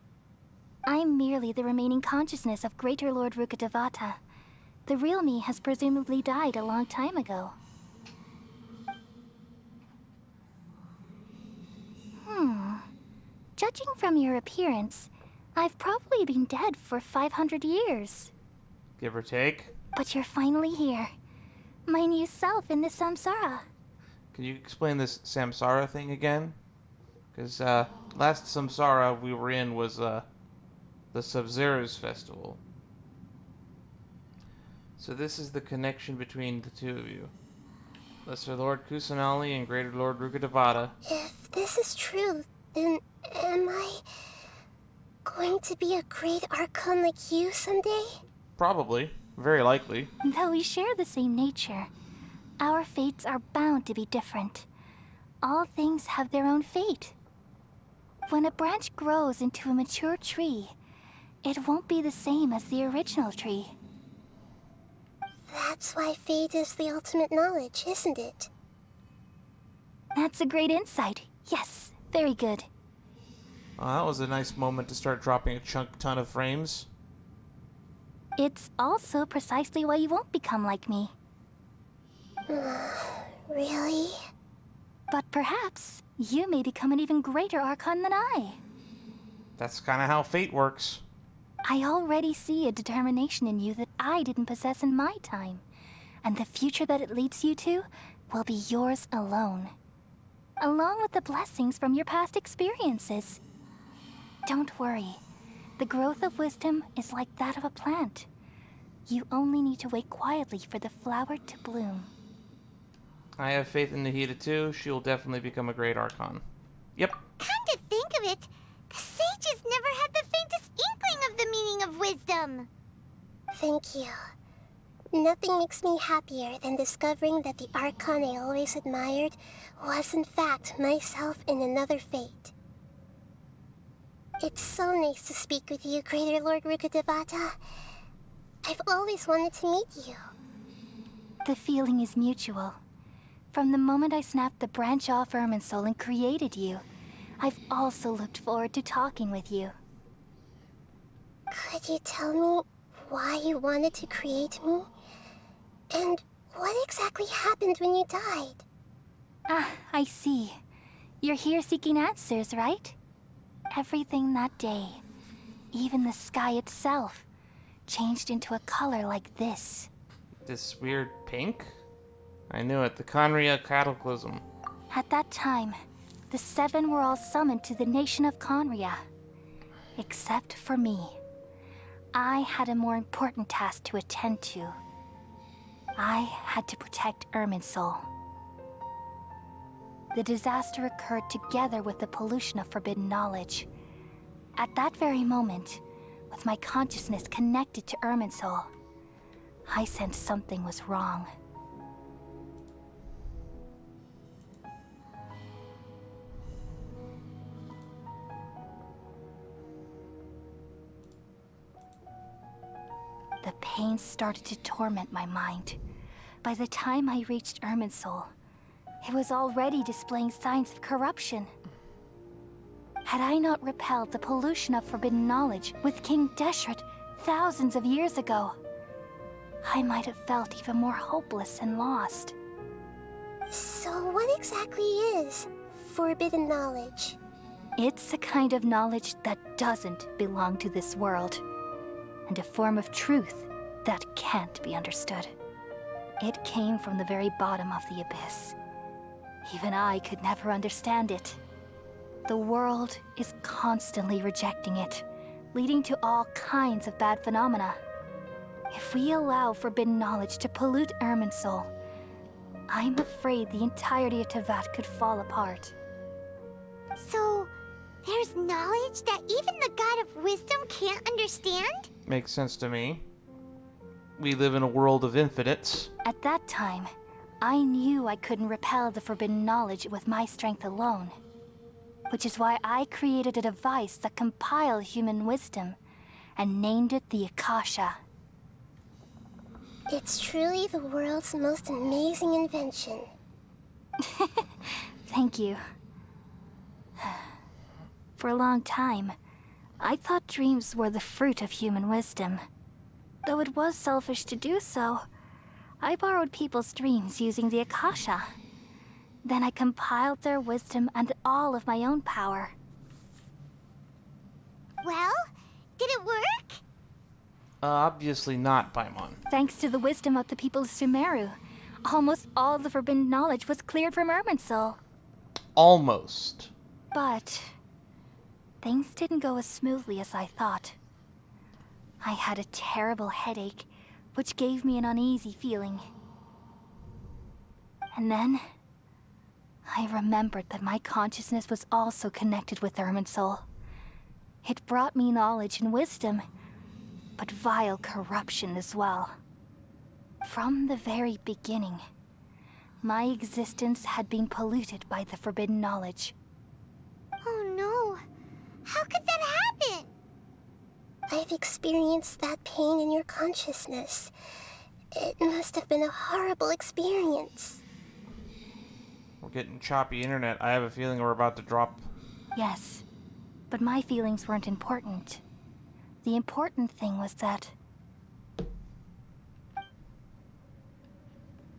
I'm merely the remaining consciousness of Greater Lord Rukkhadevata. The real me has presumably died a long time ago. Judging from your appearance, I've probably been dead for 500 years. Give or take. But you're finally here. My new self in the samsara. Can you explain this samsara thing again? Because last samsara we were in was the Sub-Zero's festival. So this is the connection between the two of you. Lesser Lord Kusanali and Greater Lord Rukkhadevata. If this is true, then am I going to be a great Archon like you someday? Probably. Very likely. Though we share the same nature, our fates are bound to be different. All things have their own fate. When a branch grows into a mature tree, it won't be the same as the original tree. That's why fate is the ultimate knowledge, isn't it? That's a great insight. Yes, very good. That was a nice moment to start dropping a ton of frames. It's also precisely why you won't become like me. Really? But perhaps you may become an even greater Archon than I. That's kind of how fate works. I already see a determination in you that I didn't possess in my time, and the future that it leads you to will be yours alone, along with the blessings from your past experiences. Don't worry. The growth of wisdom is like that of a plant. You only need to wait quietly for the flower to bloom. I have faith in Nahida too. She will definitely become a great Archon. Yep. Come to think of it, the sages never had the faintest inkling of the meaning of wisdom. Thank you. Nothing makes me happier than discovering that the Archon I always admired was in fact myself in another fate. It's so nice to speak with you, Greater Lord Rukkhadevata. I've always wanted to meet you. The feeling is mutual. From the moment I snapped the branch off Irminsul and created you, I've also looked forward to talking with you. Could you tell me why you wanted to create me? And what exactly happened when you died? Ah, I see. You're here seeking answers, right? Everything that day, even the sky itself, changed into a color like this. This weird pink? I knew it. The Khaenri'ah Cataclysm. At that time, the seven were all summoned to the nation of Khaenri'ah. Except for me. I had a more important task to attend to. I had to protect Irminsul. The disaster occurred together with the pollution of forbidden knowledge. At that very moment, with my consciousness connected to Irminsul, I sensed something was wrong. The pain started to torment my mind. By the time I reached Irminsul, it was already displaying signs of corruption. Had I not repelled the pollution of forbidden knowledge with King Deshret thousands of years ago, I might have felt even more hopeless and lost. So what exactly is forbidden knowledge? It's a kind of knowledge that doesn't belong to this world, and a form of truth that can't be understood. It came from the very bottom of the abyss. Even I could never understand it. The world is constantly rejecting it, leading to all kinds of bad phenomena. If we allow forbidden knowledge to pollute Irminsul, I'm afraid the entirety of Tevat could fall apart. So, there's knowledge that even the God of Wisdom can't understand? Makes sense to me. We live in a world of infinites. At that time, I knew I couldn't repel the forbidden knowledge with my strength alone. which is why I created a device that compiled human wisdom and named it the Akasha. It's truly the world's most amazing invention. Thank you. For a long time, I thought dreams were the fruit of human wisdom. Though it was selfish to do so, I borrowed people's dreams using the Akasha. Then I compiled their wisdom and all of my own power. Well, did it work? Obviously not, Paimon. Thanks to the wisdom of the people of Sumeru, almost all the forbidden knowledge was cleared from Irminsul. Almost. But things didn't go as smoothly as I thought. I had a terrible headache, which gave me an uneasy feeling. And then I remembered that my consciousness was also connected with Irminsul. It brought me knowledge and wisdom, but vile corruption as well. From the very beginning, my existence had been polluted by the forbidden knowledge. Oh no. How could that happen? I've experienced that pain in your consciousness. It must have been a horrible experience. We're getting choppy internet. I have a feeling we're about to drop. Yes, but my feelings weren't important. The important thing was that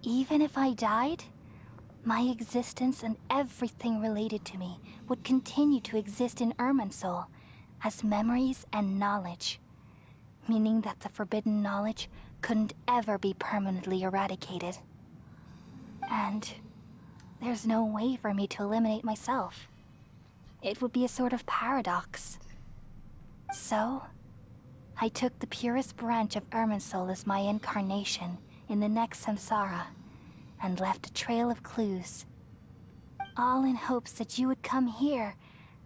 even if I died, my existence and everything related to me would continue to exist in Irminsul as memories and knowledge, meaning that the forbidden knowledge couldn't ever be permanently eradicated. And there's no way for me to eliminate myself. It would be a sort of paradox. So, I took the purest branch of Irminsul as my incarnation in the next samsara, and left a trail of clues, all in hopes that you would come here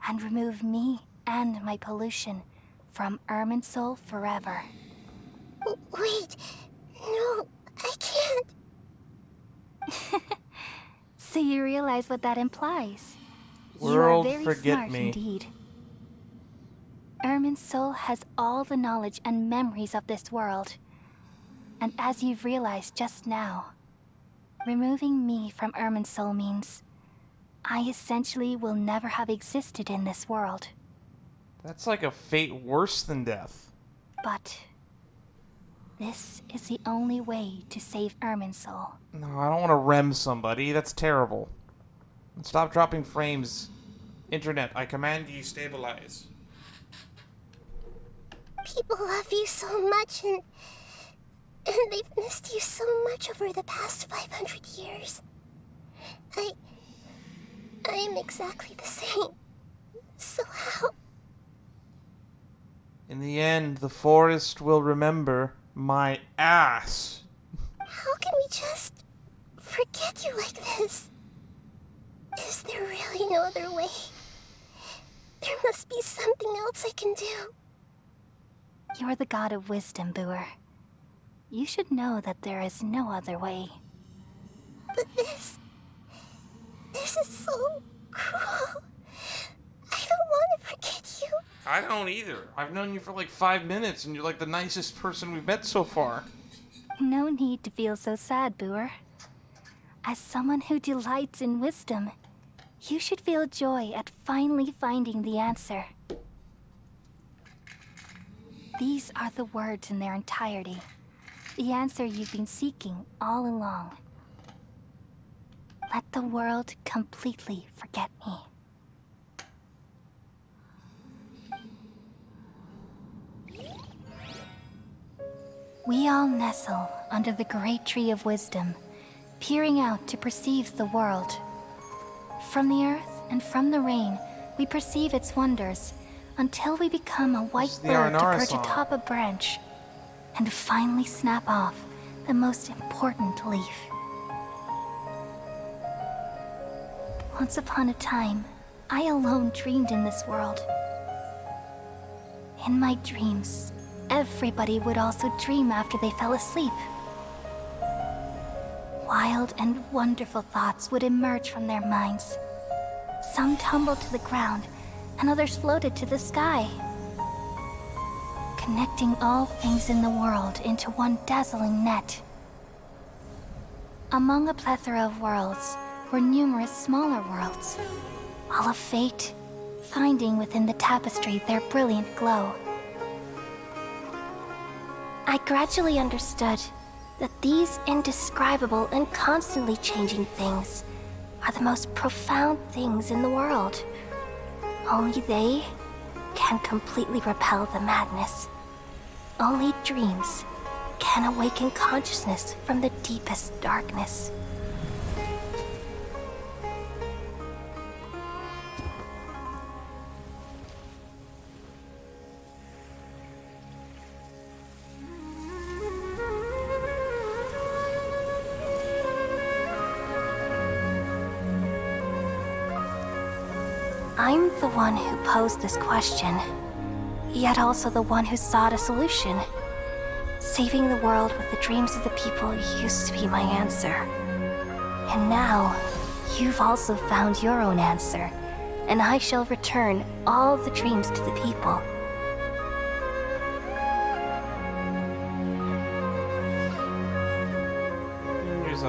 and remove me and my pollution from Irminsul forever. Wait, no, I can't. So you realize what that implies? World, you are very forget smart me. indeed. Irminsul has all the knowledge and memories of this world. And as you've realized just now, removing me from Irminsul means I essentially will never have existed in this world. That's like a fate worse than death. But this is the only way to save Irminsul. No, I don't want to rem somebody. That's terrible. Stop dropping frames. Internet, I command you stabilize. People love you so much, and they've missed you so much over the past 500 years. I am exactly the same. So how? In the end, the forest will remember my ass. How can we just forget you like this? Is there really no other way? There must be something else I can do. You're the god of wisdom, Booer. You should know that there is no other way. But this is so cruel. I don't want to forget you. I don't either. I've known you for like 5 minutes, and you're like the nicest person we've met so far. No need to feel so sad, Booer. As someone who delights in wisdom, you should feel joy at finally finding the answer. These are the words in their entirety. The answer you've been seeking all along. Let the world completely forget me. We all nestle under the great tree of wisdom, peering out to perceive the world. From the earth and from the rain, we perceive its wonders, until we become a white bird to perch atop a branch, and finally snap off the most important leaf. Once upon a time, I alone dreamed in this world. In my dreams, everybody would also dream after they fell asleep. Wild and wonderful thoughts would emerge from their minds. Some tumbled to the ground, and others floated to the sky, connecting all things in the world into one dazzling net. Among a plethora of worlds were numerous smaller worlds, all of fate, finding within the tapestry their brilliant glow. I gradually understood that these indescribable and constantly changing things are the most profound things in the world. Only they can completely repel the madness. Only dreams can awaken consciousness from the deepest darkness. I'm the one who posed this question, yet also the one who sought a solution. Saving the world with the dreams of the people used to be my answer. And now, you've also found your own answer, and I shall return all the dreams to the people. Here's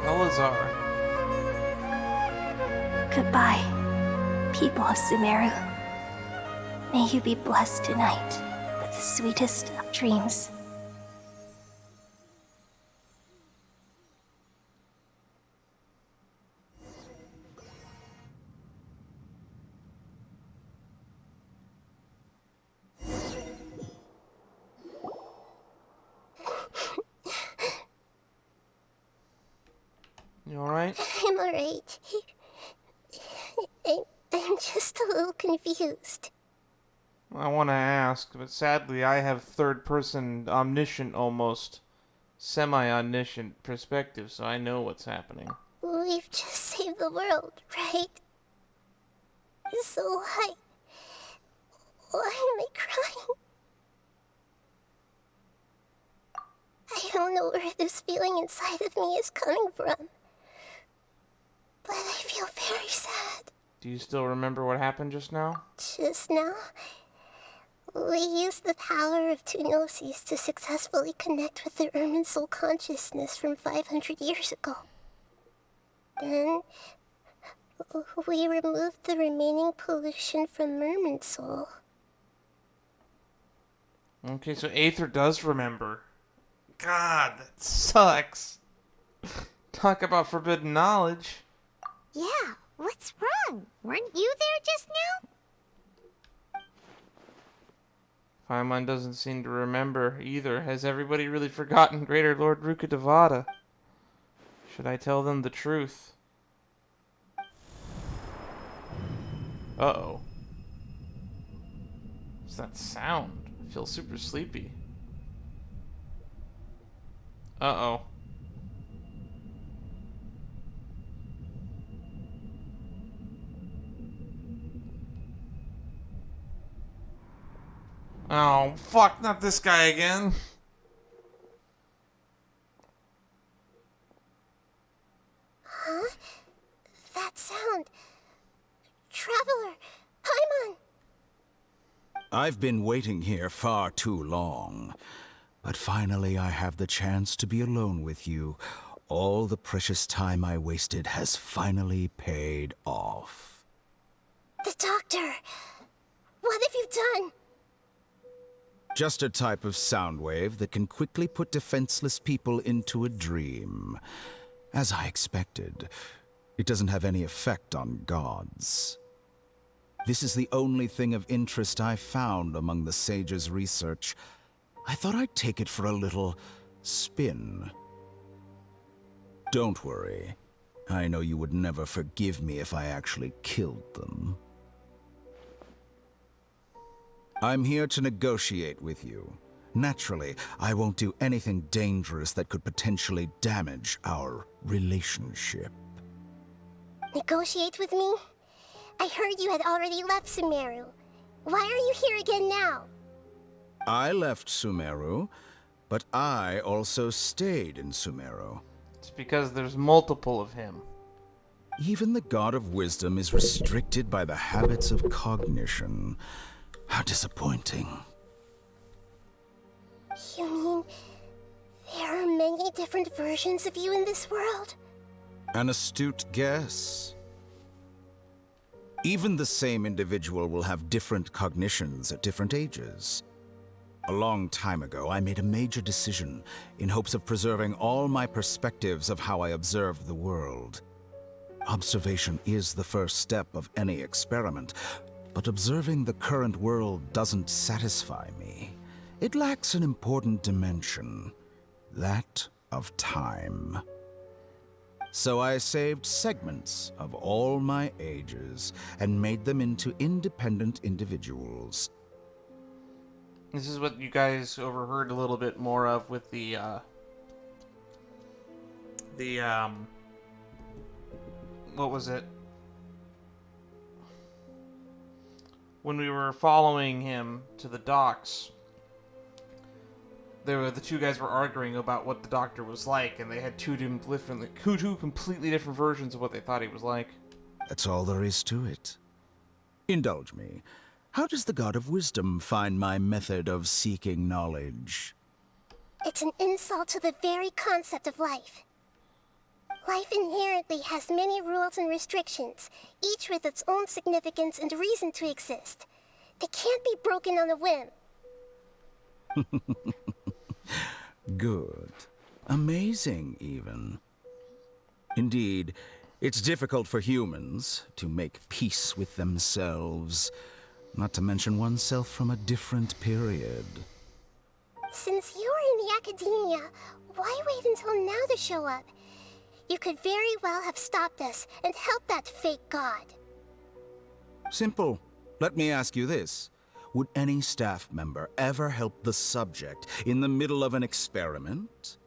Elazar. Goodbye, people of Sumeru. May you be blessed tonight with the sweetest of dreams. You alright? I'm alright. I'm just a little confused. I want to ask, but sadly I have third-person omniscient almost, semi-omniscient perspective, so I know what's happening. We've just saved the world, right? So why am I crying? I don't know where this feeling inside of me is coming from, but I feel very sad. Do you still remember what happened just now? Just now, we used the power of two gnosis to successfully connect with the Irminsul consciousness from 500 years ago. Then, we removed the remaining pollution from Irminsul. Okay, so Aether does remember. God, that sucks. Talk about forbidden knowledge. Yeah, what's wrong? Weren't you there just now? Paimon doesn't seem to remember either. Has everybody really forgotten Greater Lord Rukkhadevata? Should I tell them the truth? Uh-oh. What's that sound? I feel super sleepy. Uh-oh. Oh, fuck, not this guy again. Huh? That sound. Traveler! Paimon! I've been waiting here far too long. But finally I have the chance to be alone with you. All the precious time I wasted has finally paid off. The doctor! What have you done? Just a type of sound wave that can quickly put defenseless people into a dream. As I expected, it doesn't have any effect on gods. This is the only thing of interest I found among the sage's research. I thought I'd take it for a little spin. Don't worry. I know you would never forgive me if I actually killed them. I'm here to negotiate with you. Naturally, I won't do anything dangerous that could potentially damage our relationship. Negotiate with me? I heard you had already left Sumeru. Why are you here again now? I left Sumeru, but I also stayed in Sumeru. It's because there's multiple of him. Even the God of Wisdom is restricted by the habits of cognition. How disappointing. You mean there are many different versions of you in this world? An astute guess. Even the same individual will have different cognitions at different ages. A long time ago, I made a major decision in hopes of preserving all my perspectives of how I observed the world. Observation is the first step of any experiment, but observing the current world doesn't satisfy me. It lacks an important dimension, that of time. So I saved segments of all my ages and made them into independent individuals. This is what you guys overheard a little bit more of with the what was it? When we were following him to the docks, the two guys were arguing about what the doctor was like, and they had two completely different versions of what they thought he was like. That's all there is to it. Indulge me. How does the God of Wisdom find my method of seeking knowledge? It's an insult to the very concept of life. Life inherently has many rules and restrictions, each with its own significance and reason to exist. They can't be broken on a whim. Good. Amazing, even. Indeed, it's difficult for humans to make peace with themselves, not to mention oneself from a different period. Since you were in the academia, why wait until now to show up? You could very well have stopped us and helped that fake god. Simple. Let me ask you this. Would any staff member ever help the subject in the middle of an experiment?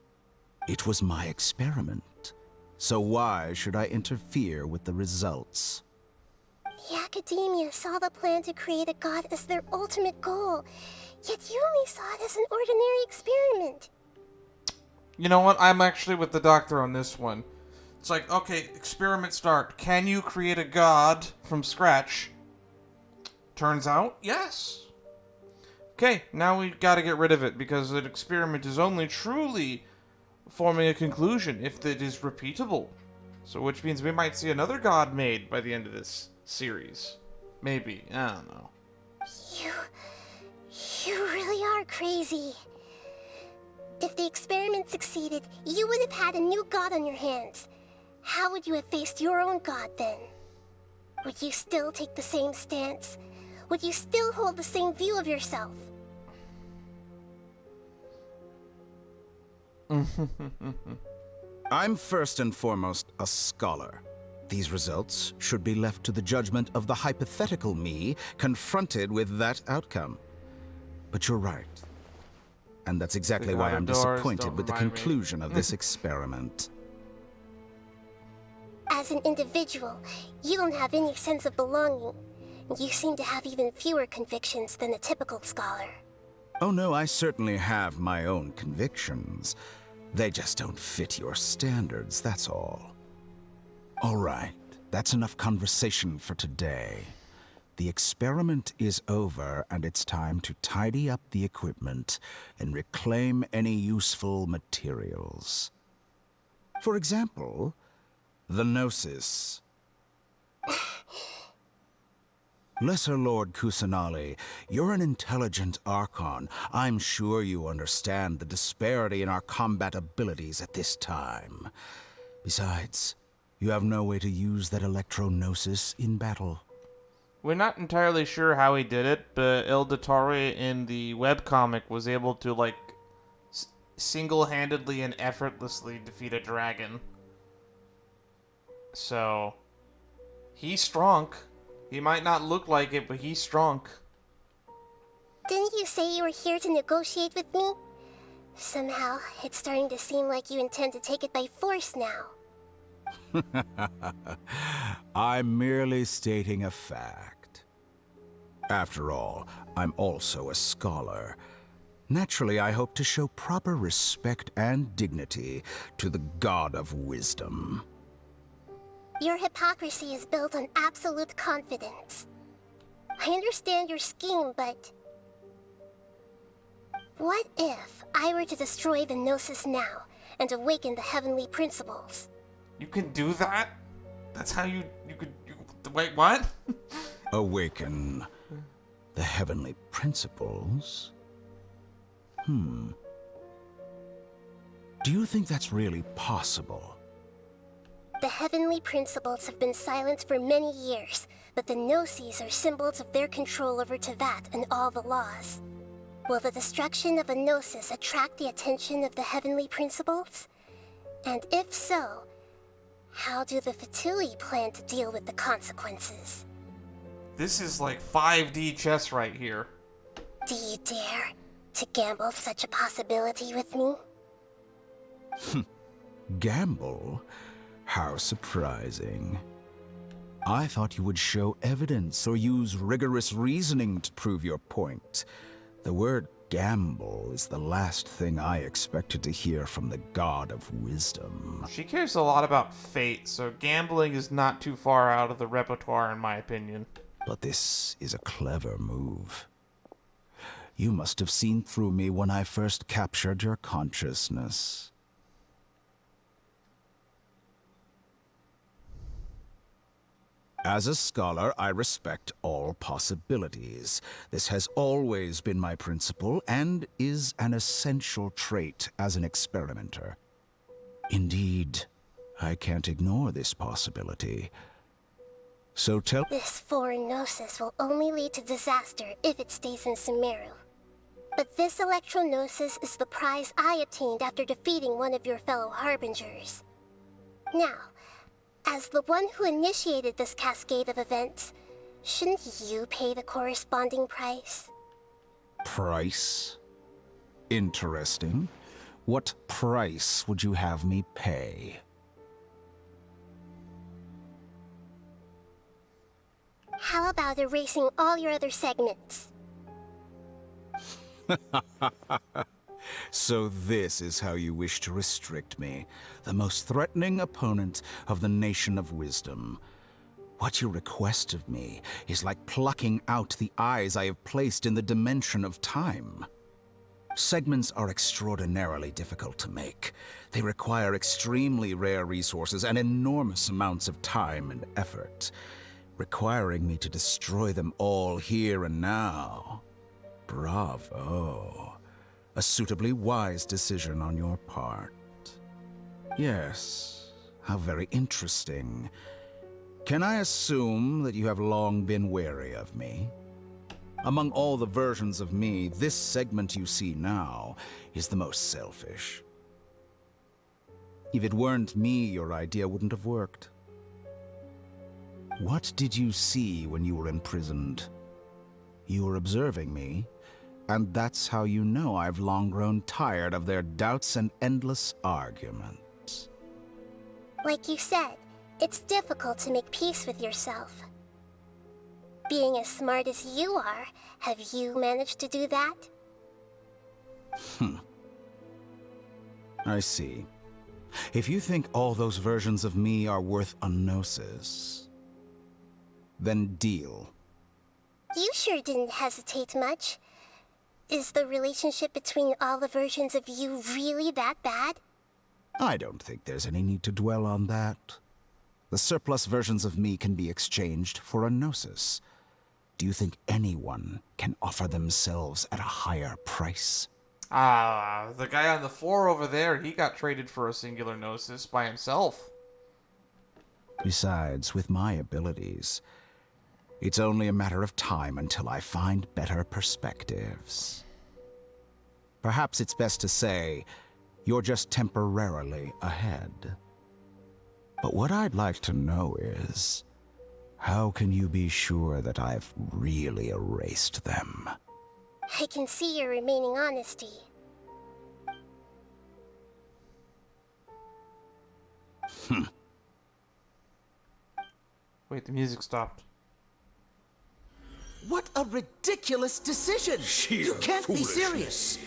It was my experiment. So why should I interfere with the results? The academia saw the plan to create a god as their ultimate goal, yet you only saw it as an ordinary experiment. You know what? I'm actually with the doctor on this one. It's like, okay, experiment start. Can you create a god from scratch? Turns out, yes. Okay, now we gotta get rid of it, because an experiment is only truly forming a conclusion if it is repeatable. So which means we might see another god made by the end of this series. Maybe. I don't know. You really are crazy. If the experiment succeeded, you would have had a new god on your hands. How would you have faced your own god then? Would you still take the same stance? Would you still hold the same view of yourself? I'm first and foremost a scholar. These results should be left to the judgment of the hypothetical me confronted with that outcome. But you're right. And that's exactly why I'm disappointed with the conclusion of this experiment. As an individual, you don't have any sense of belonging. You seem to have even fewer convictions than a typical scholar. Oh no, I certainly have my own convictions. They just don't fit your standards, that's all. All right, that's enough conversation for today. The experiment is over, and it's time to tidy up the equipment and reclaim any useful materials. For example, the Gnosis. Lesser Lord Kusanali, you're an intelligent Archon. I'm sure you understand the disparity in our combat abilities at this time. Besides, you have no way to use that Electro-Gnosis in battle. We're not entirely sure how he did it, but El Dottore in the webcomic was able to, like, single-handedly and effortlessly defeat a dragon. So, he's strong. He might not look like it, but he's strong. Didn't you say you were here to negotiate with me? Somehow, it's starting to seem like you intend to take it by force now. I'm merely stating a fact. After all, I'm also a scholar. Naturally, I hope to show proper respect and dignity to the God of Wisdom. Your hypocrisy is built on absolute confidence. I understand your scheme, but... what if I were to destroy the Gnosis now and awaken the heavenly principles? You can do that? That's how you could... wait, what? Awaken the heavenly principles? Do you think that's really possible? The heavenly principles have been silent for many years, but the Gnosis are symbols of their control over Tevat and all the laws. Will the destruction of a Gnosis attract the attention of the heavenly principles? And if so, how do the Fatui plan to deal with the consequences? This is like 5D chess right here. Do you dare to gamble such a possibility with me? Gamble? How surprising. I thought you would show evidence or use rigorous reasoning to prove your point. The word gamble is the last thing I expected to hear from the God of Wisdom. She cares a lot about fate, so gambling is not too far out of the repertoire in my opinion. But this is a clever move. You must have seen through me when I first captured your consciousness. As a scholar, I respect all possibilities. This has always been my principle and is an essential trait as an experimenter. Indeed, I can't ignore this possibility. So tell— This foreign Gnosis will only lead to disaster if it stays in Sumeru. But this Electro-Gnosis is the prize I obtained after defeating one of your fellow Harbingers. Now, as the one who initiated this cascade of events, shouldn't you pay the corresponding price? Price? Interesting. What price would you have me pay? How about erasing all your other segments? So this is how you wish to restrict me, the most threatening opponent of the Nation of Wisdom. What you request of me is like plucking out the eyes I have placed in the dimension of time. Segments are extraordinarily difficult to make. They require extremely rare resources and enormous amounts of time and effort, requiring me to destroy them all here and now. Bravo. A suitably wise decision on your part. Yes, how very interesting. Can I assume that you have long been wary of me? Among all the versions of me, this segment you see now is the most selfish. If it weren't me, your idea wouldn't have worked. What did you see when you were imprisoned? You were observing me, and that's how you know I've long grown tired of their doubts and endless arguments. Like you said, it's difficult to make peace with yourself. Being as smart as you are, have you managed to do that? I see. If you think all those versions of me are worth a gnosis, then deal. You sure didn't hesitate much. Is the relationship between all the versions of you really that bad? I don't think there's any need to dwell on that. The surplus versions of me can be exchanged for a gnosis. Do you think anyone can offer themselves at a higher price? The guy on the floor over there, he got traded for a singular gnosis by himself. Besides, with my abilities, it's only a matter of time until I find better perspectives. Perhaps it's best to say, you're just temporarily ahead. But what I'd like to know is, how can you be sure that I've really erased them? I can see your remaining honesty. Wait, the music stopped. What a ridiculous decision! You can't be serious!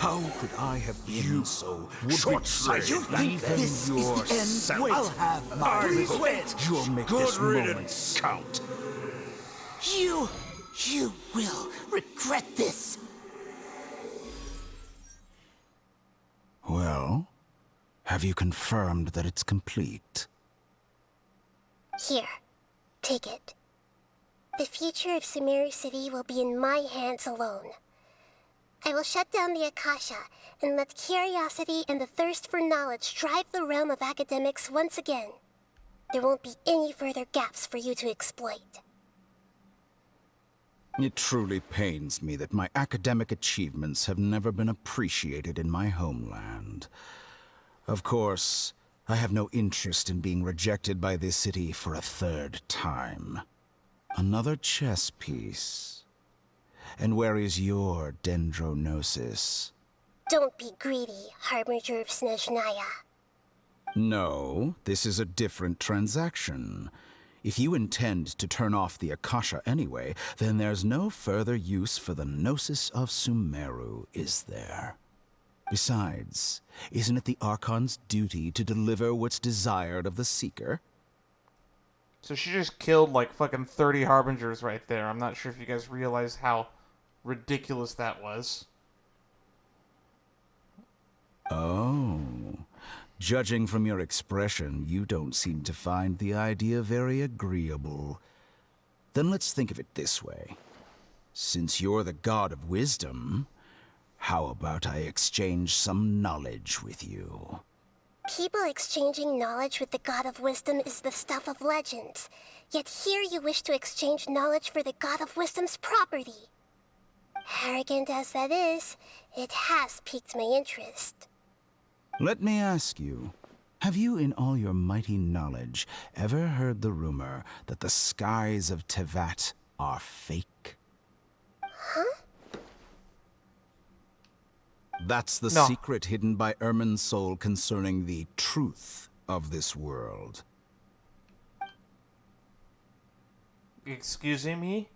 How could I have been so short-sighted? You think this is the end? Wait, I'll have my revenge. You'll make this moment count. You will regret this. Well, have you confirmed that it's complete? Here, take it. The future of Sumeru City will be in my hands alone. I will shut down the Akasha and let curiosity and the thirst for knowledge drive the realm of academics once again. There won't be any further gaps for you to exploit. It truly pains me that my academic achievements have never been appreciated in my homeland. Of course, I have no interest in being rejected by this city for a third time. Another chess piece. And where is your dendronosis? Don't be greedy, Harbinger of Snezhnaya. No, this is a different transaction. If you intend to turn off the Akasha anyway, then there's no further use for the Gnosis of Sumeru, is there? Besides, isn't it the Archon's duty to deliver what's desired of the Seeker? So she just killed like fucking 30 Harbingers right there. I'm not sure if you guys realize how ridiculous that was. Oh. Judging from your expression, you don't seem to find the idea very agreeable. Then let's think of it this way. Since you're the god of wisdom, how about I exchange some knowledge with you? People exchanging knowledge with the god of wisdom is the stuff of legends. Yet here you wish to exchange knowledge for the god of wisdom's property. Arrogant as that is, it has piqued my interest. Let me ask you, have you in all your mighty knowledge ever heard the rumor that the skies of Tevat are fake? Huh? That's the No. secret hidden by Irminsul concerning the truth of this world. Excuse me?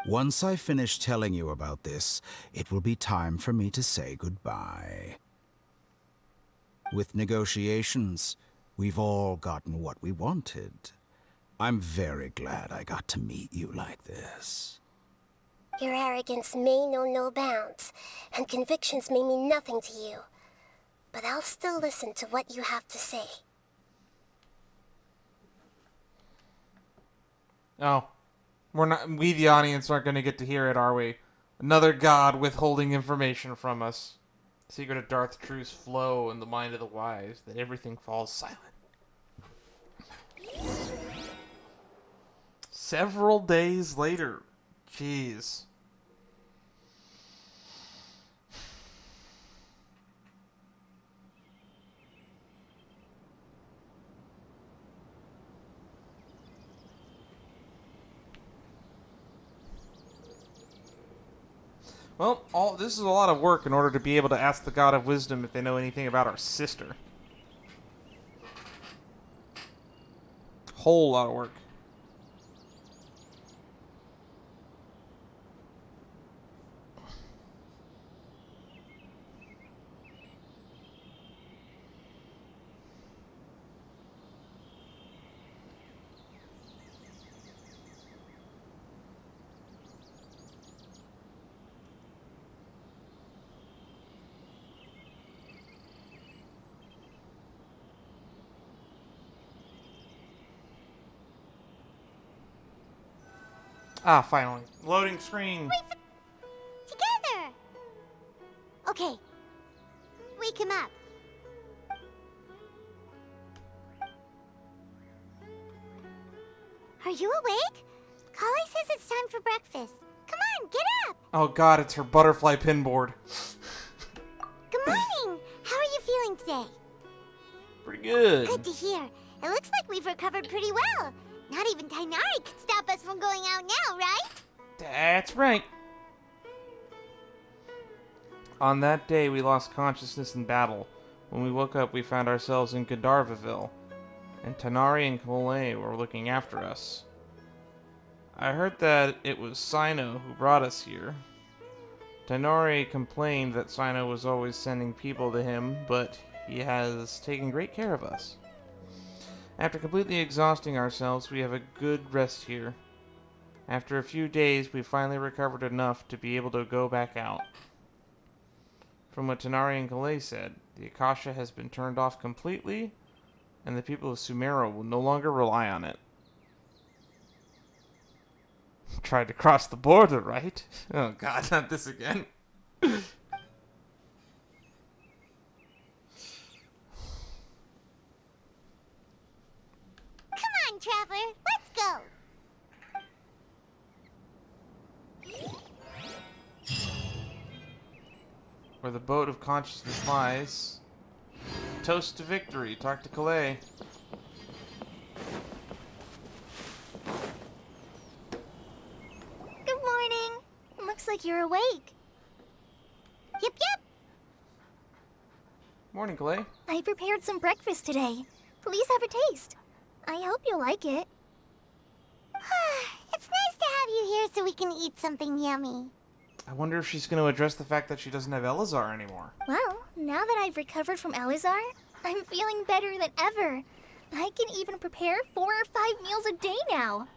Once I finish telling you about this, it will be time for me to say goodbye. With negotiations, we've all gotten what we wanted. I'm very glad I got to meet you like this. Your arrogance may know no bounds, and convictions may mean nothing to you. But I'll still listen to what you have to say. Oh. We the audience aren't going to get to hear it, are we? Another god withholding information from us. Secret of Darth Truth's flow in the mind of the wise, that everything falls silent. Several days later. Jeez. Well, this is a lot of work in order to be able to ask the God of Wisdom if they know anything about our sister. Whole lot of work. Ah, finally. Loading screen. Together! Okay. Wake him up. Are you awake? Kali says it's time for breakfast. Come on, get up! Oh god, it's her butterfly pinboard. Good morning! How are you feeling today? Pretty good. Good to hear. It looks like we've recovered pretty well. Not even Tainari could stop us from going out now, right? That's right. On that day, we lost consciousness in battle. When we woke up, we found ourselves in Jnagarbhaville, and Tanari and Kole were looking after us. I heard that it was Sino who brought us here. Tainari complained that Sino was always sending people to him, but he has taken great care of us. After completely exhausting ourselves, we have a good rest here. After a few days, we finally recovered enough to be able to go back out. From what Tainari and Kalei said, the Akasha has been turned off completely, and the people of Sumeru will no longer rely on it. Tried to cross the border, right? Oh god, not this again. Come on, Traveler, let's go! Where the boat of consciousness lies. Toast to victory. Talk to Kalei. Good morning. Looks like you're awake. Yep, yep. Morning, Kalei. I prepared some breakfast today. Please have a taste. I hope you'll like it. It's nice to have you here so we can eat something yummy. I wonder if she's going to address the fact that she doesn't have Elazar anymore. Well, now that I've recovered from Elazar, I'm feeling better than ever. I can even prepare 4 or 5 meals a day now.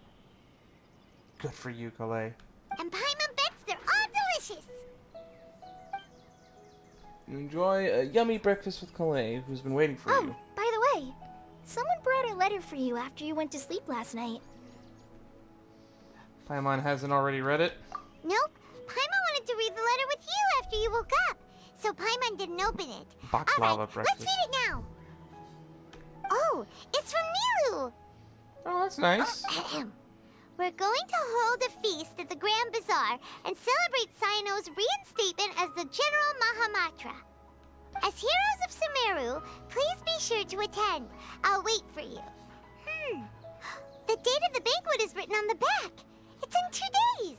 Good for you, Kalei. And Paimon bets they're all delicious. You enjoy a yummy breakfast with Kalei, who's been waiting for you. By the way, someone brought a letter for you after you went to sleep last night. Paimon hasn't already read it? Nope. Paimon wanted to read the letter with you after you woke up, so Paimon didn't open it. Baklava Alright, breakfast. let's read it now. Oh, it's from Nilu. Oh, that's nice. We're going to hold a feast at the Grand Bazaar and celebrate Sino's reinstatement as the General Mahamatra. As heroes of Sumeru, please be sure to attend. I'll wait for you. The date of the banquet is written on the back. It's in 2 days.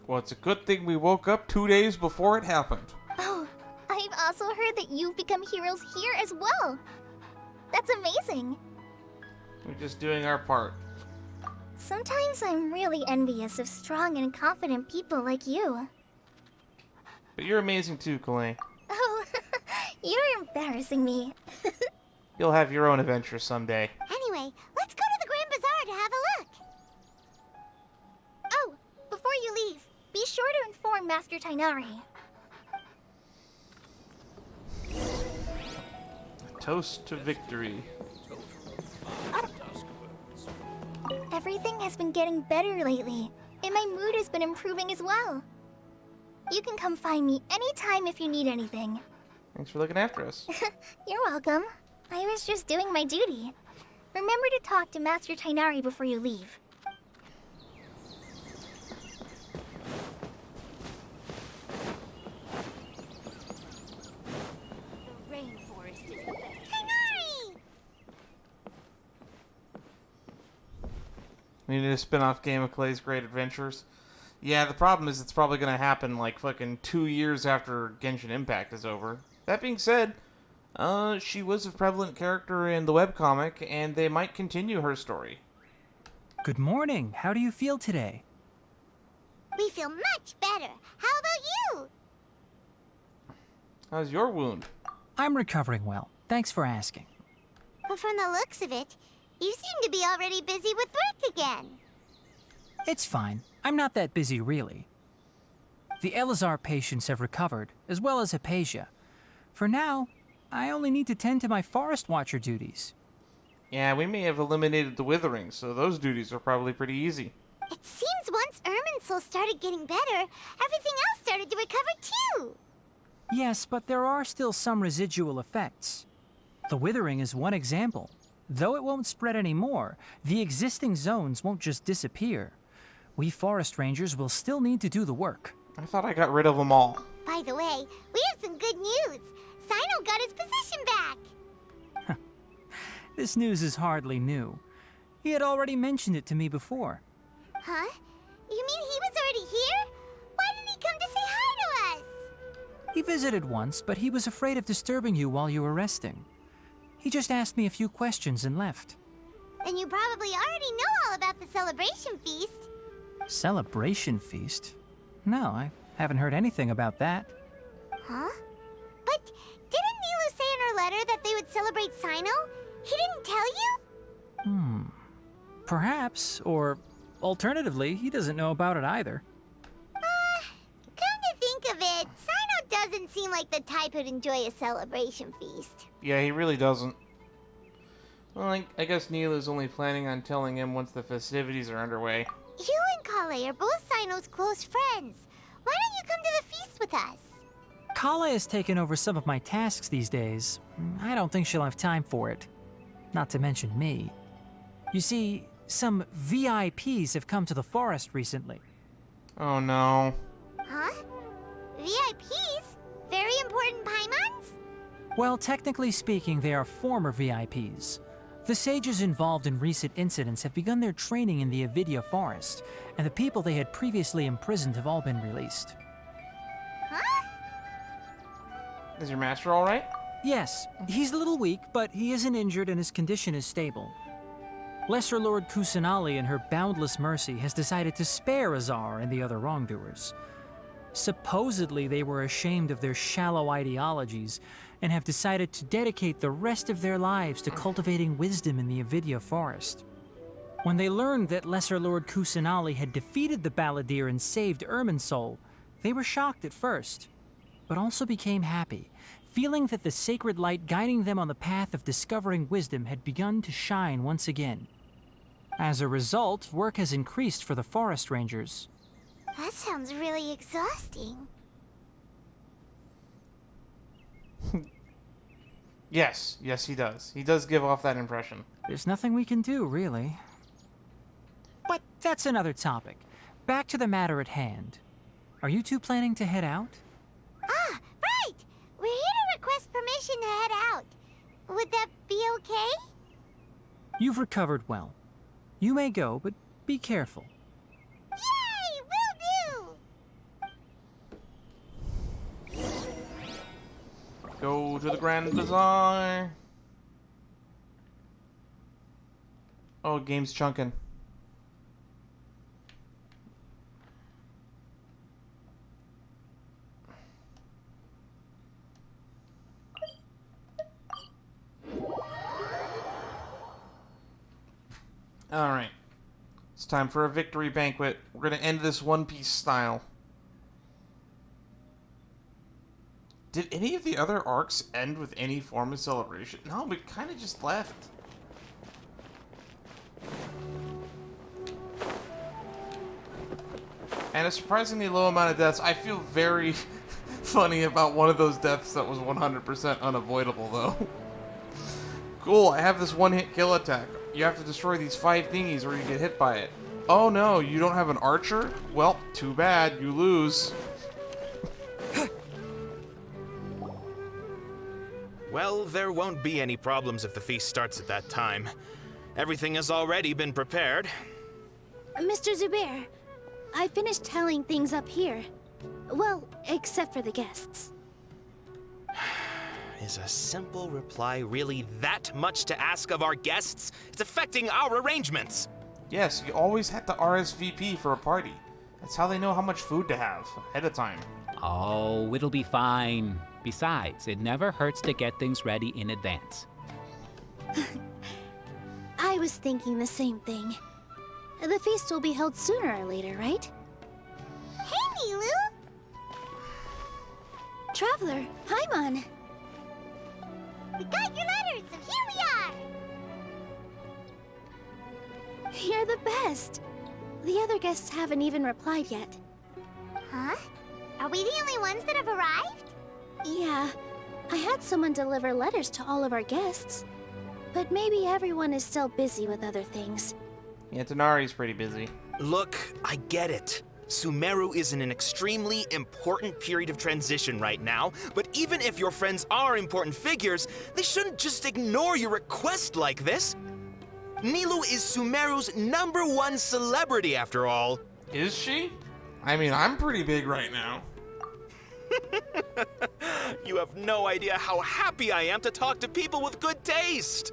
Well, it's a good thing we woke up 2 days before it happened. Oh, I've also heard that you've become heroes here as well. That's amazing. We're just doing our part. Sometimes I'm really envious of strong and confident people like you. But you're amazing too, Kalei. Oh, you're embarrassing me. You'll have your own adventure someday. Anyway, let's go to the Grand Bazaar to have a look. Oh, before you leave, be sure to inform Master Tainari. Toast to victory. Everything has been getting better lately, and my mood has been improving as well. You can come find me anytime if you need anything. Thanks for looking after us. You're welcome. I was just doing my duty. Remember to talk to Master Tainari before you leave. The rainforest is the best. Tainari! We need a spin-off game of Kalei's Great Adventures. Yeah, the problem is it's probably going to happen like fucking 2 years after Genshin Impact is over. That being said, she was a prevalent character in the webcomic, and they might continue her story. Good morning. How do you feel today? We feel much better. How about you? How's your wound? I'm recovering well. Thanks for asking. But from the looks of it, you seem to be already busy with work again. It's fine. I'm not that busy, really. The Elazar patients have recovered, as well as Hypatia. For now, I only need to tend to my Forest Watcher duties. Yeah, we may have eliminated the Withering, so those duties are probably pretty easy. It seems once Irminsul started getting better, everything else started to recover too. Yes, but there are still some residual effects. The Withering is one example. Though it won't spread anymore, the existing zones won't just disappear. We Forest Rangers will still need to do the work. I thought I got rid of them all. By the way, we have some good news. Sino got his position back. This news is hardly new. He had already mentioned it to me before. Huh? You mean he was already here? Why didn't he come to say hi to us? He visited once, but he was afraid of disturbing you while you were resting. He just asked me a few questions and left. Then you probably already know all about the celebration feast. Celebration feast? No, Haven't heard anything about that. Huh? But didn't Nilou say in her letter that they would celebrate Sino? He didn't tell you? Perhaps, or alternatively, he doesn't know about it either. Come to think of it, Sino doesn't seem like the type who'd enjoy a celebration feast. Yeah, he really doesn't. Well, I guess Nilou's only planning on telling him once the festivities are underway. You and Kale are both Sino's close friends. Why don't you come to the feast with us? Kala has taken over some of my tasks these days. I don't think she'll have time for it. Not to mention me. You see, some VIPs have come to the forest recently. Oh no. Huh? VIPs? Very important Paimons? Well, technically speaking, they are former VIPs. The sages involved in recent incidents have begun their training in the Avidia forest, and the people they had previously imprisoned have all been released. Huh? Is your master alright? Yes, he's a little weak, but he isn't injured and his condition is stable. Lesser Lord Kusanali, in her boundless mercy, has decided to spare Azar and the other wrongdoers. Supposedly, they were ashamed of their shallow ideologies and have decided to dedicate the rest of their lives to cultivating wisdom in the Avidia forest. When they learned that Lesser Lord Kusanali had defeated the Balladeer and saved Irminsul, they were shocked at first, but also became happy, feeling that the sacred light guiding them on the path of discovering wisdom had begun to shine once again. As a result, work has increased for the forest rangers. That sounds really exhausting. Yes, he does. He does give off that impression. There's nothing we can do, really. But that's another topic. Back to the matter at hand. Are you two planning to head out? Ah, right! We're here to request permission to head out. Would that be okay? You've recovered well. You may go, but be careful. Yay! Will do! Go to the Grand Bazaar. Oh, game's chunking. Alright. It's time for a victory banquet. We're going to end this One Piece style. Did any of the other arcs end with any form of celebration? No, we kind of just left. And a surprisingly low amount of deaths. I feel very funny about one of those deaths that was 100% unavoidable, though. Cool, I have this one-hit kill attack. You have to destroy these 5 thingies or you get hit by it. Oh no, you don't have an archer? Well, too bad, you lose. Well, there won't be any problems if the feast starts at that time. Everything has already been prepared. Mr. Zubair, I finished tallying things up here. Well, except for the guests. Is a simple reply really that much to ask of our guests? It's affecting our arrangements. Yes, you always have to RSVP for a party. That's how they know how much food to have ahead of time. Oh, it'll be fine. Besides, it never hurts to get things ready in advance. I was thinking the same thing. The feast will be held sooner or later, right? Hey, Nilou! Traveler, Paimon! We got your letters, so here we are! You're the best! The other guests haven't even replied yet. Huh? Are we the only ones that have arrived? Yeah, I had someone deliver letters to all of our guests. But maybe everyone is still busy with other things. Yeah, Tanari's pretty busy. Look, I get it. Sumeru is in an extremely important period of transition right now, but even if your friends are important figures, they shouldn't just ignore your request like this. Nilou is Sumeru's #1 celebrity, after all. Is she? I mean, I'm pretty big right now. You have no idea how happy I am to talk to people with good taste.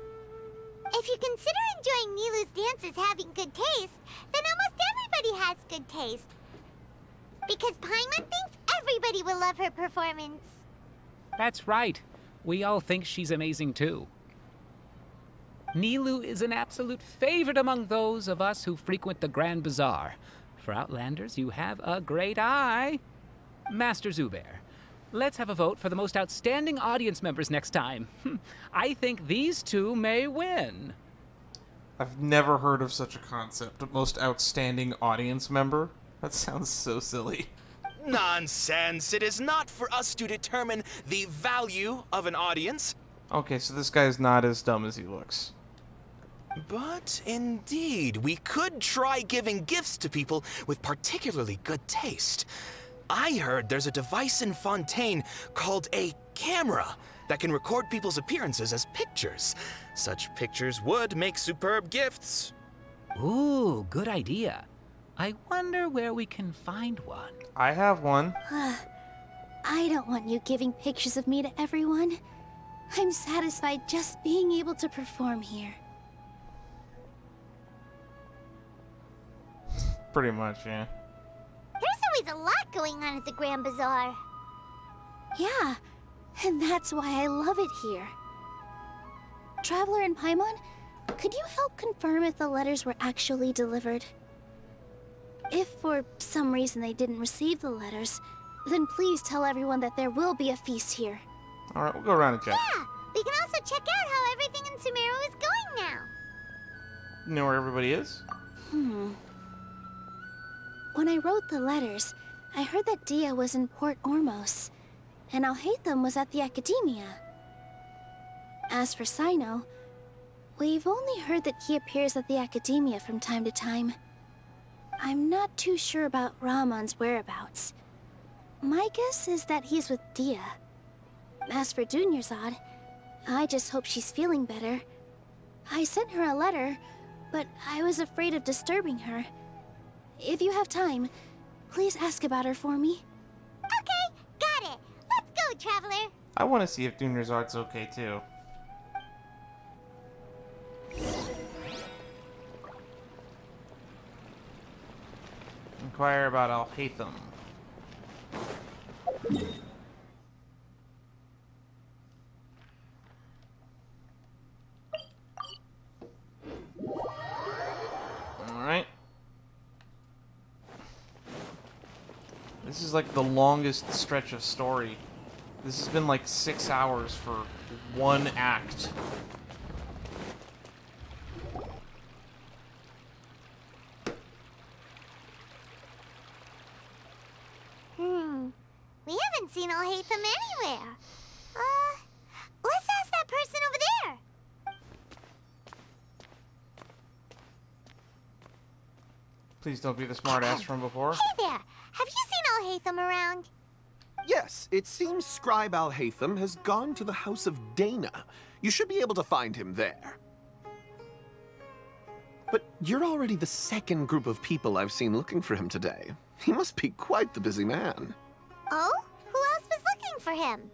If you consider enjoying Nilou's dances having good taste, then almost everybody has good taste. Because Paimon thinks everybody will love her performance. That's right. We all think she's amazing too. Nilou is an absolute favorite among those of us who frequent the Grand Bazaar. For Outlanders, you have a great eye. Master Zubair, let's have a vote for the most outstanding audience members next time. I think these two may win. I've never heard of such a concept. Most outstanding audience member? That sounds so silly. Nonsense! It is not for us to determine the value of an audience. Okay, so this guy's not as dumb as he looks. But indeed, we could try giving gifts to people with particularly good taste. I heard there's a device in Fontaine called a camera that can record people's appearances as pictures. Such pictures would make superb gifts. Ooh, good idea. I wonder where we can find one. I have one. I don't want you giving pictures of me to everyone. I'm satisfied just being able to perform here. Pretty much, yeah. There's always a lot going on at the Grand Bazaar. Yeah, and that's why I love it here. Traveler and Paimon, could you help confirm if the letters were actually delivered? If for some reason they didn't receive the letters, then please tell everyone that there will be a feast here. Alright, we'll go around and check. Yeah, we can also check out how everything in Sumeru is going now. You know where everybody is? When I wrote the letters, I heard that Dia was in Port Ormos, and Alhaitham was at the Academia. As for Sino, we've only heard that he appears at the Academia from time to time. I'm not too sure about Rahman's whereabouts. My guess is that he's with Dia. As for Dunyarzad, I just hope she's feeling better. I sent her a letter, but I was afraid of disturbing her. If you have time, please ask about her for me. Okay, got it. Let's go, Traveler. I want to see if Dunyarzad's okay, too. Inquire about Alhaitham. Alright. This is like the longest stretch of story. This has been like 6 hours for one act. We haven't seen Alhaitham anywhere. Let's ask that person over there. Please don't be the smartass from before. Hey there, have you seen Alhaitham around? Yes, it seems Scribe Alhaitham has gone to the House of Dana. You should be able to find him there. But you're already the second group of people I've seen looking for him today. He must be quite the busy man. Oh? Who else was looking for him?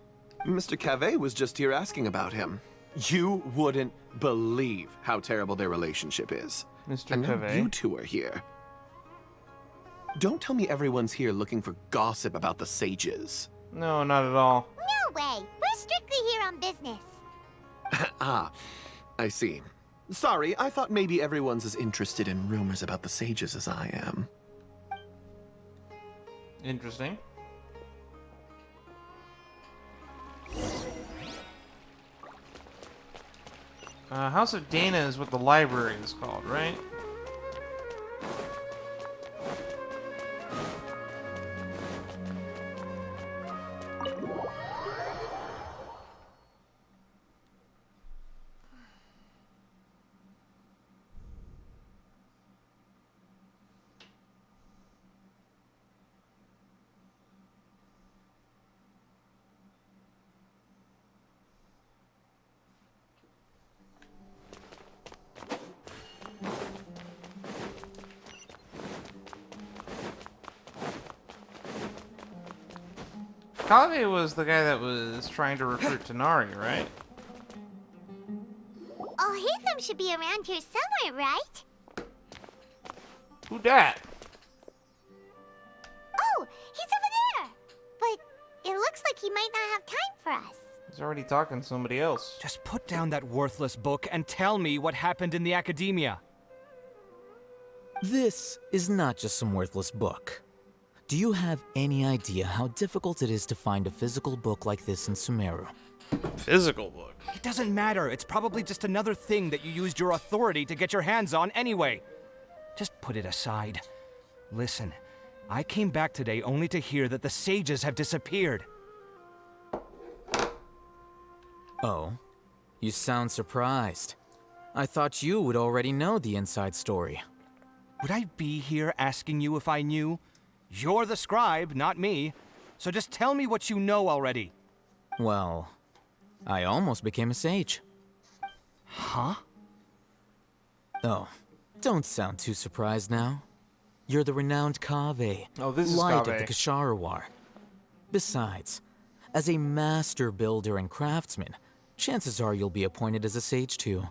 Mr. Cavey was just here asking about him. You wouldn't believe how terrible their relationship is. Mr. And now Cavey? you two are here. Don't tell me everyone's here looking for gossip about the sages. No, not at all. No way. We're strictly here on business. Ah, I see. Sorry, I thought maybe everyone's as interested in rumors about the sages as I am. Interesting. House of Dana is what the library is called, right? Kalpa was the guy that was trying to recruit Tanari, right? Alhaitham should be around here somewhere, right? Who dat? Oh, he's over there! But it looks like he might not have time for us. He's already talking to somebody else. Just put down that worthless book and tell me what happened in the academia. This is not just some worthless book. Do you have any idea how difficult it is to find a physical book like this in Sumeru? Physical book? It doesn't matter. It's probably just another thing that you used your authority to get your hands on anyway. Just put it aside. Listen, I came back today only to hear that the sages have disappeared. Oh, you sound surprised. I thought you would already know the inside story. Would I be here asking you if I knew? You're the scribe, not me. So just tell me what you know already. Well, I almost became a sage. Huh? Oh, don't sound too surprised now. You're the renowned Kaveh, oh, this is light Kaveh. of the Kasharawar. Besides, as a master builder and craftsman, chances are you'll be appointed as a sage too.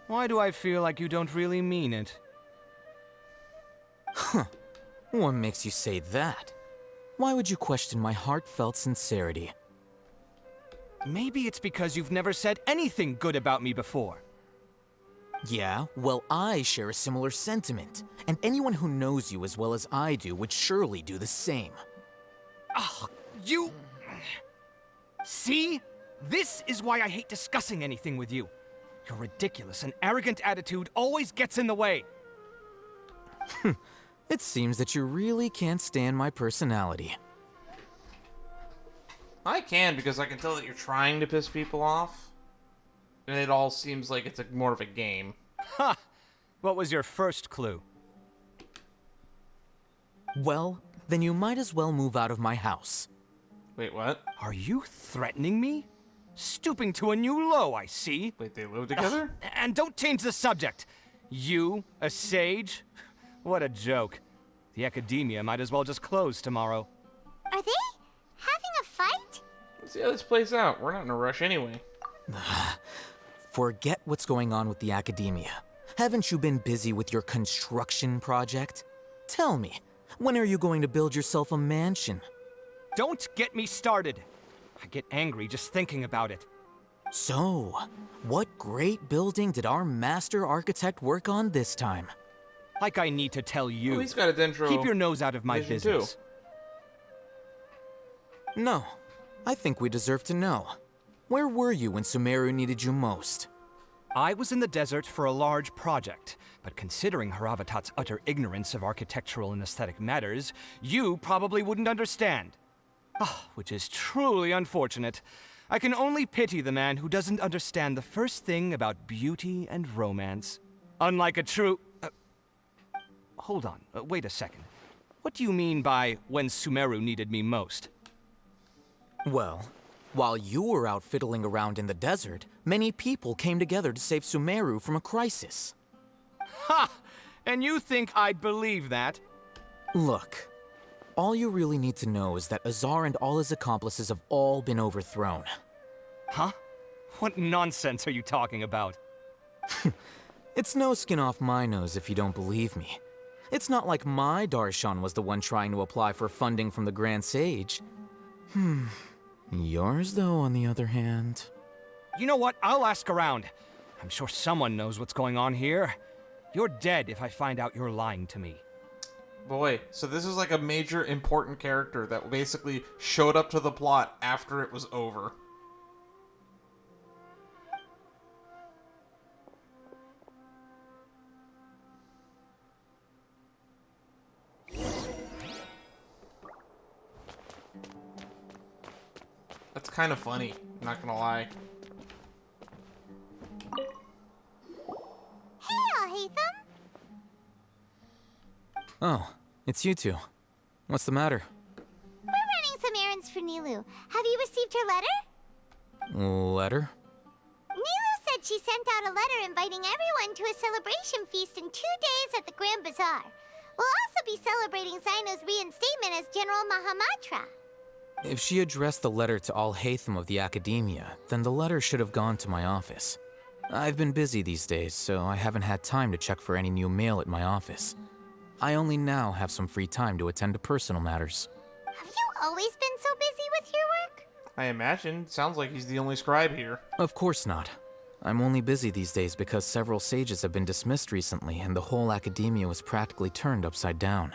Why do I feel like you don't really mean it? Huh. What makes you say that? Why would you question my heartfelt sincerity? Maybe it's because you've never said anything good about me before. Yeah, well, I share a similar sentiment, and anyone who knows you as well as I do would surely do the same. Oh, you... See? This is why I hate discussing anything with you. Your ridiculous and arrogant attitude always gets in the way. It seems that you really can't stand my personality. I can, because I can tell that you're trying to piss people off. And it all seems like it's more of a game. Ha! What was your first clue? Well, then you might as well move out of my house. Wait, what? Are you threatening me? Stooping to a new low, I see. Wait, they live together? And don't change the subject. You, a sage? What a joke. The academia might as well just close tomorrow. Are they having a fight? Let's see how this plays out. We're not in a rush anyway. Forget what's going on with the academia. Haven't you been busy with your construction project? Tell me, when are you going to build yourself a mansion? Don't get me started. I get angry just thinking about it. So, what great building did our master architect work on this time? Like I need to tell you. Oh, he's got a dendro. Keep your nose out of my vision business. Too. No, I think we deserve to know. Where were you when Sumeru needed you most? I was in the desert for a large project, but considering Haravatat's utter ignorance of architectural and aesthetic matters, you probably wouldn't understand. Which is truly unfortunate. I can only pity the man who doesn't understand the first thing about beauty and romance. Unlike a true... hold on, wait a second. What do you mean by when Sumeru needed me most? Well, while you were out fiddling around in the desert, many people came together to save Sumeru from a crisis. Ha! And you think I'd believe that? Look, all you really need to know is that Azar and all his accomplices have all been overthrown. Huh? What nonsense are you talking about? It's no skin off my nose if you don't believe me. It's not like my Darshan was the one trying to apply for funding from the Grand Sage. Yours, though, on the other hand... You know what? I'll ask around. I'm sure someone knows what's going on here. You're dead if I find out you're lying to me. Boy, so this is like a major important character that basically showed up to the plot after it was over. That's kind of funny, not gonna lie. Hey, Al-Haytham! Oh, it's you two. What's the matter? We're running some errands for Nilou. Have you received her letter? Letter? Nilou said she sent out a letter inviting everyone to a celebration feast in 2 days at the Grand Bazaar. We'll also be celebrating Zaino's reinstatement as General Mahamatra. If she addressed the letter to Al-Haytham of the Academia, then the letter should have gone to my office. I've been busy these days, so I haven't had time to check for any new mail at my office. I only now have some free time to attend to personal matters. Have you always been so busy with your work? I imagine. Sounds like he's the only scribe here. Of course not. I'm only busy these days because several sages have been dismissed recently and the whole academia was practically turned upside down.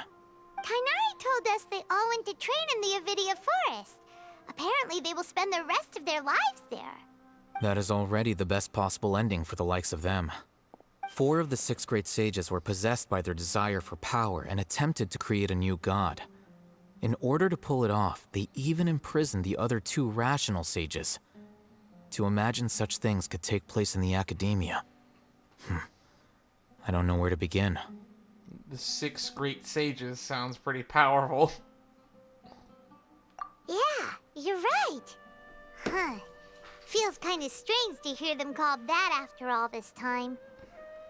Kainari told us they all went to train in the Avidia Forest. Apparently they will spend the rest of their lives there. That is already the best possible ending for the likes of them. 4 of the 6 great sages were possessed by their desire for power and attempted to create a new god. In order to pull it off, they even imprisoned the other 2 rational sages. To imagine such things could take place in the academia. I don't know where to begin. The 6 great sages sounds pretty powerful. Yeah, you're right. Huh. Feels kind of strange to hear them called that after all this time.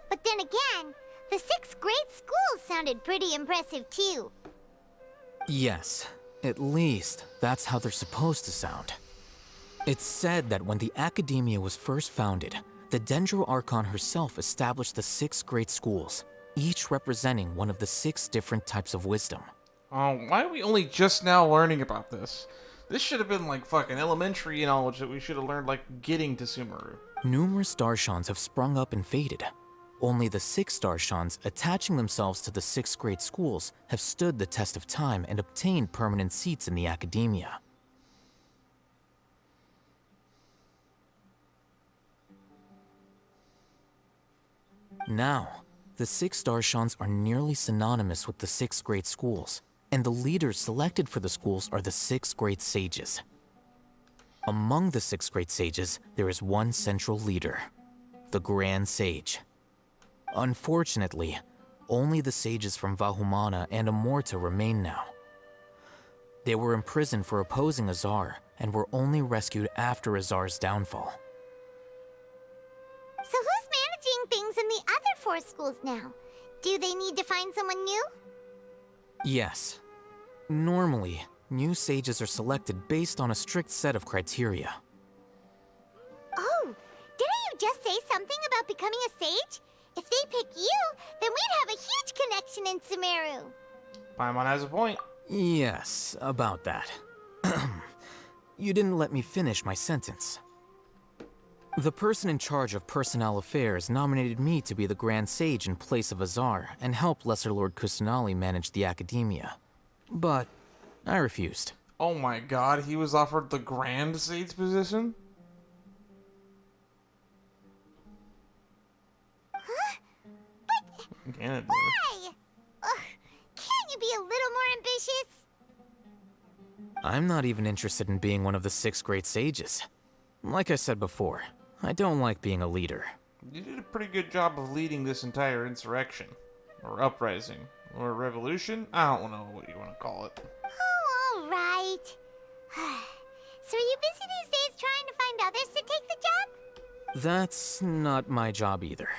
But then again, the 6 great schools sounded pretty impressive too. Yes, at least that's how they're supposed to sound. It's said that when the academia was first founded, the Dendro Archon herself established the 6 great schools, each representing one of the 6 different types of wisdom. Oh, why are we only just now learning about this? This should have been like fucking elementary knowledge that we should have learned like getting to Sumeru. Numerous Darshans have sprung up and faded. Only the 6 Darshans, attaching themselves to the 6 great schools, have stood the test of time and obtained permanent seats in the academia. Now, the 6 Darshans are nearly synonymous with the 6 great schools, and the leaders selected for the schools are the 6 great sages. Among the 6 great sages, there is one central leader, the Grand Sage. Unfortunately, only the sages from Vahumana and Amorta remain now. They were imprisoned for opposing Azar, and were only rescued after Azar's downfall. So who's managing things in the other 4 schools now? Do they need to find someone new? Yes. Normally, new sages are selected based on a strict set of criteria. Oh, didn't you just say something about becoming a sage? If they pick you, then we'd have a huge connection in Sumeru. Paimon has a point. Yes, about that. You didn't let me finish my sentence. The person in charge of personnel affairs nominated me to be the Grand Sage in place of Azar and help Lesser Lord Kusanali manage the academia. But I refused. Oh my god, he was offered the Grand Sage position? Why? Ugh, can't you be a little more ambitious? I'm not even interested in being one of the 6 great sages. Like I said before, I don't like being a leader. You did a pretty good job of leading this entire insurrection. Or uprising. Or revolution? I don't know what you want to call it. Oh, alright. So are you busy these days trying to find others to take the job? That's not my job either.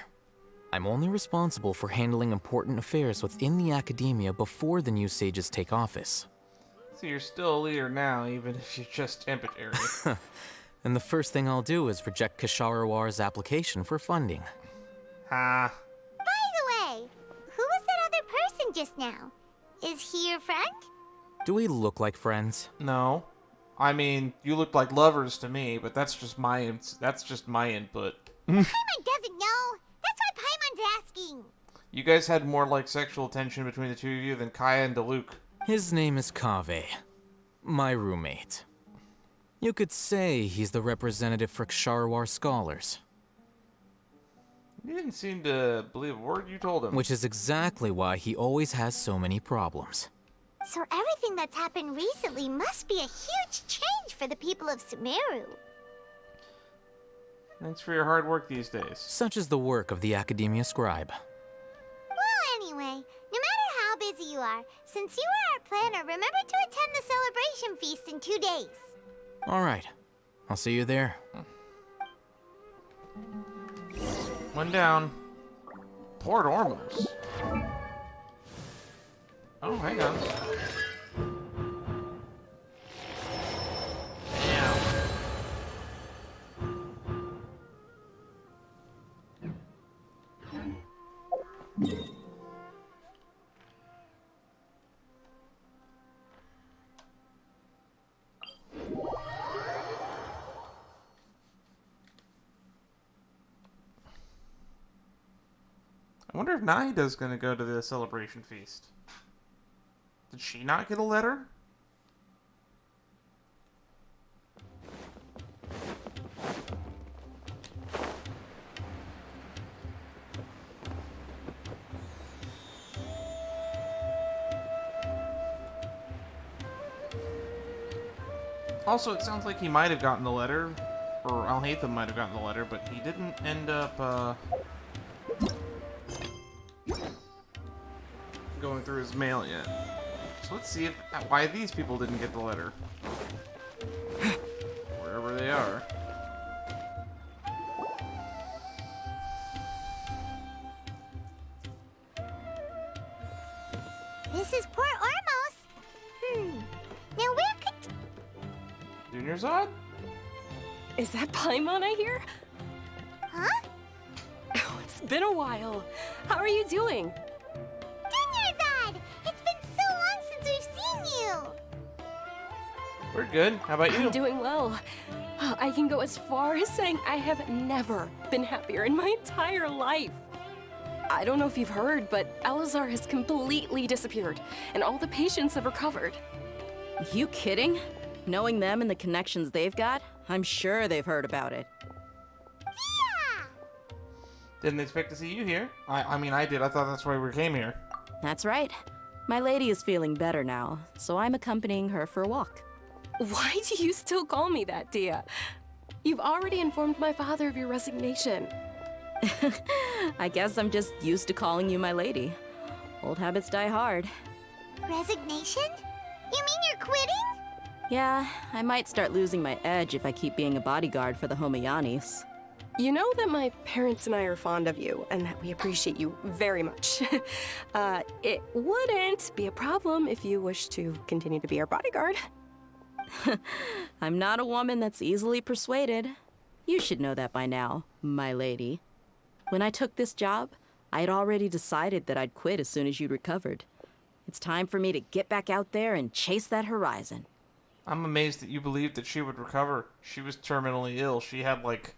I'm only responsible for handling important affairs within the academia before the new sages take office. So you're still a leader now, even if you're just temporary. And the first thing I'll do is reject Kasharawar's application for funding. Ha. By the way, who was that other person just now? Is he your friend? Do we look like friends? No. I mean, you look like lovers to me, but that's just my input. Paimon doesn't know. That's why Paimon's asking. You guys had more like sexual tension between the 2 of you than Kaya and Diluc. His name is Kaveh, my roommate. You could say he's the representative for Ksharawar scholars. He didn't seem to believe a word you told him. Which is exactly why he always has so many problems. So everything that's happened recently must be a huge change for the people of Sumeru. Thanks for your hard work these days. Such is the work of the Academia Scribe. Well, anyway, no matter how busy you are, since you are our planner, remember to attend the celebration feast in 2 days. Alright, I'll see you there. One down. Port Ormuz. Oh, hang on. wonder if Nahida's gonna go to the celebration feast. Did she not get a letter? Also, it sounds like he might have gotten the letter, or Alhaitham might have gotten the letter, but he didn't end up, going through his mail yet. So let's see why these people didn't get the letter. Wherever they are. This is Port Ormos. Now where could... Junior Zod? Is that Paimon I hear? Huh? Oh, it's been a while. How are you doing? Jnagarbha! It's been so long since we've seen you! We're good. How about you? I'm doing well. I can go as far as saying I have never been happier in my entire life. I don't know if you've heard, but Elazar has completely disappeared, and all the patients have recovered. You kidding? Knowing them and the connections they've got, I'm sure they've heard about it. Didn't expect to see you here. I mean, I did. I thought that's why we came here. That's right. My lady is feeling better now, so I'm accompanying her for a walk. Why do you still call me that, Dia? You've already informed my father of your resignation. I guess I'm just used to calling you my lady. Old habits die hard. Resignation? You mean you're quitting? Yeah, I might start losing my edge if I keep being a bodyguard for the Homayanis. You know that my parents and I are fond of you, and that we appreciate you very much. It wouldn't be a problem if you wish to continue to be our bodyguard. I'm not a woman that's easily persuaded. You should know that by now, my lady. When I took this job, I had already decided that I'd quit as soon as you'd recovered. It's time for me to get back out there and chase that horizon. I'm amazed that you believed that she would recover. She was terminally ill. She had, like,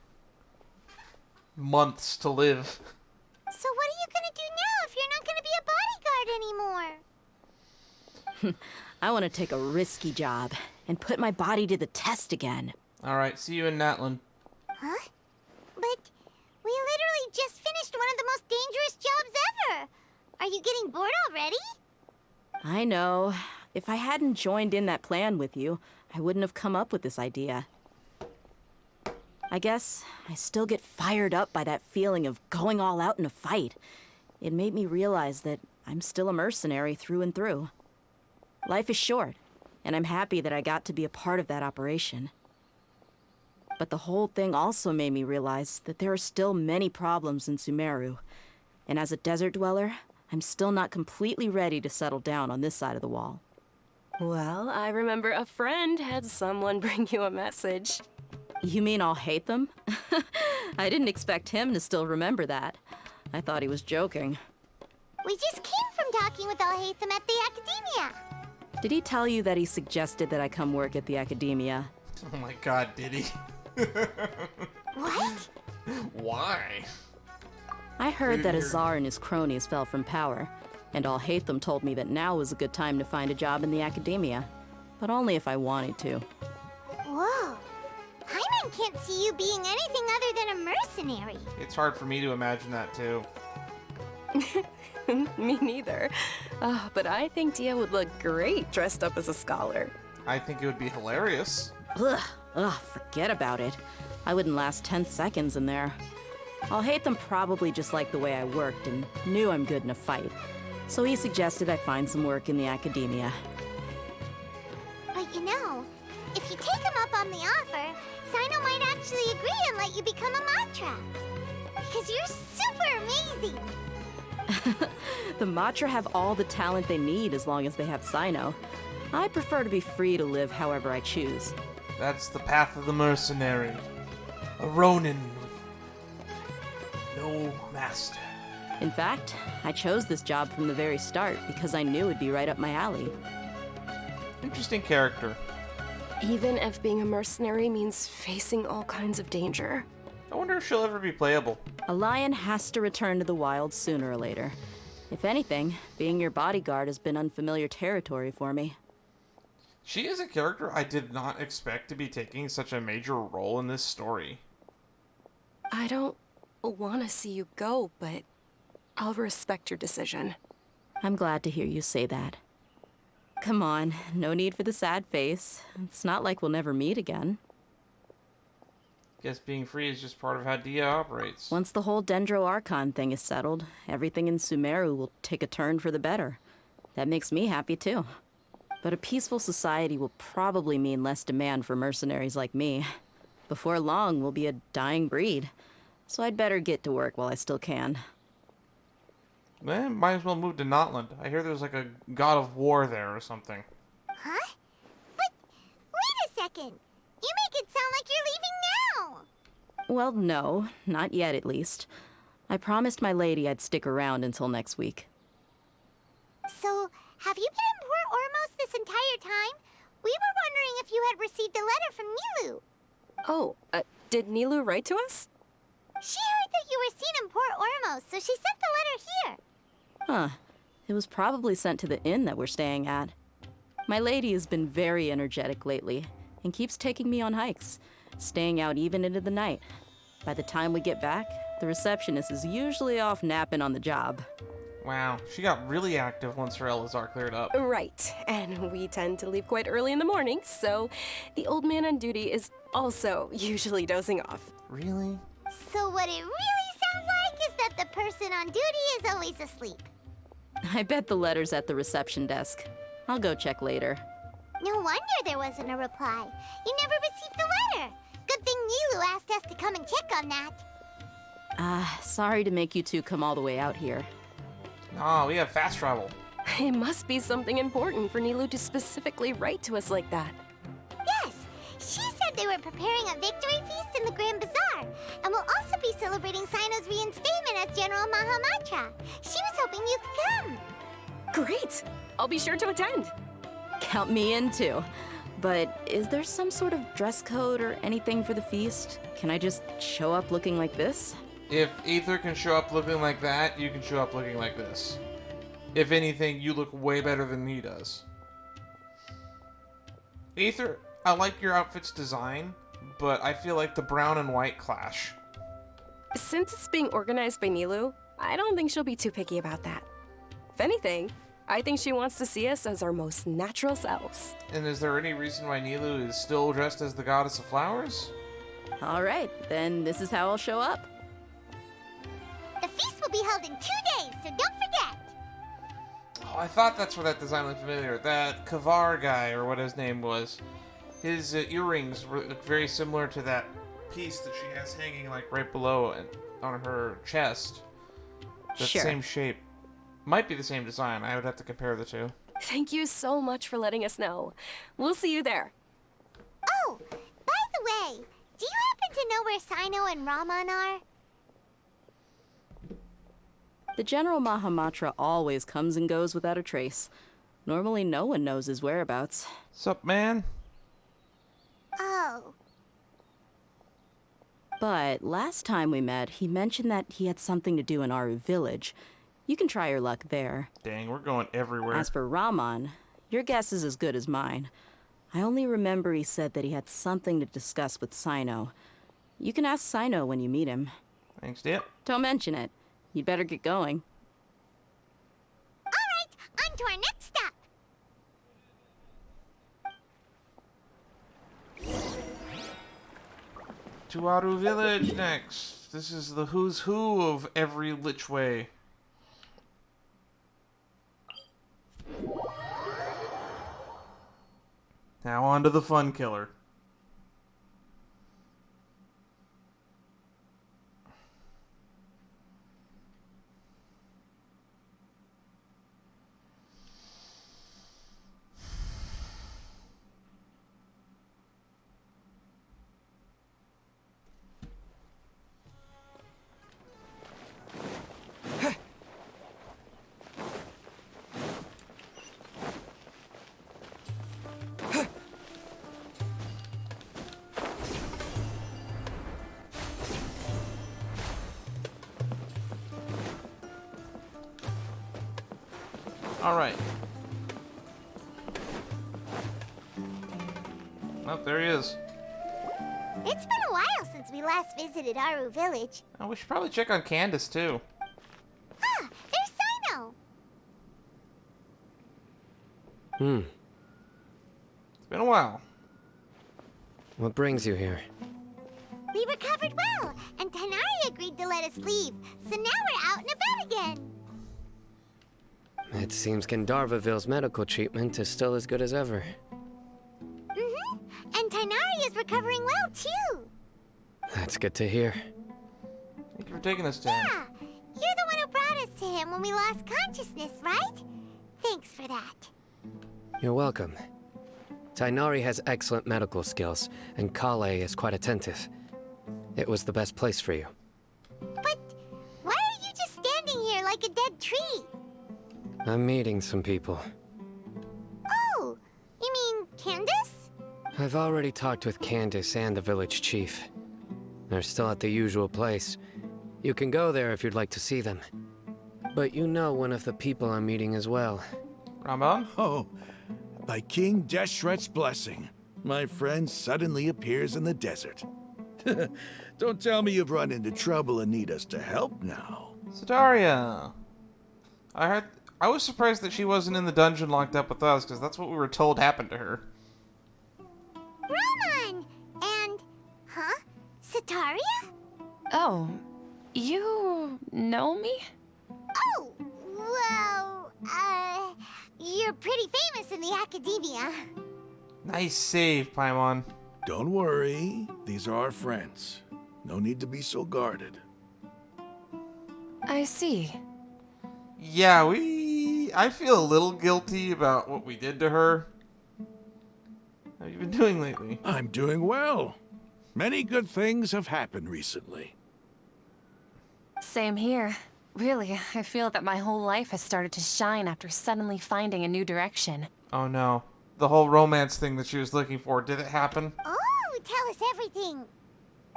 months to live. So what are you gonna do now if you're not gonna be a bodyguard anymore? I want to take a risky job and put my body to the test again. Alright, see you in Natlan. Huh? But we literally just finished one of the most dangerous jobs ever. Are you getting bored already? I know. If I hadn't joined in that plan with you, I wouldn't have come up with this idea. I guess I still get fired up by that feeling of going all out in a fight. It made me realize that I'm still a mercenary through and through. Life is short, and I'm happy that I got to be a part of that operation. But the whole thing also made me realize that there are still many problems in Sumeru, and as a desert dweller, I'm still not completely ready to settle down on this side of the wall. Well, I remember a friend had someone bring you a message. You mean I'll hate them? I didn't expect him to still remember that. I thought he was joking. We just came from talking with Alhaitham at the Academia. Did he tell you that he suggested that I come work at the Academia? Oh my god, did he? What? Why? I heard that Azar and his cronies fell from power, and Alhaitham told me that now was a good time to find a job in the Academia, but only if I wanted to. Whoa. Paimon can't see you being anything other than a mercenary. It's hard for me to imagine that, too. Me neither. But I think Dia would look great dressed up as a scholar. I think it would be hilarious. Ugh, forget about it. I wouldn't last 10 seconds in there. Alhaitham probably just liked the way I worked and knew I'm good in a fight. So he suggested I find some work in the Academia. But you know, if you take him up on the offer, Sino might actually agree and let you become a Matra. Because you're super amazing. The Matra have all the talent they need as long as they have Sino. I prefer to be free to live however I choose. That's the path of the mercenary. A Ronin with no master. In fact, I chose this job from the very start because I knew it'd be right up my alley. Interesting character. Even if being a mercenary means facing all kinds of danger. I wonder if she'll ever be playable. A lion has to return to the wild sooner or later. If anything, being your bodyguard has been unfamiliar territory for me. She is a character I did not expect to be taking such a major role in this story. I don't want to see you go, but I'll respect your decision. I'm glad to hear you say that. Come on, no need for the sad face. It's not like we'll never meet again. Guess being free is just part of how Dia operates. Once the whole Dendro Archon thing is settled, everything in Sumeru will take a turn for the better. That makes me happy too. But a peaceful society will probably mean less demand for mercenaries like me. Before long, we'll be a dying breed. So I'd better get to work while I still can. Man, might as well move to Notland. I hear there's like a god of war there or something. Huh? But wait a second. You make it sound like you're leaving now. Well, no. Not yet, at least. I promised my lady I'd stick around until next week. So, have you been in Port Ormos this entire time? We were wondering if you had received a letter from Nilou. Oh, did Nilou write to us? She heard that you were seen in Port Ormos, so she sent the letter here. Huh. It was probably sent to the inn that we're staying at. My lady has been very energetic lately, and keeps taking me on hikes, staying out even into the night. By the time we get back, the receptionist is usually off napping on the job. Wow, she got really active once her Elazar cleared up. Right, and we tend to leave quite early in the morning, so the old man on duty is also usually dozing off. Really? So what it really sounds like is that the person on duty is always asleep. I bet the letter's at the reception desk. I'll go check later. No wonder there wasn't a reply. You never received the letter. Good thing Nilou asked us to come and check on that. Sorry to make you two come all the way out here. Oh, we have fast travel. It must be something important for Nilou to specifically write to us like that. Yes, she said they were preparing a victory feast in the Grand Bazaar, and will also be celebrating Sino's reinstatement as General Mahamatra. She was hoping you could come. Great! I'll be sure to attend. Count me in too. But is there some sort of dress code or anything for the feast? Can I just show up looking like this? If Aether can show up looking like that, you can show up looking like this. If anything, you look way better than he does. Aether, I like your outfit's design, but I feel like the brown and white clash. Since it's being organized by Nilou, I don't think she'll be too picky about that. If anything, I think she wants to see us as our most natural selves. And is there any reason why Nilou is still dressed as the goddess of flowers? All right, then this is how I'll show up. The feast will be held in 2 days, so don't forget. Oh, I thought that's where that design looked familiar. That Kavar guy, or what his name was. His earrings look very similar to that piece that she has hanging like right below and on her chest. That Sure. same shape. Might be the same design. I would have to compare the two. Thank you so much for letting us know. We'll see you there. Oh, by the way, do you happen to know where Sino and Raman are? The General Mahamatra always comes and goes without a trace. Normally no one knows his whereabouts. Sup, man? Oh. But last time we met, he mentioned that he had something to do in Aru Village. You can try your luck there. Dang, we're going everywhere. As for Raman, your guess is as good as mine. I only remember he said that he had something to discuss with Sino. You can ask Sino when you meet him. Thanks, Dip. Don't mention it. You'd better get going. All right, on to our next stop. To Aru Village next. This is the who's who of every lich way. Now on to the fun killer. Alright. Oh, there he is. It's been a while since we last visited Aru Village. Oh, we should probably check on Candace, too. Ah, there's Sino! It's been a while. What brings you here? We recovered well, and Tanari agreed to let us leave, so now we're out and about again. It seems Jnagarbhaville's medical treatment is still as good as ever. Mm-hmm. And Tanari is recovering well, too. That's good to hear. Thank you for taking us to him. Yeah, you're the one who brought us to him when we lost consciousness, right? Thanks for that. You're welcome. Tighnari has excellent medical skills, and Kale is quite attentive. It was the best place for you. But why are you just standing here like a dead tree? I'm meeting some people. Oh, you mean Candace? I've already talked with Candace and the village chief. They're still at the usual place. You can go there if you'd like to see them. But you know one of the people I'm meeting as well. Ramon? Oh, by King Deshret's blessing, my friend suddenly appears in the desert. Don't tell me you've run into trouble and need us to help now. Setaria. I was surprised that she wasn't in the dungeon locked up with us, because that's what we were told happened to her. Ramon! And... huh? Setaria? Oh, you know me? Oh, well, you're pretty famous in the academia. Nice save, Paimon. Don't worry, these are our friends. No need to be so guarded. I see. Yeah, I feel a little guilty about what we did to her. How have you been doing lately? I'm doing well. Many good things have happened recently. Same here. Really, I feel that my whole life has started to shine after suddenly finding a new direction. Oh no. The whole romance thing that she was looking for, did it happen? Oh, tell us everything.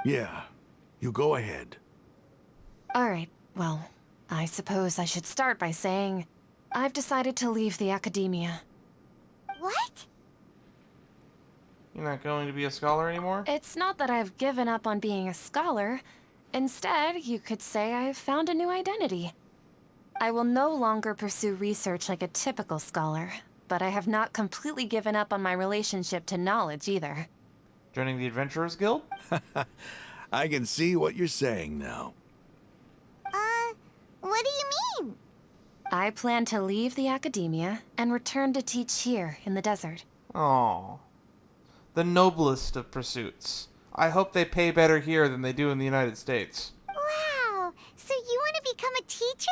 Yeah, you go ahead. Alright, well, I suppose I should start by saying I've decided to leave the academia. What? You're not going to be a scholar anymore? It's not that I've given up on being a scholar. Instead, you could say I've found a new identity. I will no longer pursue research like a typical scholar, but I have not completely given up on my relationship to knowledge either. Joining the Adventurers Guild? I can see what you're saying now. What do you mean? I plan to leave the academia and return to teach here in the desert. Aww. The noblest of pursuits. I hope they pay better here than they do in the United States. Wow, so you want to become a teacher?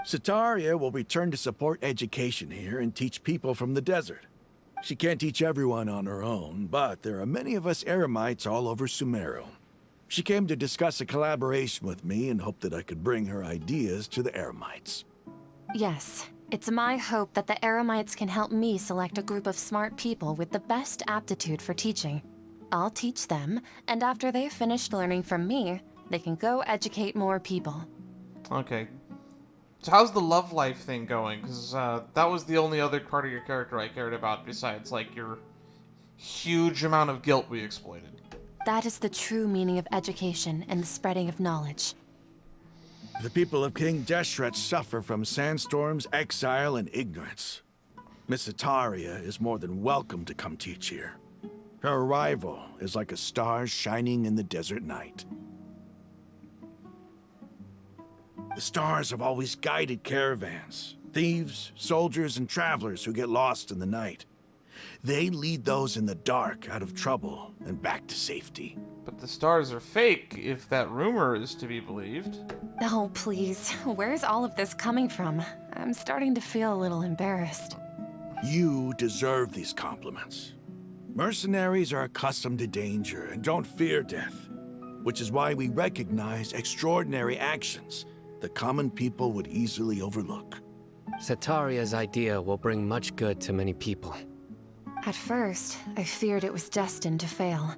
Setaria will return to support education here and teach people from the desert. She can't teach everyone on her own, but there are many of us Eremites all over Sumeru. She came to discuss a collaboration with me and hoped that I could bring her ideas to the Eremites. Yes, it's my hope that the Eremites can help me select a group of smart people with the best aptitude for teaching. I'll teach them, and after they've finished learning from me, they can go educate more people. Okay. So how's the love life thing going? Because that was the only other part of your character I cared about besides, like, your huge amount of guilt we exploited. That is the true meaning of education and the spreading of knowledge. The people of King Deshret suffer from sandstorms, exile, and ignorance. Miss Setaria is more than welcome to come teach here. Her arrival is like a star shining in the desert night. The stars have always guided caravans, thieves, soldiers, and travelers who get lost in the night. They lead those in the dark out of trouble and back to safety. But the stars are fake, if that rumor is to be believed. Oh, please. Where's all of this coming from? I'm starting to feel a little embarrassed. You deserve these compliments. Mercenaries are accustomed to danger and don't fear death, which is why we recognize extraordinary actions the common people would easily overlook. Setaria's idea will bring much good to many people. At first, I feared it was destined to fail.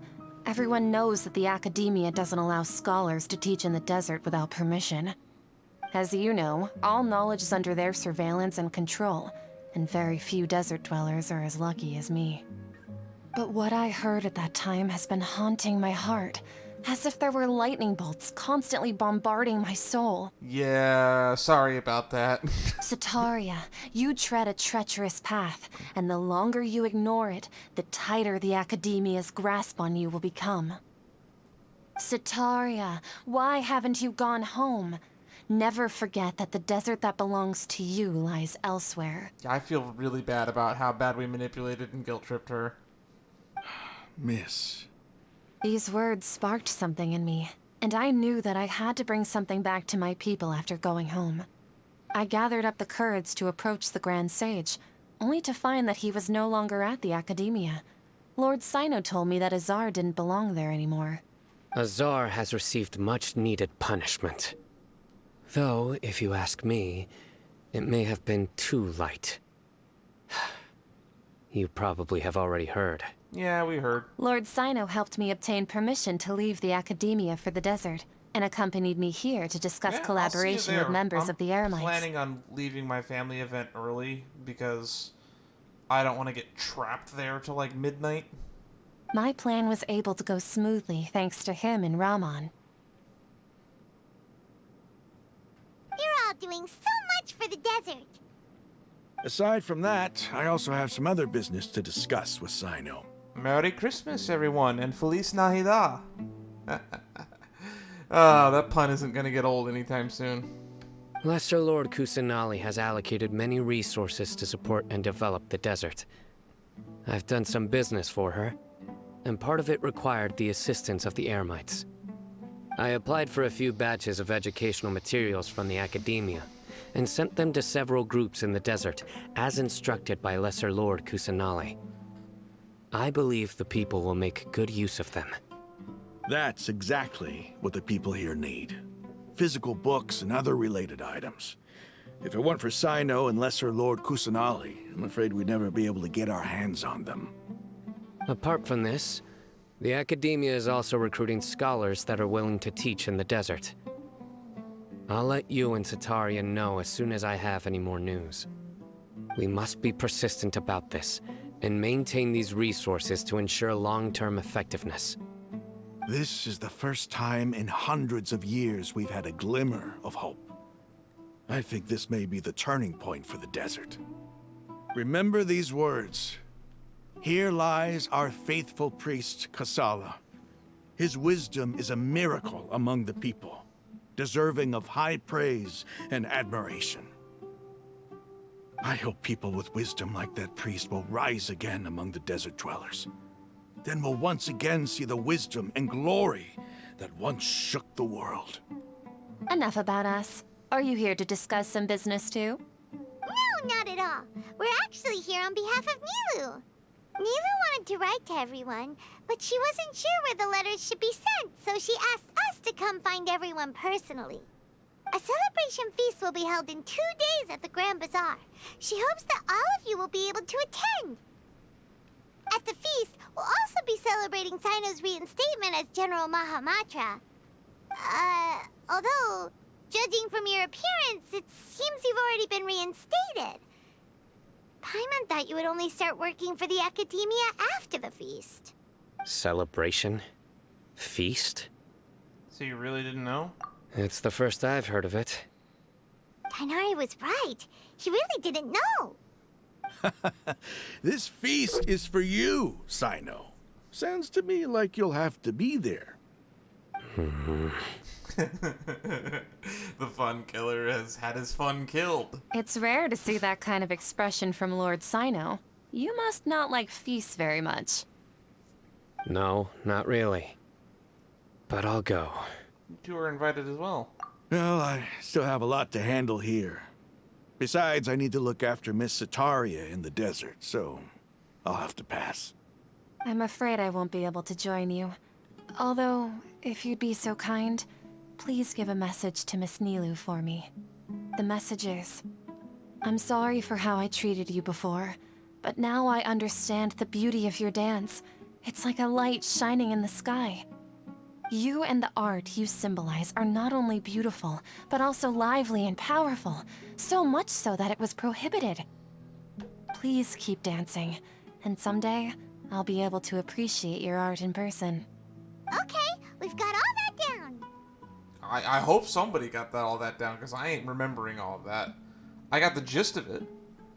Everyone knows that the academia doesn't allow scholars to teach in the desert without permission. As you know, all knowledge is under their surveillance and control, and very few desert dwellers are as lucky as me. But what I heard at that time has been haunting my heart, as if there were lightning bolts constantly bombarding my soul. Yeah, sorry about that. Sataria, you tread a treacherous path, and the longer you ignore it, the tighter the Academia's grasp on you will become. Sataria, why haven't you gone home? Never forget that the desert that belongs to you lies elsewhere. I feel really bad about how bad we manipulated and guilt-tripped her. Miss. These words sparked something in me, and I knew that I had to bring something back to my people after going home. I gathered up the courage to approach the Grand Sage, only to find that he was no longer at the Academia. Lord Sino told me that Azar didn't belong there anymore. Azar has received much-needed punishment. Though, if you ask me, it may have been too light. You probably have already heard. Yeah, we heard. Lord Sino helped me obtain permission to leave the Academia for the desert, and accompanied me here to discuss collaboration with members of the Eremites. I'm planning on leaving my family event early, because I don't want to get trapped there till like midnight. My plan was able to go smoothly thanks to him and Raman. You're all doing so much for the desert. Aside from that, I also have some other business to discuss with Sino. Merry Christmas, everyone, and Feliz Nahida. Oh, that pun isn't going to get old anytime soon. Lesser Lord Kusanali has allocated many resources to support and develop the desert. I've done some business for her, and part of it required the assistance of the Eremites. I applied for a few batches of educational materials from the Academia, and sent them to several groups in the desert, as instructed by Lesser Lord Kusanali. I believe the people will make good use of them. That's exactly what the people here need. Physical books and other related items. If it weren't for Sino and Lesser Lord Kusanali, I'm afraid we'd never be able to get our hands on them. Apart from this, the Academia is also recruiting scholars that are willing to teach in the desert. I'll let you and Sataria know as soon as I have any more news. We must be persistent about this, and maintain these resources to ensure long-term effectiveness. This is the first time in hundreds of years we've had a glimmer of hope. I think this may be the turning point for the desert. Remember these words. Here lies our faithful priest, Kasala. His wisdom is a miracle among the people, deserving of high praise and admiration. I hope people with wisdom like that priest will rise again among the desert dwellers. Then we'll once again see the wisdom and glory that once shook the world. Enough about us. Are you here to discuss some business too? No, not at all. We're actually here on behalf of Nilou. Nilou wanted to write to everyone, but she wasn't sure where the letters should be sent, so she asked us to come find everyone personally. A celebration feast will be held in 2 days at the Grand Bazaar. She hopes that all of you will be able to attend. At the feast, we'll also be celebrating Sino's reinstatement as General Mahamatra. Although, judging from your appearance, it seems you've already been reinstated. Paimon thought you would only start working for the Academia after the feast. Celebration? Feast? So you really didn't know? It's the first I've heard of it. Tighnari was right. He really didn't know. This feast is for you, Sino. Sounds to me like you'll have to be there. The fun killer has had his fun killed. It's rare to see that kind of expression from Lord Sino. You must not like feasts very much. No, not really. But I'll go. You two are invited as well. Well, I still have a lot to handle here. Besides, I need to look after Miss Sataria in the desert, so I'll have to pass. I'm afraid I won't be able to join you. Although, if you'd be so kind, please give a message to Miss Nilou for me. The message is, I'm sorry for how I treated you before, but now I understand the beauty of your dance. It's like a light shining in the sky. You and the art you symbolize are not only beautiful, but also lively and powerful. So much so that it was prohibited. Please keep dancing, and someday I'll be able to appreciate your art in person. Okay, we've got all that down. I hope somebody got all that down, because I ain't remembering all of that. I got the gist of it.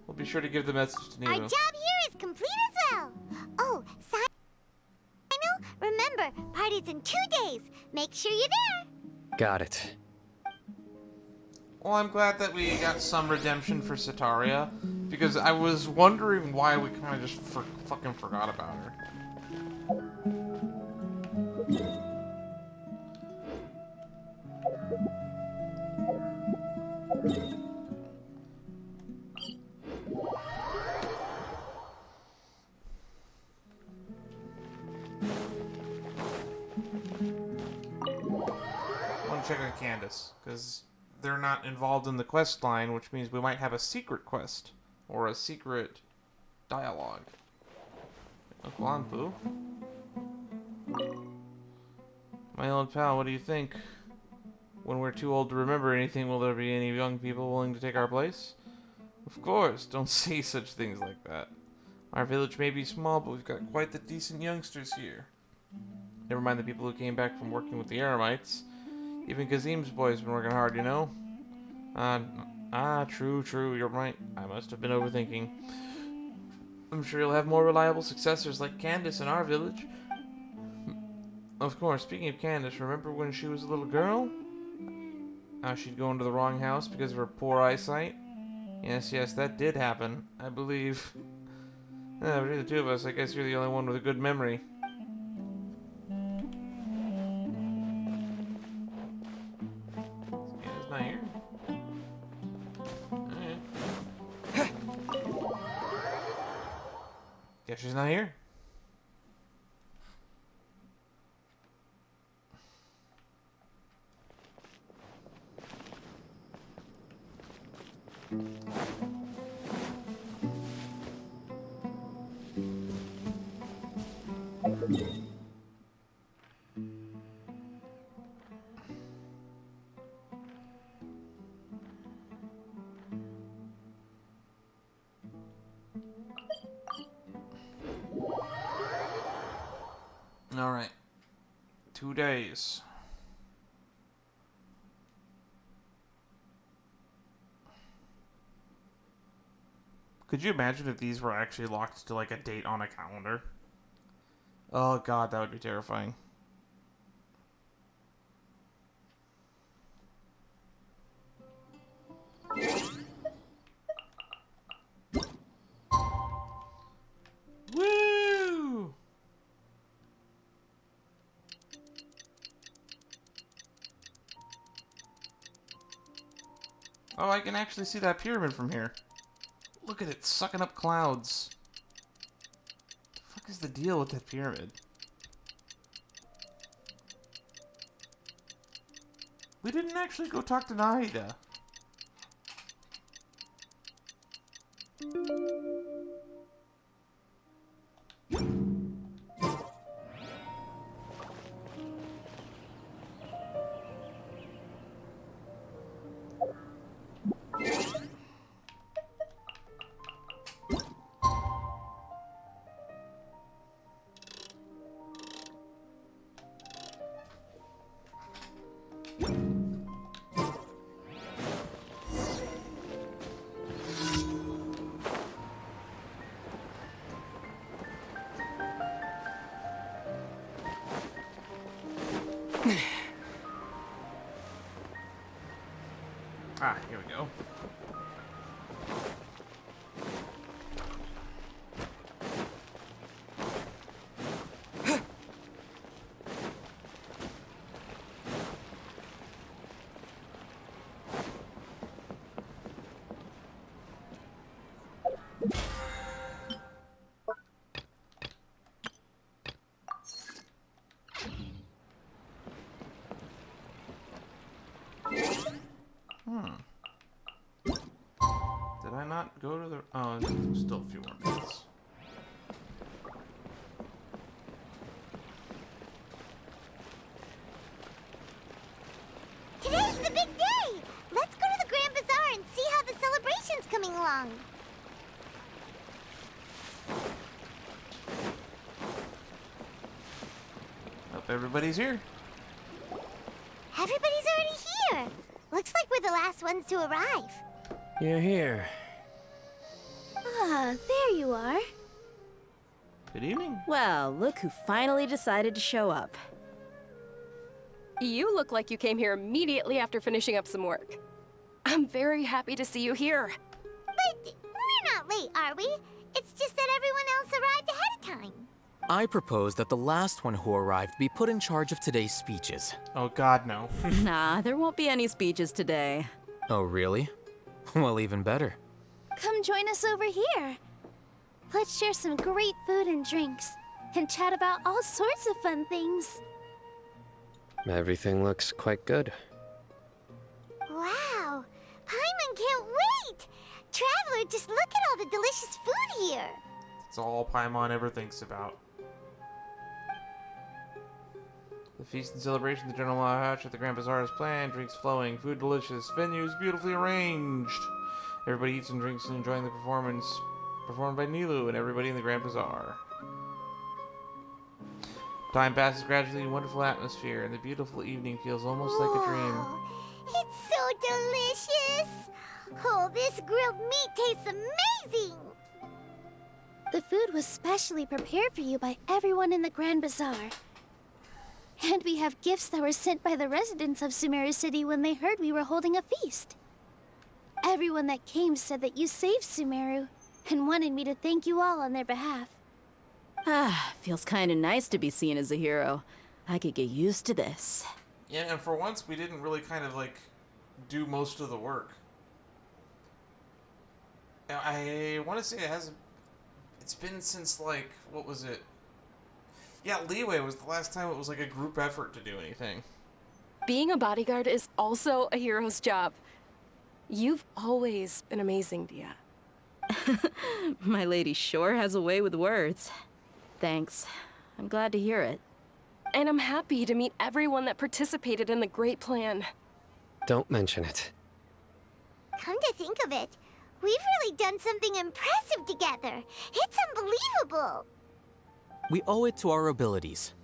We'll be sure to give the message to Nemo. Our job here is complete as well. Oh, Sino, remember, party's in 2 days. Make sure you're there. Got it. Well, I'm glad that we got some redemption for Setaria, because I was wondering why we kind of just fucking forgot about her. I want to check on Candace, because they're not involved in the quest line, which means we might have a secret quest or a secret dialogue. Uncle Anpu. My old pal, what do you think? When we're too old to remember anything, will there be any young people willing to take our place? Of course, don't say such things like that. Our village may be small, but we've got quite the decent youngsters here. Never mind the people who came back from working with the Eremites. Even Kazim's boy's been working hard, you know? True, you're right. I must have been overthinking. I'm sure you'll have more reliable successors like Candace in our village. Of course, speaking of Candace, remember when she was a little girl? How she'd go into the wrong house because of her poor eyesight? Yes, that did happen, I believe. Between the two of us, I guess you're the only one with a good memory. Candace not here? Alright. Guess she's not here. Alright. 2 days. Could you imagine if these were actually locked to like a date on a calendar? Oh god, that would be terrifying. Woo! Oh, I can actually see that pyramid from here. Look at it sucking up clouds. The fuck is the deal with that pyramid? We didn't actually go talk to Nahida. Ah, here we go. Did I not go to the... Oh, there's still a few more minutes. wrong. Hope everybody's here. Everybody's already here. Looks like we're the last ones to arrive. You're here. Ah, there you are. Good evening. Well, look who finally decided to show up. You look like you came here immediately after finishing up some work. I'm very happy to see you here. But we're not late, are we? It's just that everyone else arrived ahead of time. I propose that the last one who arrived be put in charge of today's speeches. Oh God, no. Nah, there won't be any speeches today. Oh, really? Well, even better. Come join us over here. Let's share some great food and drinks, and chat about all sorts of fun things. Everything looks quite good. Wow! Paimon can't wait! Traveler, just look at all the delicious food here! It's all Paimon ever thinks about. The feast and celebration of the General Hatch at the Grand Bazaar is planned. Drinks flowing, food delicious, venues beautifully arranged. Everybody eats and drinks and enjoying the performance performed by Nilu and everybody in the Grand Bazaar. Time passes gradually in a wonderful atmosphere, and the beautiful evening feels almost like a dream. It's so delicious! Oh, this grilled meat tastes amazing! The food was specially prepared for you by everyone in the Grand Bazaar. And we have gifts that were sent by the residents of Sumeru City when they heard we were holding a feast. Everyone that came said that you saved Sumeru, and wanted me to thank you all on their behalf. Ah, feels kinda nice to be seen as a hero. I could get used to this. Yeah, and for once we didn't really kind of like do most of the work. I want to say it's been since like, what was it? Yeah, Leeway was the last time it was like a group effort to do anything. Being a bodyguard is also a hero's job. You've always been amazing, Dia. My lady sure has a way with words. Thanks. I'm glad to hear it. And I'm happy to meet everyone that participated in the great plan. Don't mention it. Come to think of it, we've really done something impressive together. It's unbelievable. We owe it to our abilities.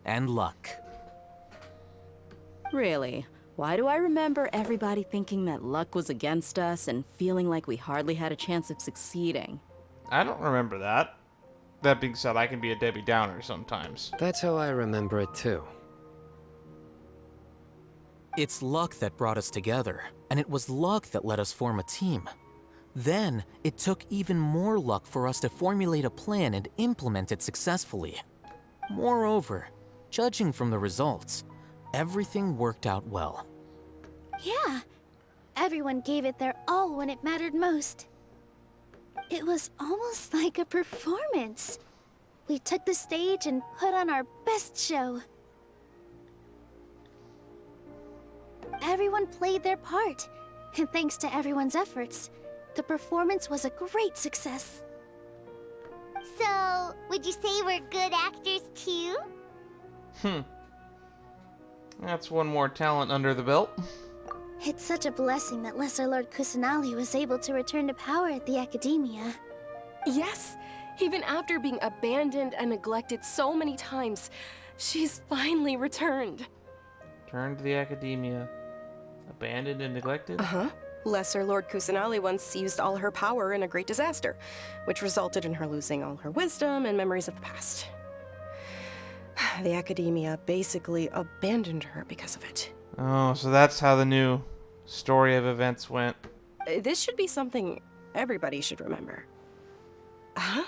And luck. Really? Why do I remember everybody thinking that luck was against us and feeling like we hardly had a chance of succeeding? I don't remember that. That being said, I can be a Debbie Downer sometimes. That's how I remember it too. It's luck that brought us together, and it was luck that let us form a team. Then, it took even more luck for us to formulate a plan and implement it successfully. Moreover, judging from the results, everything worked out well. Yeah, everyone gave it their all when it mattered most. It was almost like a performance. We took the stage and put on our best show. Everyone played their part, and thanks to everyone's efforts, the performance was a great success. So, would you say we're good actors too? That's one more talent under the belt. It's such a blessing that Lesser Lord Kusanali was able to return to power at the Academia. Yes, even after being abandoned and neglected so many times, she's finally returned. Turned to the Academia. Abandoned and neglected? Uh-huh. Lesser Lord Kusanali once used all her power in a great disaster, which resulted in her losing all her wisdom and memories of the past. The Academia basically abandoned her because of it. Oh, so that's how the new story of events went. This should be something everybody should remember. Huh?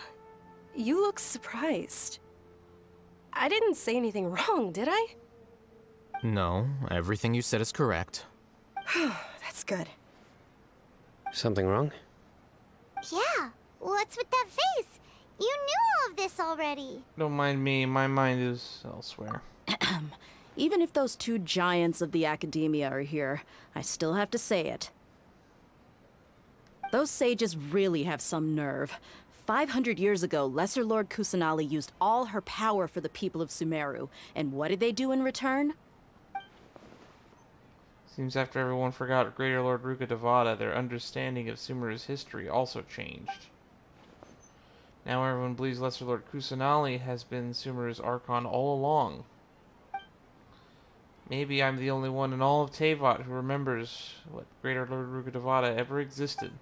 You look surprised. I didn't say anything wrong, did I? No, everything you said is correct. That's good. Something wrong? Yeah, what's with that face? You knew all of this already. Don't mind me, my mind is elsewhere. Even if those two giants of the Academia are here, I still have to say it. Those sages really have some nerve. 500 years ago, Lesser Lord Kusanali used all her power for the people of Sumeru, and what did they do in return? Seems after everyone forgot Greater Lord Ruka Devada, their understanding of Sumeru's history also changed. Now everyone believes Lesser Lord Kusanali has been Sumeru's Archon all along. Maybe I'm the only one in all of Teyvat who remembers what Greater Lord Ruka Devada ever existed.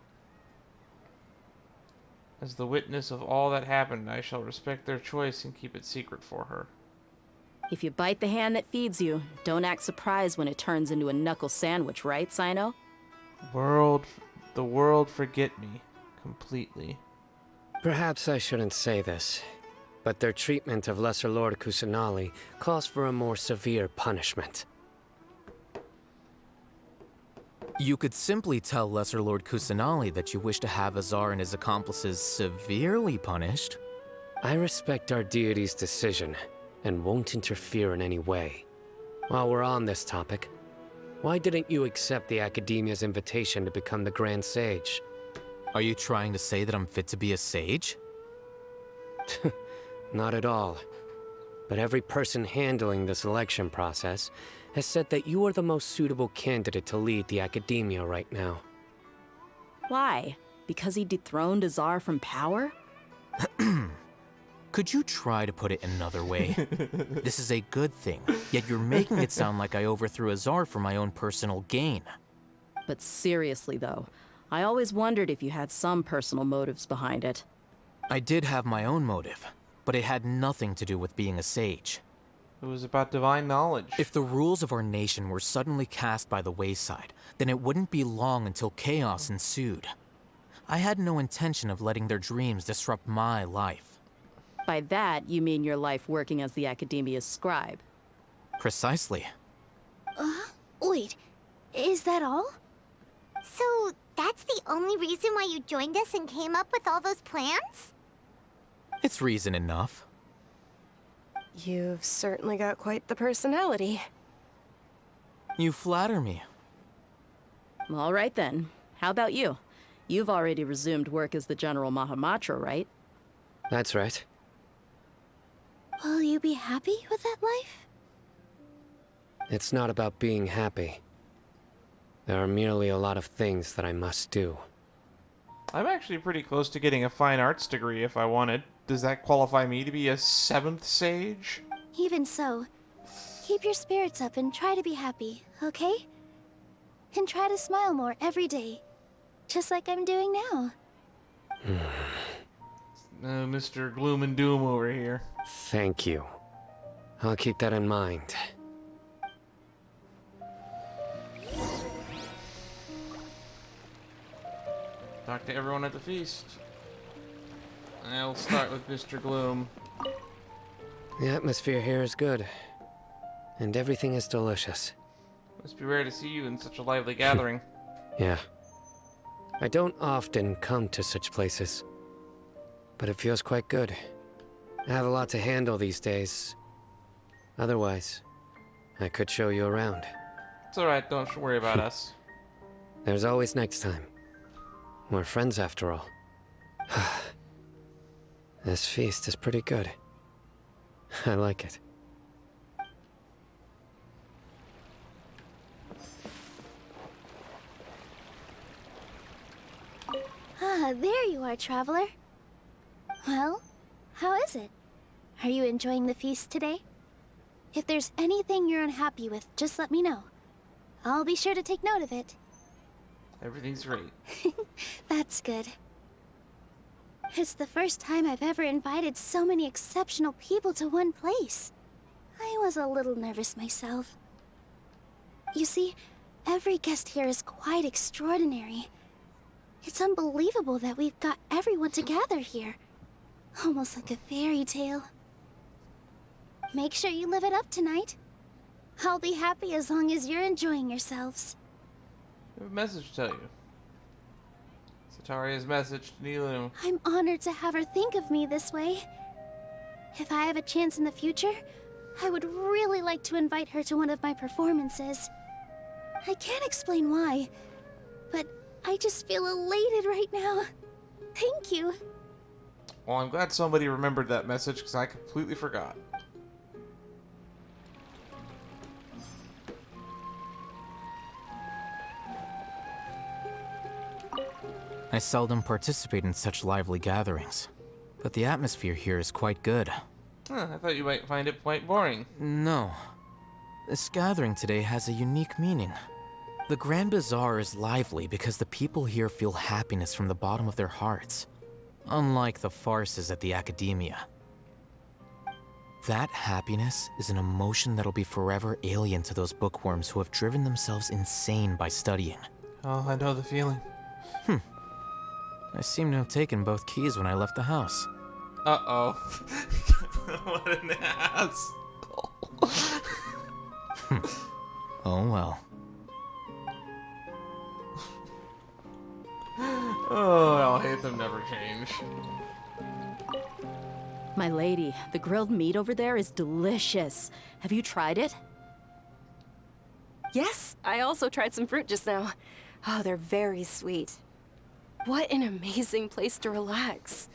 As the witness of all that happened, I shall respect their choice and keep it secret for her. If you bite the hand that feeds you, don't act surprised when it turns into a knuckle sandwich, right, Sino? The world forget me completely. Perhaps I shouldn't say this, but their treatment of Lesser Lord Kusanali calls for a more severe punishment. You could simply tell Lesser Lord Kusanali that you wish to have Azar and his accomplices severely punished. I respect our deity's decision, and won't interfere in any way. While we're on this topic, why didn't you accept the Academia's invitation to become the Grand Sage? Are you trying to say that I'm fit to be a sage? Not at all. But every person handling the selection process has said that you are the most suitable candidate to lead the Academia right now. Why? Because he dethroned Azar from power? Could you try to put it another way? This is a good thing, yet you're making it sound like I overthrew Azar for my own personal gain. But seriously though, I always wondered if you had some personal motives behind it. I did have my own motive, but it had nothing to do with being a sage. It was about divine knowledge. If the rules of our nation were suddenly cast by the wayside, then it wouldn't be long until chaos ensued. I had no intention of letting their dreams disrupt my life. By that, you mean your life working as the Academia's scribe. Precisely. Wait, is that all? So, that's the only reason why you joined us and came up with all those plans? It's reason enough. You've certainly got quite the personality. You flatter me. All right then. How about you? You've already resumed work as the General Mahamatra, right? That's right. Will you be happy with that life? It's not about being happy. There are merely a lot of things that I must do. I'm actually pretty close to getting a fine arts degree if I wanted. Does that qualify me to be a 7th sage? Even so, keep your spirits up and try to be happy, okay? And try to smile more every day, just like I'm doing now. Mr. Gloom and Doom over here. Thank you. I'll keep that in mind. Talk to everyone at the feast. I'll start with Mr. Gloom. The atmosphere here is good. And everything is delicious. Must be rare to see you in such a lively gathering. Yeah. I don't often come to such places. But it feels quite good. I have a lot to handle these days. Otherwise, I could show you around. It's alright, don't worry about us. There's always next time. We're friends after all. This feast is pretty good. I like it. Ah, there you are, traveler. Well, how is it? Are you enjoying the feast today? If there's anything you're unhappy with, just let me know. I'll be sure to take note of it. Everything's great. That's good. It's the first time I've ever invited so many exceptional people to one place. I was a little nervous myself. You see, every guest here is quite extraordinary. It's unbelievable that we've got everyone together here. Almost like a fairy tale. Make sure you live it up tonight. I'll be happy as long as you're enjoying yourselves. I have a message to tell you. Sataria's message to Nilum. I'm honored to have her think of me this way. If I have a chance in the future, I would really like to invite her to one of my performances. I can't explain why, but I just feel elated right now. Thank you. Well, I'm glad somebody remembered that message because I completely forgot. I seldom participate in such lively gatherings, but the atmosphere here is quite good. Huh, I thought you might find it quite boring. No. This gathering today has a unique meaning. The Grand Bazaar is lively because the people here feel happiness from the bottom of their hearts, unlike the farces at the Academia. That happiness is an emotion that'll be forever alien to those bookworms who have driven themselves insane by studying. Oh, I know the feeling. I seem to have taken both keys when I left the house. Uh-oh. What an ass. Oh well. Oh, I'll hate them never change. My lady, the grilled meat over there is delicious. Have you tried it? Yes, I also tried some fruit just now. Oh, they're very sweet. What an amazing place to relax.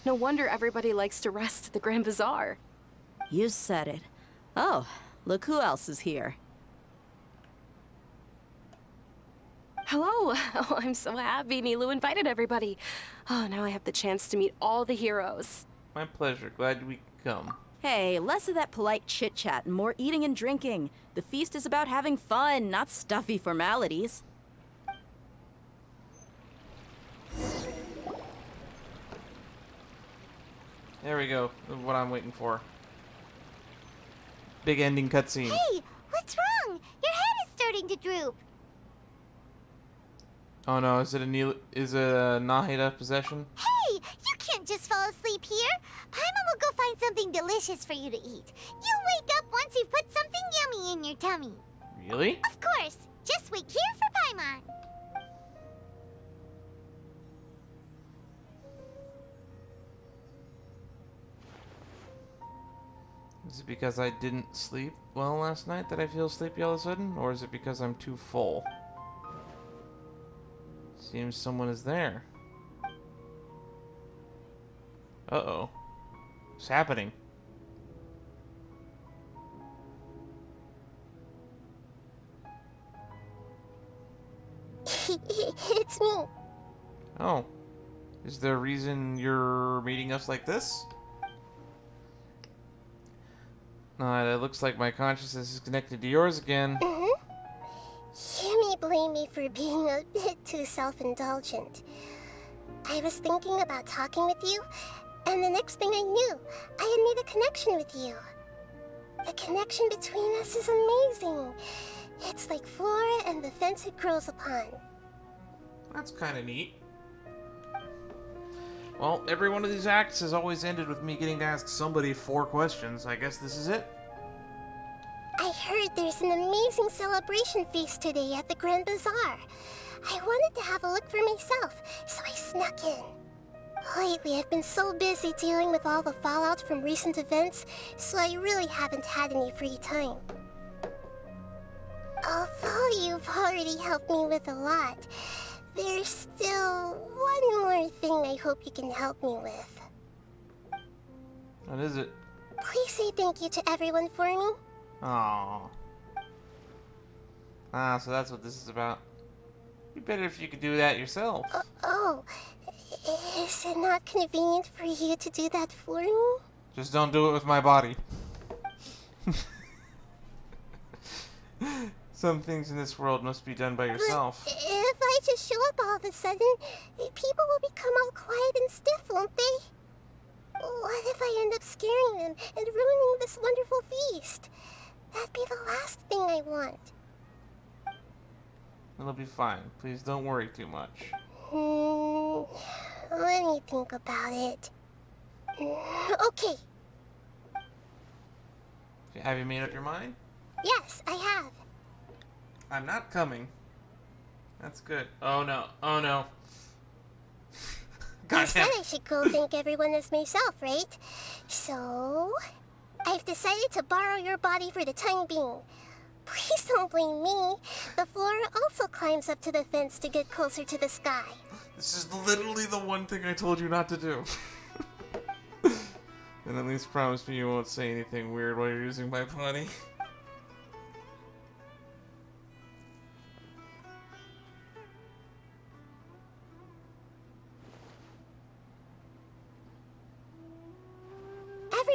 No wonder everybody likes to rest at the Grand Bazaar. You said it. Oh, look who else is here. Hello. Oh, I'm so happy Nilu invited everybody. Oh, now I have the chance to meet all the heroes. My pleasure. Glad we could come. Hey, less of that polite chit-chat and more eating and drinking. The feast is about having fun, not stuffy formalities. There we go. What I'm waiting for. Big ending cutscene. Hey, what's wrong? Your head is starting to droop. Oh no, is it a Nahida possession? Hey, you can't just fall asleep here. Paimon will go find something delicious for you to eat. You'll wake up once you've put something yummy in your tummy. Really? Of course. Just wait here for Paimon. Is it because I didn't sleep well last night that I feel sleepy all of a sudden? Or is it because I'm too full? Seems someone is there. Uh-oh. What's happening? It's me. Oh. Is there a reason you're meeting us like this? It looks like my consciousness is connected to yours again. You may blame me for being a bit too self-indulgent. I was thinking about talking with you, and the next thing I knew, I had made a connection with you. The connection between us is amazing. It's like flora and the fence it grows upon. That's kind of neat. Well, every one of these acts has always ended with me getting to ask somebody 4 questions. I guess this is it. I heard there's an amazing celebration feast today at the Grand Bazaar. I wanted to have a look for myself, so I snuck in. Lately, I've been so busy dealing with all the fallout from recent events, so I really haven't had any free time. Although you've already helped me with a lot, there's still one more thing I hope you can help me with. What is it? Please say thank you to everyone for me. Aww. Ah, so that's what this is about. Be better if you could do that yourself. Is it not convenient for you to do that for me? Just don't do it with my body. Some things in this world must be done by yourself. But if I just show up all of a sudden, people will become all quiet and stiff, won't they? What if I end up scaring them and ruining this wonderful feast? That'd be the last thing I want. It'll be fine. Please don't worry too much. Let me think about it. Okay. Have you made up your mind? Yes, I have. I'm not coming. That's good. Oh no. Oh no. You said I should go thank everyone as myself, right? So, I've decided to borrow your body for the time being. Please don't blame me. The flora also climbs up to the fence to get closer to the sky. This is literally the one thing I told you not to do. And at least promise me you won't say anything weird while you're using my body.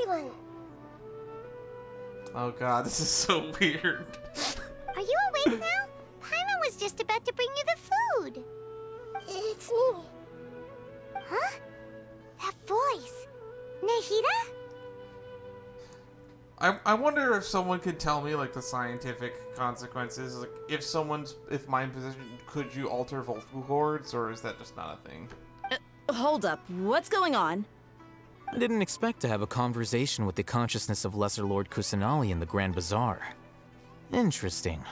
everyone. Oh god, this is so weird. Are you awake now? Paimon was just about to bring you the food. It's me. Huh? That voice. Nahida? I wonder if someone could tell me like the scientific consequences. Like if my position, could you alter vocal cords, or is that just not a thing? Hold up, what's going on? I didn't expect to have a conversation with the consciousness of Lesser Lord Kusanali in the Grand Bazaar. Interesting.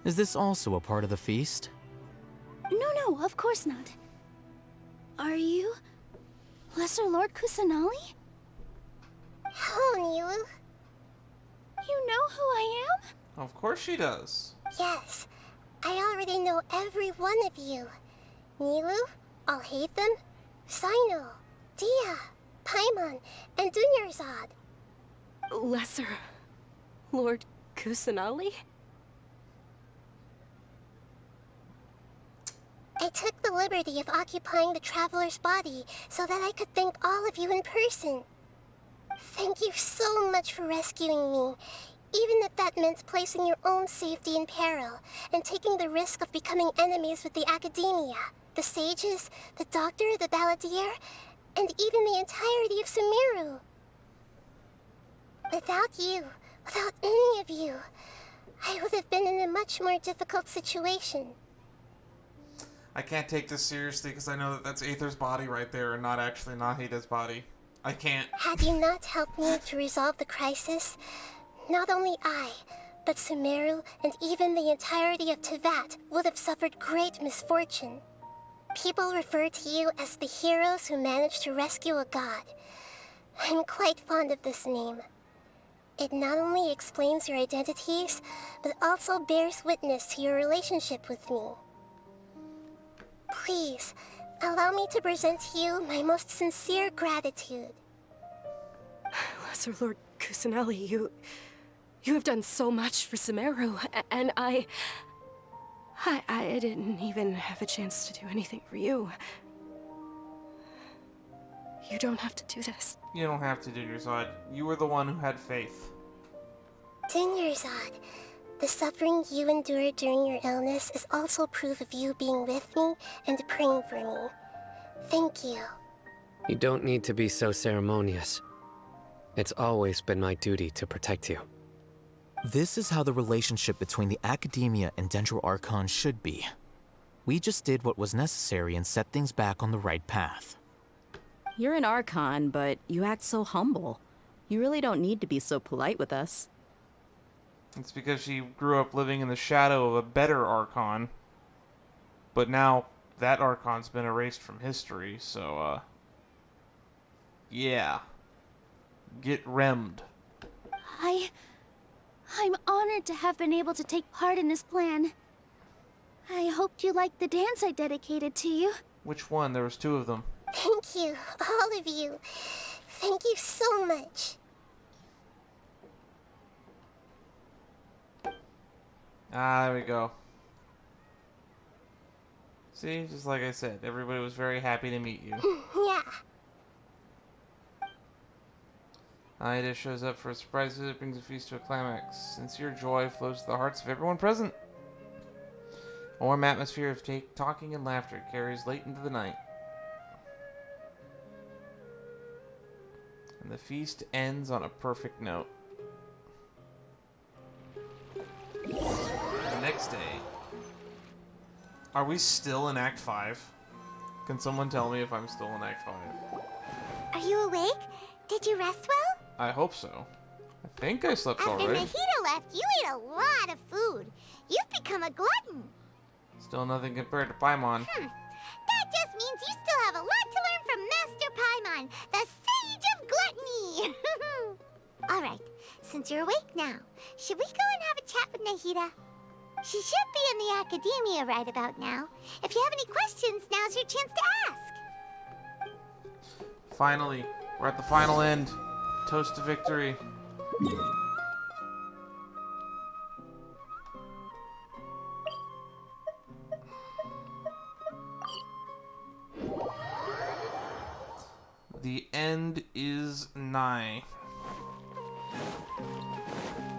Is this also a part of the feast? No, of course not. Are you Lesser Lord Kusanali? Hello, Nilu. You know who I am? Of course she does. Yes, I already know every one of you. Nilu, Alhaitham, Sino, Dia, Paimon, and Dunyarzad. Lesser Lord Kusanali? I took the liberty of occupying the traveler's body so that I could thank all of you in person. Thank you so much for rescuing me, even if that meant placing your own safety in peril and taking the risk of becoming enemies with the academia, the sages, the doctor, the balladeer, and even the entirety of Sumeru. Without you, without any of you, I would have been in a much more difficult situation. I can't take this seriously because I know that that's Aether's body right there and not actually Nahida's body. I can't. Had you not helped me to resolve the crisis, not only I, but Sumeru and even the entirety of Tevat would have suffered great misfortune. People refer to you as the heroes who managed to rescue a god. I'm quite fond of this name. It not only explains your identities, but also bears witness to your relationship with me. Please, allow me to present to you my most sincere gratitude. Lesser Lord Kusanali, you have done so much for Sumeru, and I didn't even have a chance to do anything for you. You don't have to do this. You don't have to, Dunyarzad. You were the one who had faith. Dunyarzad, the suffering you endured during your illness is also proof of you being with me and praying for me. Thank you. You don't need to be so ceremonious. It's always been my duty to protect you. This is how the relationship between the Academia and Dendro Archon should be. We just did what was necessary and set things back on the right path. You're an Archon, but you act so humble. You really don't need to be so polite with us. It's because she grew up living in the shadow of a better Archon. But now that Archon's been erased from history, so, yeah. Get remmed. I'm honored to have been able to take part in this plan. I hoped you liked the dance I dedicated to you. Which one? There was 2 of them. Thank you, all of you. Thank you so much. Ah, there we go. See, just like I said, everybody was very happy to meet you. Yeah. Nahida shows up for a surprise visit, brings the feast to a climax. Sincere joy flows to the hearts of everyone present. A warm atmosphere of talking and laughter carries late into the night. And the feast ends on a perfect note. The next day. Are we still in Act 5? Can someone tell me if I'm still in Act 5? Are you awake? Did you rest well? I hope so. I think I slept After alright. Nahida left, you ate a lot of food. You've become a glutton. Still nothing compared to Paimon. That just means you still have a lot to learn from Master Paimon, the Sage of Gluttony. All right, since you're awake now, should we go and have a chat with Nahida? She should be in the academia right about now. If you have any questions, now's your chance to ask. Finally, we're at the final end. Toast to victory. The end is nigh.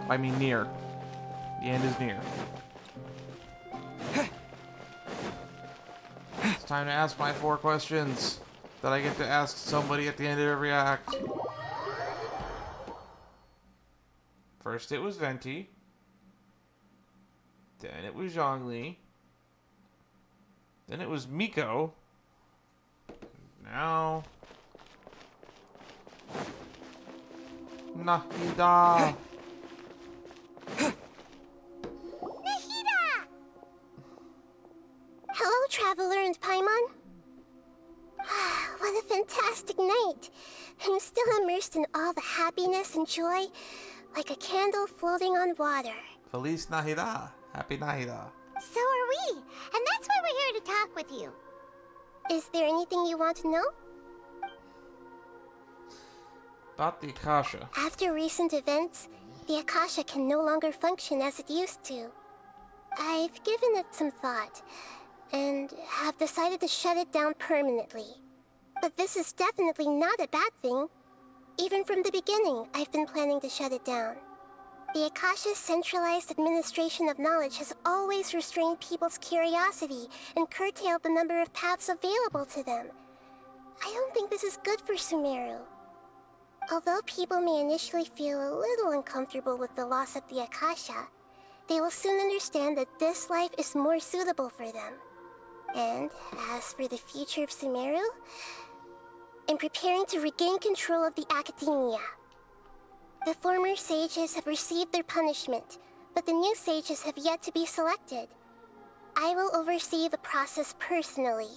I mean near. The end is near. It's time to ask my 4 questions that I get to ask somebody at the end of every act. First it was Venti. Then it was Zhongli. Then it was Miko. Now... Nahida! Nahida! Hello, Traveler and Paimon. What a fantastic night. I'm still immersed in all the happiness and joy, like a candle floating on water. Feliz Nahida. Happy Nahida. So are we, and that's why we're here to talk with you. Is there anything you want to know? About the Akasha. After recent events, the Akasha can no longer function as it used to. I've given it some thought, and have decided to shut it down permanently. But this is definitely not a bad thing. Even from the beginning, I've been planning to shut it down. The Akasha's centralized administration of knowledge has always restrained people's curiosity and curtailed the number of paths available to them. I don't think this is good for Sumeru. Although people may initially feel a little uncomfortable with the loss of the Akasha, they will soon understand that this life is more suitable for them. And as for the future of Sumeru, I'm preparing to regain control of the academia. The former sages have received their punishment, but the new sages have yet to be selected. I will oversee the process personally.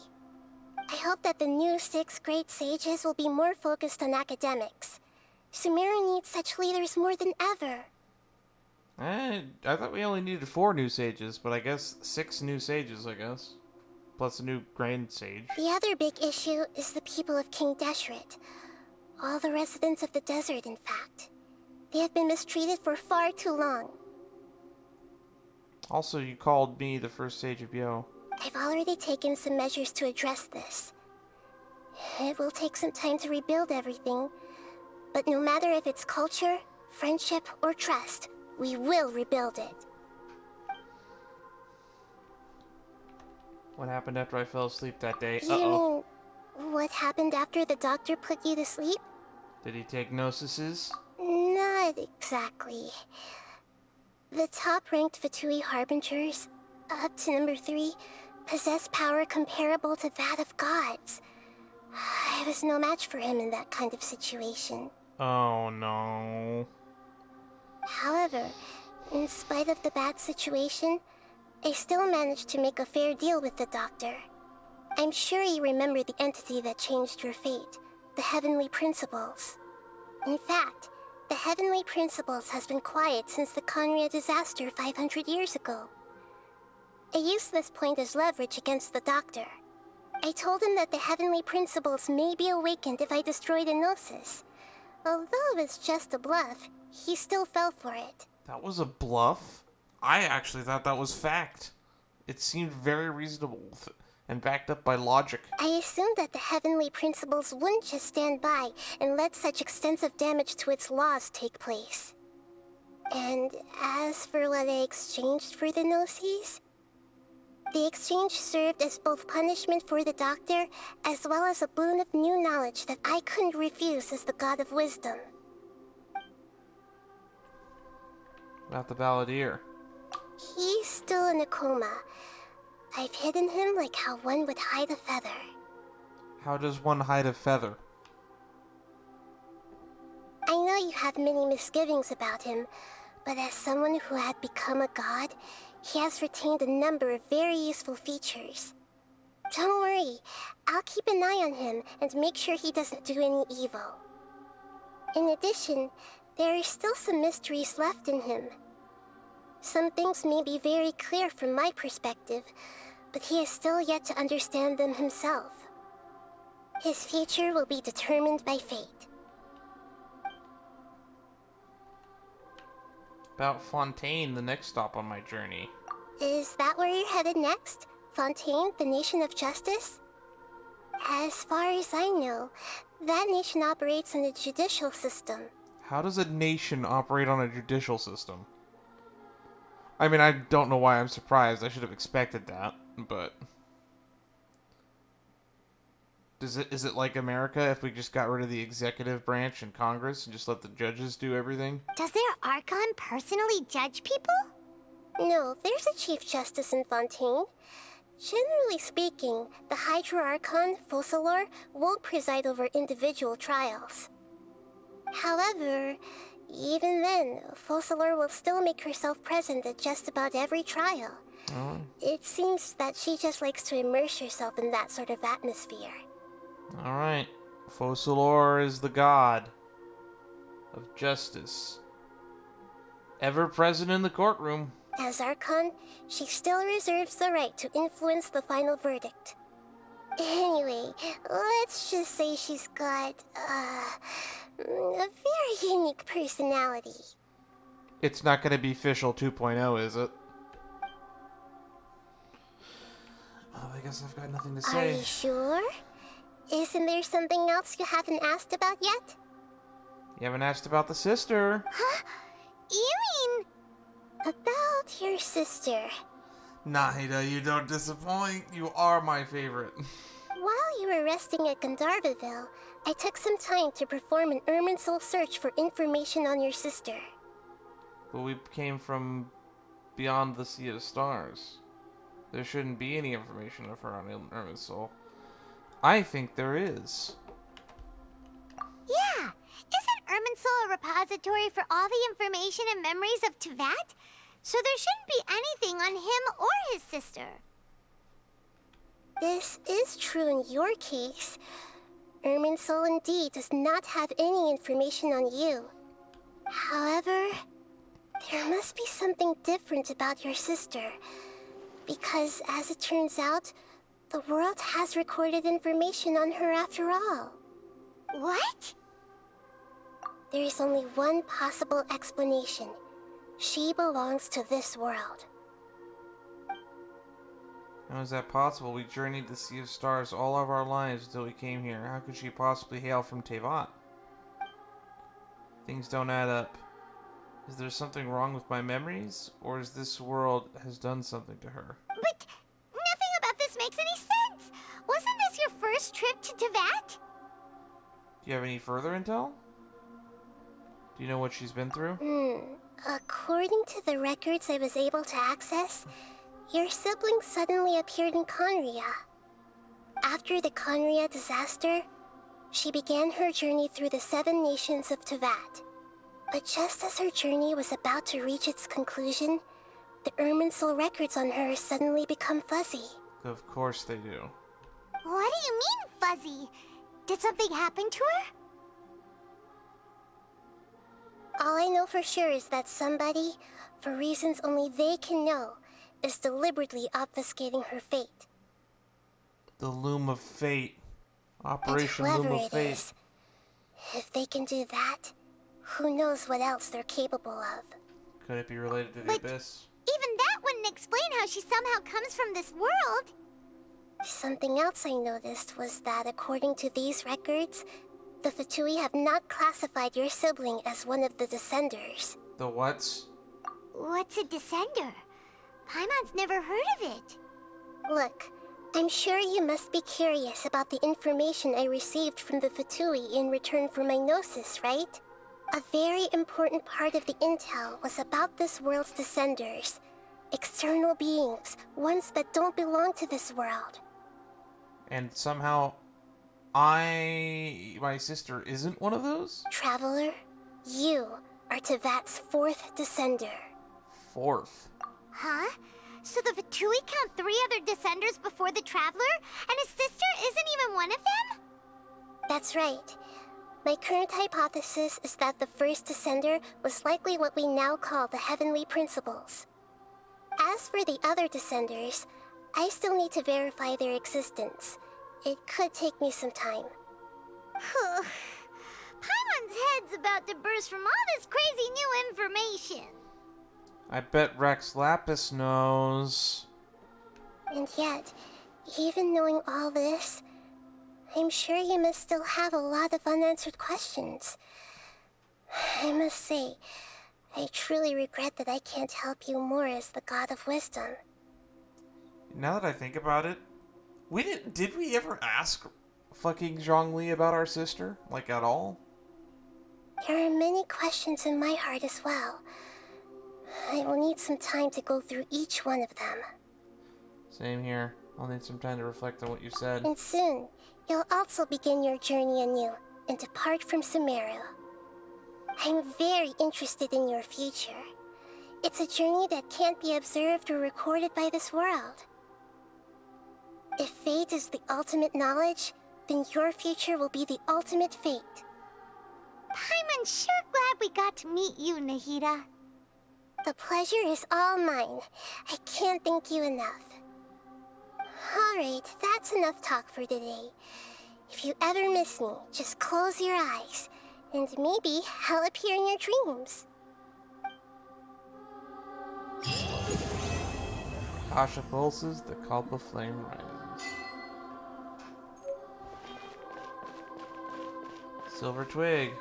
I hope that the new 6th grade sages will be more focused on academics. Sumeru needs such leaders more than ever. I thought we only needed 4 new sages, but I guess 6 new sages, I guess. Plus a new Grand Sage. The other big issue is the people of King Deshret. All the residents of the desert, in fact. They have been mistreated for far too long. Also, you called me the first sage of Yo. I've already taken some measures to address this. It will take some time to rebuild everything, but no matter if it's culture, friendship, or trust, we will rebuild it. What happened after I fell asleep that day? You mean, what happened after the doctor put you to sleep? Did he take gnosises? Not exactly. The top-ranked Fatui Harbingers, up to number 3, possess power comparable to that of gods. I was no match for him in that kind of situation. Oh no. However, in spite of the bad situation, I still managed to make a fair deal with the doctor. I'm sure you remember the entity that changed your fate, the Heavenly Principles. In fact, the Heavenly Principles has been quiet since the Conria disaster 500 years ago. I used this point as leverage against the doctor. I told him that the Heavenly Principles may be awakened if I destroy the Gnosis. Although it's just a bluff, he still fell for it. That was a bluff? I actually thought that was fact. It seemed very reasonable and backed up by logic. I assumed that the Heavenly Principles wouldn't just stand by and let such extensive damage to its laws take place. And as for what I exchanged for the Gnosis, the exchange served as both punishment for the doctor as well as a boon of new knowledge that I couldn't refuse as the God of Wisdom. About the Balladeer. He's still in a coma. I've hidden him like how one would hide a feather. How does one hide a feather? I know you have many misgivings about him, but as someone who had become a god, he has retained a number of very useful features. Don't worry, I'll keep an eye on him and make sure he doesn't do any evil. In addition, there are still some mysteries left in him. Some things may be very clear from my perspective, but he is still yet to understand them himself. His future will be determined by fate. About Fontaine, the next stop on my journey. Is that where you're headed next? Fontaine, the nation of justice? As far as I know, that nation operates in a judicial system. How does a nation operate on a judicial system? I mean, I don't know why I'm surprised. I should have expected that, but... Is it like America if we just got rid of the executive branch and Congress and just let the judges do everything? Does their Archon personally judge people? No, there's a Chief Justice in Fontaine. Generally speaking, the Hydra Archon, Focalor, won't preside over individual trials. However, even then, Focalor will still make herself present at just about every trial. Oh. It seems that she just likes to immerse herself in that sort of atmosphere. Alright. Focalor is the god of justice. Ever present in the courtroom. As Archon, she still reserves the right to influence the final verdict. Anyway, let's just say she's got, a very unique personality. It's not going to be Fischl 2.0, is it? Oh, I guess I've got nothing to say. Are you sure? Isn't there something else you haven't asked about yet? You haven't asked about the sister. Huh? You mean... about your sister? Nahida, you don't disappoint. You are my favorite. While you were resting at Jnagarbha, I took some time to perform an Irminsul search for information on your sister. But we came from beyond the Sea of Stars. There shouldn't be any information of her on Irminsul. I think there is. Yeah! Isn't Irminsul a repository for all the information and memories of Teyvat? So there shouldn't be anything on him or his sister. This is true in your case. Irminsul indeed does not have any information on you. However, there must be something different about your sister. Because, as it turns out, the world has recorded information on her after all. What? There is only one possible explanation. She belongs to this world. How is that possible? We journeyed the Sea of Stars all of our lives until we came here. How could she possibly hail from Teyvat? Things don't add up. Is there something wrong with my memories? Or is this world has done something to her? But nothing about this makes any sense! Wasn't this your first trip to Teyvat? Do you have any further intel? Do you know what she's been through? According to the records I was able to access, your sibling suddenly appeared in Conria. After the Conria disaster, she began her journey through the 7 nations of Teyvat. But just as her journey was about to reach its conclusion, the Irminsul records on her suddenly become fuzzy. Of course they do. What do you mean, fuzzy? Did something happen to her? All I know for sure is that somebody, for reasons only they can know, is deliberately obfuscating her fate. The Loom of Fate. Operation And Loom whoever of it Fate. is, if they can do that, who knows what else they're capable of. Could it be related to the But Abyss? even that wouldn't explain how she somehow comes from this world. Something else I noticed was that according to these records, the Fatui have not classified your sibling as one of the Descenders. The what's? What's a Descender? Paimon's never heard of it. Look, I'm sure you must be curious about the information I received from the Fatui in return for my gnosis, right? A very important part of the intel was about this world's Descenders. External beings, ones that don't belong to this world. And somehow, my sister isn't one of those? Traveler, you are Teyvat's 4th Descender. 4th? Huh? So the Fatui count 3 other Descenders before the Traveler, and his sister isn't even one of them? That's right. My current hypothesis is that the first Descender was likely what we now call the Heavenly Principles. As for the other Descenders, I still need to verify their existence. It could take me some time. Paimon's head's about to burst from all this crazy new information. I bet Rex Lapis knows. And yet, even knowing all this, I'm sure you must still have a lot of unanswered questions. I must say, I truly regret that I can't help you more as the God of Wisdom. Now that I think about it, did we ever ask fucking Zhongli about our sister? Like, at all? There are many questions in my heart as well. I will need some time to go through each one of them. Same here. I'll need some time to reflect on what you said. And soon, you'll also begin your journey anew and depart from Sumeru. I'm very interested in your future. It's a journey that can't be observed or recorded by this world. If fate is the ultimate knowledge, then your future will be the ultimate fate. I'm sure glad we got to meet you, Nahida. The pleasure is all mine. I can't thank you enough. Alright, that's enough talk for today. If you ever miss me, just close your eyes, and maybe I'll appear in your dreams. Akasha pulses, the Kalpa flame rises. Silver twig.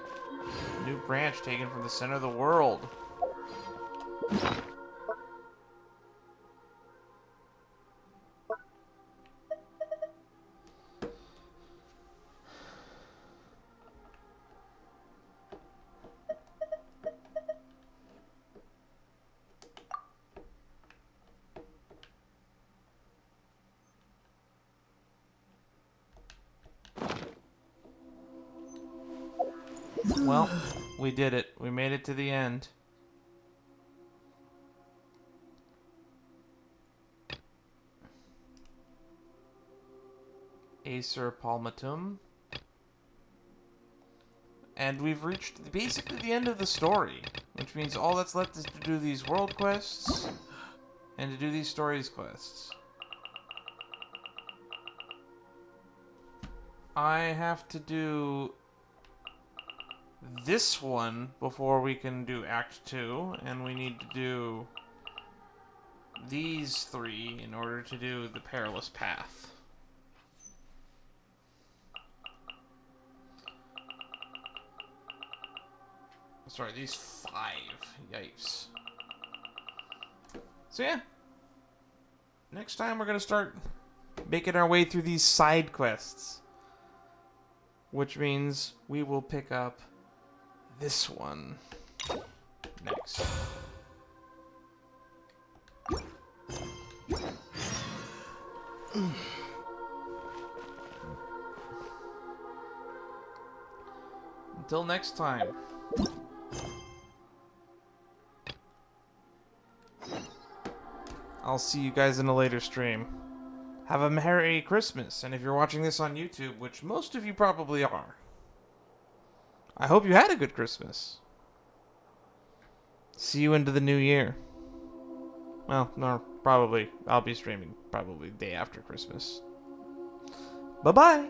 New branch taken from the center of the world. Well, we did it. We made it to the end. Acer Palmatum. And we've reached basically the end of the story, which means all that's left is to do these world quests and to do these stories quests. I have to do this one before we can do Act 2, and we need to do these 3 in order to do the Perilous Path. Sorry, these 5. Yikes. So yeah. Next time we're going to start making our way through these side quests. Which means we will pick up this one next. Until next time. I'll see you guys in a later stream. Have a Merry Christmas, and if you're watching this on YouTube, which most of you probably are, I hope you had a good Christmas. See you into the new year. Well, no, probably. I'll be streaming probably the day after Christmas. Bye-bye!